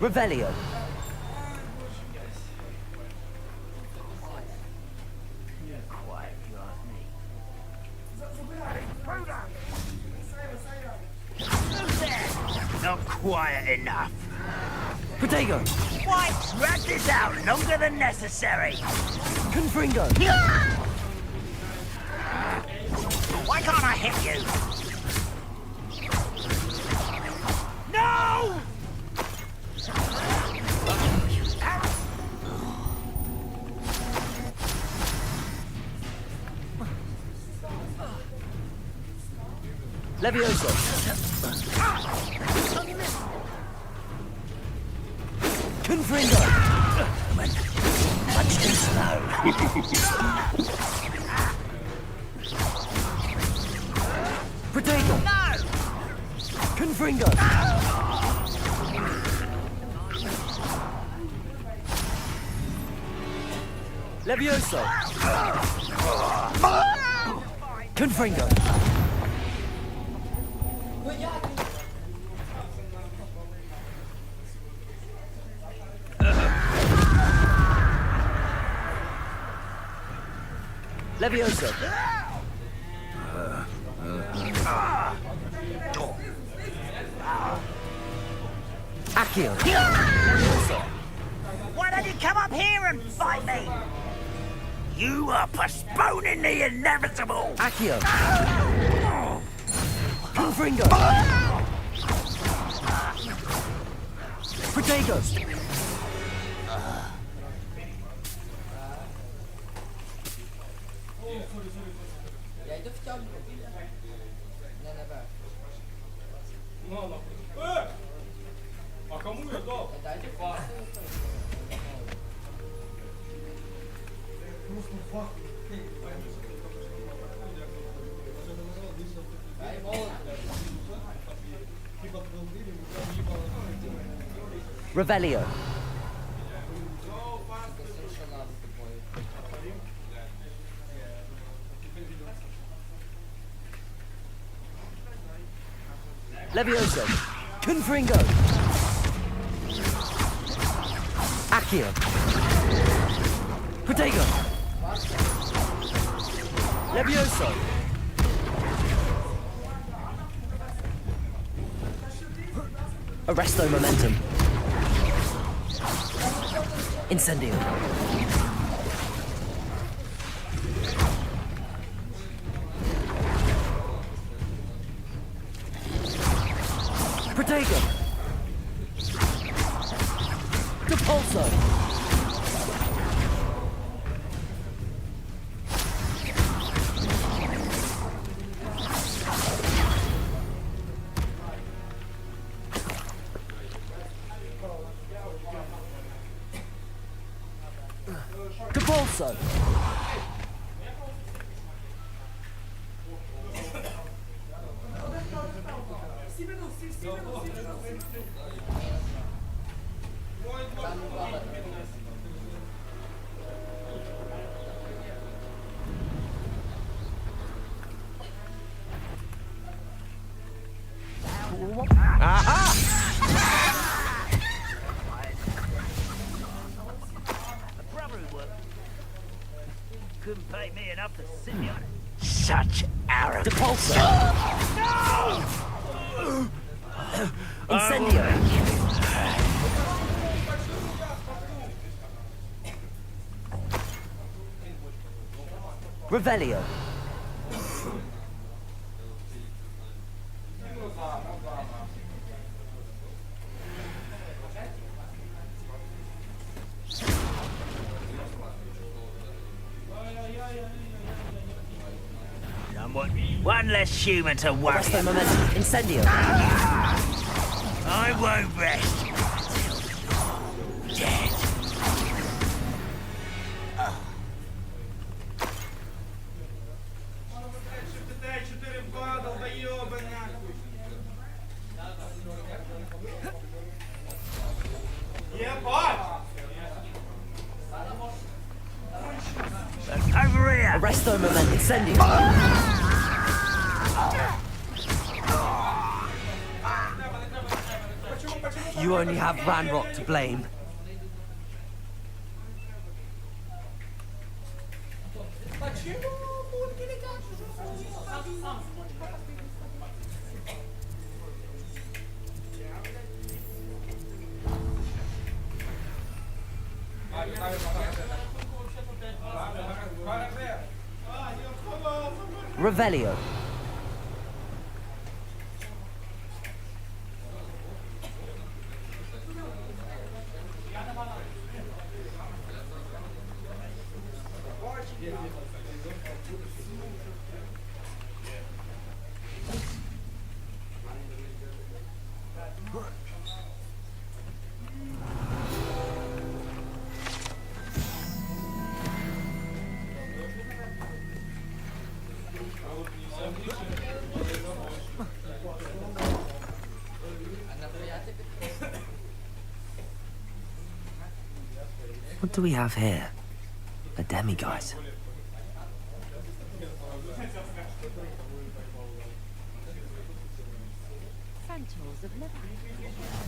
Revelio. Quiet, if you ask me. Not quiet enough. Protego. Why drag this out longer than necessary? Confringo. Why can't I hit you? No! Levioso. Confringo. Much too slow. Protego. No! Confringo. Levioso. Confringo. Levioso. Accio. Why don't you come up here and fight me? You are postponing the inevitable. Accio. Confringo. Protego. Я иду в темку. Не, наверх. Ну, а кому я дал? Дайте факт. Дай молот. Revelio. Levioso. Confringo. Accio. Protego. Levioso. Arresto momentum. Incendio. Protego. Depulso. Depulso. Couldn't pay me enough to sit me on it. Such arrogance. Depulso. No! Incendio. Revelio. One less human to worry. Arresto momentum. Incendio. I won't rest. Dead. Over here! Arresto moment, incendio! You only have Ranrock to blame. Revelio. What do we have here? A demiguise.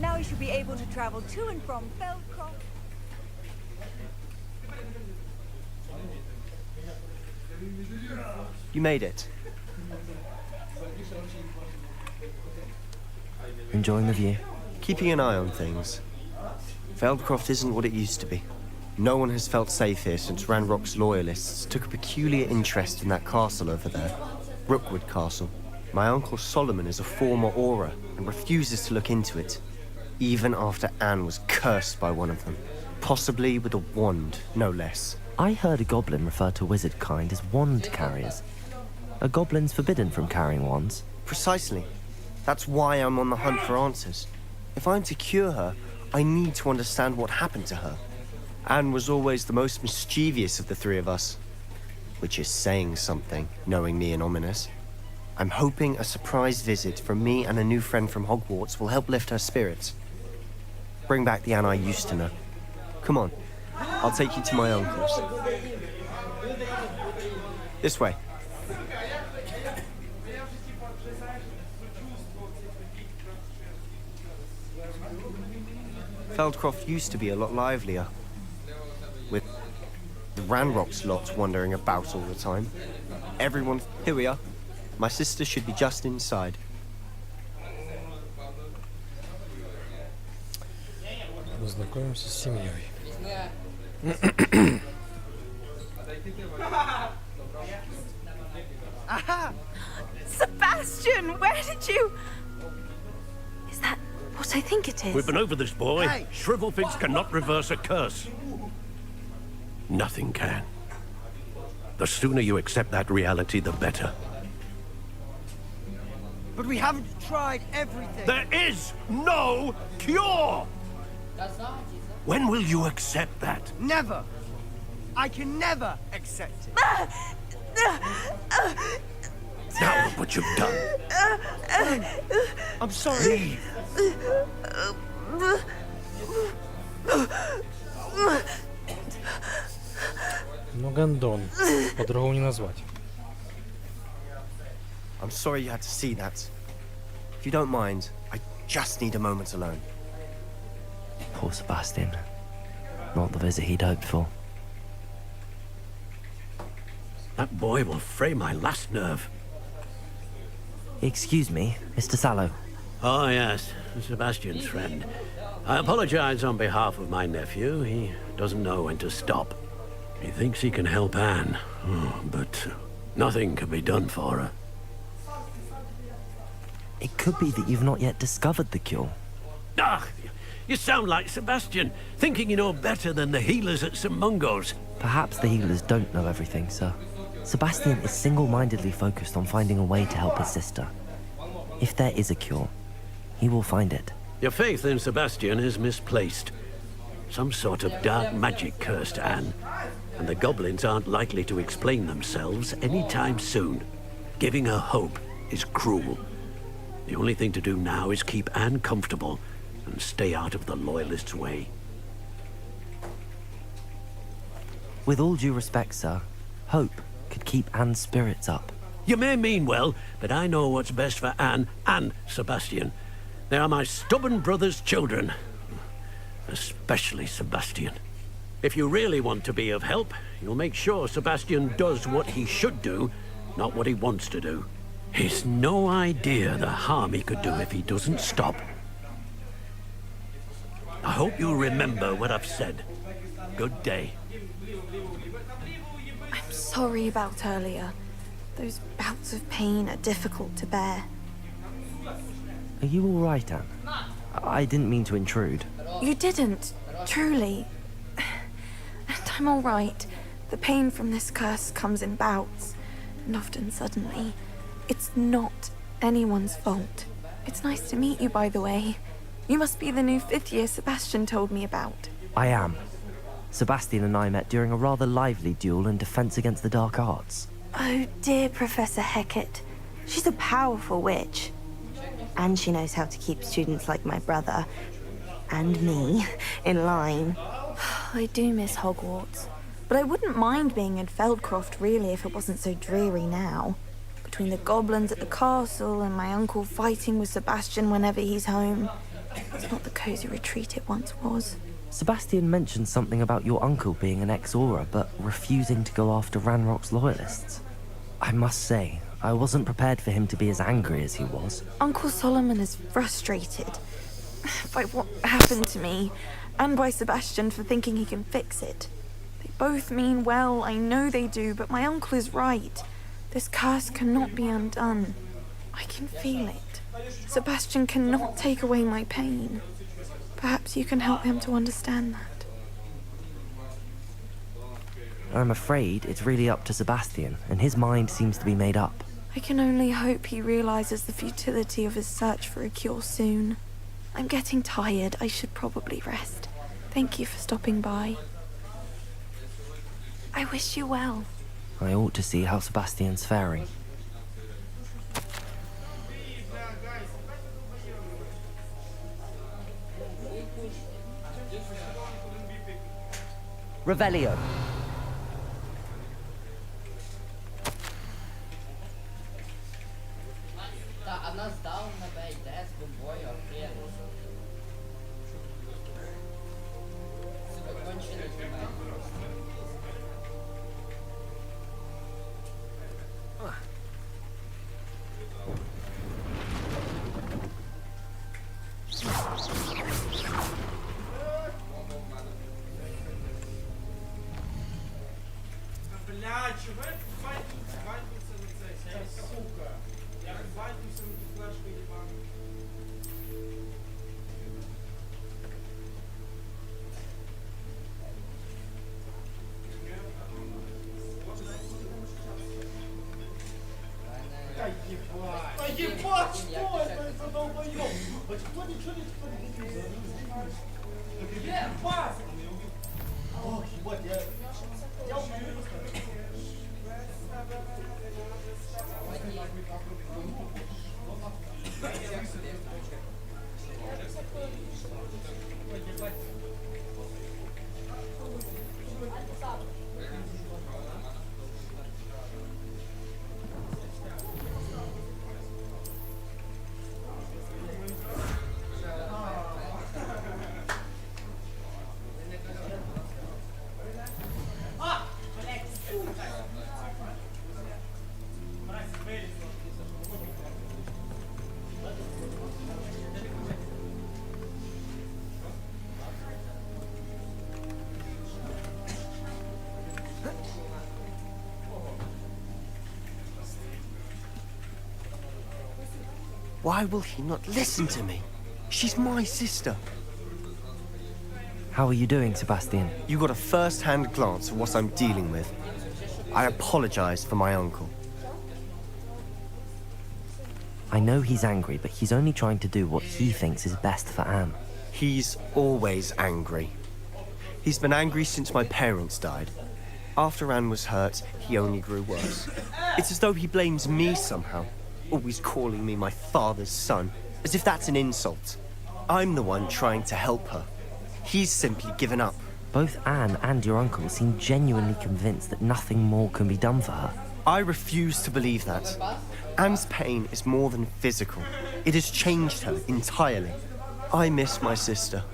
Now you should be able to travel to and from Feldcroft. You made it. Enjoying the view? Keeping an eye on things. Feldcroft isn't what it used to be. No one has felt safe here since Ranrock's loyalists took a peculiar interest in that castle over there. Rookwood Castle. My uncle Solomon is a former Auror and refuses to look into it, even after Anne was cursed by one of them. Possibly with a wand, no less. I heard a goblin refer to wizard kind as wand carriers. Are goblins forbidden from carrying wands? Precisely. That's why I'm on the hunt for answers. If I'm to cure her, I need to understand what happened to her. Anne was always the most mischievous of the three of us. Which is saying something, knowing me and ominous. I'm hoping a surprise visit from me and a new friend from Hogwarts will help lift her spirits. Bring back the Anne I used to know. Come on, I'll take you to my uncle's. This way. Feldcroft used to be a lot livelier. With the Ranrock's lot wandering about all the time. Everyone... Here we are. My sister should be just inside. Познакомимся с семьей. Aha! Sebastian, where did you... Is that what I think it is? We've been over this, boy. Hey. Shrivelfigs cannot reverse a curse. Nothing can. The sooner you accept that reality, the better. But we haven't tried everything. There is no cure! When will you accept that? Never. I can never accept it. Now look what you've done. I'm sorry. Ну, гондон. По-другому не назвать. I'm sorry you had to see that. If you don't mind, I just need a moment alone. Poor Sebastian. Not the visit he'd hoped for. That boy will fray my last nerve. Excuse me, Mr. Sallow. Oh, yes, Sebastian's friend. I apologize on behalf of my nephew. He doesn't know when to stop. He thinks he can help Anne, but nothing can be done for her. It could be that you've not yet discovered the cure. Ah, you sound like Sebastian, thinking you know better than the healers at St. Mungo's. Perhaps the healers don't know everything, sir. Sebastian is single-mindedly focused on finding a way to help his sister. If there is a cure, he will find it. Your faith in Sebastian is misplaced. Some sort of dark magic cursed Anne, and the goblins aren't likely to explain themselves anytime soon. Giving her hope is cruel. The only thing to do now is keep Anne comfortable and stay out of the Loyalists' way. With all due respect, sir, hope could keep Anne's spirits up. You may mean well, but I know what's best for Anne and Sebastian. They are my stubborn brother's children. Especially Sebastian. If you really want to be of help, you'll make sure Sebastian does what he should do, not what he wants to do. He's no idea the harm he could do if he doesn't stop. I hope you'll remember what I've said. Good day. I'm sorry about earlier. Those bouts of pain are difficult to bear. Are you all right, Anne? I didn't mean to intrude. You didn't, truly. And I'm all right. The pain from this curse comes in bouts, and often suddenly. It's not anyone's fault. It's nice to meet you, by the way. You must be the new 5th year Sebastian told me about. I am. Sebastian and I met during a rather lively duel in defense against the dark arts. Oh, dear Professor Hecat. She's a powerful witch. And she knows how to keep students like my brother, and me, in line. I do miss Hogwarts. But I wouldn't mind being in Feldcroft, really, if it wasn't so dreary now. Between the goblins at the castle and my uncle fighting with Sebastian whenever he's home. It's not the cozy retreat it once was. Sebastian mentioned something about your uncle being an ex-Auror, but refusing to go after Ranrock's loyalists. I must say, I wasn't prepared for him to be as angry as he was. Uncle Solomon is frustrated by what happened to me, and by Sebastian for thinking he can fix it. They both mean well, I know they do, but my uncle is right. This curse cannot be undone. I can feel it. Sebastian cannot take away my pain. Perhaps you can help him to understand that. I'm afraid it's really up to Sebastian, and his mind seems to be made up. I can only hope he realizes the futility of his search for a cure soon. I'm getting tired. I should probably rest. Thank you for stopping by. I wish you well. I ought to see how Sebastian's faring. Revelio. Она сдала на бейдес, бой, окей. Закончили тюрьму. Бля, чего я вальтился на цей? Сука. Я вальтился на эту флешку ебаную. Да ебать! Да ебать, что это за долбоёб? Вот кто ничего не творит? Ебать! О, ебать, я убью. Why will he not listen to me? She's my sister. How are you doing, Sebastian? You got a first-hand glance at what I'm dealing with. I apologize for my uncle. I know he's angry, but he's only trying to do what he thinks is best for Anne. He's always angry. He's been angry since my parents died. After Anne was hurt, he only grew worse. It's as though he blames me somehow, always calling me my father's son, as if that's an insult. I'm the one trying to help her. He's simply given up. Both Anne and your uncle seem genuinely convinced that nothing more can be done for her. I refuse to believe that. Anne's pain is more than physical. It has changed her entirely. I miss my sister.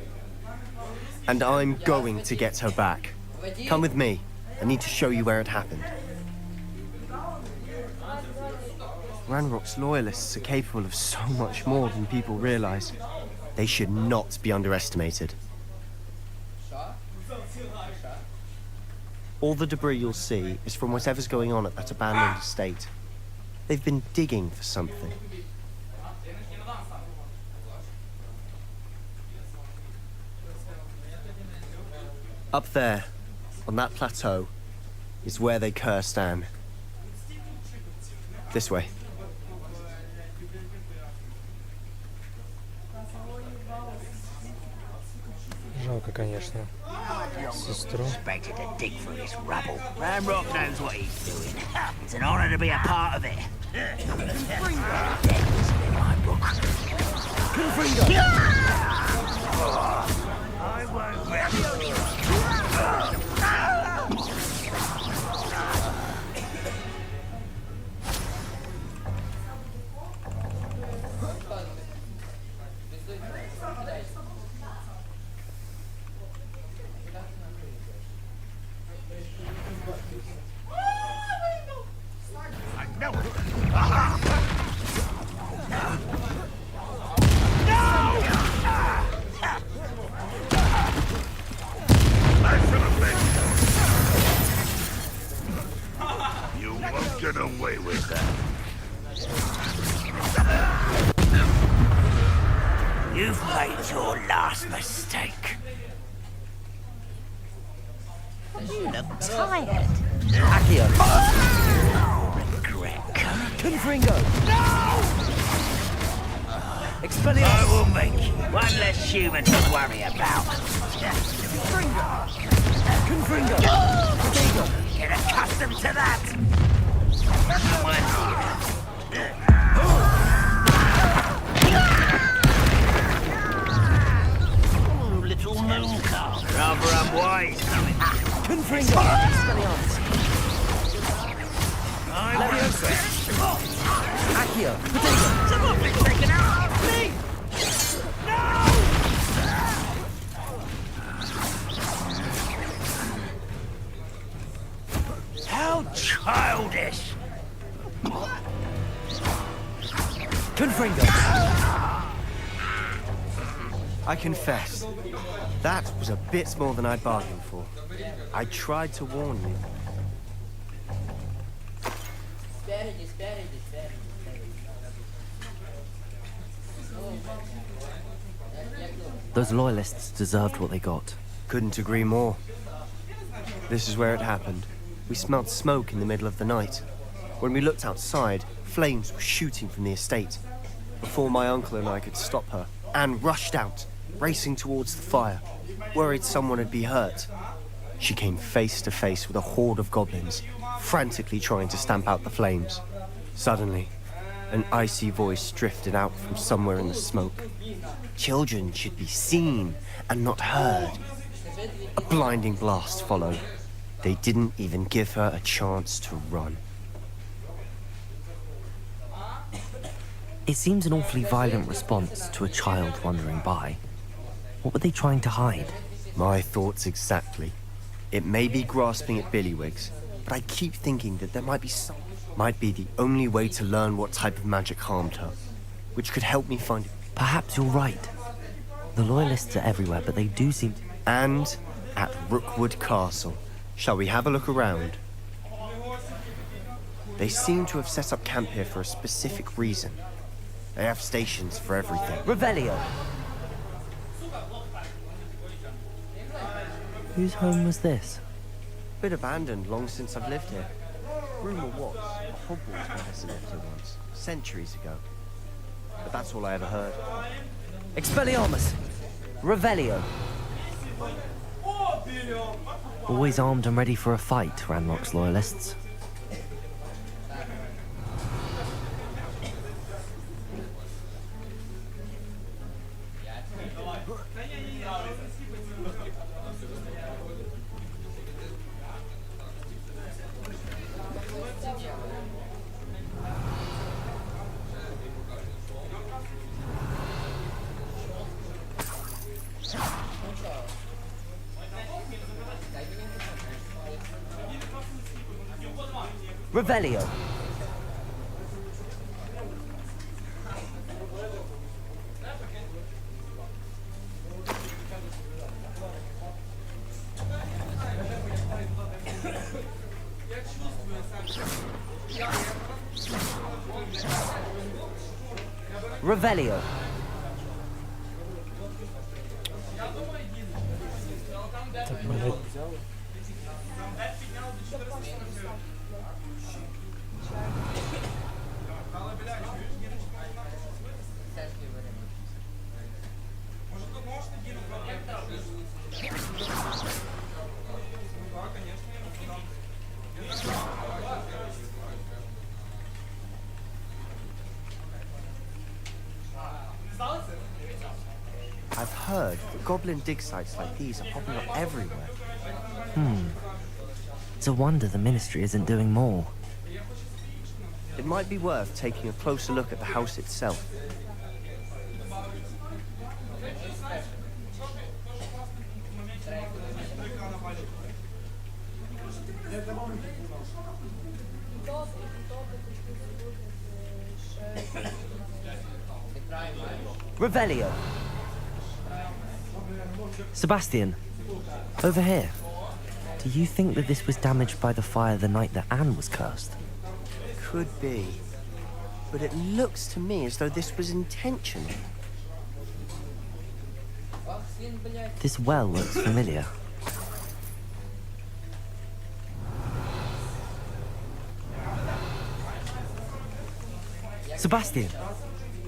And I'm going to get her back. Come with me. I need to show you where it happened. Ranrock's loyalists are capable of so much more than people realize. They should not be underestimated. All the debris you'll see is from whatever's going on at that abandoned estate. They've been digging for something. Up there, on that plateau, is where they cursed Anne. This way. Жалко, конечно. Сестру. Expected to dig through this rubble. Ranrock knows what he's doing. It's an honor to be a part of it. I won't rest. You won't get away with that. You've made your last mistake. You look tired. Accio! Regret. Confringo! No! Expelliarmus! I will make you one less human to worry about. Confringo! Get accustomed to that. Oh, little mooncalf. Rather unwise. Confringo! Expelliarmus! Leviosa! Accio! Someone been taken out of me! No! How childish! Confringo! I confess, that was a bit more than I'd bargained for. I tried to warn you. Those loyalists deserved what they got. Couldn't agree more. This is where it happened. We smelled smoke in the middle of the night. When we looked outside, flames were shooting from the estate. Before my uncle and I could stop her, Anne rushed out, racing towards the fire, worried someone would be hurt. She came face to face with a horde of goblins, frantically trying to stamp out the flames. Suddenly, an icy voice drifted out from somewhere in the smoke. Children should be seen and not heard. A blinding blast followed. They didn't even give her a chance to run. It seems an awfully violent response to a child wandering by. What were they trying to hide? My thoughts exactly. It may be grasping at billywhigs, but I keep thinking that there might be the only way to learn what type of magic harmed her, which could help me find it. Perhaps you're right. The loyalists are everywhere, but they do seem to... And at Rookwood Castle. Shall we have a look around? They seem to have set up camp here for a specific reason. They have stations for everything. Revelio! Whose home was this? Been abandoned long since I've lived here. Rumour was, a Hogwarts professor lived here once, centuries ago. but that's all I ever heard. Expelliarmus! Revelio! Always armed and ready for a fight, Ranrock's loyalists. Revelio. Revelio. I've heard that goblin dig sites like these are popping up everywhere. It's a wonder the Ministry isn't doing more. It might be worth taking a closer look at the house itself. Revelio. Sebastian, over here. Do you think that this was damaged by the fire the night that Anne was cursed? Could be. But it looks to me as though this was intentional. This well looks familiar. Sebastian,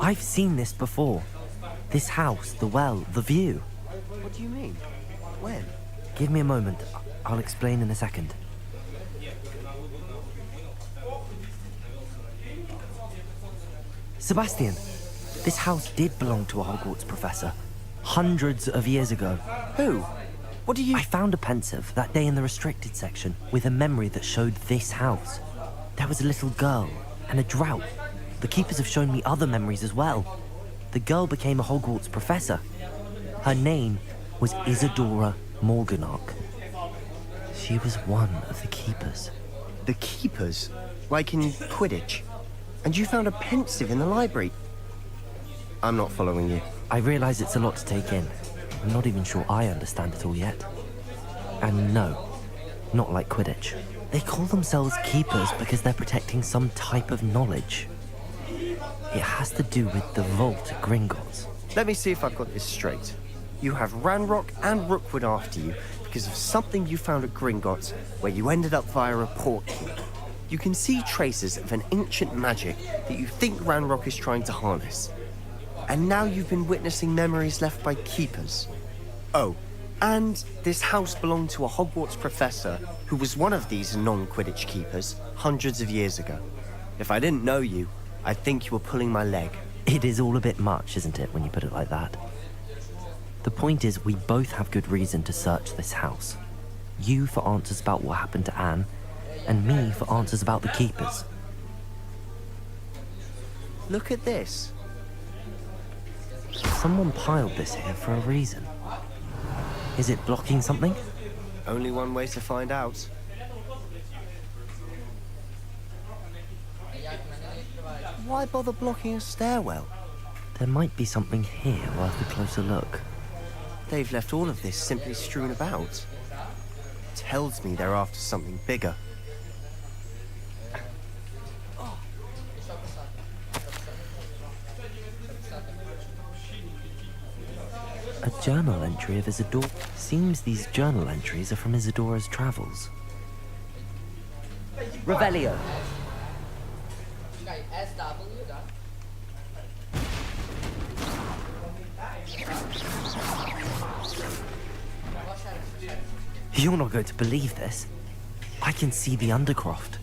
I've seen this before. This house, the well, the view. What do you mean? When? Give me a moment. I'll explain in a second. Sebastian, this house did belong to a Hogwarts professor. Hundreds of years ago. Who? What do you... I found a pensive that day in the restricted section with a memory that showed this house. There was a little girl and a drought. The keepers have shown me other memories as well. The girl became a Hogwarts professor. Her name was Isadora Morganach. She was one of the keepers. The keepers? Like in Quidditch? And you found a pensive in the library? I'm not following you. I realize it's a lot to take in. I'm not even sure I understand it all yet. And no, not like Quidditch. They call themselves keepers because they're protecting some type of knowledge. It has to do with the vault at Gringotts. Let me see if I've got this straight. You have Ranrock and Rookwood after you because of something you found at Gringotts where you ended up via a portkey. You can see traces of an ancient magic that you think Ranrock is trying to harness. And now you've been witnessing memories left by keepers. Oh, and this house belonged to a Hogwarts professor who was one of these non-Quidditch keepers hundreds of years ago. If I didn't know you, I'd think you were pulling my leg. It is all a bit much, isn't it, when you put it like that? The point is, we both have good reason to search this house. You for answers about what happened to Anne, and me for answers about the keepers. Look at this. Someone piled this here for a reason. Is it blocking something? Only one way to find out. Why bother blocking a stairwell? There might be something here worth a closer look. They've left all of this simply strewn about. Tells me they're after something bigger. A journal entry of Isadora. Seems these journal entries are from Isadora's travels. Revelio. You're not going to believe this. I can see the Undercroft.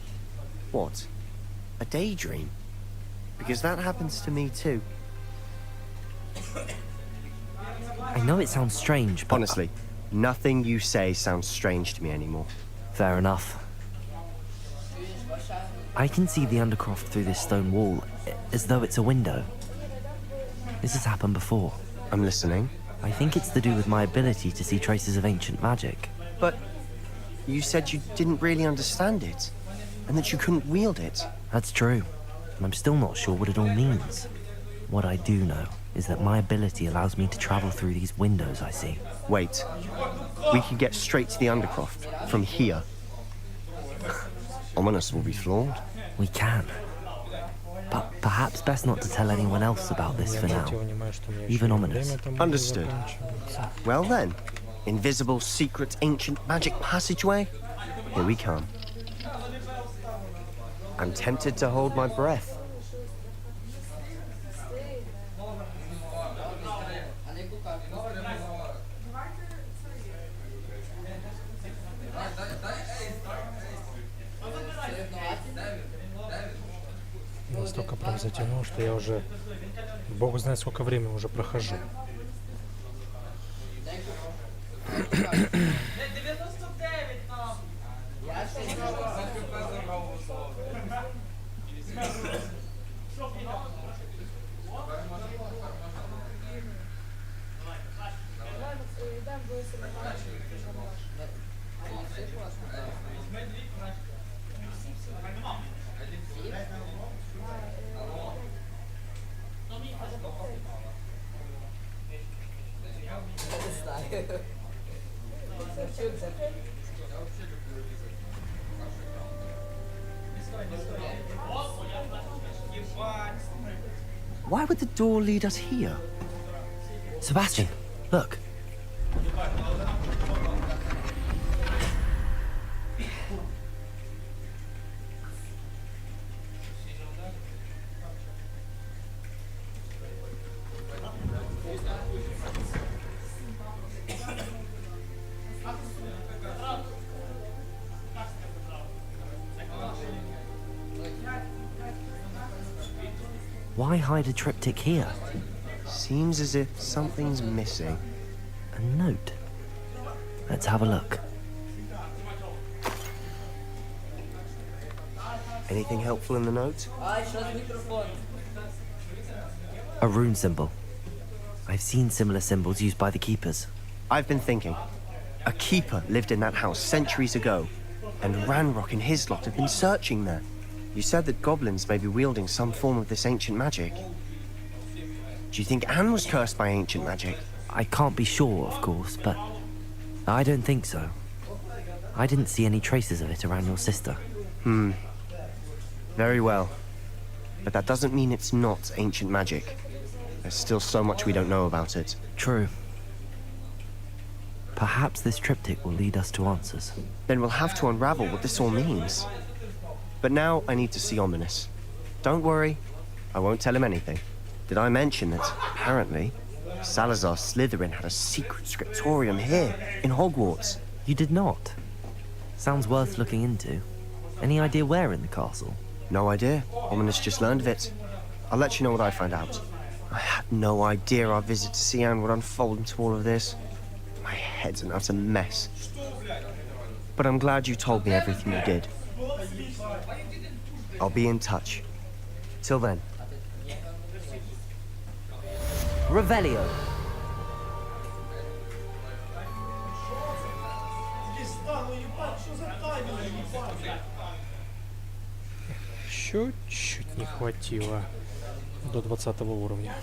What? A daydream? Because that happens to me too. I know it sounds strange, but... Honestly, nothing you say sounds strange to me anymore. Fair enough. I can see the Undercroft through this stone wall, as though it's a window. This has happened before. I'm listening. I think it's to do with my ability to see traces of ancient magic. But you said you didn't really understand it, and that you couldn't wield it. That's true, and I'm still not sure what it all means. What I do know is that my ability allows me to travel through these windows I see. Wait, we can get straight to the Undercroft from here. Ominous will be flawed. We can. But perhaps best not to tell anyone else about this for now. Even Ominous. Understood. Well then, invisible, secret, ancient magic passageway? Here we come. I'm tempted to hold my breath. Настолько прям затянул, что я уже... Бог знает, сколько времени уже прохожу. Why would the door lead us here? Sebastian, look. Why hide a triptych here? Seems as if something's missing. A note. Let's have a look. Anything helpful in the note? A rune symbol. I've seen similar symbols used by the keepers. I've been thinking. A keeper lived in that house centuries ago, and Ranrock and his lot have been searching there. You said that goblins may be wielding some form of this ancient magic. Do you think Anne was cursed by ancient magic? I can't be sure, of course, but I don't think so. I didn't see any traces of it around your sister. Very well. But that doesn't mean it's not ancient magic. There's still so much we don't know about it. True. Perhaps this triptych will lead us to answers. Then we'll have to unravel what this all means. But now I need to see Ominous. Don't worry, I won't tell him anything. Did I mention that, apparently, Salazar Slytherin had a secret scriptorium here, in Hogwarts? You did not? Sounds worth looking into. Any idea where in the castle? No idea. Ominous just learned of it. I'll let you know what I find out. I had no idea our visit to see Anne would unfold into all of this. My head's an utter mess. But I'm glad you told me everything you did. I'll be in touch. Till then. Revelio. Чуть-чуть не хватило до 20 уровня.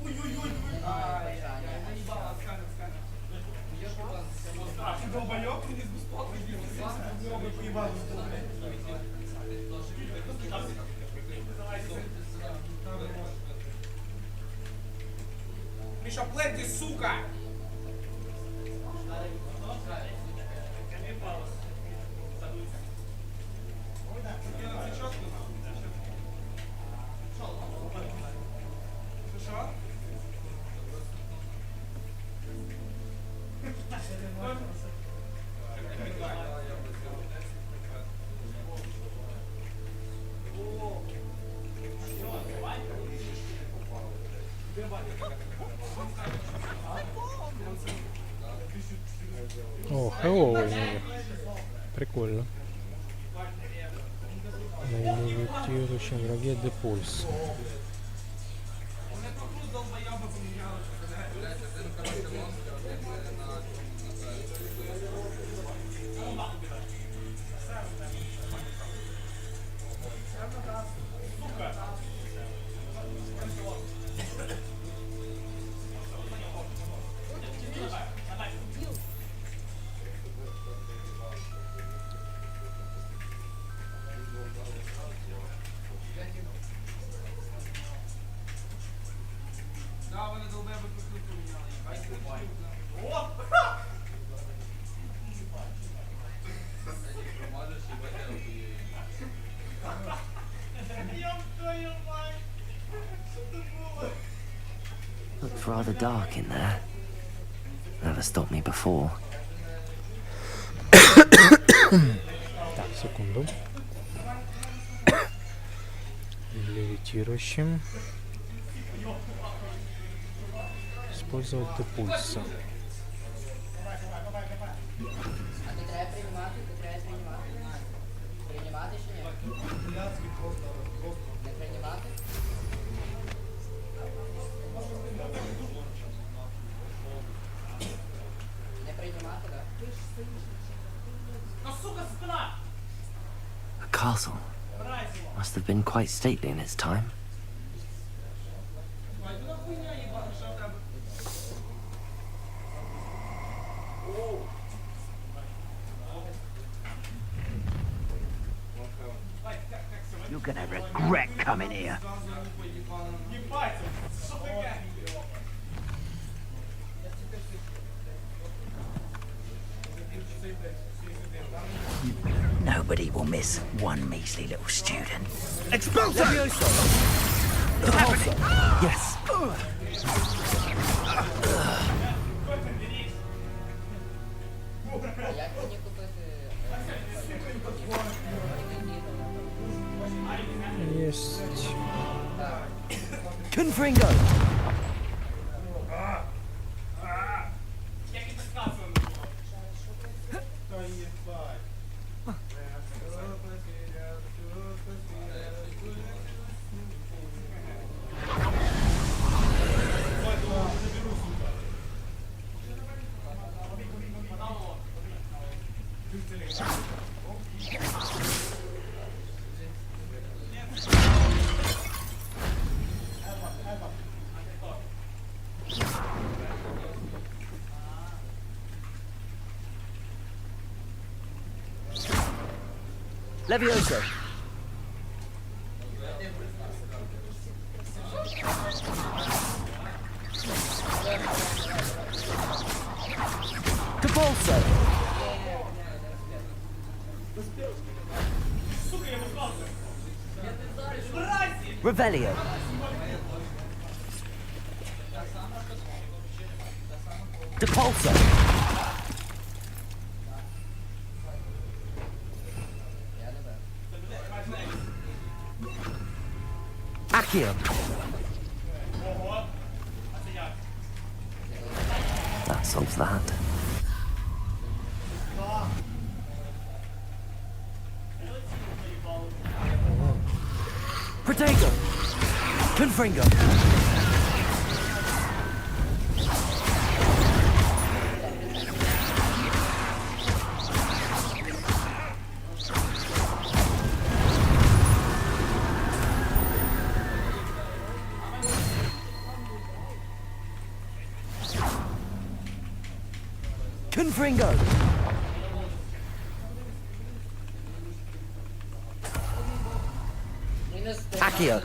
Ой-ой-ой. Ай, наебало, сканер. А, ты долбоёб, мне бесплатно не поебал. Миша, плей ты, сука! О, Хэллоуин у них. Прикольно. На имитирующем враге депульс. Looked rather dark in there. Never stopped me before. Так, секунду. Левитирующим. Использовать депульса. A castle. Must have been quite stately in its time. You're gonna regret coming here. Nobody will miss one measly little student. Expulso! Yes. Есть. Confringo! Levioso. Capolso. Revelio. Depulso. Accio. That solves that. Protego. Confringo. Confringo! Accio!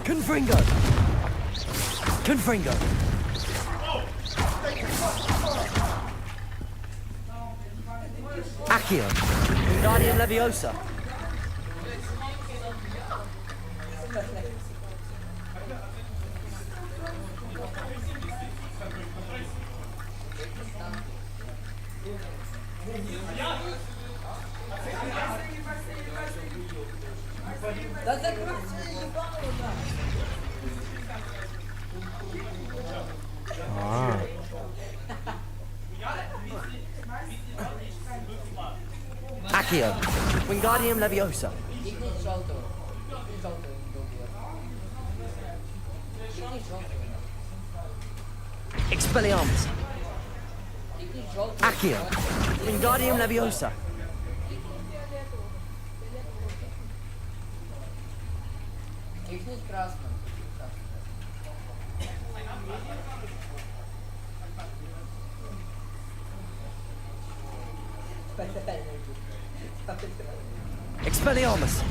Confringo! Confringo! Accio! Guardian Leviosa! Accio! Wingardium Leviosa! Expelliarmus! Accio! Wingardium Leviosa! Expelliarmus!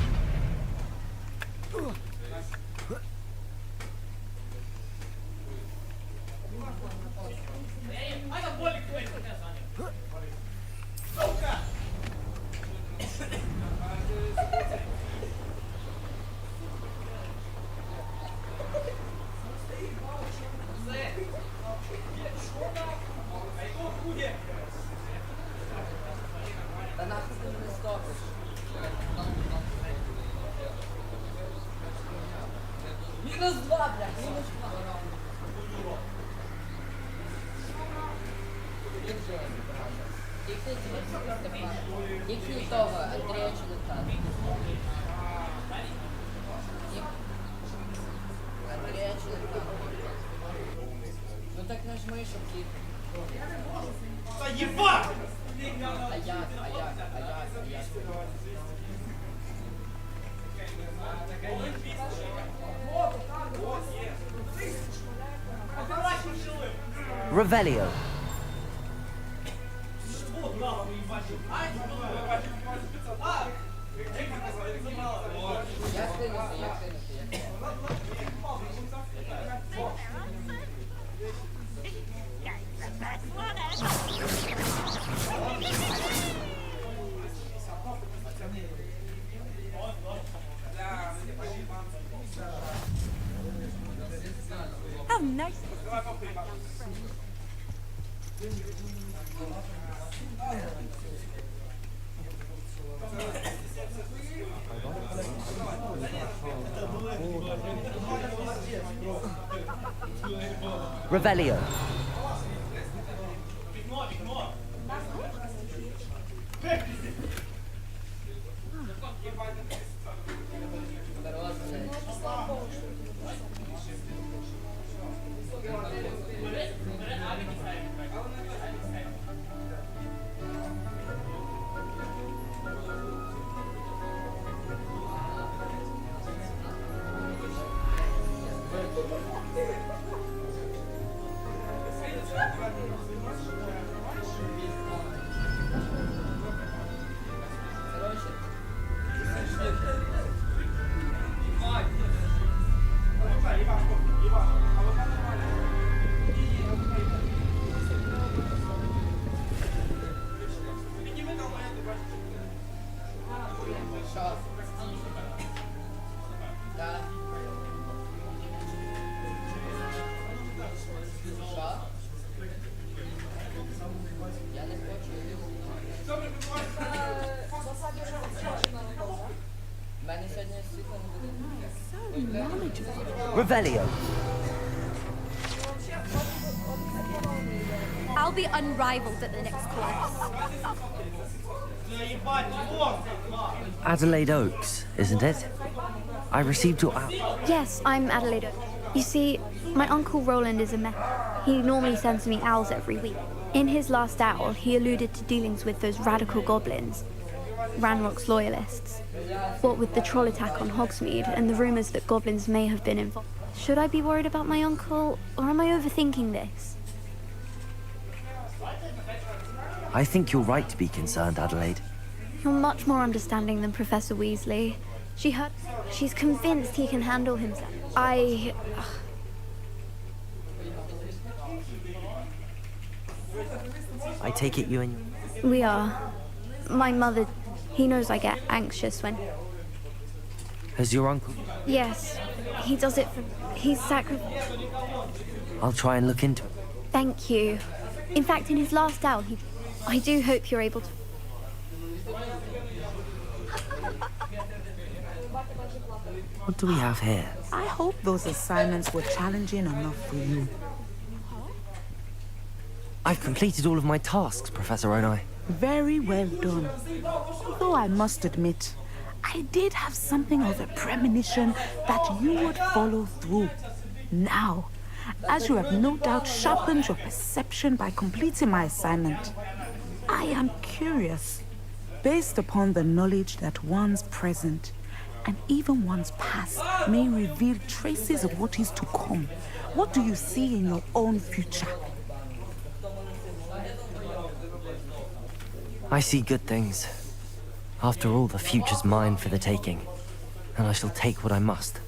Revelio. How nice. Revelio. Revelio. I'll be unrivaled at the next course. Adelaide Oaks, isn't it? I received your Yes, I'm Adelaide. You see, my Uncle Roland is a mess. He normally sends me owls every week. In his last owl, he alluded to dealings with those radical goblins, Ranrock's loyalists. What with the troll attack on Hogsmeade and the rumours that goblins may have been involved. Should I be worried about my uncle, or am I overthinking this? I think you're right to be concerned, Adelaide. You're much more understanding than Professor Weasley. She's convinced he can handle himself. I take it you and... We are. My mother, he knows I get anxious when... Has your uncle... Yes, he does it for... He's I'll try and look into it. Thank you. In fact, in his last owl, I do hope you're able to... What do we have here? I hope those assignments were challenging enough for you. I've completed all of my tasks, Professor Onai. Very well done. Although I must admit, I did have something of a premonition that you would follow through. Now, as you have no doubt sharpened your perception by completing my assignment, I am curious, based upon the knowledge that one's present and even one's past may reveal traces of what is to come. What do you see in your own future? I see good things. After all, the future's mine for the taking, and I shall take what I must.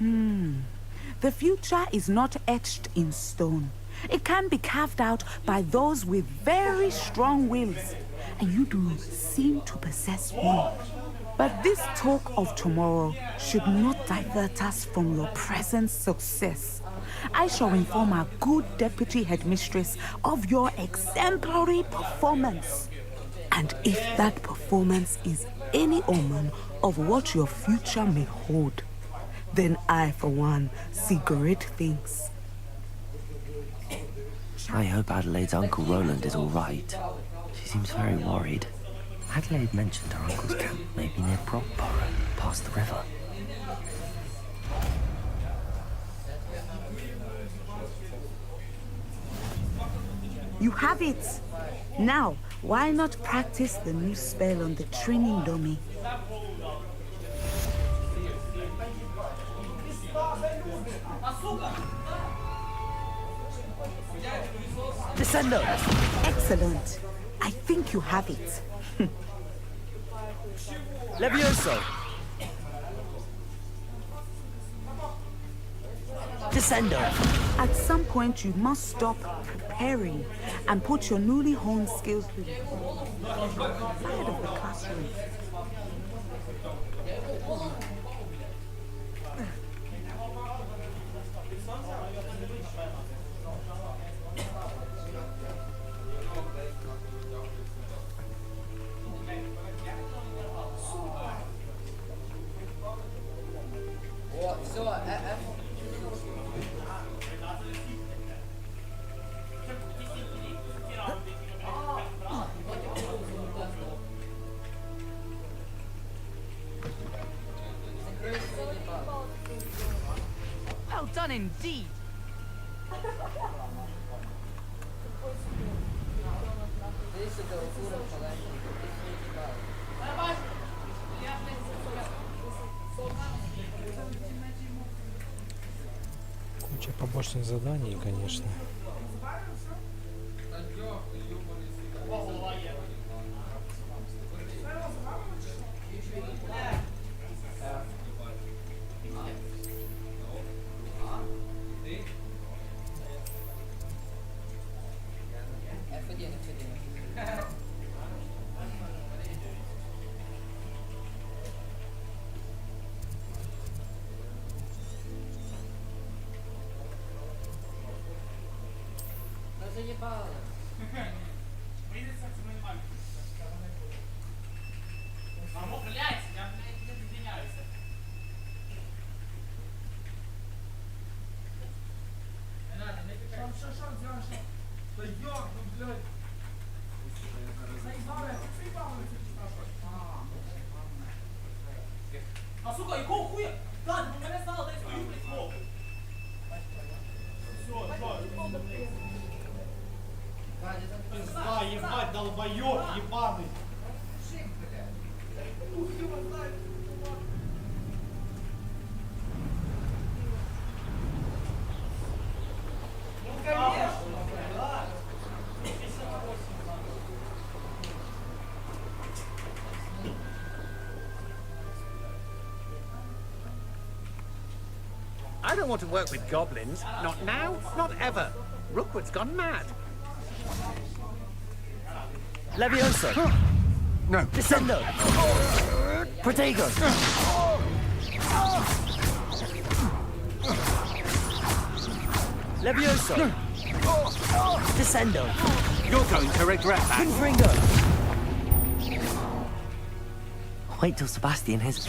The future is not etched in stone. It can be carved out by those with very strong wills, and you do seem to possess one. But this talk of tomorrow should not divert us from your present success. I shall inform our good deputy headmistress of your exemplary performance. And if that performance is any omen of what your future may hold, then I, for one, see great things. I hope Adelaide's Uncle Roland is all right. She seems very worried. Adelaide mentioned her uncle's camp may be near Brockborough, past the river. You have it! Now, why not practice the new spell on the training dummy? Descendo! Excellent. I think you have it. Levioso! Descendo! At some point, you must stop preparing and put your newly honed skills to the side of the classroom. Well done indeed. Куча побочных заданий, конечно. А сука, якого хуя? Ладно, ви мене знали, дай свою присмовку. Пизда, ебать, долбоёб, ебаный. Ну, конечно, да. I don't want to work with goblins. Not now, not ever. Rookwood's gone mad. Levioso! No. Descendo! Protego! Levioso! Descendo! You're going to regret that. Confringo! Wait till Sebastian hits.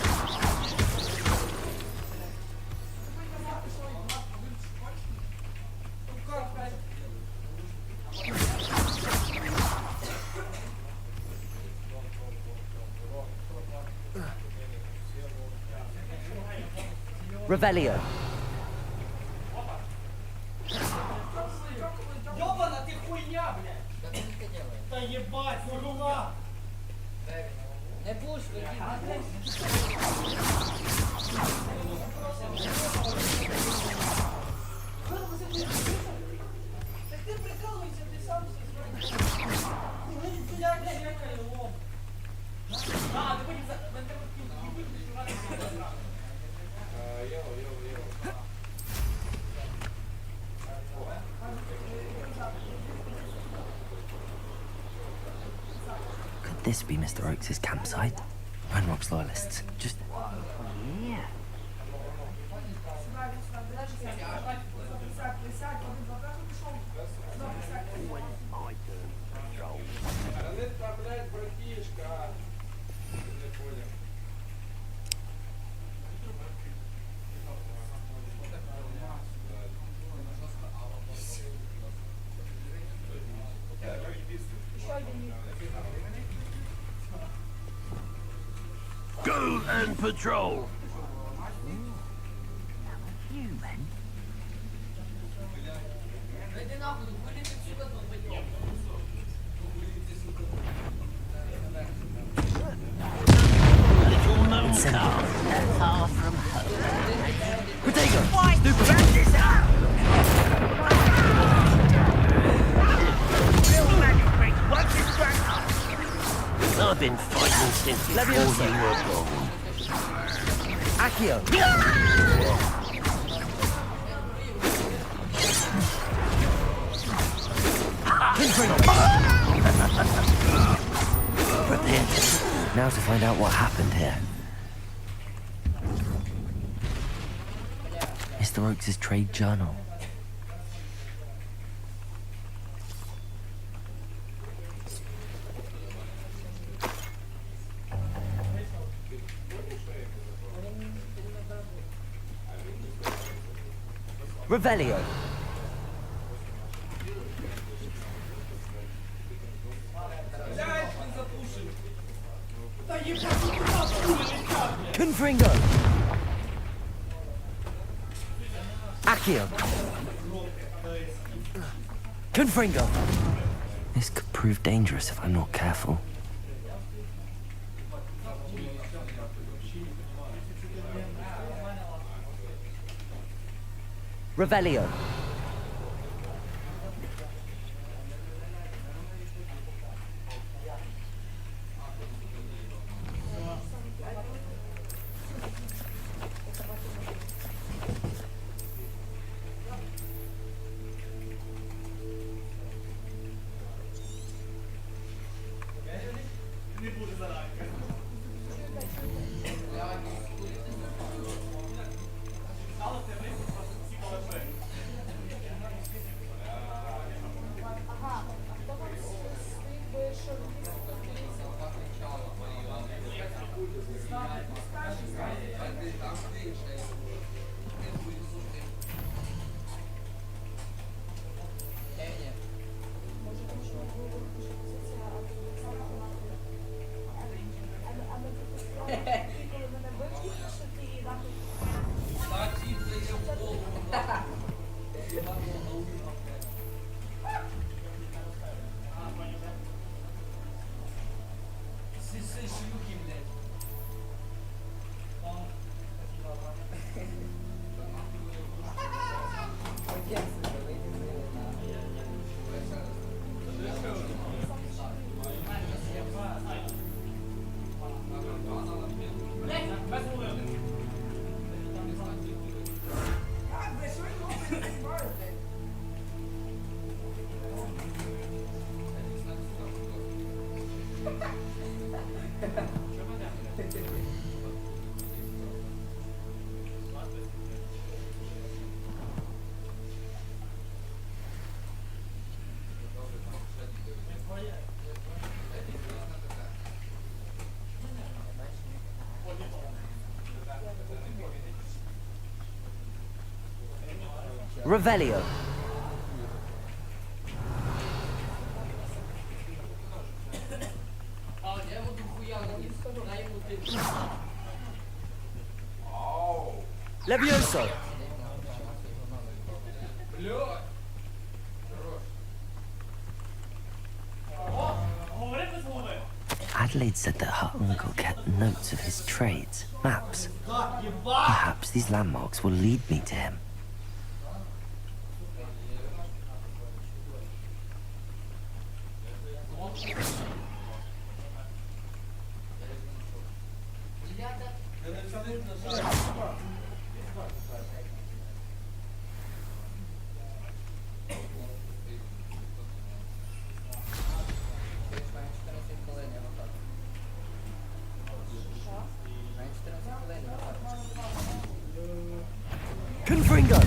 Revelio. Ёбана ты хуйня, блядь! Да ебать, хуйня! Не пуш, Так ты прикалывайся, ты сам все сделаешь. Блядь, лом. Да, ты будешь за... Could this be Mr. Oakes' campsite? Ranrock's loyalists. Just... Yeah. Go and patrol. Human? Little known car. Far from home. Protego! Why? Wrap this up! Real magic, what's his back up? I've been fighting since before Leviosa. you were born. Accio! Brilliant. Now to find out what happened here. Mr. Oakes' trade journal. Revelio. Confringo. Accio. Confringo. This could prove dangerous if I'm not careful. Revelio. Revelio. Levioso. Adelaide said that her uncle kept notes of his trades, maps. Perhaps these landmarks will lead me to him. Confringo!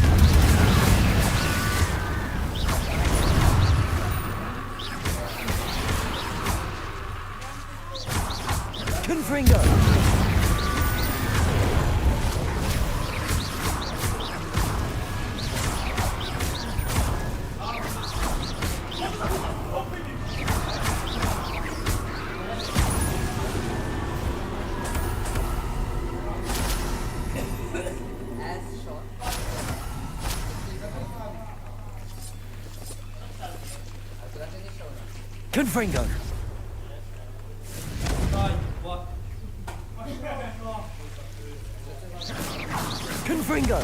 Confringo! Confringo! Confringo!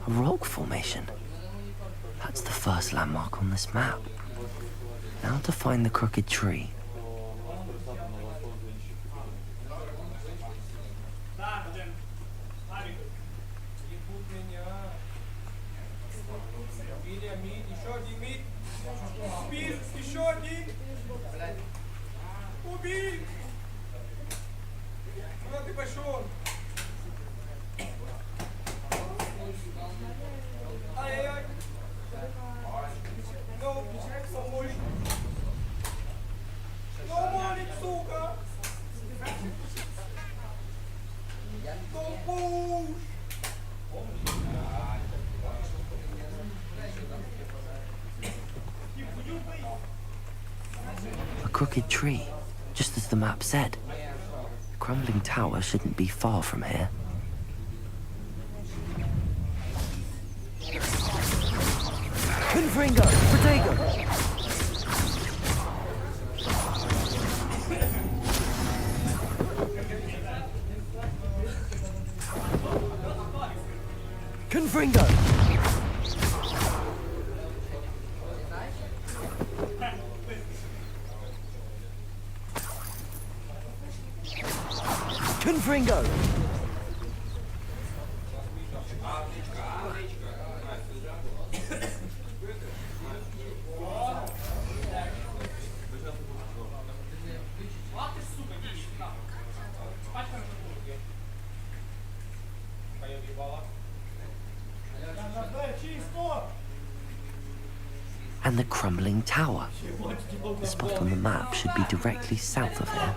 A rock formation. That's the first landmark on this map. Now to find the crooked tree. A crooked tree, just as the map said. The crumbling tower shouldn't be far from here. Confringo! Protego! Confringo! Confringo! And the crumbling tower. The spot on the map should be directly south of here.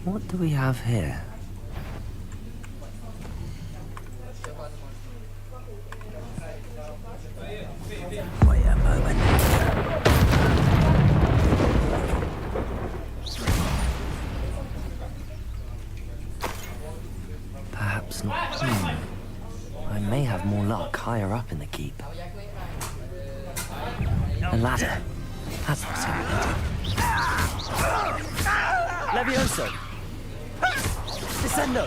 What do we have here? Wait a moment. Perhaps not. I may have more luck higher up in the keep. A ladder. That's what's happening. Levioso! Descendo!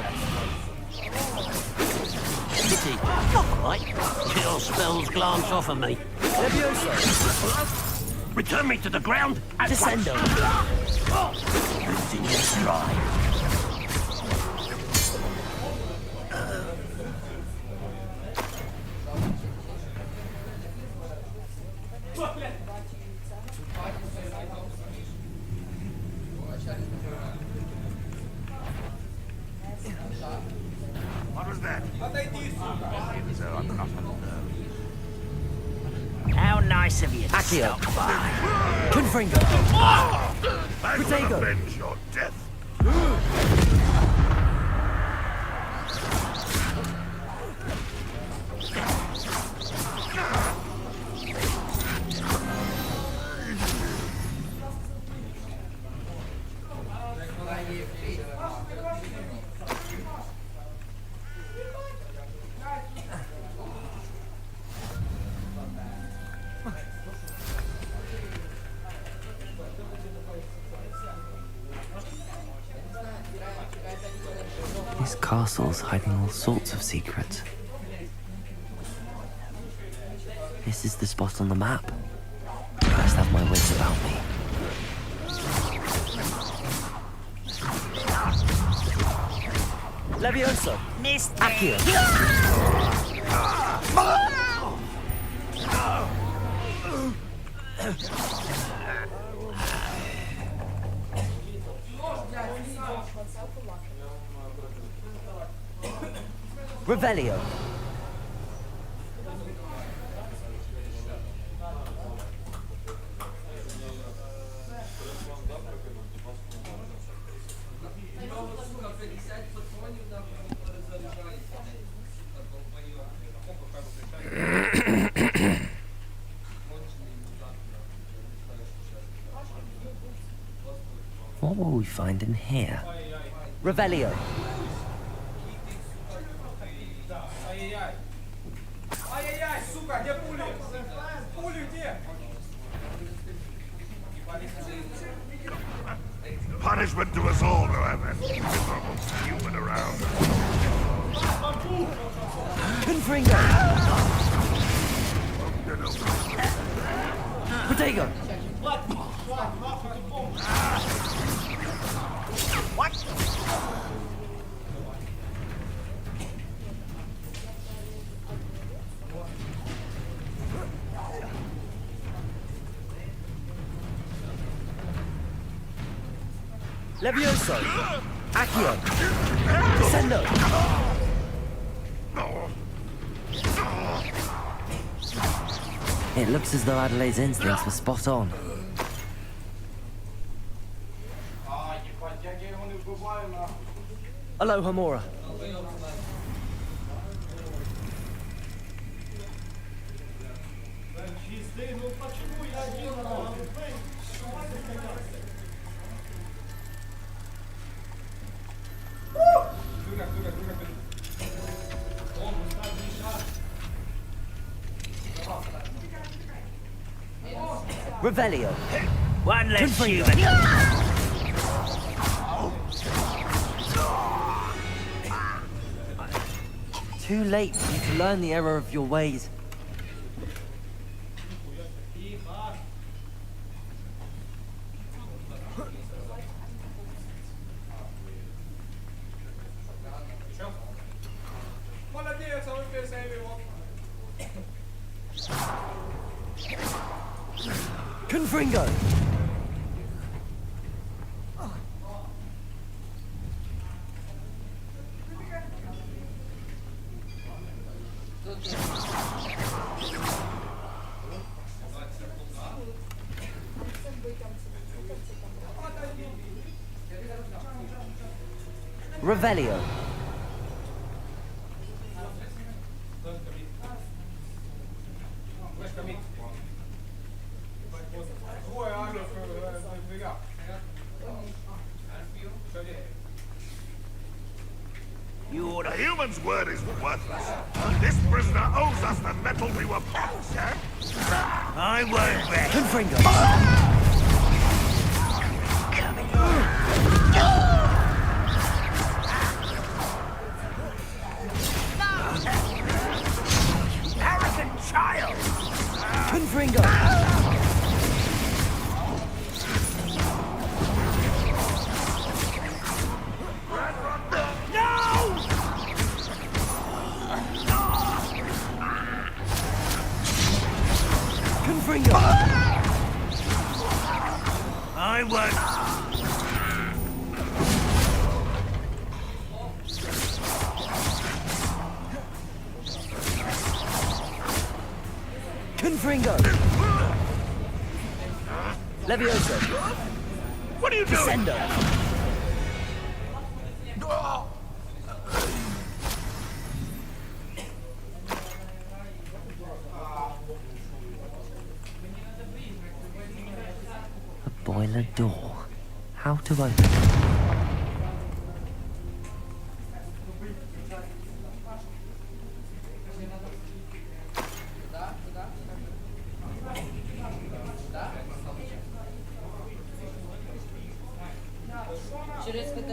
Pity. Not quite. Your spells glance off of me. Levioso! Return me to the ground at Descendo! Losing your stride. What was that? How nice of you to Accio. stop by. Confringo! I will Protego! avenge your death. This castle's hiding all sorts of secrets. This is the spot on the map. I must have my wits about me. Levioso! Missed Accio! Revelio! What will we find in here? Revelio! Ай-яй-яй, сука, где пули? Пули где? Punishment to us all, however. Miserable human around. Confringo! Protego! What? Levioso! Accio! Descendo! It looks as though Adelaide's instincts were spot on. Aloha Mora! Revelio. One less Confringo. human. Too late for you to learn the error of your ways. Молодец, а вы писали его. Confringo. Revelio. The human's word is worthless. This prisoner owes us the metal we were promised, eh? I won't bet. Confringo. Arrogant child! Confringo. Confringo. I won't. Confringo. Levioso. What are you doing? Descendo. A boiler door. How to open it? Через ВД.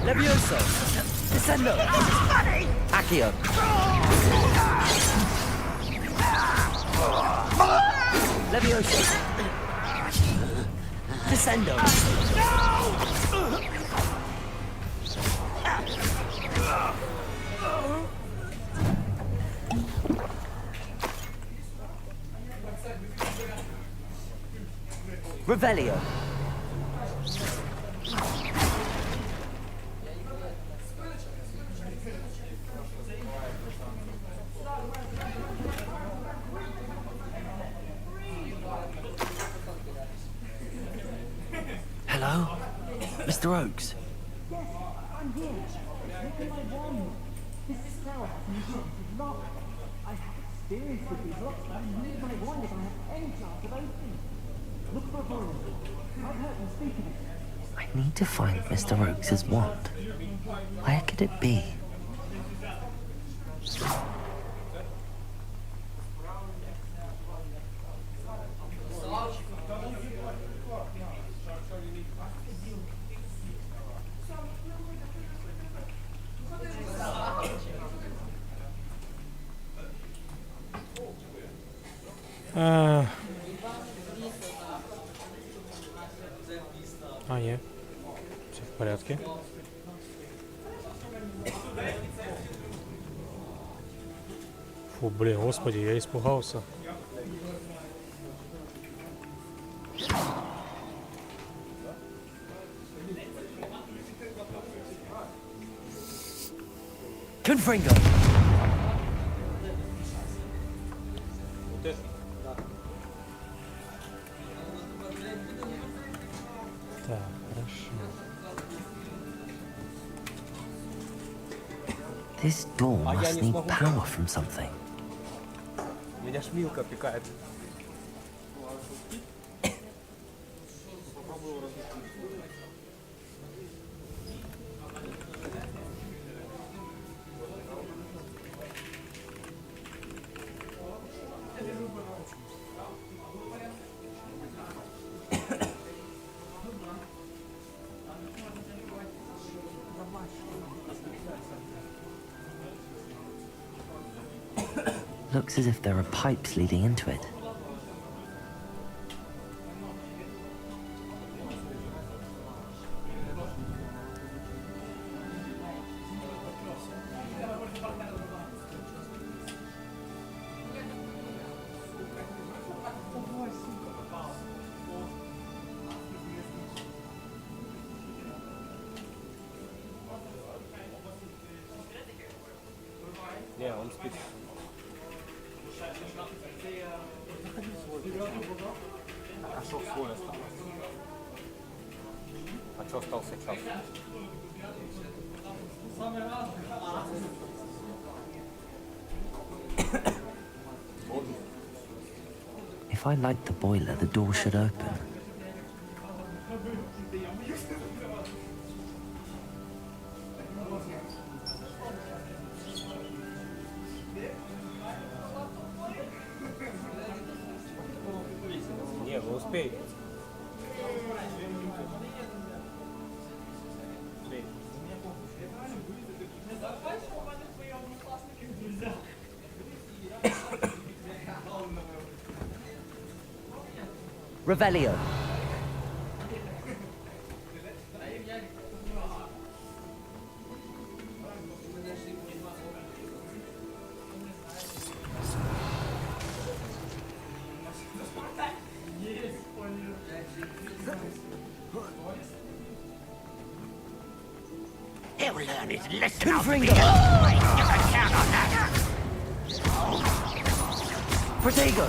Levioso. Descendo. Accio. Levioso. Descendo. Revelio. Hello? Mr. Oakes? Yes, I'm here. Look at my wand. This spell has enchanted lock. I have experience with these locks, but I need my wand if I have any chance of opening. Look for a boiler. I've heard them speak of it. I need to find Mr. Oakes' wand. Where could it be? Нет. Все в порядке. Фу, блин, господи, я испугался. Confringo. This door must need power from something. Меня шмилка пикает. Looks as if there are pipes leading into it. Не, он спит. А что свой остался? А что остался час? If I light the boiler, the door should open. Не, вы успеете. Revelio. He'll learn his lesson. Confringo. You can count on that. Protego.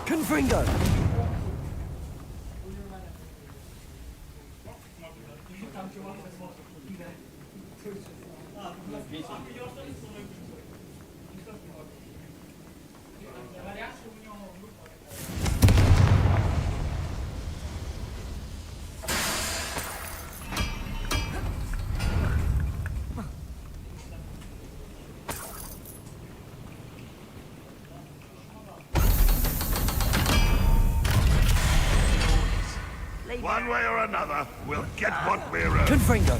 Confringo. One way or another, we'll get what we're owed. Confringo.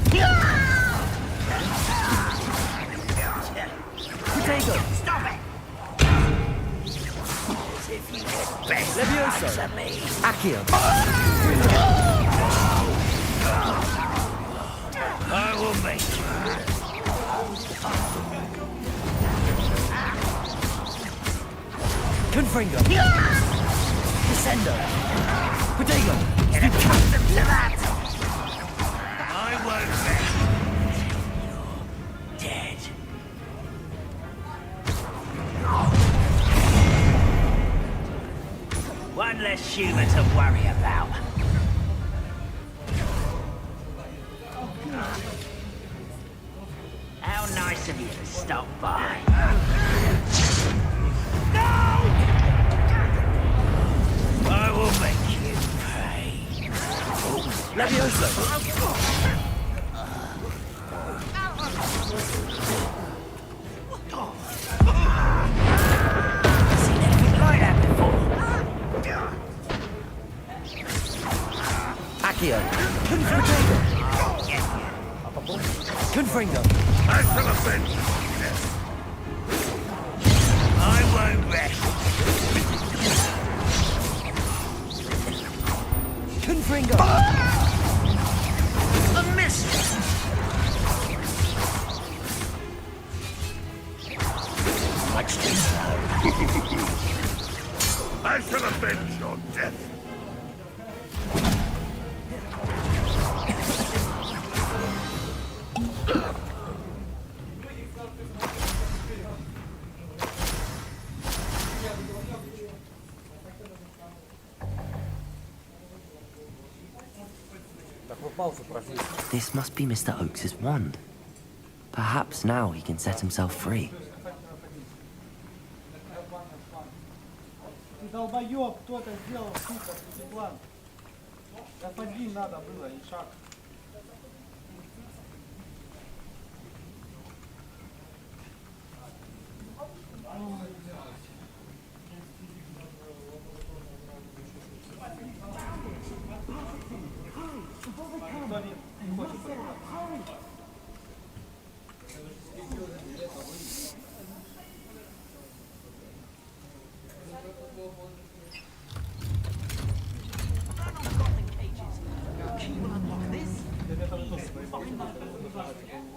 Protego. Stop it! As if you had best Levioso. answer me. Accio. I will make you. Confringo. Descendo. Protego. Get accustomed to that. I won't rest until you're dead. One less human to worry about. How nice of you to stop by. No! I will make you pay. Levioso. Seen anything like that before? Accio. Confringo. Confringo. I shall avenge you. I won't rest. Confringo. A miss. Much too slow. I shall avenge your death. This must be Mr. Oakes's wand. Perhaps now he can set himself free. Ты долбоёб, кто-то сделал, сука, план. F1 надо было, и шаг.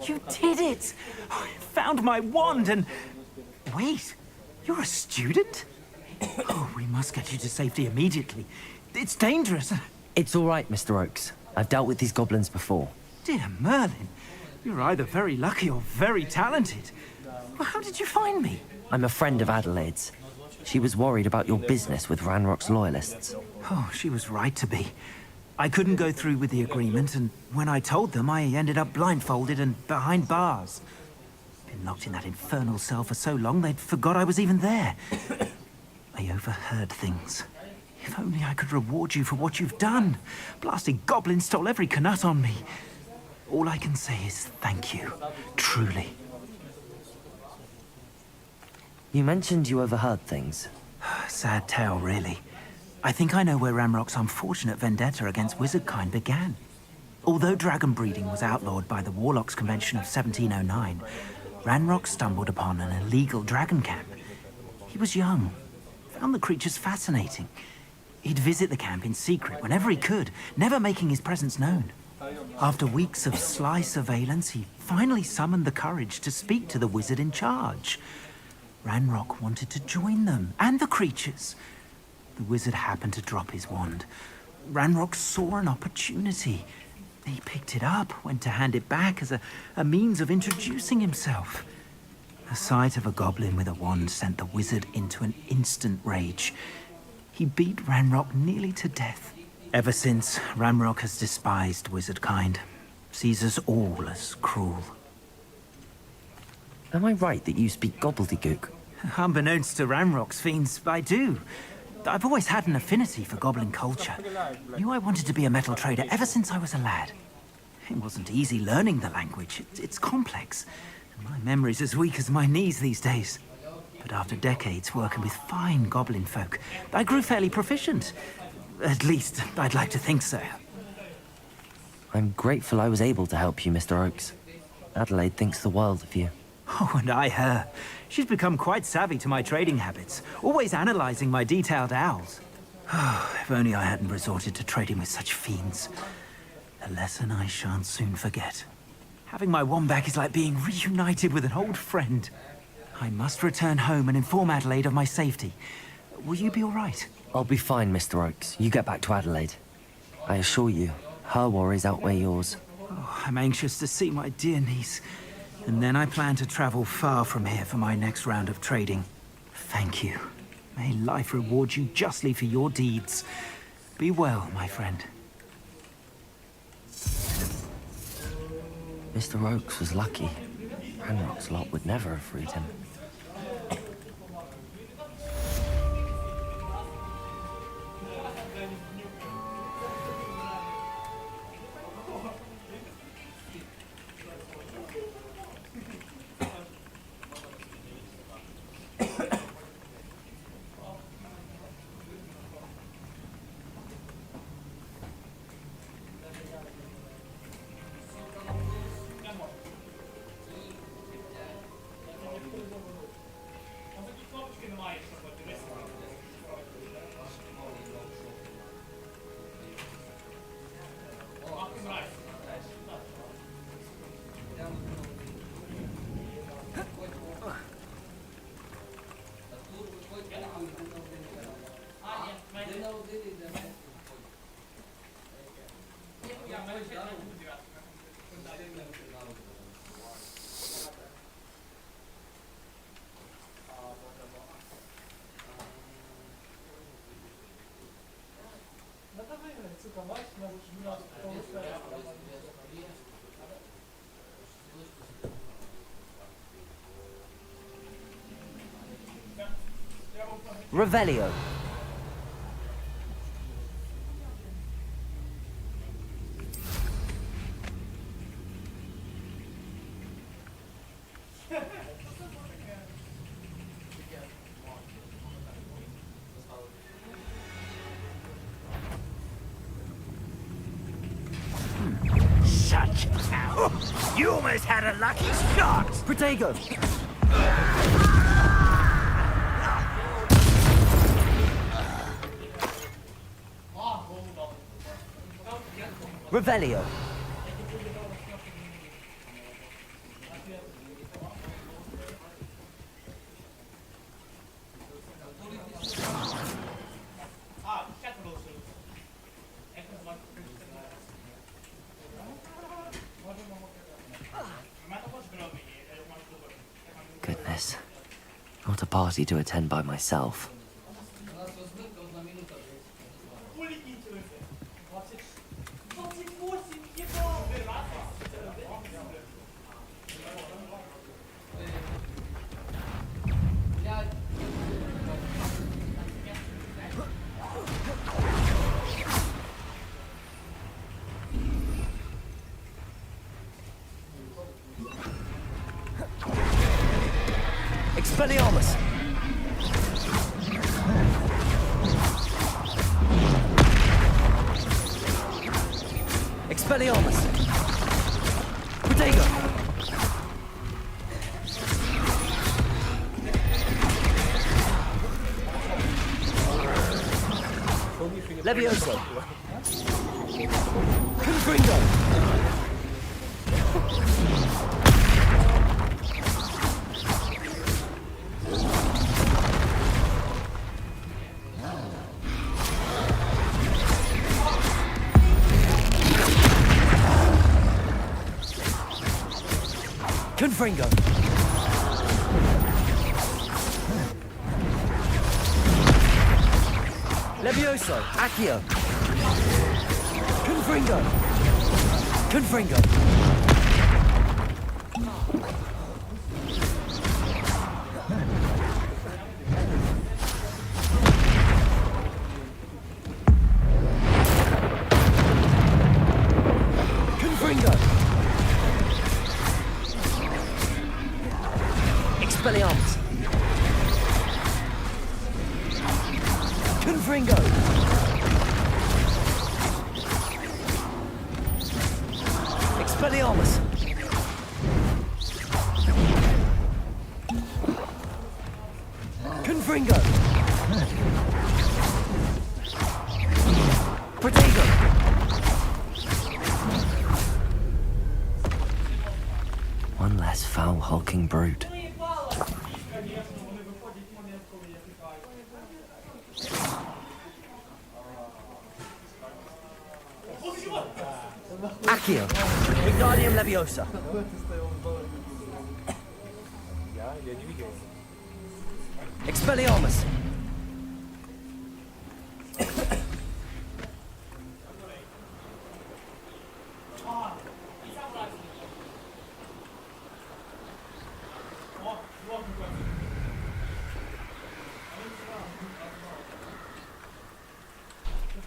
You did it! I found my wand and... Wait, you're a student? Oh, we must get you to safety immediately. It's dangerous. It's all right, Mr. Oakes. I've dealt with these goblins before. Dear Merlin, you're either very lucky or very talented. Well, how did you find me? I'm a friend of Adelaide's. She was worried about your business with Ranrock's loyalists. Oh, she was right to be. I couldn't go through with the agreement, and when I told them, I ended up blindfolded and behind bars. Been locked in that infernal cell for so long, they'd forgot I was even there. I overheard things. If only I could reward you for what you've done. Blasted goblin stole every Knut on me. All I can say is thank you. Truly. You mentioned you overheard things. Sad tale, really. I think I know where Ranrock's unfortunate vendetta against wizardkind began. Although dragon breeding was outlawed by the Warlocks Convention of 1709, Ranrock stumbled upon an illegal dragon camp. He was young, found the creatures fascinating. He'd visit the camp in secret whenever he could, never making his presence known. After weeks of sly surveillance, he finally summoned the courage to speak to the wizard in charge. Ranrock wanted to join them, and the creatures. The wizard happened to drop his wand. Ranrock saw an opportunity. He picked it up, went to hand it back as a means of introducing himself. The sight of a goblin with a wand sent the wizard into an instant rage. He beat Ranrock nearly to death. Ever since, Ranrock has despised wizardkind, sees us all as cruel. Am I right that you speak gobbledygook? Unbeknownst to Ranrock's fiends, I do. I've always had an affinity for goblin culture. Knew I wanted to be a metal trader ever since I was a lad. It wasn't easy learning the language. It's complex. And my memory's as weak as my knees these days. But after decades working with fine goblin folk, I grew fairly proficient. At least, I'd like to think so. I'm grateful I was able to help you, Mr. Oakes. Adelaide thinks the world of you. Oh, and I her. She's become quite savvy to my trading habits, always analyzing my detailed owls. Oh, if only I hadn't resorted to trading with such fiends. A lesson I shan't soon forget. Having my wand back is like being reunited with an old friend. I must return home and inform Adelaide of my safety. Will you be all right? I'll be fine, Mr. Oakes. You get back to Adelaide. I assure you, her worries outweigh yours. Oh, I'm anxious to see my dear niece. And then I plan to travel far from here for my next round of trading. Thank you. May life reward you justly for your deeds. Be well, my friend. Mr. Oakes was lucky. Ranrock's lot would never have freed him. Revelio. Such power! You almost had a lucky shot! Protego. Revelio. Goodness. Not a party to attend by myself. Expelliarmus. Expelliarmus. Protego. Levioso. Confringo. Confringo. Levioso. Accio. Confringo. Confringo. Confringo. Expelliarmus. Confringo. Expelliarmus. Confringo. Protego. One less foul hulking brute. Accio. Wingardium Leviosa. Expelliarmus.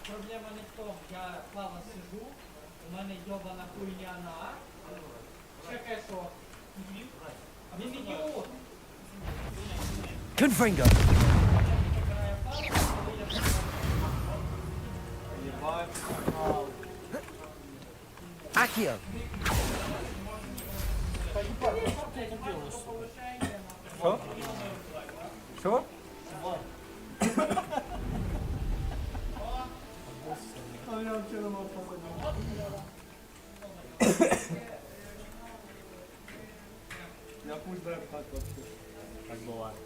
Проблема не в тому, я плавно сижу, у мене йобана хуйня на... Чекай, що? Він ідіот. Confringo. Accio. Що? Що? Я пусть знаю, как вообще. Так бывает.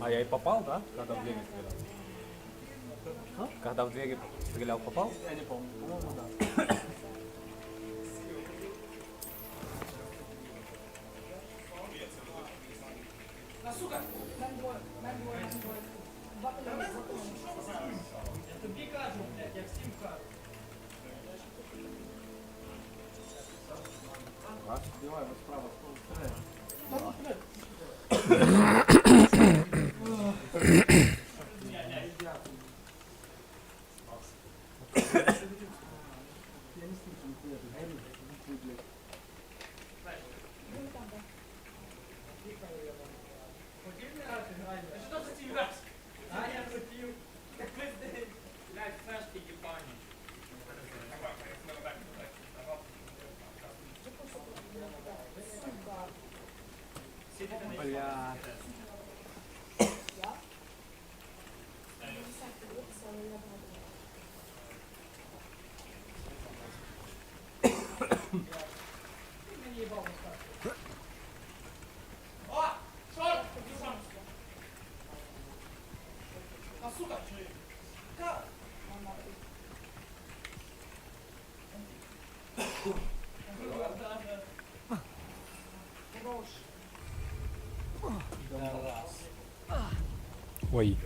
А я и попал, да? Когда в двери стрелял? Когда в двери стрелял, попал? Я не помню. По-моему, да. Сука! Я тобі кажу, блядь, я всім кажу. Давай, вот справа, справа. Бля. Ой.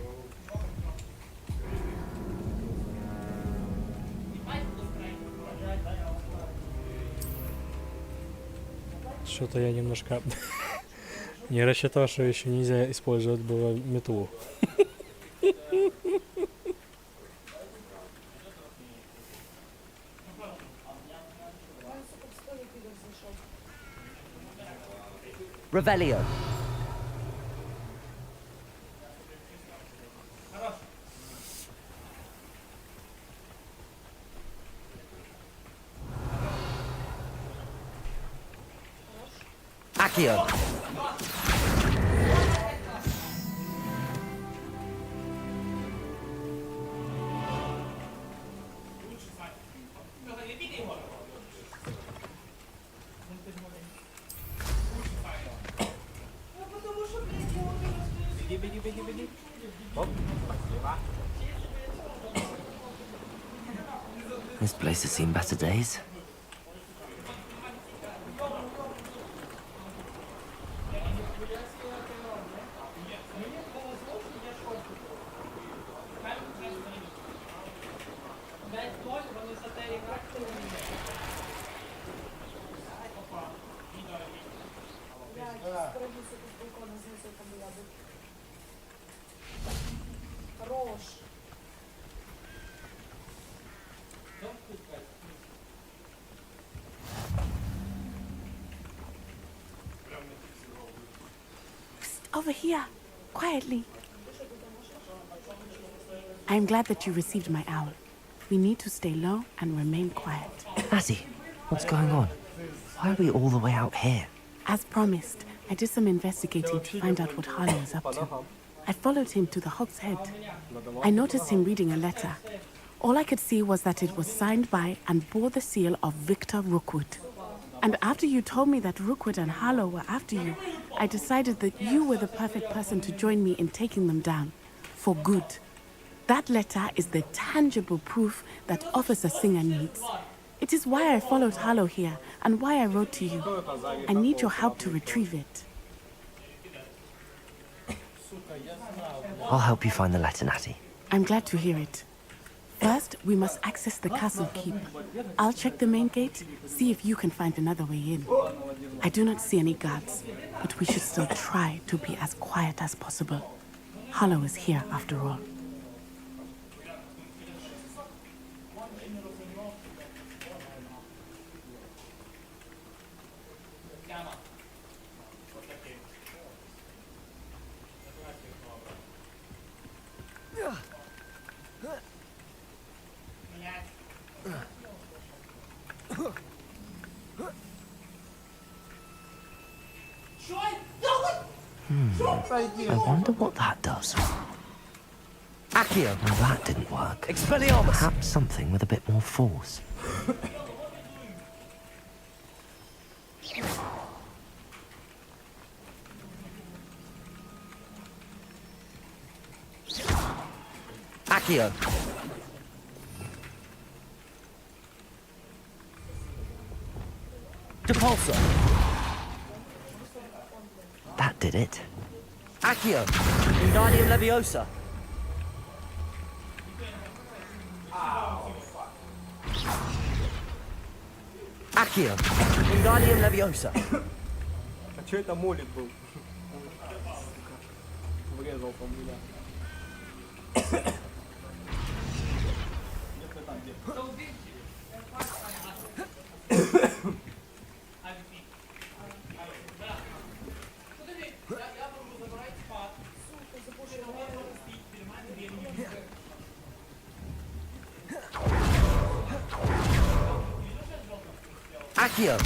Что-то я немножко не рассчитал, что еще нельзя использовать было метлу. Revelio. Accio. Беги. Оп, спасибо. This place has seen better days. Over here, quietly. I am glad that you received my owl. We need to stay low and remain quiet. Natty, what's going on? Why are we all the way out here? As promised, I did some investigating to find out what Harlow is up to. I followed him to the Hog's Head. I noticed him reading a letter. All I could see was that it was signed by and bore the seal of Victor Rookwood. And after you told me that Rookwood and Harlow were after you, I decided that you were the perfect person to join me in taking them down. For good. That letter is the tangible proof that Officer Singer needs. It is why I followed Harlow here and why I wrote to you. I need your help to retrieve it. I'll help you find the letter, Natty. I'm glad to hear it. First, we must access the castle keep. I'll check the main gate, see if you can find another way in. I do not see any guards, but we should still try to be as quiet as possible. Harlow is here, after all. I wonder what that does. Accio. Well, that didn't work. Expelliarmus. Perhaps something with a bit more force. Accio. Depulso. That did it. Accio. Wingardium Leviosa. Accio. Wingardium Leviosa. А чё это молит был? Врезал по мне. Accio.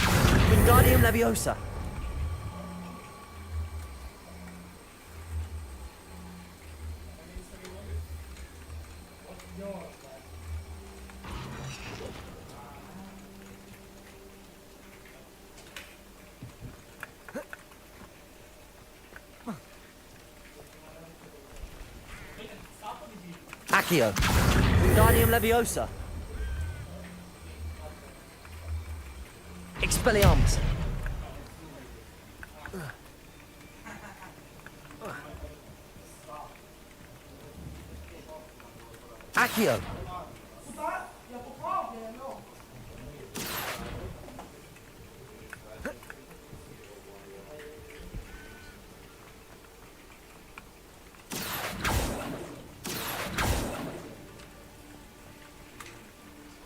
Wingardium Leviosa. Accio. Wingardium Leviosa. Expelliarmus. Accio.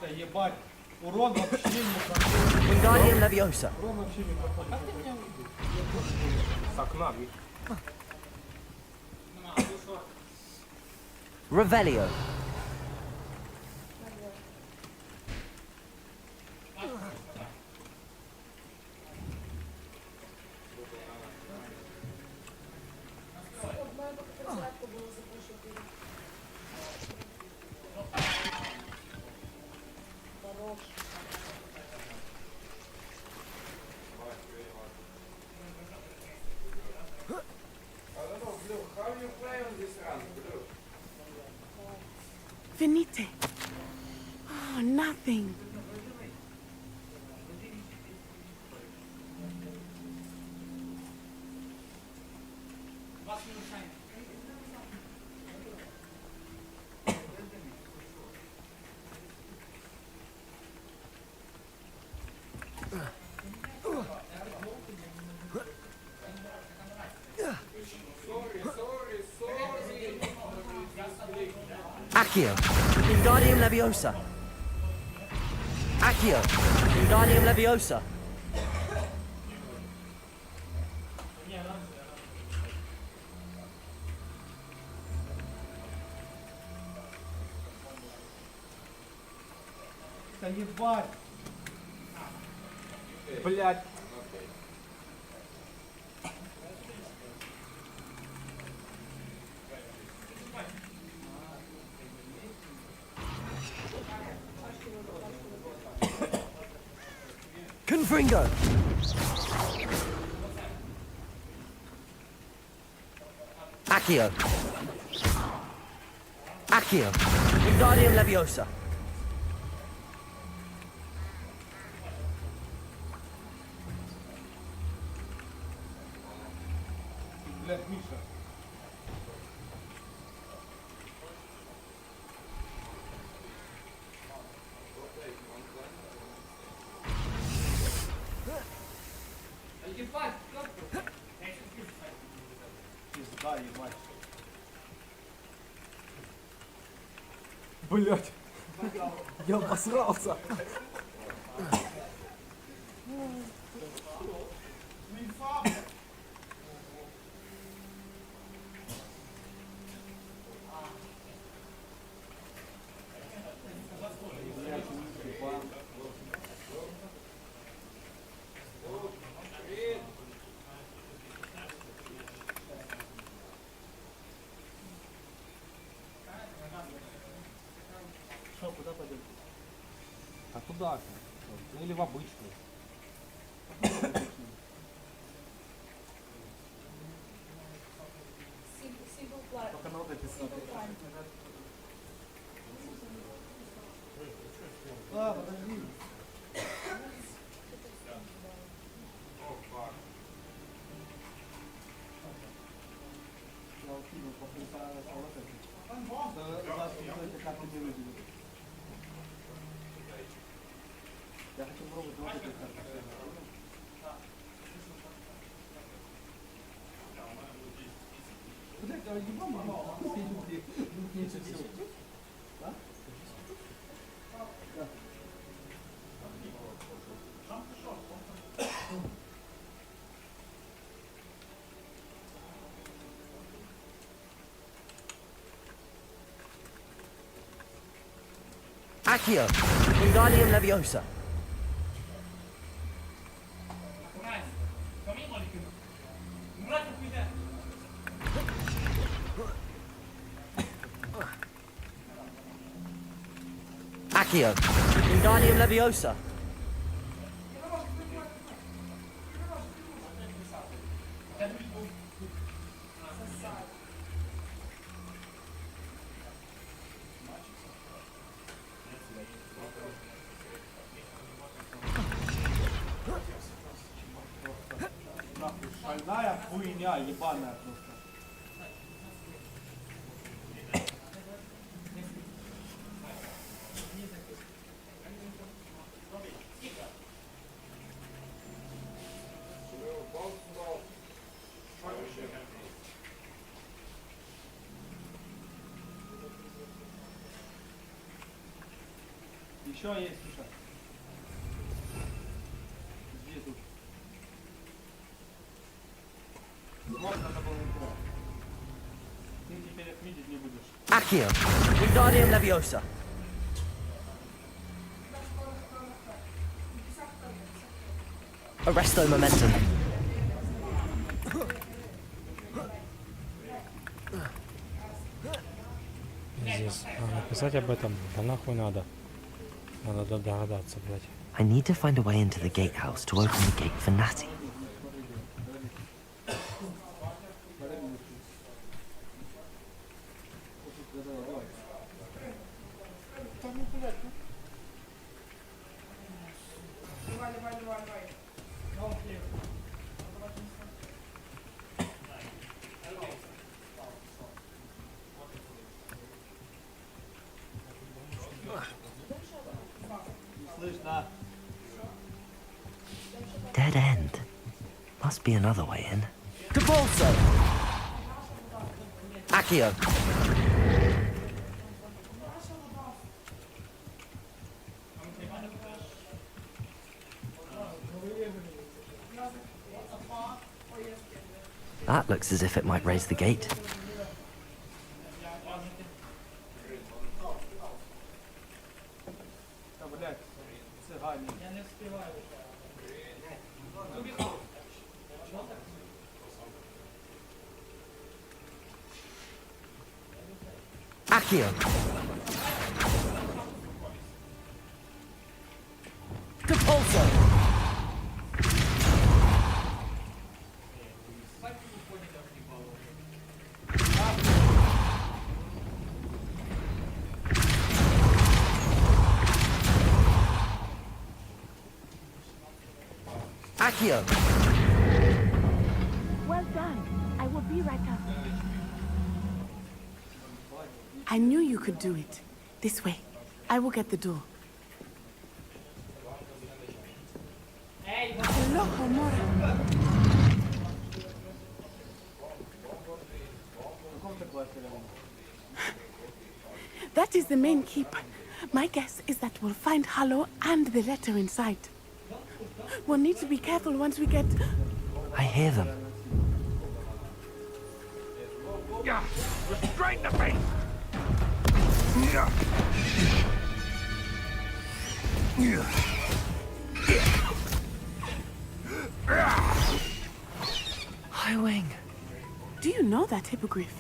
Да ебать, урон вообще не проходит. Wingardium Leviosa. Урон вообще не проходит. Как ты меня увидел? С окна. Revelio. Venite. Oh, nothing. Accio. Wingardium Leviosa. Accio. Wingardium Leviosa. Да ебать. Блять. Confringo. Accio. Accio. Wingardium Leviosa. Блять, Миша. Ебать, Пизда, ебать. Блять. Я обосрался. Что, куда пойдем? А туда же. Ну, или в обычную. Только на вот эти смотреть. А, подожди. Я хочу пробовать вот эти карты. Блять, а ебал мама? Меньше всего. Да? Да. Accio. Wingardium Leviosa. Accio. Wingardium Leviosa. Больная хуйня, ебаная просто. Еще есть, слушай. Жди тут. Вот надо было убрать. Ты теперь их видеть не будешь. Accio, Wingardium Leviosa. Arresto Momentum. Здесь написать об этом, да нахуй надо. Надо догадаться, блядь. I need to find a way into the gatehouse to open the gate for Natty. Dead end. Must be another way in. Capulso! Accio! That looks as if it might raise the gate. Accio! Capulso! Accio! Well done. I will be right up. I knew you could do it. This way. I will get the door. Hello, Homora. That is the main keep. My guess is that we'll find Hollow and the letter inside. We'll need to be careful once we get... I hear them. Yeah, restrain the beast! High Wing. Do you know that hippogriff?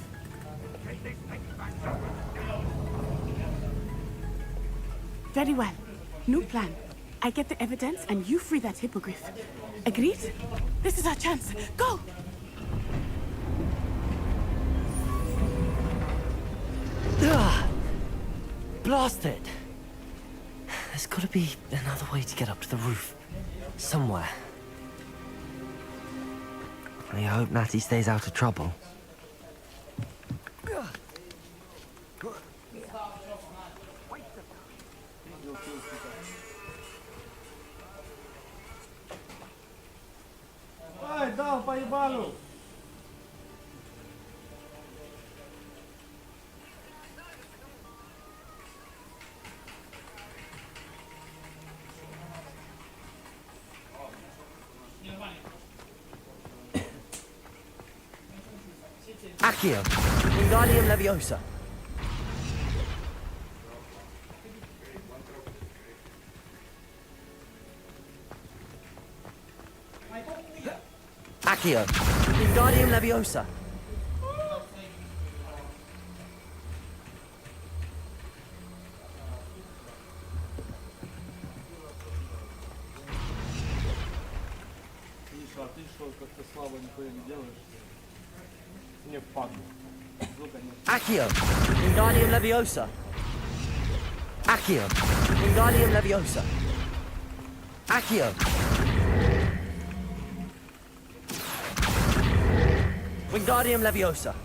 Very well. New plan. I get the evidence and you free that hippogriff. Agreed? This is our chance. Go! Ugh. Blast it! There's gotta be another way to get up to the roof. Somewhere. I hope Natty stays out of trouble. Ай, дал по ебалу! Accio! Wingardium Leviosa! Accio! Wingardium Leviosa! Миша, а ты что, как-то слабо нихуя не делаешь? Не впаду. Звука нет. Accio! Wingardium Leviosa! Accio! Wingardium Leviosa! Accio! Wingardium Leviosa.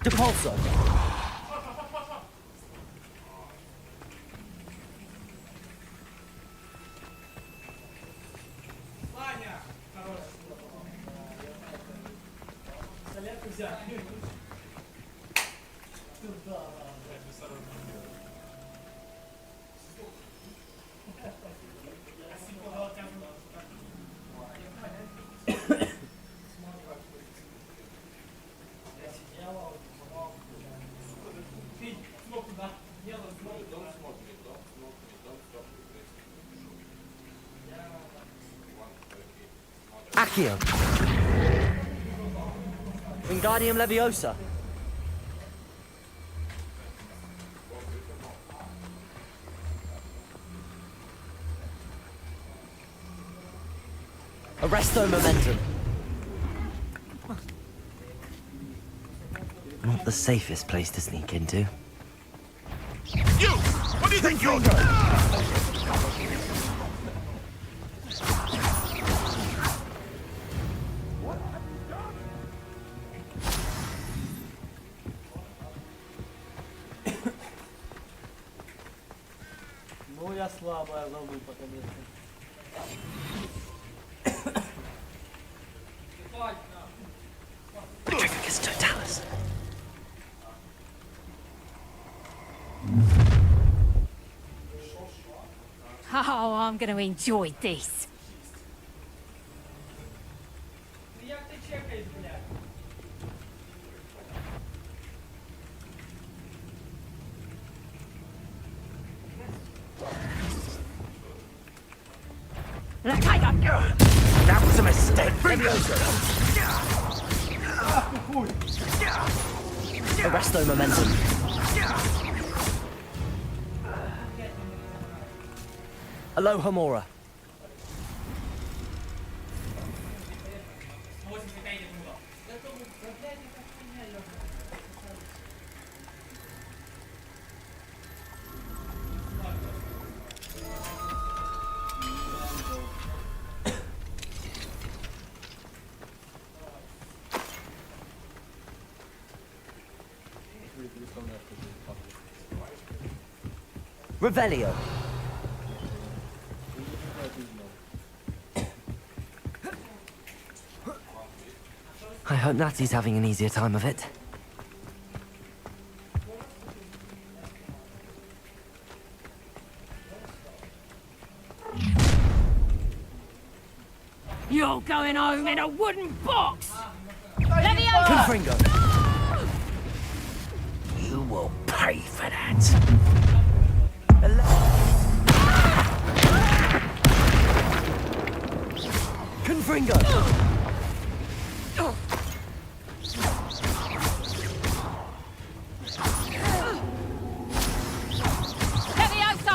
Depulso. Accio. Wingardium Leviosa. Arresto Momentum. Not the safest place to sneak into. You! What do you think you're Ну, я слабая, забыл пока место. Petrificus Totalis. Oh, I'm going to enjoy this. Як ти чекаєш, блядь? That was a mistake. Arresto Momentum. Alohomora. Revelio. I hope Natty's having an easier time of it. You're going home in a wooden box! Confringo. You will pay for that. Confringo. Leviosa!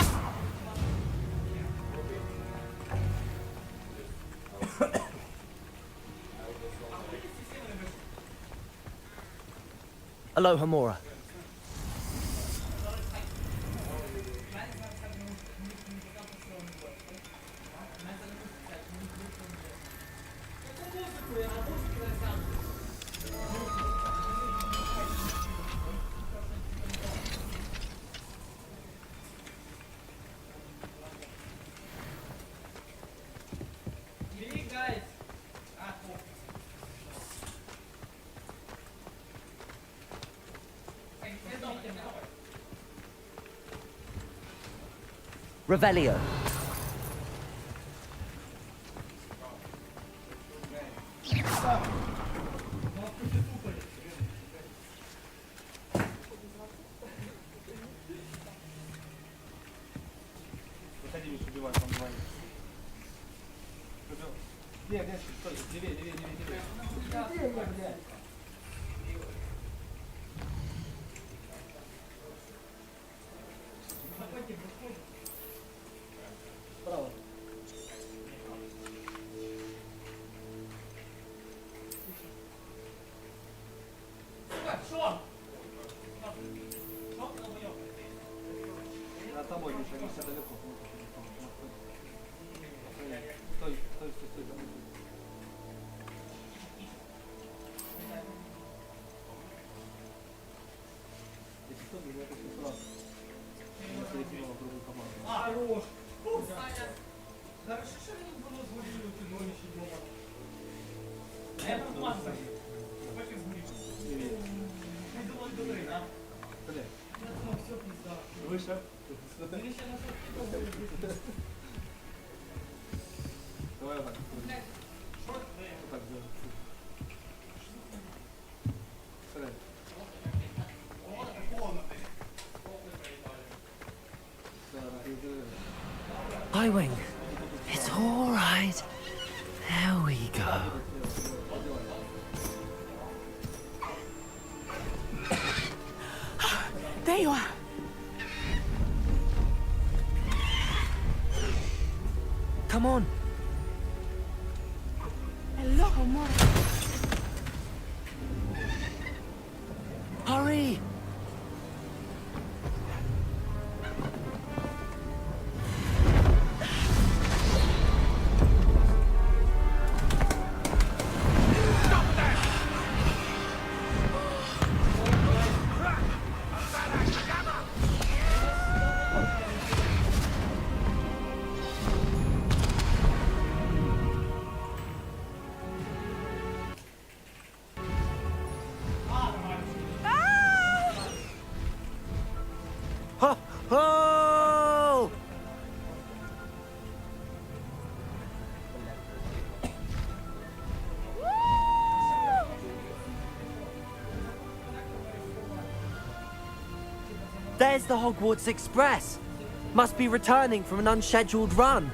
Alohomora. Revelio. Выходи, Миша, убивай, там два. Нет, стой, левее, левее. Левее, блядь. Справа. на тобой, Миша, они все далеко. Стой, стой, стой, стой. Если что, меня это все сразу. Я перекинула в другую команду. Хорош! Хорошо, що він було згоріло, ти гониш і дома. Я промазав. Потім згорів. Ти думав, добрий, да? Блин. Я думав, все, пізда. Выше. Мені ще на що Давай вот так. Що ти? Вот так сделай. Вперед. Highwing, it's all right. There we go. There you are. Come on. Hello, Mom. Hurry. Ho, ho! There's the Hogwarts Express. Must be returning from an unscheduled run.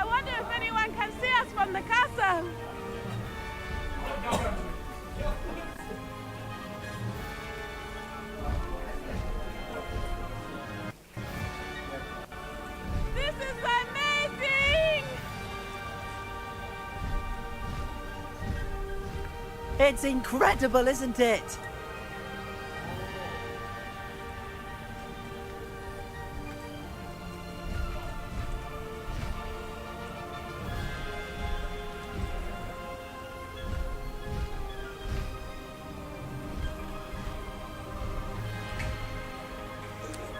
I wonder if anyone can see us from the castle. This is amazing! It's incredible, isn't it?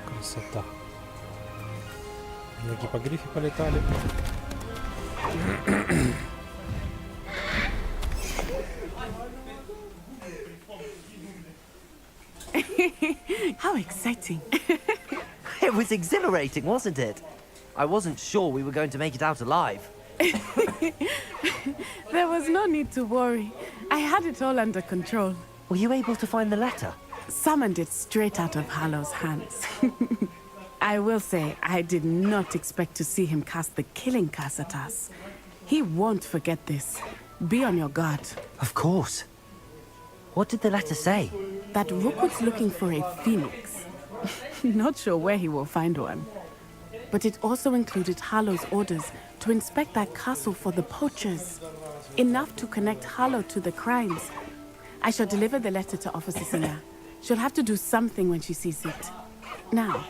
Красота. На гиппогрифе полетали. How exciting. It was exhilarating, wasn't it? I wasn't sure we were going to make it out alive. There was no need to worry. I had it all under control. Were you able to find the letter? Summoned it straight out of Hallow's hands. I will say, I did not expect to see him cast the killing curse at us. He won't forget this. Be on your guard. Of course. What did the letter say? That Rookwood's looking for a phoenix. Not sure where he will find one. But it also included Harlow's orders to inspect that castle for the poachers. Enough to connect Harlow to the crimes. I shall deliver the letter to Officer Singer. She'll have to do something when she sees it. Now,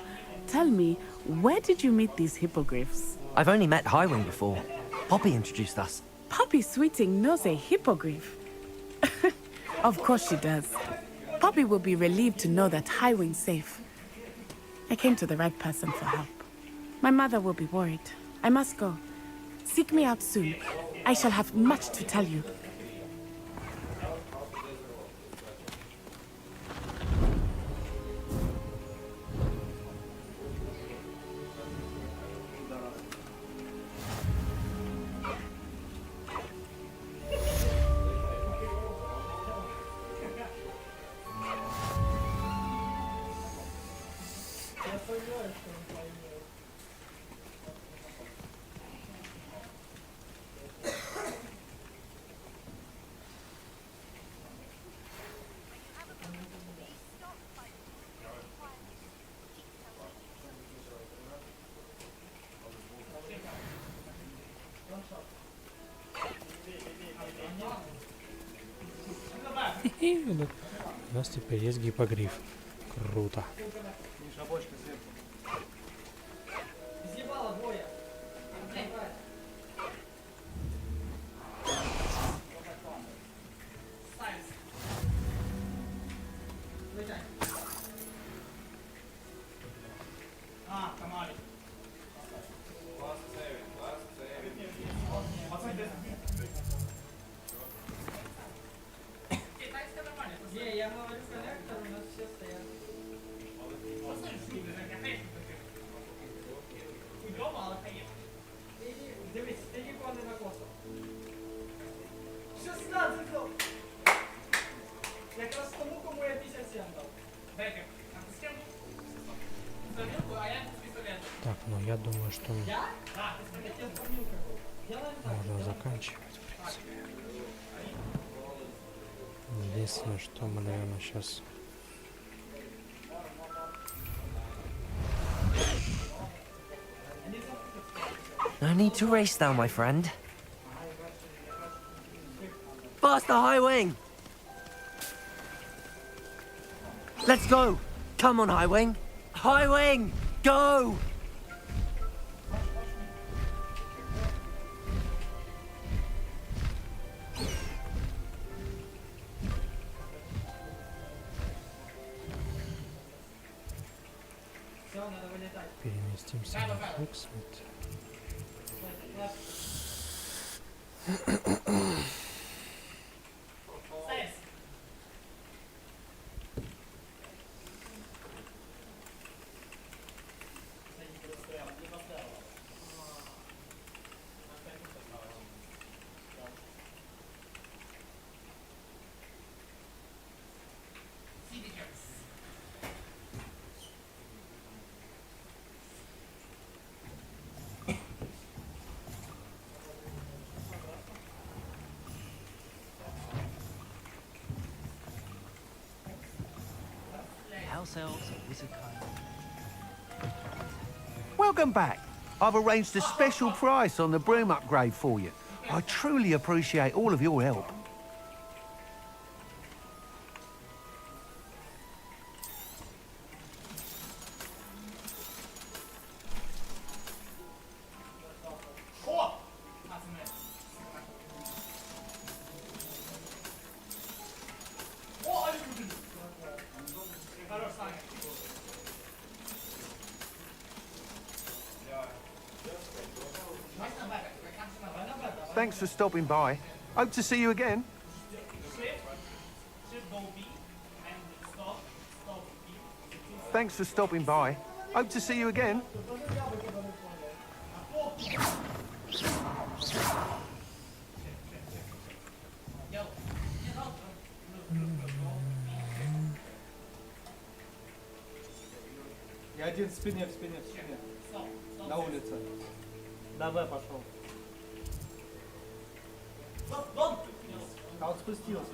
tell me, where did you meet these hippogriffs? I've only met Highwing before. Poppy introduced us. Poppy Sweeting knows a hippogriff. Of course she does. Poppy will be relieved to know that Highwing's safe. I came to the right person for help. My mother will be worried. I must go. Seek me out soon. I shall have much to tell you. И у нас теперь есть гипогриф. Круто. Миша, бочка сверху. Съебало двое. Комарик. Не, я говорю коллектор, у нас все стоят. Дивись, ти нікого не накосив. 16 дав! Якраз тому, кому я 57 дав. Дайте, а ти з ким? З Данилкою, а я з пістолетом. Так, ну я думаю, что Я? Да, пістолет з Данилкою був. можно заканчивать, в принципе. Единственное, что мы, наверное, сейчас... No need to race now, my friend. Faster, High Wing! Let's go! Come on, High Wing! High Wing! Go! Переместимся на Хогвартс. Welcome back. I've arranged a special price on the broom upgrade for you. I truly appreciate all of your help. Thanks for stopping by. Hope to see you again. Thanks for stopping by. Hope to see you again. Я один в спине. На улице. На В пошел. А он спустился.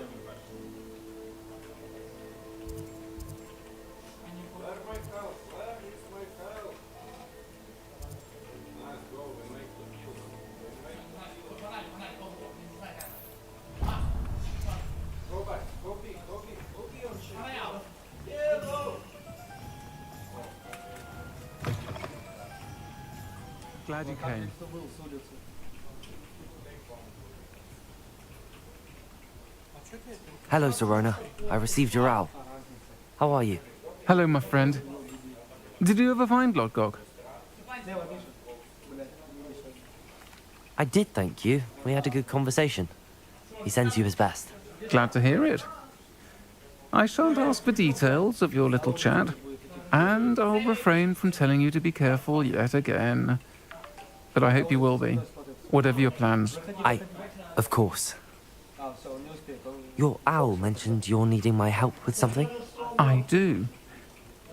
Glad you came. Hello, Serona. I received your owl. How are you? Hello, my friend. Did you ever find Lodgog? I did, thank you. We had a good conversation. He sends you his best. Glad to hear it. I shan't ask for details of your little chat, and I'll refrain from telling you to be careful yet again. But I hope you will be, whatever your plans. Of course. Your owl mentioned you're needing my help with something? I do.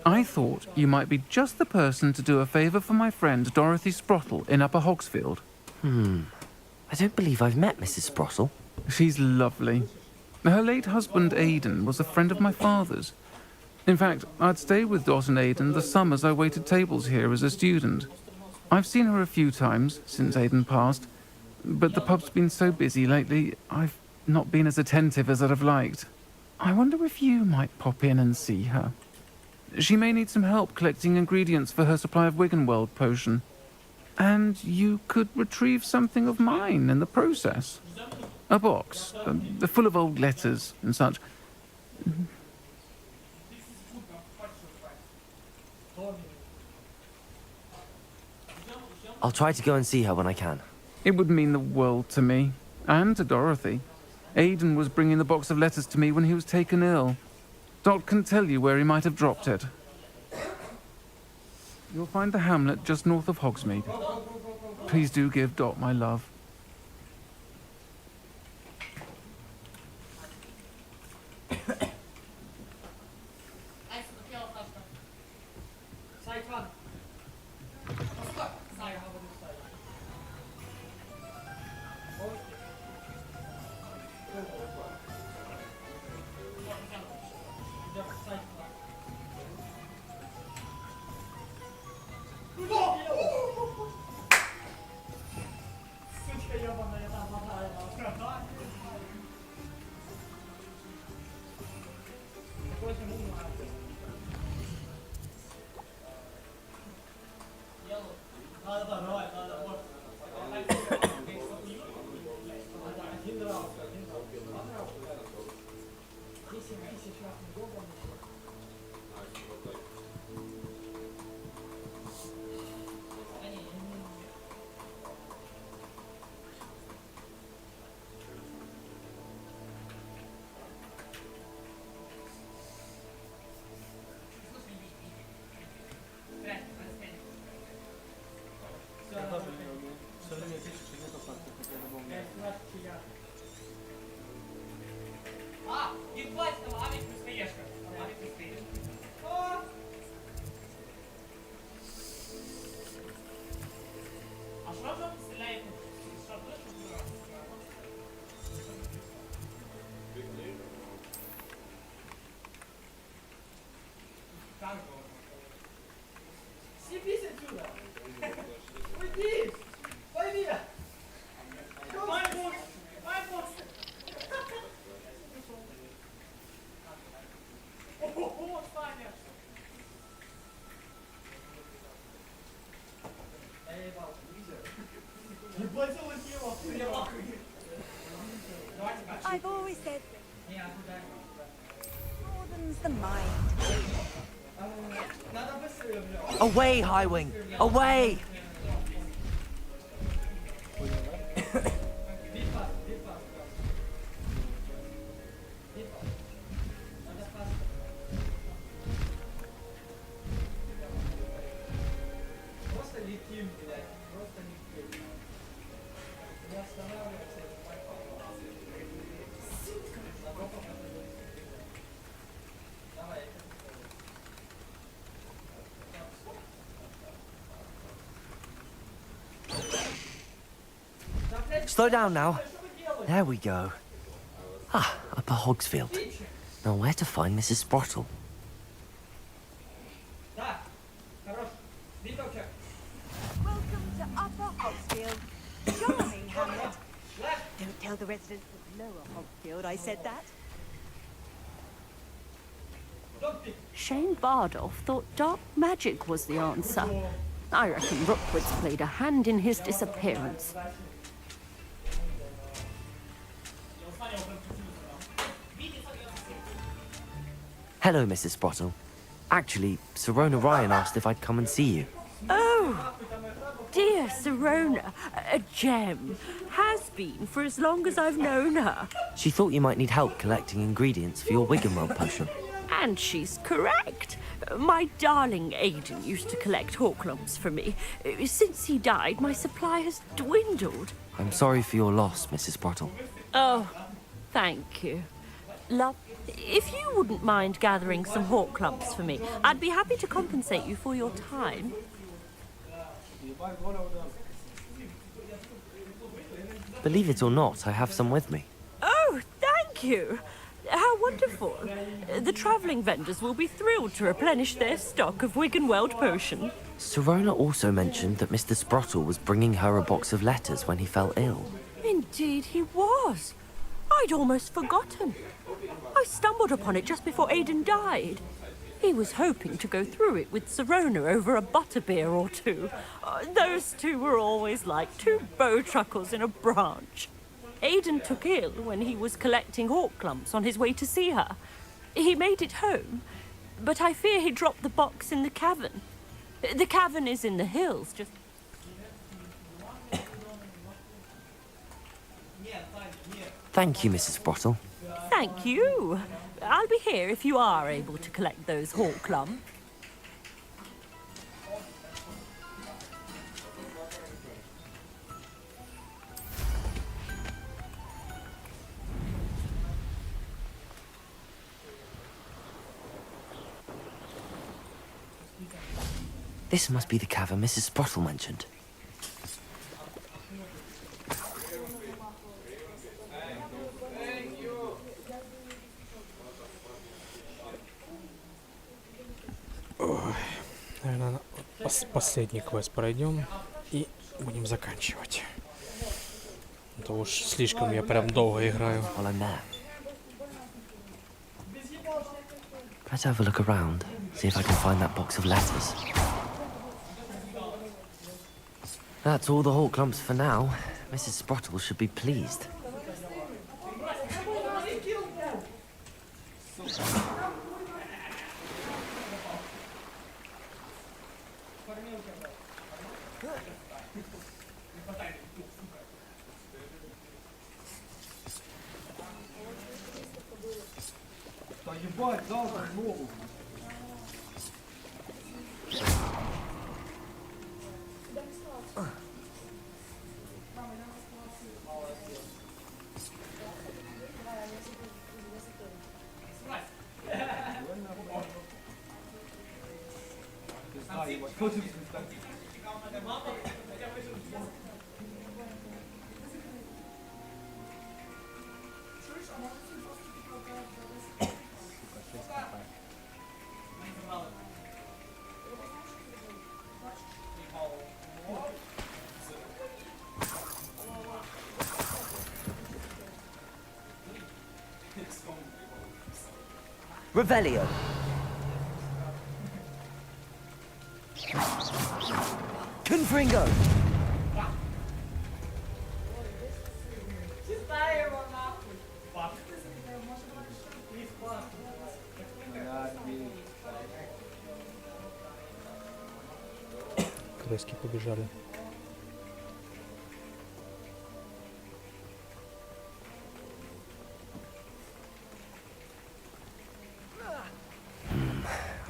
I thought you might be just the person to do a favour for my friend Dorothy Sprottle in Upper Hogsfield. I don't believe I've met Mrs. Sprottle. She's lovely. Her late husband, Aidan, was a friend of my father's. In fact, I'd stayed with Dot and Aidan the summers I waited tables here as a student. I've seen her a few times since Aidan passed, but the pub's been so busy lately, I've not been as attentive as I'd have liked. I wonder if you might pop in and see her. She may need some help collecting ingredients for her supply of Wiggenweld potion. And you could retrieve something of mine in the process. A box, full of old letters and such. I'll try to go and see her when I can. It would mean the world to me, and to Dorothy. Aidan was bringing the box of letters to me when he was taken ill. Dot can tell you where he might have dropped it. You'll find the hamlet just north of Hogsmeade. Please do give Dot my love. I've always said broadens the mind. Away, Highwing! Away! Slow down now. There we go. Ah, Upper Hogsfield. Now where to find Mrs. Sprottle? Welcome to Upper Hogsfield. Charming hamlet. Don't tell the residents of Lower Hogsfield I said that. Shane Bardolph thought dark magic was the answer. I reckon Rookwood's played a hand in his disappearance. Hello, Mrs. Sprottle. Actually, Sirona Ryan asked if I'd come and see you. Oh, dear Sirona, a gem. Has been for as long as I've known her. She thought you might need help collecting ingredients for your Wiggenweld potion. And she's correct. My darling Aidan used to collect Horklumps for me. Since he died, my supply has dwindled. I'm sorry for your loss, Mrs. Sprottle. Oh, thank you. Love, if you wouldn't mind gathering some Horklumps for me, I'd be happy to compensate you for your time. Believe it or not, I have some with me. Oh, thank you. How wonderful. The travelling vendors will be thrilled to replenish their stock of Wiggenweld potion. Sirona also mentioned that Mr. Sprottle was bringing her a box of letters when he fell ill. Indeed he was. I'd almost forgotten. I stumbled upon it just before Aidan died. He was hoping to go through it with Sirona over a butterbeer or two. Those two were always like two bowtruckles in a branch. Aidan took ill when he was collecting hawk clumps on his way to see her. He made it home, but I fear he dropped the box in the cavern. The cavern is in the hills, just... Thank you, Mrs. Sprottle. Thank you. I'll be here if you are able to collect those hawk clumps. This must be the cavern Mrs. Sprottle mentioned. Наверное, последний квест пройдем и будем заканчивать. А то уж слишком я прям долго играю. Let's have a look around, see if I can find that box of letters. That's all the hawk clumps for now. Mrs. Sprottle should be pleased. Да ебать, дал так много. Revelio. Confringo. Крыски побежали.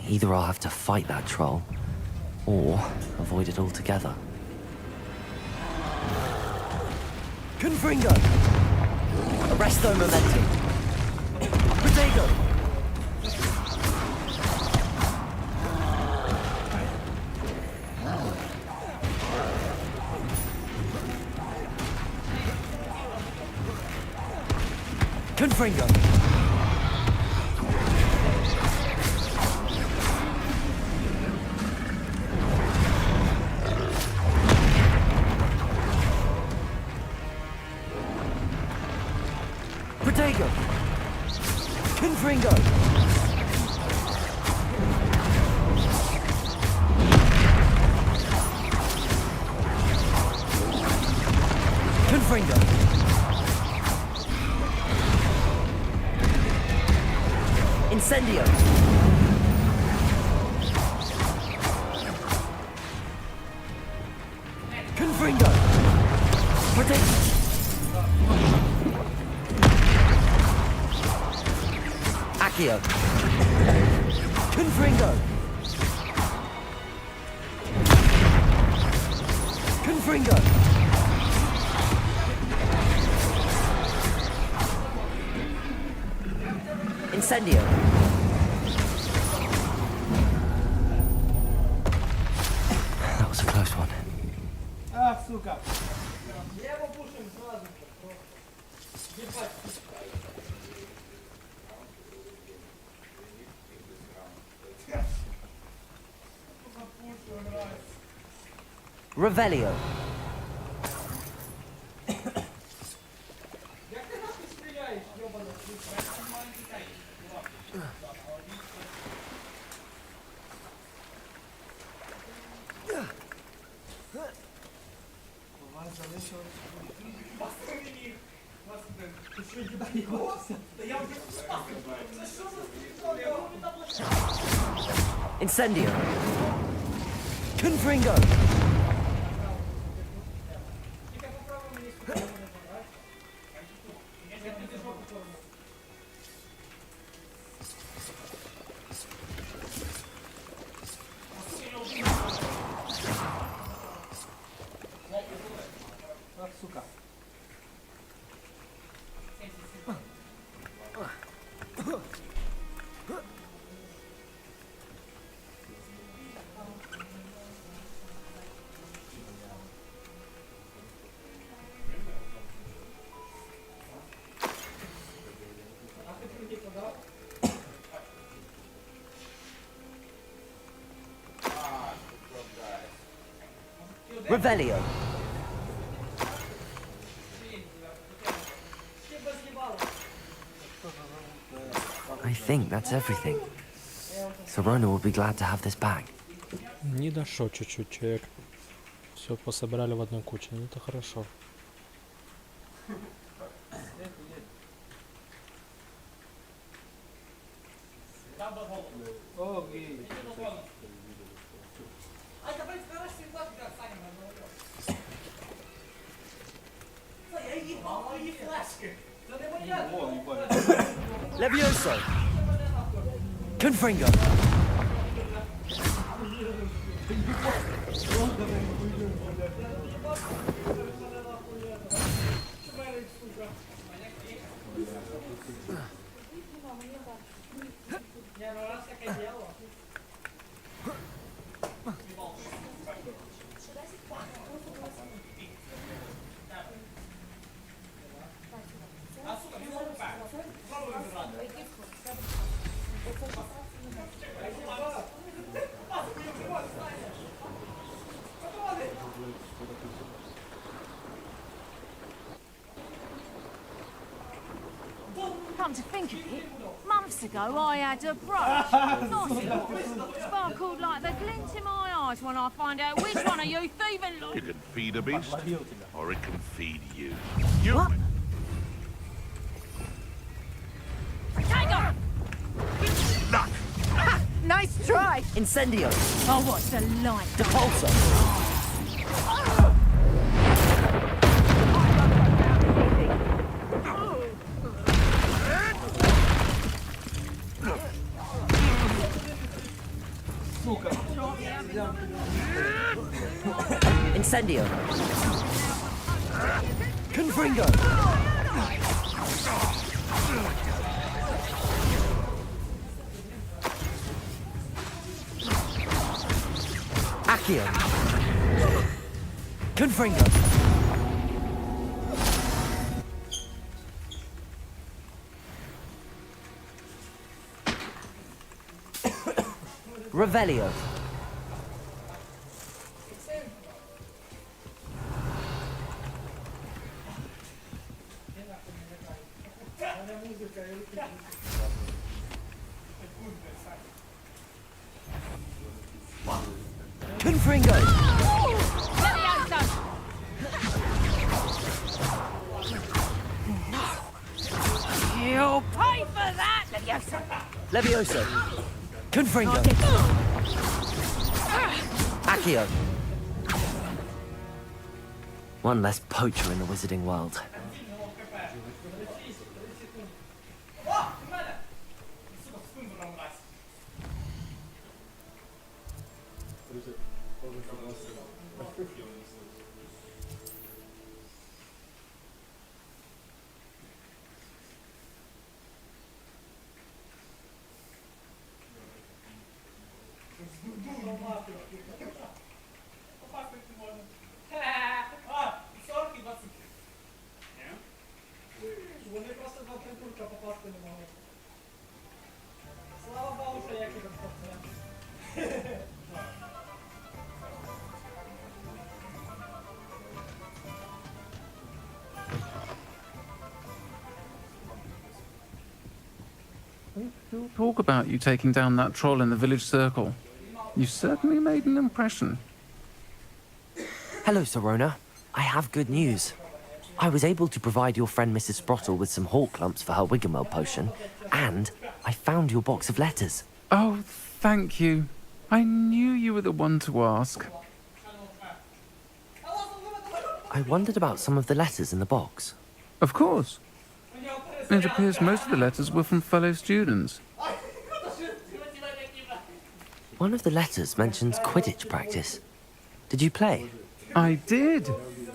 Either I'll have to fight that troll, or avoid it altogether. Confringo! Arresto momentum! Protego! Confringo! Protego! Confringo! Confringo! Incendio! Confringo! Protego! Accio! Confringo! Confringo! Incendio! That was a close one. А, сука. Я его пушим сразу. Ебать. Revelio. Як ти нахуй стріляєш, ёбаний? Incendio. Confringo. Revelio. I think that's everything. Serona will be glad to have this back. Не дошло чуть-чуть, человек. Все пособрали в одной куче. Ну это хорошо. Levioso. Confringo. Come to think of it, months ago I had a brooch. Nice. Sparkled like the glint in my eyes when I find out which one of you thieving lot. It can feed a beast, or it can feed you. You. Take off! Luck. Nice try! Incendio. Oh, what's the light? Depulso. Incendio. Confringo. Accio. Confringo. Revelio. Confringo. You'll pay for that, Leviosa. Levioso. Confringo. Accio. One less poacher in the wizarding world. Вони просто два придурка попасти не могли. Слава Богу, що я кіберспортсмен. Talk about you taking down that troll in the village circle. You certainly made an impression. Hello, Serona. I have good news. I was able to provide your friend Mrs. Sprottle with some hawk lumps for her Wiggenweld potion, and I found your box of letters. Oh, thank you. I knew you were the one to ask. I wondered about some of the letters in the box. Of course. It appears most of the letters were from fellow students. One of the letters mentions Quidditch practice. Did you play? I did.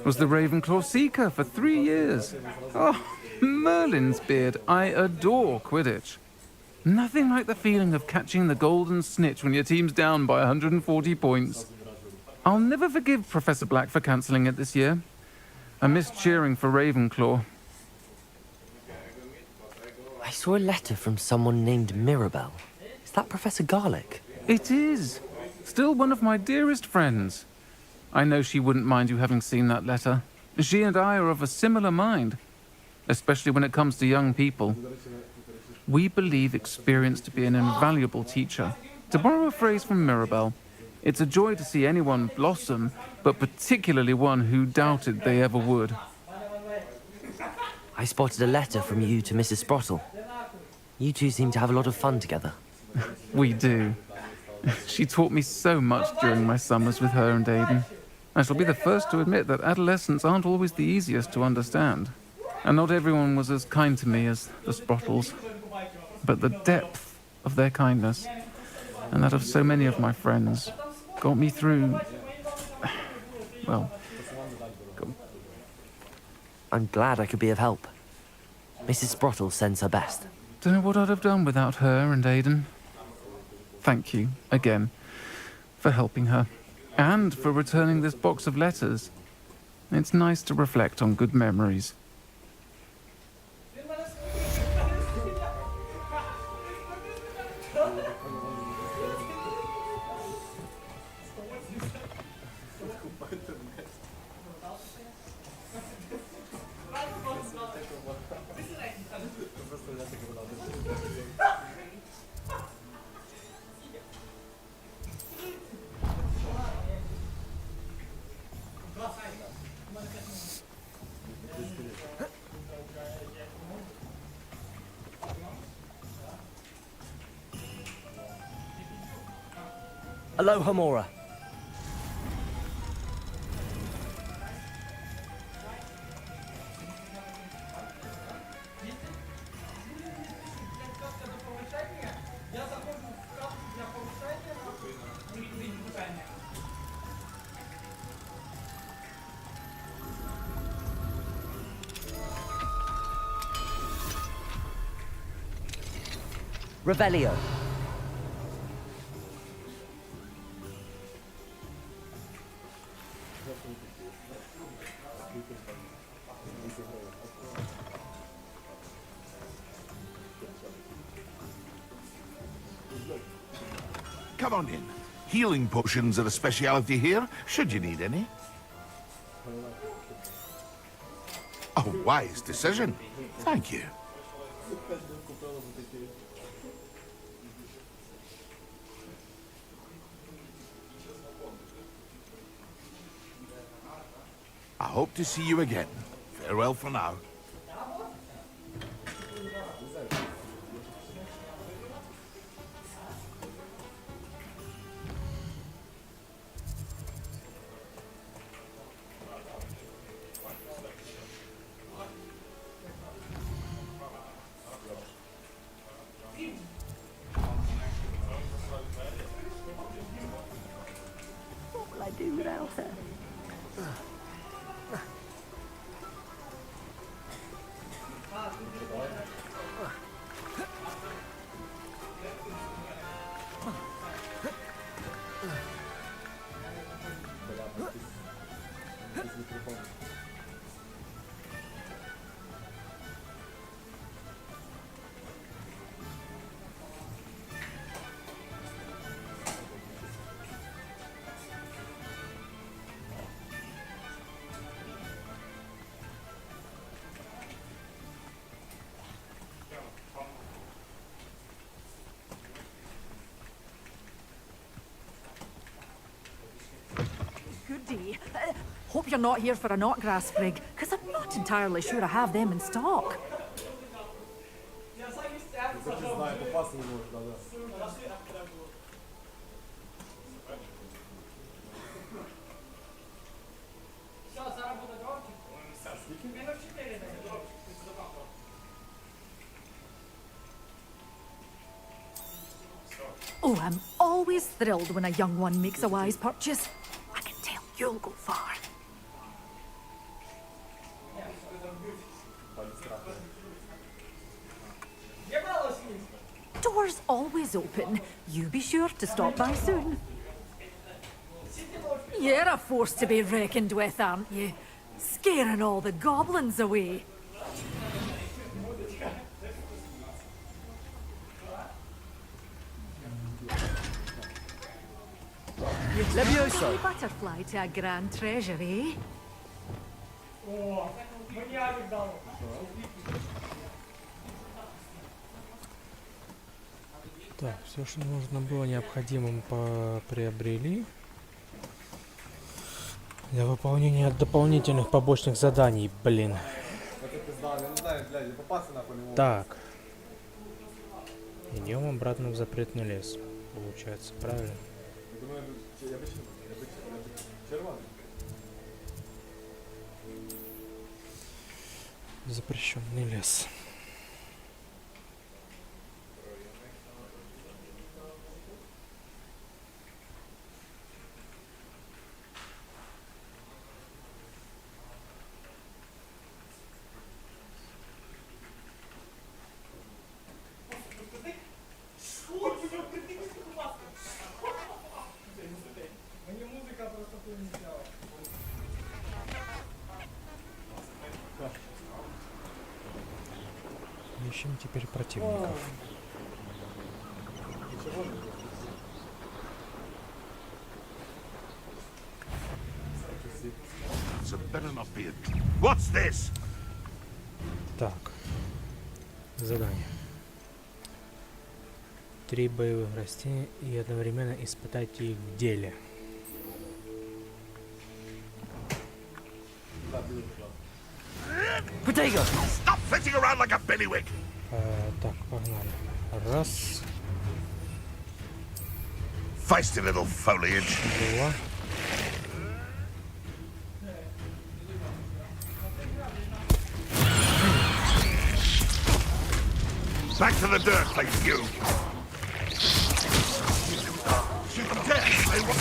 Was the Ravenclaw Seeker for 3 years. Oh, Merlin's beard. I adore Quidditch. Nothing like the feeling of catching the golden snitch when your team's down by 140 points. I'll never forgive Professor Black for cancelling it this year. I missed cheering for Ravenclaw. I saw a letter from someone named Mirabelle. Is that Professor Garlick? It is. Still one of my dearest friends. I know she wouldn't mind you having seen that letter. She and I are of a similar mind, especially when it comes to young people. We believe experience to be an invaluable teacher. To borrow a phrase from Mirabelle, it's a joy to see anyone blossom, but particularly one who doubted they ever would. I spotted a letter from you to Mrs. Sprottle. You two seem to have a lot of fun together. We do. She taught me so much during my summers with her and Aidan. I shall be the first to admit that adolescents aren't always the easiest to understand. And not everyone was as kind to me as the Sprottles. But the depth of their kindness, and that of so many of my friends, got me through... well... I'm glad I could be of help. Mrs. Sprottle sends her best. Don't know what I'd have done without her and Aidan. Thank you, again, for helping her, and for returning this box of letters. It's nice to reflect on good memories. Aloha, Mora. Revelio. Come on in. Healing potions are a speciality here, should you need any. A wise decision. Thank you. I hope to see you again. Farewell for now. What will I do without her? Goody. you're not here for a knotgrass sprig, because I'm not entirely sure I have them in stock. Oh, I'm always thrilled when a young one makes a wise purchase. I can tell you'll go far. Doors always open. You be sure to stop by soon. You're a force to be reckoned with, aren't you? Scaring all the goblins away. Levioso. A butterfly to a grand treasury. Так, все, что нужно было необходимым, приобрели. Для выполнения дополнительных побочных заданий, блин. Так. Идем обратно в запретный лес. Получается, правильно? Запрещенный лес. Ищем теперь противников. What's this? Так. Задание. 3 боевых растения и одновременно испытайте их в деле. Potato! Stop flitting around like a billywig! Так, погнали. Раз. Feisty little foliage. Два. Back to the dirt, please, you! Shoot them dead! They want...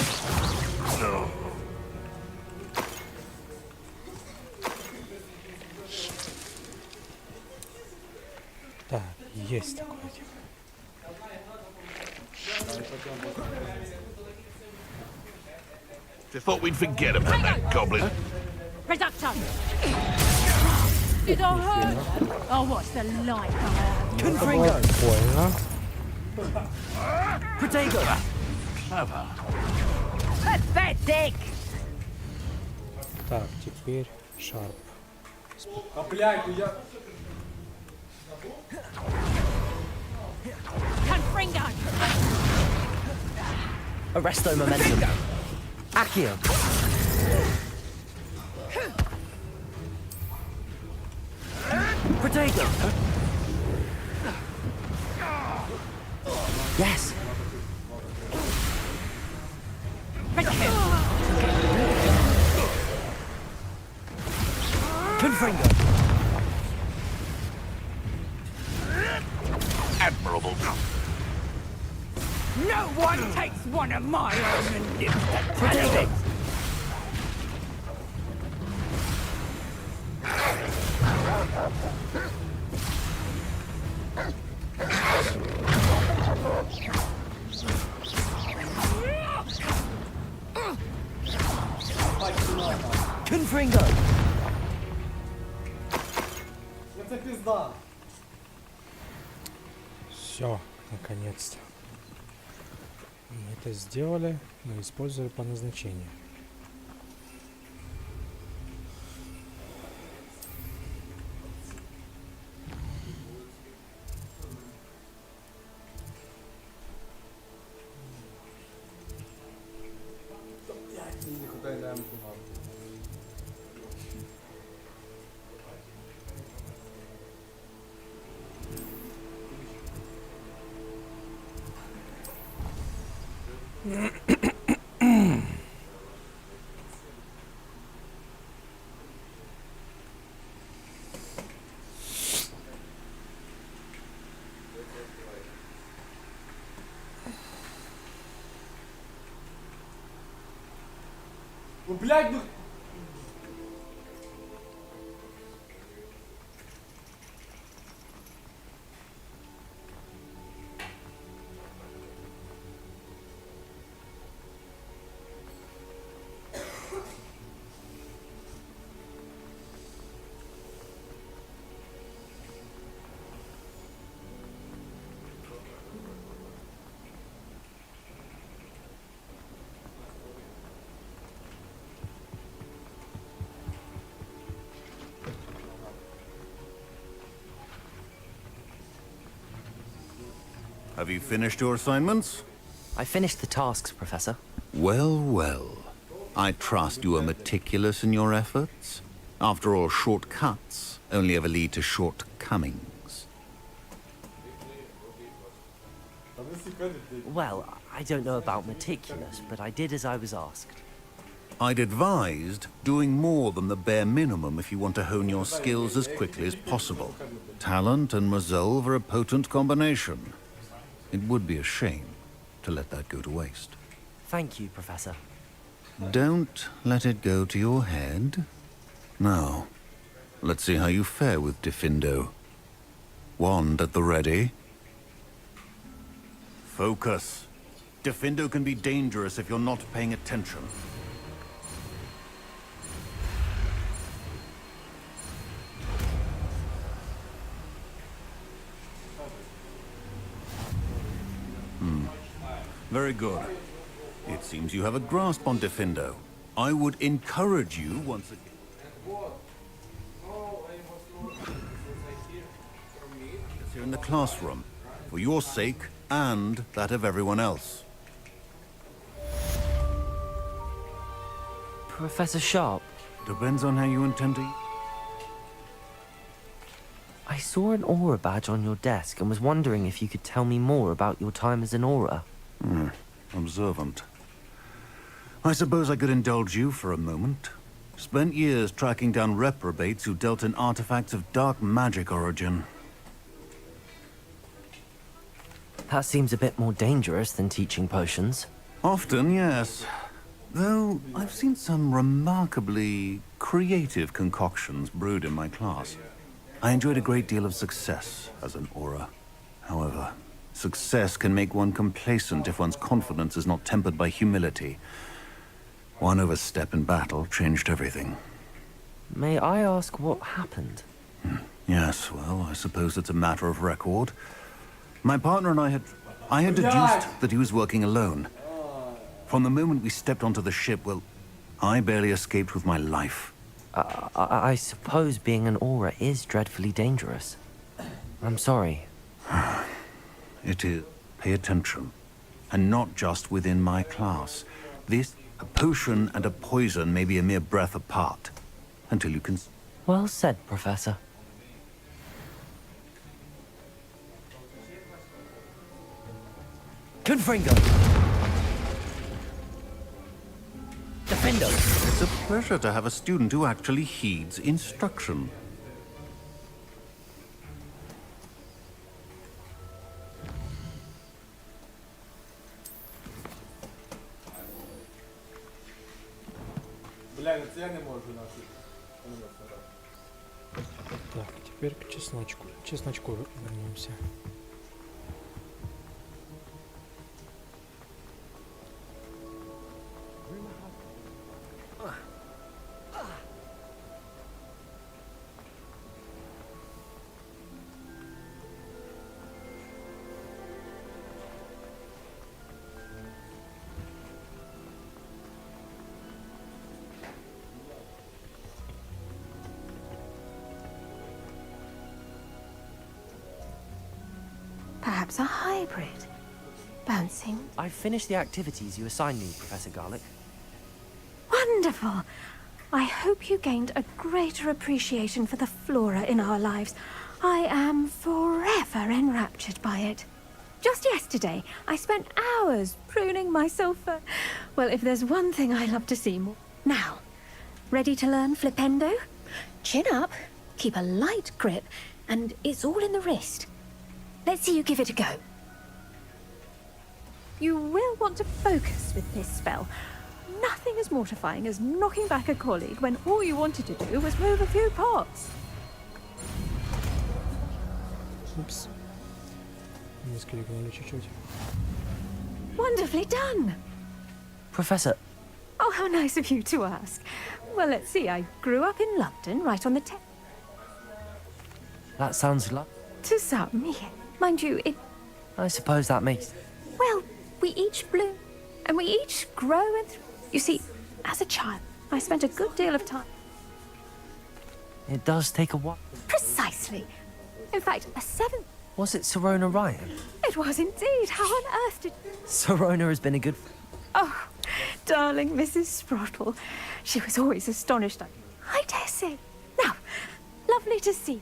No. Так, есть такое дело. Just thought we'd forget about that goblin. Reduction! Did I hurt? Oh, what's the light Больно. Potato! Clever. Pathetic! Так, теперь шарп. А, блядь, ну я... Confringo! Arresto momentum. Accio. Potato! Yes. Confringo! Admirable. No one takes one of my own and lives to tell it. Confringo! Это пизда. Все, наконец-то. Мы это сделали, мы использовали по назначению. Не хватает даймку, ладно. Ну, блядь, ну... Have you finished your assignments? I finished the tasks, Professor. Well, well. I trust you are meticulous in your efforts. After all, shortcuts only ever lead to shortcomings. Well, I don't know about meticulous, but I did as I was asked. I'd advised doing more than the bare minimum if you want to hone your skills as quickly as possible. Talent and resolve are a potent combination. It would be a shame to let that go to waste. Thank you, Professor. Don't let it go to your head. Now, let's see how you fare with Diffindo. Wand at the ready. Focus. Diffindo can be dangerous if you're not paying attention. Very good. It seems you have a grasp on Diffindo. I would encourage you once again. It's here in the classroom, for your sake and that of everyone else. Professor Sharp. Depends on how you intend to. I saw an aura badge on your desk and was wondering if you could tell me more about your time as an aura. Observant. I suppose I could indulge you for a moment. Spent years tracking down reprobates who dealt in artifacts of dark magic origin. That seems a bit more dangerous than teaching potions. Often, yes. Though I've seen some remarkably creative concoctions brewed in my class. I enjoyed a great deal of success as an aura. However, success can make one complacent if one's confidence is not tempered by humility. One overstep in battle changed everything. May I ask what happened? Yes, well, I suppose it's a matter of record. My partner and I had deduced that he was working alone. From the moment we stepped onto the ship, well, I barely escaped with my life. I suppose being an aura is dreadfully dangerous. I'm sorry. It is. Pay attention. And not just within my class. This, a potion and a poison may be a mere breath apart. Until you can... Well said, Professor. Confringo! Defendo! It's a pleasure to have a student who actually heeds instruction. Бля, это я не можу наши. Так, теперь к чесночку. К чесночку вернемся. Perhaps a hybrid. Bouncing. I've finished the activities you assigned me, Professor Garlick. Wonderful! I hope you gained a greater appreciation for the flora in our lives. I am forever enraptured by it. Just yesterday, I spent hours pruning my sofa. Well, if there's one thing I love to see more. Now, ready to learn flipendo? Chin up, keep a light grip, and it's all in the wrist. Let's see you give it a go. You will want to focus with this spell. Nothing as mortifying as knocking back a colleague when all you wanted to do was move a few pots. Упс. Мискрикнули чуть-чуть. Wonderfully done. Professor, Oh, how nice of you to ask. Well, let's see. I grew up in London, right on the tip. that sounds To some, yeah. Mind you, it... I suppose that makes... Well, we each bloom, and we each grow and... You see, as a child, I spent a good deal of time... It does take a while. Precisely. In fact, a seventh... Was it Serona Ryan? It was indeed. How on earth did... Serona has been a good... Oh, darling Mrs. Sprottle. She was always astonished. I dare say. Now, lovely to see.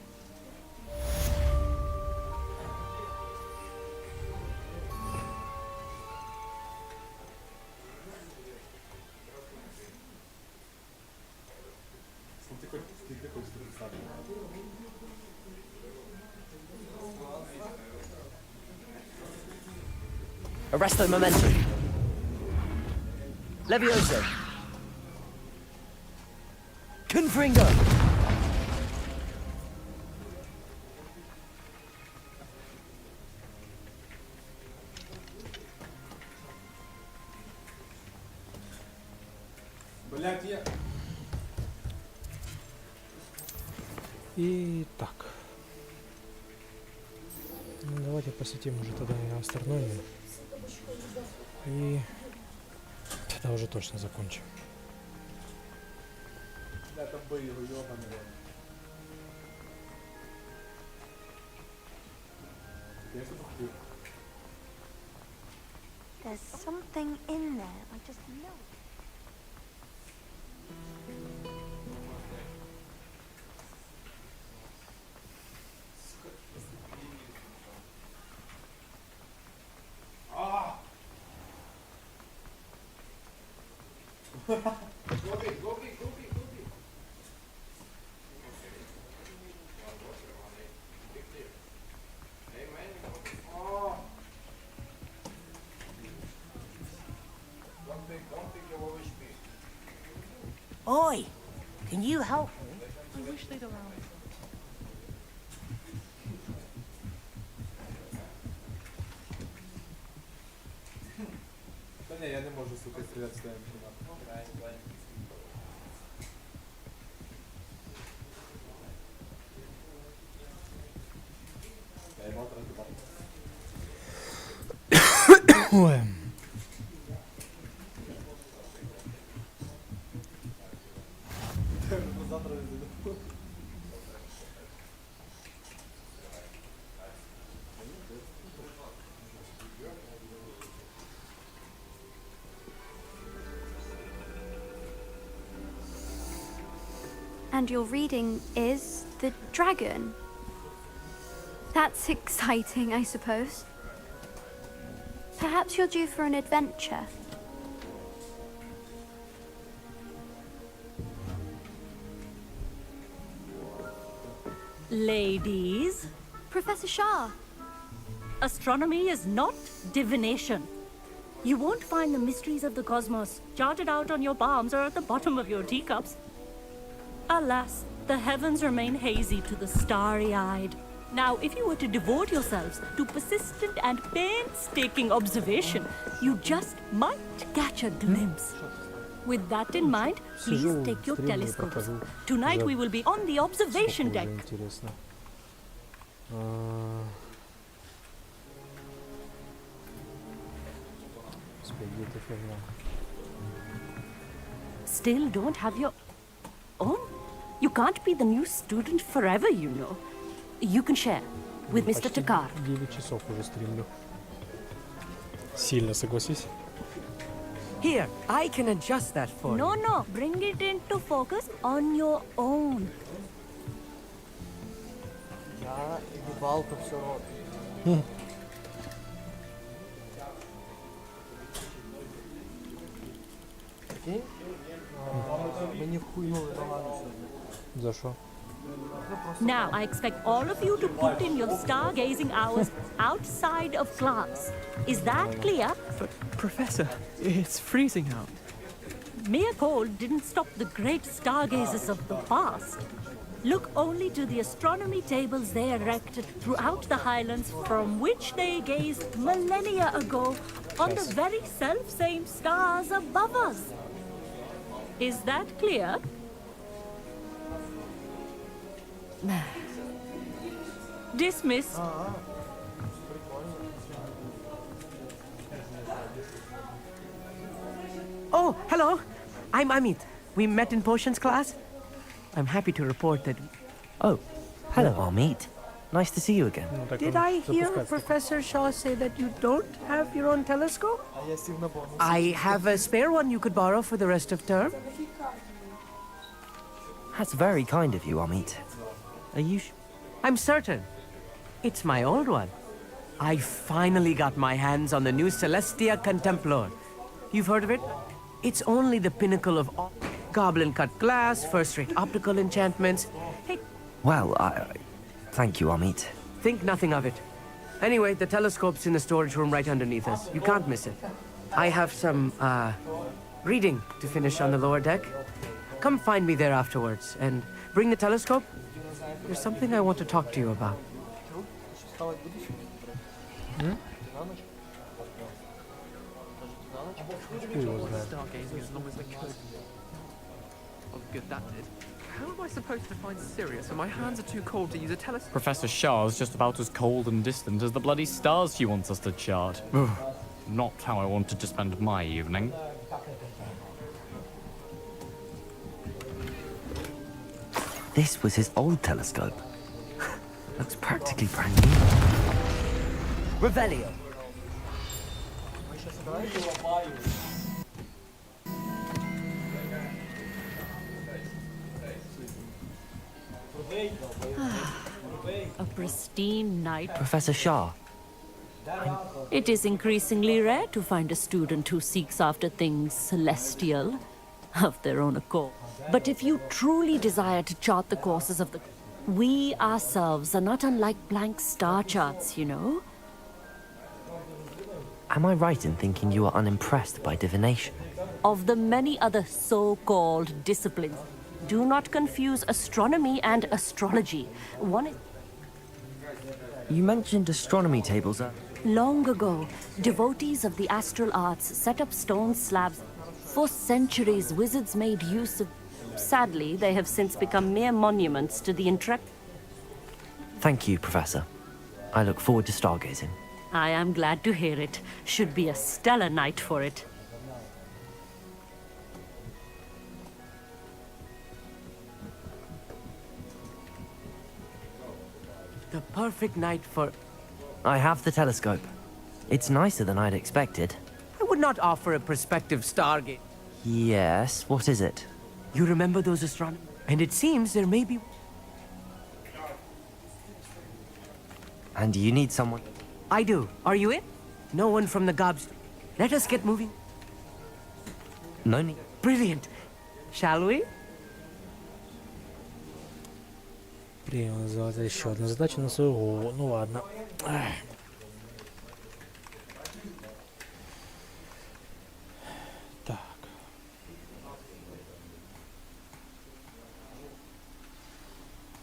Arresto momentum. Levioso. Confringo. Блять, я... И так. Ну, давайте посетим уже тогда и астрономию. И тогда уже точно закончим. Это были ёбаные. There's something in there. I just know. Oi! Can you help me? I wish they'd allow me. Та ні, я не можу, сука, стріляти з твоїм кімнатом. Я їбав трохи бачу. Ой. Завтра не зайду. And your reading is the dragon. That's exciting, I suppose. Perhaps you're due for an adventure. Ladies, Professor Shah. astronomy is not divination. You won't find the mysteries of the cosmos charted out on your palms or at the bottom of your teacups. Alas, the heavens remain hazy to the starry-eyed. Now, if you were to devote yourselves to persistent and painstaking observation, you just might catch a glimpse. With that in mind, please Сижу, take your стримлю, telescopes. прохожу. Tonight Уже we will be on the observation сколько deck. уже интересно. Господи, где эта фигня? Still don't have your own? You can't be the new student forever, you know. You can share with Mr. Почти Takar. 9 часов уже стримлю. Сильно, согласись? Here, I can adjust that for No, you. no, bring it into focus on your own. Я ебалка все рот. Прикинь? Мені вхуйнули догану сьогодні. За що? Now, I expect all of you to put in your stargazing hours outside of class. Is that clear? But, Professor, it's freezing out. Mere cold didn't stop the great stargazers of the past. Look only to the astronomy tables they erected throughout the highlands from which they gazed millennia ago on the very self-same stars above us. Is that clear? Dismissed. Oh, hello. I'm Amit. We met in potions class. I'm happy to report that... Oh, hello, Amit. Nice to see you again. Did I hear Professor Shaw say that you don't have your own telescope? I have a spare one you could borrow for the rest of term. That's very kind of you, Amit. Are you I'm certain. It's my old one. I finally got my hands on the new Celestia Contemplor. You've heard of it? It's only the pinnacle of all. Goblin-cut glass, first-rate optical enchantments. Hey, Well, thank you, Amit. think nothing of it. Anyway, the telescope's in the storage room right underneath us. You can't miss it. I have some, reading to finish on the lower deck. Come find me there afterwards, and bring the telescope. There's something I want to talk to you about. Stargazing as long as they could. Oh, good, that did. How am I supposed to find Sirius when my hands are too cold to use a telescope? Professor Shah's just about as cold and distant as the bloody stars she wants us to chart. Not how I wanted to spend my evening. This was his old telescope. Looks practically brand new. Revelio. A pristine night. Professor Shah. It is increasingly rare to find a student who seeks after things celestial of their own accord. But if you truly desire to chart the courses of the... We ourselves are not unlike blank star charts, you know? Am I right in thinking you are unimpressed by divination? Of the many other so-called disciplines, do not confuse astronomy and astrology. One is... You mentioned astronomy tables. Long ago, devotees of the astral arts set up stone slabs. For centuries, wizards made use of... Sadly, they have since become mere monuments to the intrepid. Thank you, Professor. I look forward to stargazing. I am glad to hear it. Should be a stellar night for it. The perfect night for... I have the telescope. It's nicer than I'd expected. I would not offer a prospective stargate. Yes, what is it? You remember those astronomers? And it seems there may be... And you need someone? I do. Are you in? No one from the gobs. Let us get moving. No need. Brilliant. Shall we? Блин, называется еще одна задача на свою голову. Ну ладно. Так.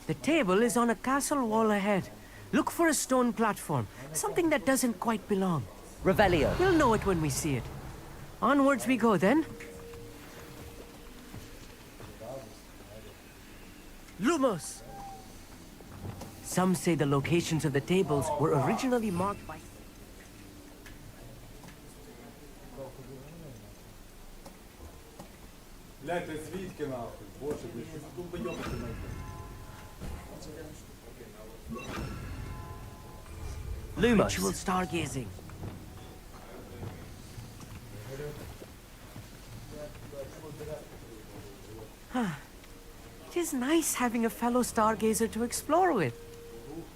The table is on a castle wall ahead. Look for a stone platform. Something that doesn't quite belong. Revelio. We'll know it when we see it. Onwards we go, then. Lumos! Some say the locations of the tables were originally marked by... Блядь, ты свитки нахуй. Боже, блядь, что за долбоёбы ты нахуй? Lumos. Ritual stargazing. It is nice having a fellow stargazer to explore with.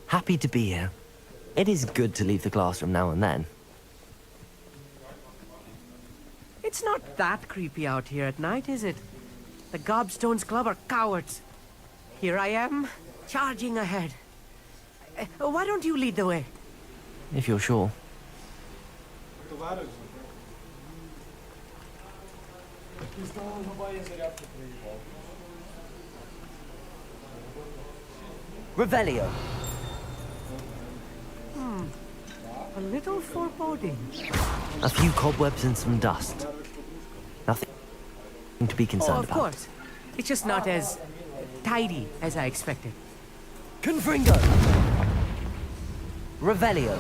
Happy to be here. It is good to leave the classroom now and then. It's not that creepy out here at night, is it? The Gobstones Club are cowards. Here I am, charging ahead. Why don't you lead the way? If you're sure. Revelio. A little foreboding. A few cobwebs and some dust. Nothing to be concerned Of course. It's just not as tidy as I expected. Confringo. Revelio.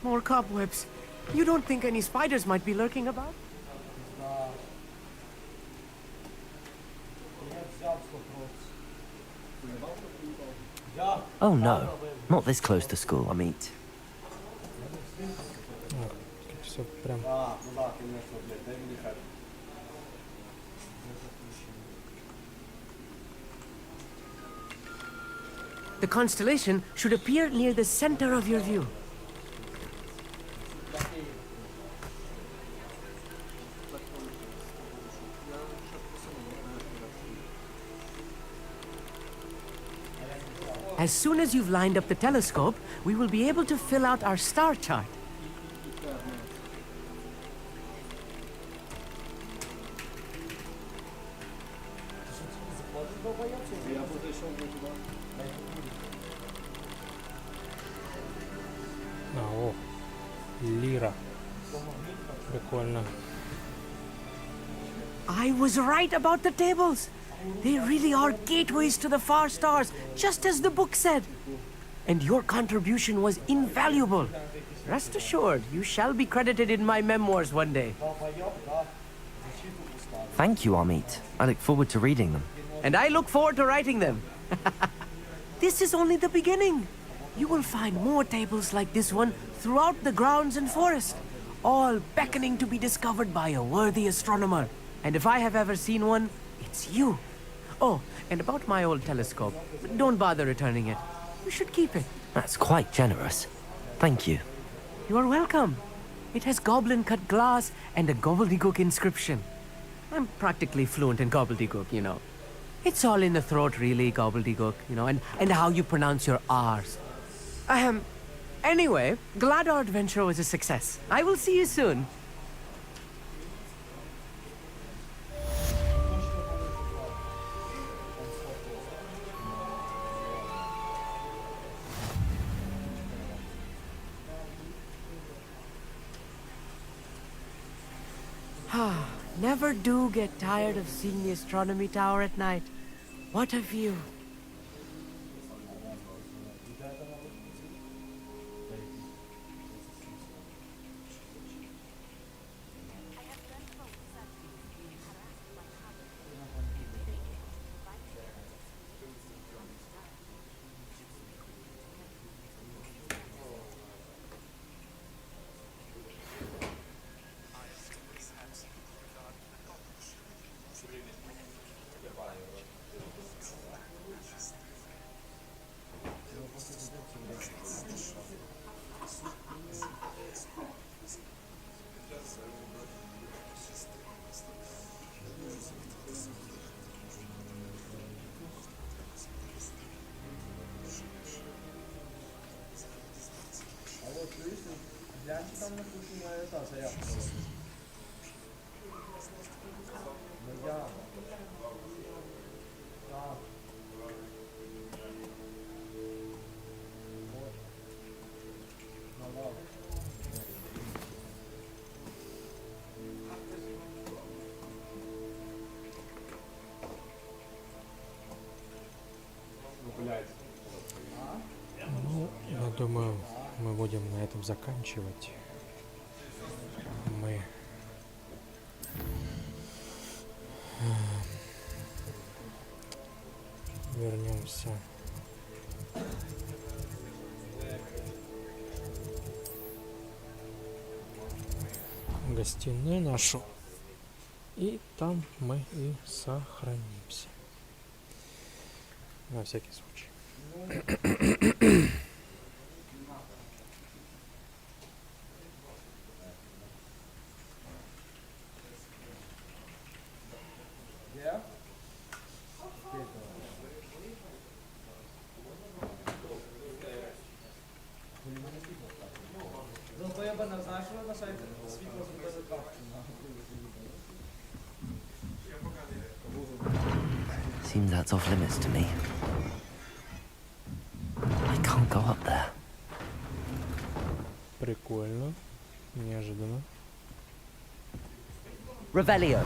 More cobwebs. You don't think any spiders might be lurking about? Oh no, not this close to school, I mean. Все прям. The constellation should appear near the center of your view. As soon as you've lined up the telescope, we will be able to fill out our star chart. О, лира. Прикольно. I was right about the tables. They really are gateways to the far stars, just as the book said. And your contribution was invaluable. Rest assured, you shall be credited in my memoirs one day. Thank you, Amit. I look forward to reading them. And I look forward to writing them. This is only the beginning. You will find more tables like this one throughout the grounds and forest, all beckoning to be discovered by a worthy astronomer. And if I have ever seen one, it's you. Oh, and about my old telescope, don't bother returning it. You should keep it. That's quite generous. Thank you. You are welcome. It has goblin-cut glass and a gobbledygook inscription. I'm practically fluent in gobbledygook, you know. It's all in the throat, really, gobbledygook, you know, and how you pronounce your R's. Anyway, glad our adventure was a success. I will see you soon. Never do get tired of seeing the astronomy tower at night. What a view. Ну, я думаю, мы будем на этом заканчивать. Мы вернемся в гостиную нашу, и там мы и сохранимся. На всякий случай. Yeah? Долбоєбана, знаєш, що на сайті світло зробили капчу? Seems that's off limits to me. I can't go up there. Прикольно. Неожиданно. Revelio.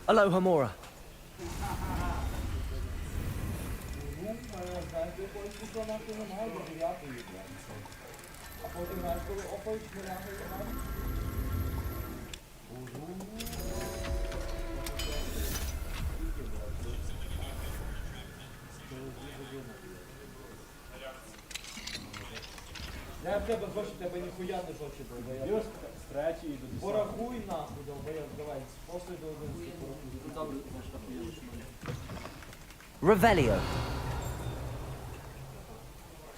Aloha Mora. Я в тебе гроші, тебе ніхуя не жовчі долбоєб. Плюс з 3 і до 10. Порахуй нахуй, долбоєб, давай. После до 11 порахуй. Revelio.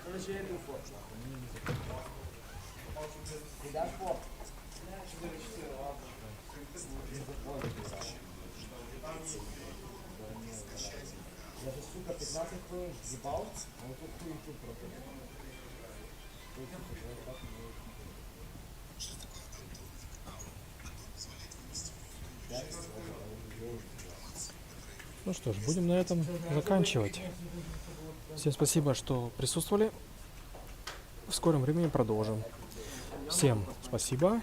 Короче, я йду фото. Ідеш фото? Я же, сука, 15 хвилин з'їбав, а вот тут хуй просто. Ну что ж, будем на этом заканчивать. Всем спасибо, что присутствовали. В скором времени продолжим. Всем спасибо.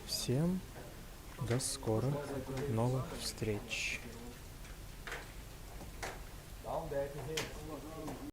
Всем до скорых новых встреч.